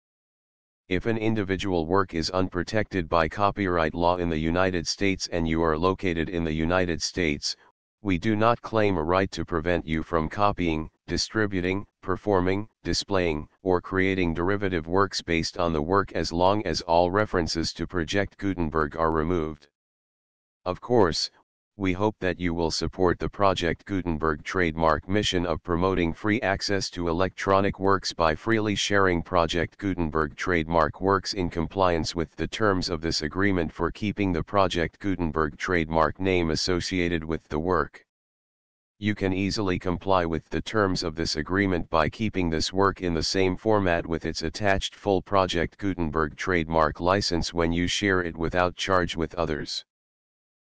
If an individual work is unprotected by copyright law in the United States and you are located in the United States, we do not claim a right to prevent you from copying, distributing, performing, displaying, or creating derivative works based on the work as long as all references to Project Gutenberg are removed. Of course, we hope that you will support the Project Gutenberg trademark mission of promoting free access to electronic works by freely sharing Project Gutenberg trademark works in compliance with the terms of this agreement for keeping the Project Gutenberg trademark name associated with the work. You can easily comply with the terms of this agreement by keeping this work in the same format with its attached full Project Gutenberg trademark license when you share it without charge with others.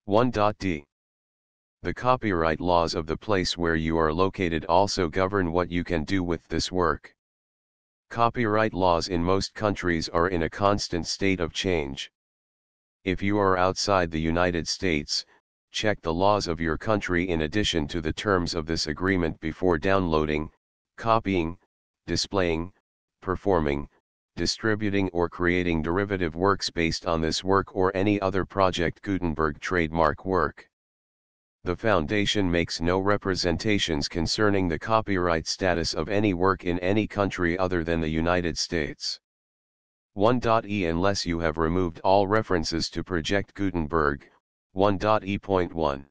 1.d. The copyright laws of the place where you are located also govern what you can do with this work. Copyright laws in most countries are in a constant state of change. If you are outside the United States, check the laws of your country in addition to the terms of this agreement before downloading, copying, displaying, performing, distributing or creating derivative works based on this work or any other Project Gutenberg trademark work. The Foundation makes no representations concerning the copyright status of any work in any country other than the United States. 1.e Unless you have removed all references to Project Gutenberg, 1.e.1.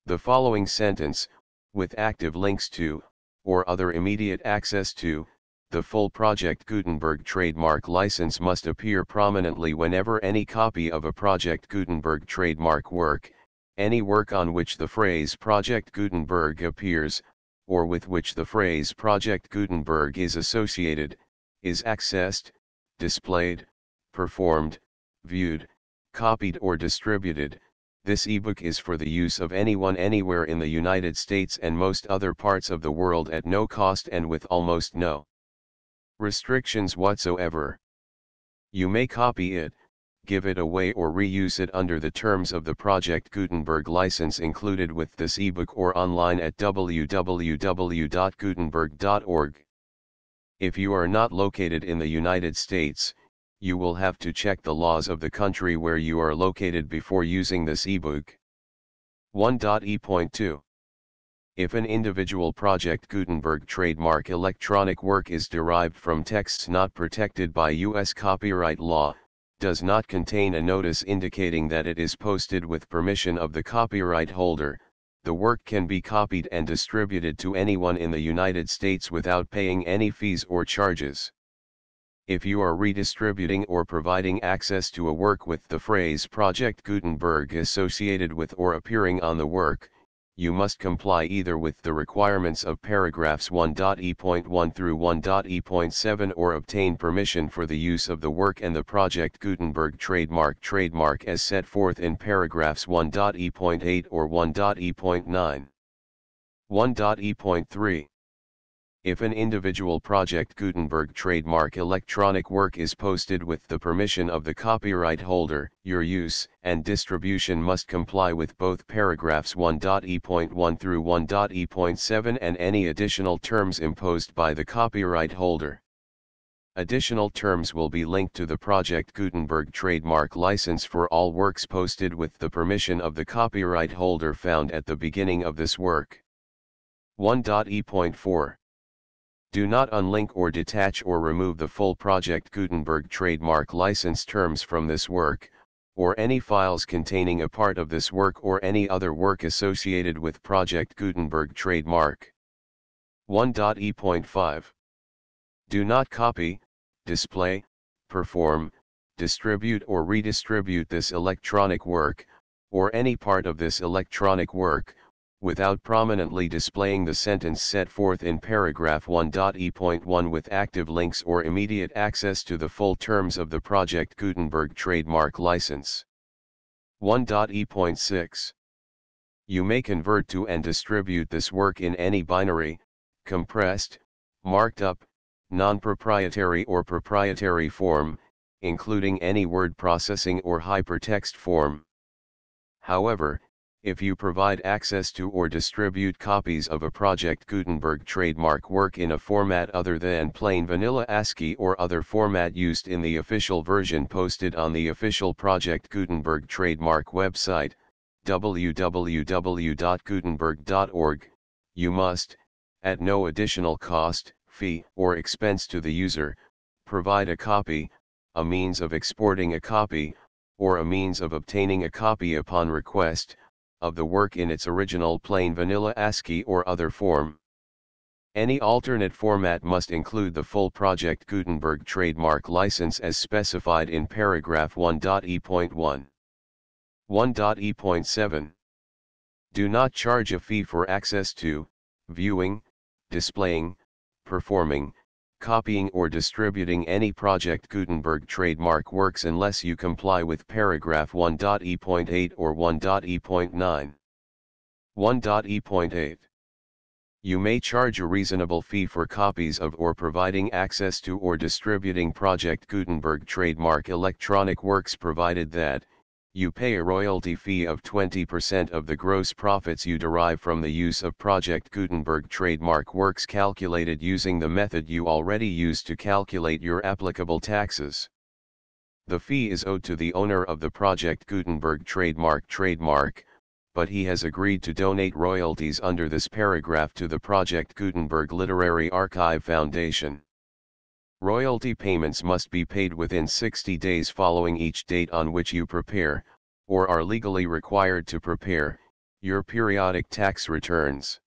The following sentence, with active links to, or other immediate access to, the full Project Gutenberg trademark license must appear prominently whenever any copy of a Project Gutenberg trademark work, any work on which the phrase Project Gutenberg appears, or with which the phrase Project Gutenberg is associated, is accessed, displayed, performed, viewed, copied or distributed. This ebook is for the use of anyone anywhere in the United States and most other parts of the world at no cost and with almost no restrictions whatsoever. You may copy it, give it away or reuse it under the terms of the Project Gutenberg license included with this ebook or online at www.gutenberg.org. If you are not located in the United States, you will have to check the laws of the country where you are located before using this ebook. 1.e.2. If an individual Project Gutenberg trademark electronic work is derived from texts not protected by U.S. copyright law, does not contain a notice indicating that it is posted with permission of the copyright holder, the work can be copied and distributed to anyone in the United States without paying any fees or charges. If you are redistributing or providing access to a work with the phrase Project Gutenberg associated with or appearing on the work, you must comply either with the requirements of paragraphs 1.e.1 through 1.e.7 or obtain permission for the use of the work and the Project Gutenberg trademark as set forth in paragraphs 1.e.8 or 1.e.9. 1.e.3. If an individual Project Gutenberg trademark electronic work is posted with the permission of the copyright holder, your use and distribution must comply with both paragraphs 1.e.1 through 1.e.7 and any additional terms imposed by the copyright holder. Additional terms will be linked to the Project Gutenberg trademark license for all works posted with the permission of the copyright holder found at the beginning of this work. 1.e.4. Do not unlink or detach or remove the full Project Gutenberg trademark license terms from this work, or any files containing a part of this work or any other work associated with Project Gutenberg trademark. 1.e.5. Do not copy, display, perform, distribute or redistribute this electronic work, or any part of this electronic work, without prominently displaying the sentence set forth in paragraph 1.e.1 with active links or immediate access to the full terms of the Project Gutenberg trademark license. 1.e.6. You may convert to and distribute this work in any binary, compressed, marked up, non-proprietary or proprietary form, including any word processing or hypertext form. However, if you provide access to or distribute copies of a Project Gutenberg trademark work in a format other than plain vanilla ASCII or other format used in the official version posted on the official Project Gutenberg trademark website, www.gutenberg.org, you must, at no additional cost, fee, or expense to the user, provide a copy, a means of exporting a copy, or a means of obtaining a copy upon request, of the work in its original plain vanilla ASCII or other form. Any alternate format must include the full Project Gutenberg trademark license as specified in paragraph 1.e.1. 1.e.7. Do not charge a fee for access to, viewing, displaying, performing, copying or distributing any Project Gutenberg trademark works unless you comply with paragraph 1.e.8 or 1.e.9. 1.e.8. You may charge a reasonable fee for copies of or providing access to or distributing Project Gutenberg trademark electronic works provided that, you pay a royalty fee of 20% of the gross profits you derive from the use of Project Gutenberg trademark works calculated using the method you already use to calculate your applicable taxes. The fee is owed to the owner of the Project Gutenberg trademark, but he has agreed to donate royalties under this paragraph to the Project Gutenberg Literary Archive Foundation. Royalty payments must be paid within 60 days following each date on which you prepare, or are legally required to prepare, your periodic tax returns.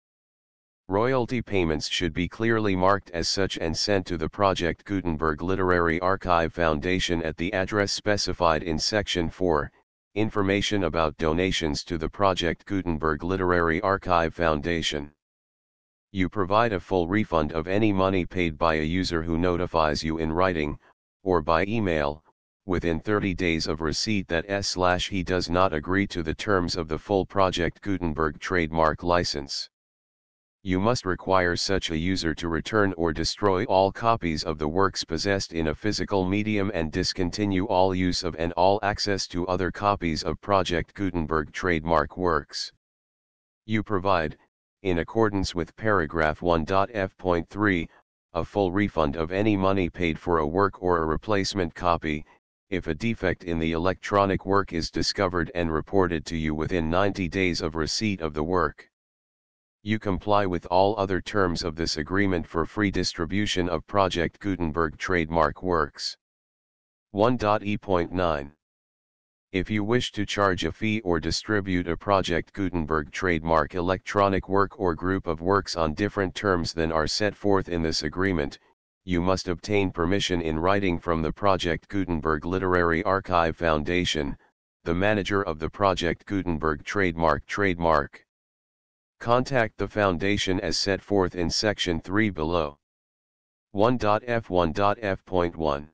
Royalty payments should be clearly marked as such and sent to the Project Gutenberg Literary Archive Foundation at the address specified in Section 4, Information about donations to the Project Gutenberg Literary Archive Foundation. You provide a full refund of any money paid by a user who notifies you in writing, or by email, within 30 days of receipt that he does not agree to the terms of the full Project Gutenberg trademark license. You must require such a user to return or destroy all copies of the works possessed in a physical medium and discontinue all use of and all access to other copies of Project Gutenberg trademark works. You provide, in accordance with paragraph 1.f.3, a full refund of any money paid for a work or a replacement copy, if a defect in the electronic work is discovered and reported to you within 90 days of receipt of the work. You comply with all other terms of this agreement for free distribution of Project Gutenberg trademark works. 1.e.9. If you wish to charge a fee or distribute a Project Gutenberg trademark electronic work or group of works on different terms than are set forth in this agreement, you must obtain permission in writing from the Project Gutenberg Literary Archive Foundation, the manager of the Project Gutenberg trademark. Contact the Foundation as set forth in Section 3 below. 1.f1.f.1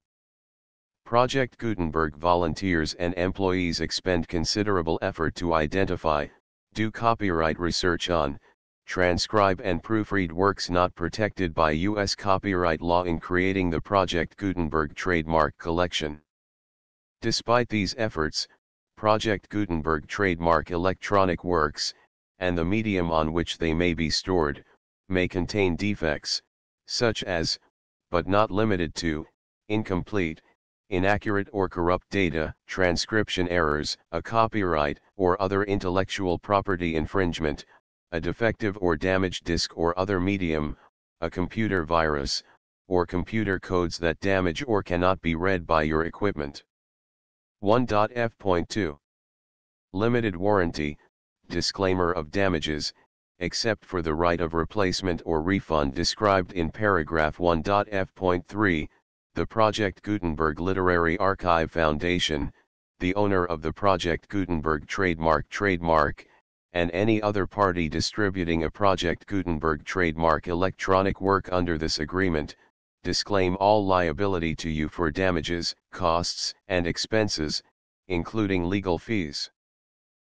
Project Gutenberg volunteers and employees expend considerable effort to identify, do copyright research on, transcribe and proofread works not protected by U.S. copyright law in creating the Project Gutenberg trademark collection. Despite these efforts, Project Gutenberg trademark electronic works, and the medium on which they may be stored, may contain defects, such as, but not limited to, incomplete, inaccurate or corrupt data, transcription errors, a copyright or other intellectual property infringement, a defective or damaged disk or other medium, a computer virus, or computer codes that damage or cannot be read by your equipment. 1.f.2 Limited warranty, disclaimer of damages, except for the right of replacement or refund described in paragraph 1.f.3, the Project Gutenberg Literary Archive Foundation, the owner of the Project Gutenberg trademark, and any other party distributing a Project Gutenberg trademark electronic work under this agreement, disclaim all liability to you for damages, costs, and expenses, including legal fees.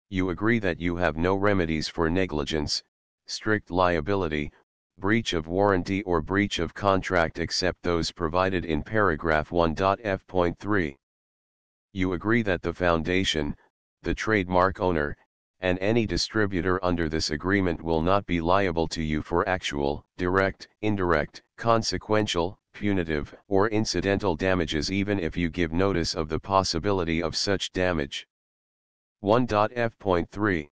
You agree that you have no remedies for negligence, strict liability, breach of warranty or breach of contract except those provided in paragraph 1.f.3. You agree that the Foundation, the trademark owner, and any distributor under this agreement will not be liable to you for actual, direct, indirect, consequential, punitive, or incidental damages even if you give notice of the possibility of such damage. 1.f.3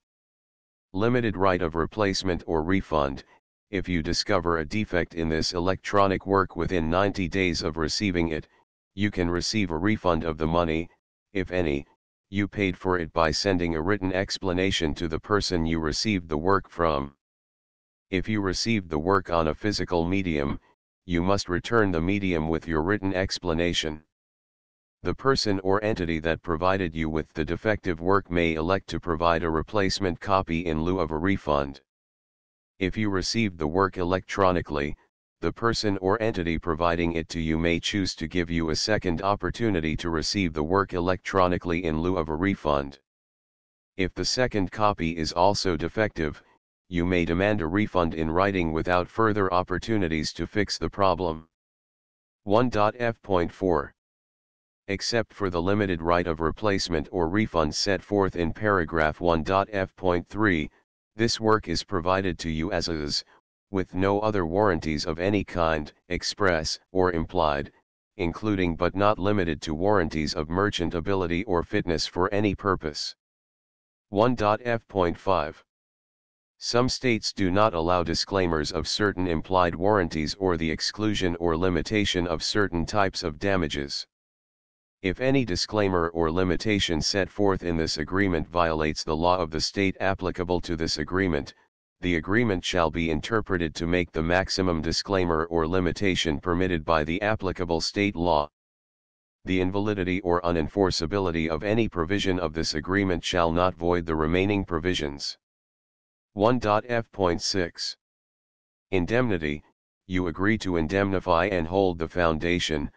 Limited right of replacement or refund. If you discover a defect in this electronic work within 90 days of receiving it, you can receive a refund of the money, if any, you paid for it by sending a written explanation to the person you received the work from. If you received the work on a physical medium, you must return the medium with your written explanation. The person or entity that provided you with the defective work may elect to provide a replacement copy in lieu of a refund. If you received the work electronically, the person or entity providing it to you may choose to give you a second opportunity to receive the work electronically in lieu of a refund. If the second copy is also defective, you may demand a refund in writing without further opportunities to fix the problem. 1.f.4 Except for the limited right of replacement or refund set forth in paragraph 1.f.3, this work is provided to you as is, with no other warranties of any kind, express or implied, including but not limited to warranties of merchantability or fitness for any purpose. 1.f.5 Some states do not allow disclaimers of certain implied warranties or the exclusion or limitation of certain types of damages. If any disclaimer or limitation set forth in this agreement violates the law of the state applicable to this agreement, the agreement shall be interpreted to make the maximum disclaimer or limitation permitted by the applicable state law. The invalidity or unenforceability of any provision of this agreement shall not void the remaining provisions. 1.f.6 Indemnity. You agree to indemnify and hold the Foundation,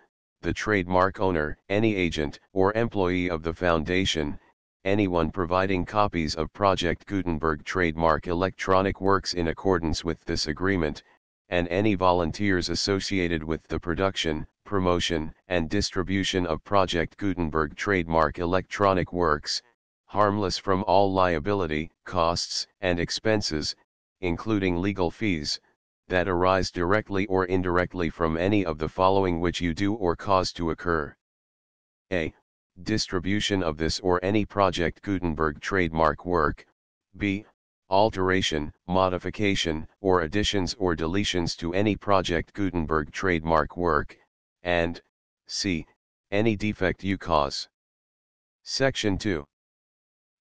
the trademark owner, any agent or employee of the Foundation, anyone providing copies of Project Gutenberg trademark electronic works in accordance with this agreement, and any volunteers associated with the production, promotion, and distribution of Project Gutenberg trademark electronic works, harmless from all liability, costs, and expenses, including legal fees, that arise directly or indirectly from any of the following which you do or cause to occur. A. Distribution of this or any Project Gutenberg trademark work. B. Alteration, modification, or additions or deletions to any Project Gutenberg trademark work, and C. Any defect you cause. Section 2.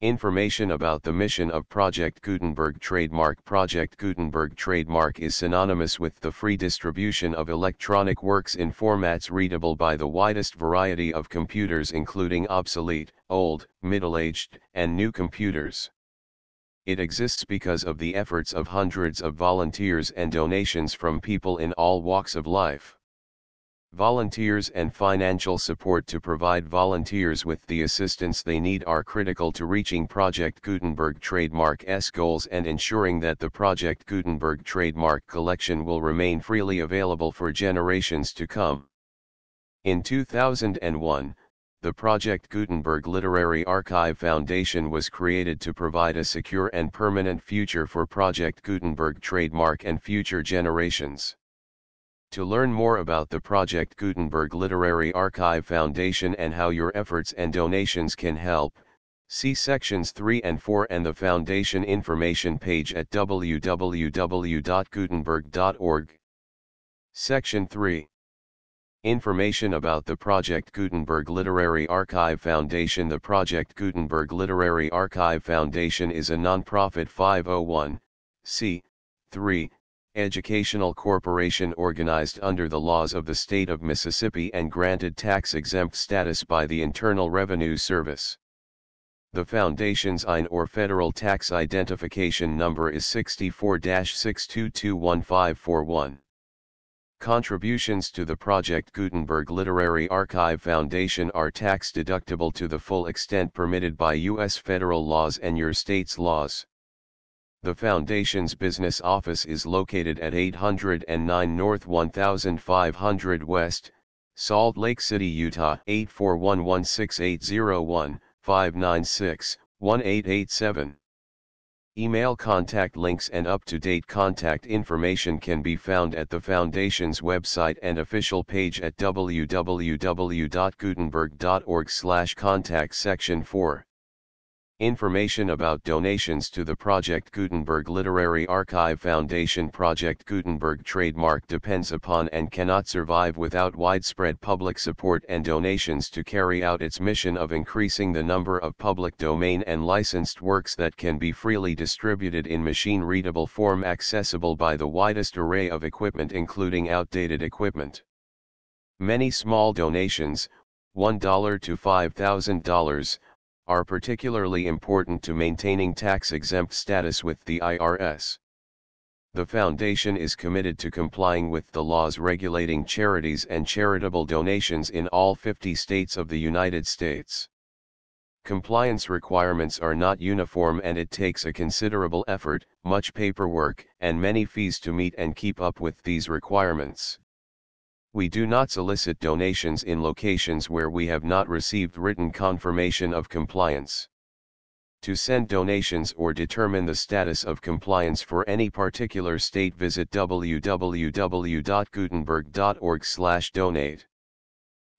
Information about the mission of Project Gutenberg trademark. Project Gutenberg trademark is synonymous with the free distribution of electronic works in formats readable by the widest variety of computers including obsolete, old, middle-aged, and new computers. It exists because of the efforts of hundreds of volunteers and donations from people in all walks of life. Volunteers and financial support to provide volunteers with the assistance they need are critical to reaching Project Gutenberg Trademark's goals and ensuring that the Project Gutenberg Trademark collection will remain freely available for generations to come. In 2001, the Project Gutenberg Literary Archive Foundation was created to provide a secure and permanent future for Project Gutenberg Trademark and future generations. To learn more about the Project Gutenberg Literary Archive Foundation and how your efforts and donations can help, see sections 3 and 4 and the Foundation information page at www.gutenberg.org. Section 3. Information about the Project Gutenberg Literary Archive Foundation. The Project Gutenberg Literary Archive Foundation is a non-profit 501(c)(3) educational corporation organized under the laws of the state of Mississippi and granted tax-exempt status by the Internal Revenue Service. The Foundation's IN or Federal Tax Identification Number is 64-6221541. Contributions to the Project Gutenberg Literary Archive Foundation are tax-deductible to the full extent permitted by U.S. federal laws and your state's laws. The Foundation's business office is located at 809 North 1500 West, Salt Lake City, Utah 841-16801-596-1887. Email contact links and up-to-date contact information can be found at the Foundation's website and official page at www.gutenberg.org/contact section 4. Information about donations to the Project Gutenberg Literary Archive Foundation. Project Gutenberg Trademark depends upon and cannot survive without widespread public support and donations to carry out its mission of increasing the number of public domain and licensed works that can be freely distributed in machine-readable form accessible by the widest array of equipment including outdated equipment. Many small donations, $1 to $5,000, are particularly important to maintaining tax-exempt status with the IRS. The Foundation is committed to complying with the laws regulating charities and charitable donations in all 50 states of the United States. Compliance requirements are not uniform and it takes a considerable effort, much paperwork, and many fees to meet and keep up with these requirements. We do not solicit donations in locations where we have not received written confirmation of compliance. To send donations or determine the status of compliance for any particular state, visit www.gutenberg.org/donate.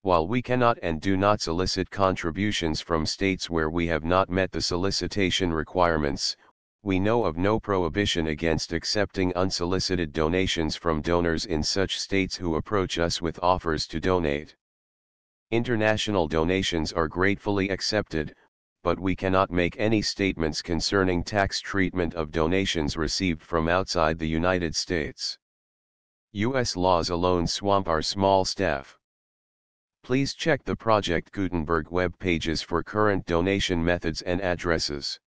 While we cannot and do not solicit contributions from states where we have not met the solicitation requirements, we know of no prohibition against accepting unsolicited donations from donors in such states who approach us with offers to donate. International donations are gratefully accepted, but we cannot make any statements concerning tax treatment of donations received from outside the United States. U.S. laws alone swamp our small staff. Please check the Project Gutenberg web pages for current donation methods and addresses.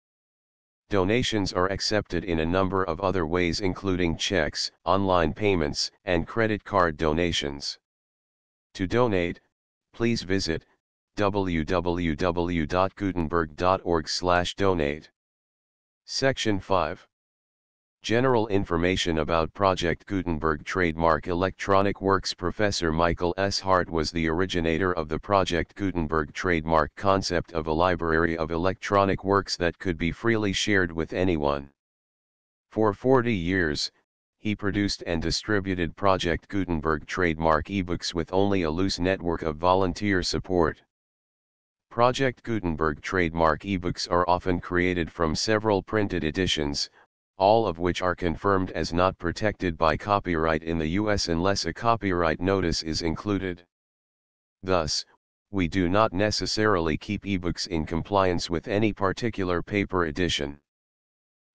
Donations are accepted in a number of other ways including checks, online payments, and credit card donations. To donate, please visit www.gutenberg.org/donate. Section 5. General information about Project Gutenberg Trademark Electronic Works. Professor Michael S. Hart was the originator of the Project Gutenberg Trademark concept of a library of electronic works that could be freely shared with anyone. For 40 years, he produced and distributed Project Gutenberg Trademark ebooks with only a loose network of volunteer support. Project Gutenberg Trademark ebooks are often created from several printed editions, all of which are confirmed as not protected by copyright in the U.S. unless a copyright notice is included. Thus, we do not necessarily keep ebooks in compliance with any particular paper edition.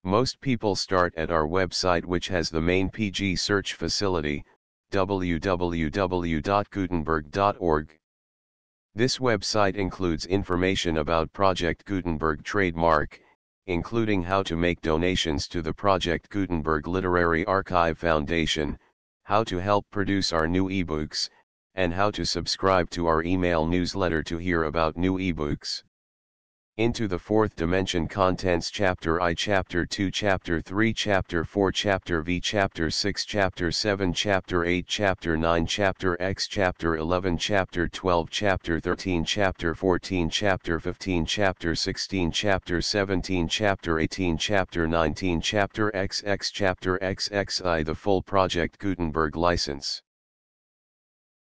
Most people start at our website, which has the main PG search facility, www.gutenberg.org. This website includes information about Project Gutenberg Trademark, including how to make donations to the Project Gutenberg Literary Archive Foundation, how to help produce our new ebooks, and how to subscribe to our email newsletter to hear about new ebooks. Into the Fourth Dimension Contents Chapter I, Chapter 2, Chapter 3, Chapter 4, Chapter V, Chapter 6, Chapter 7, Chapter 8, Chapter 9, Chapter X, Chapter 11, Chapter 12, Chapter 13, Chapter 14, Chapter 15, Chapter 16, Chapter 17, Chapter 18, Chapter 19, Chapter XX, Chapter XXI. The full Project Gutenberg license.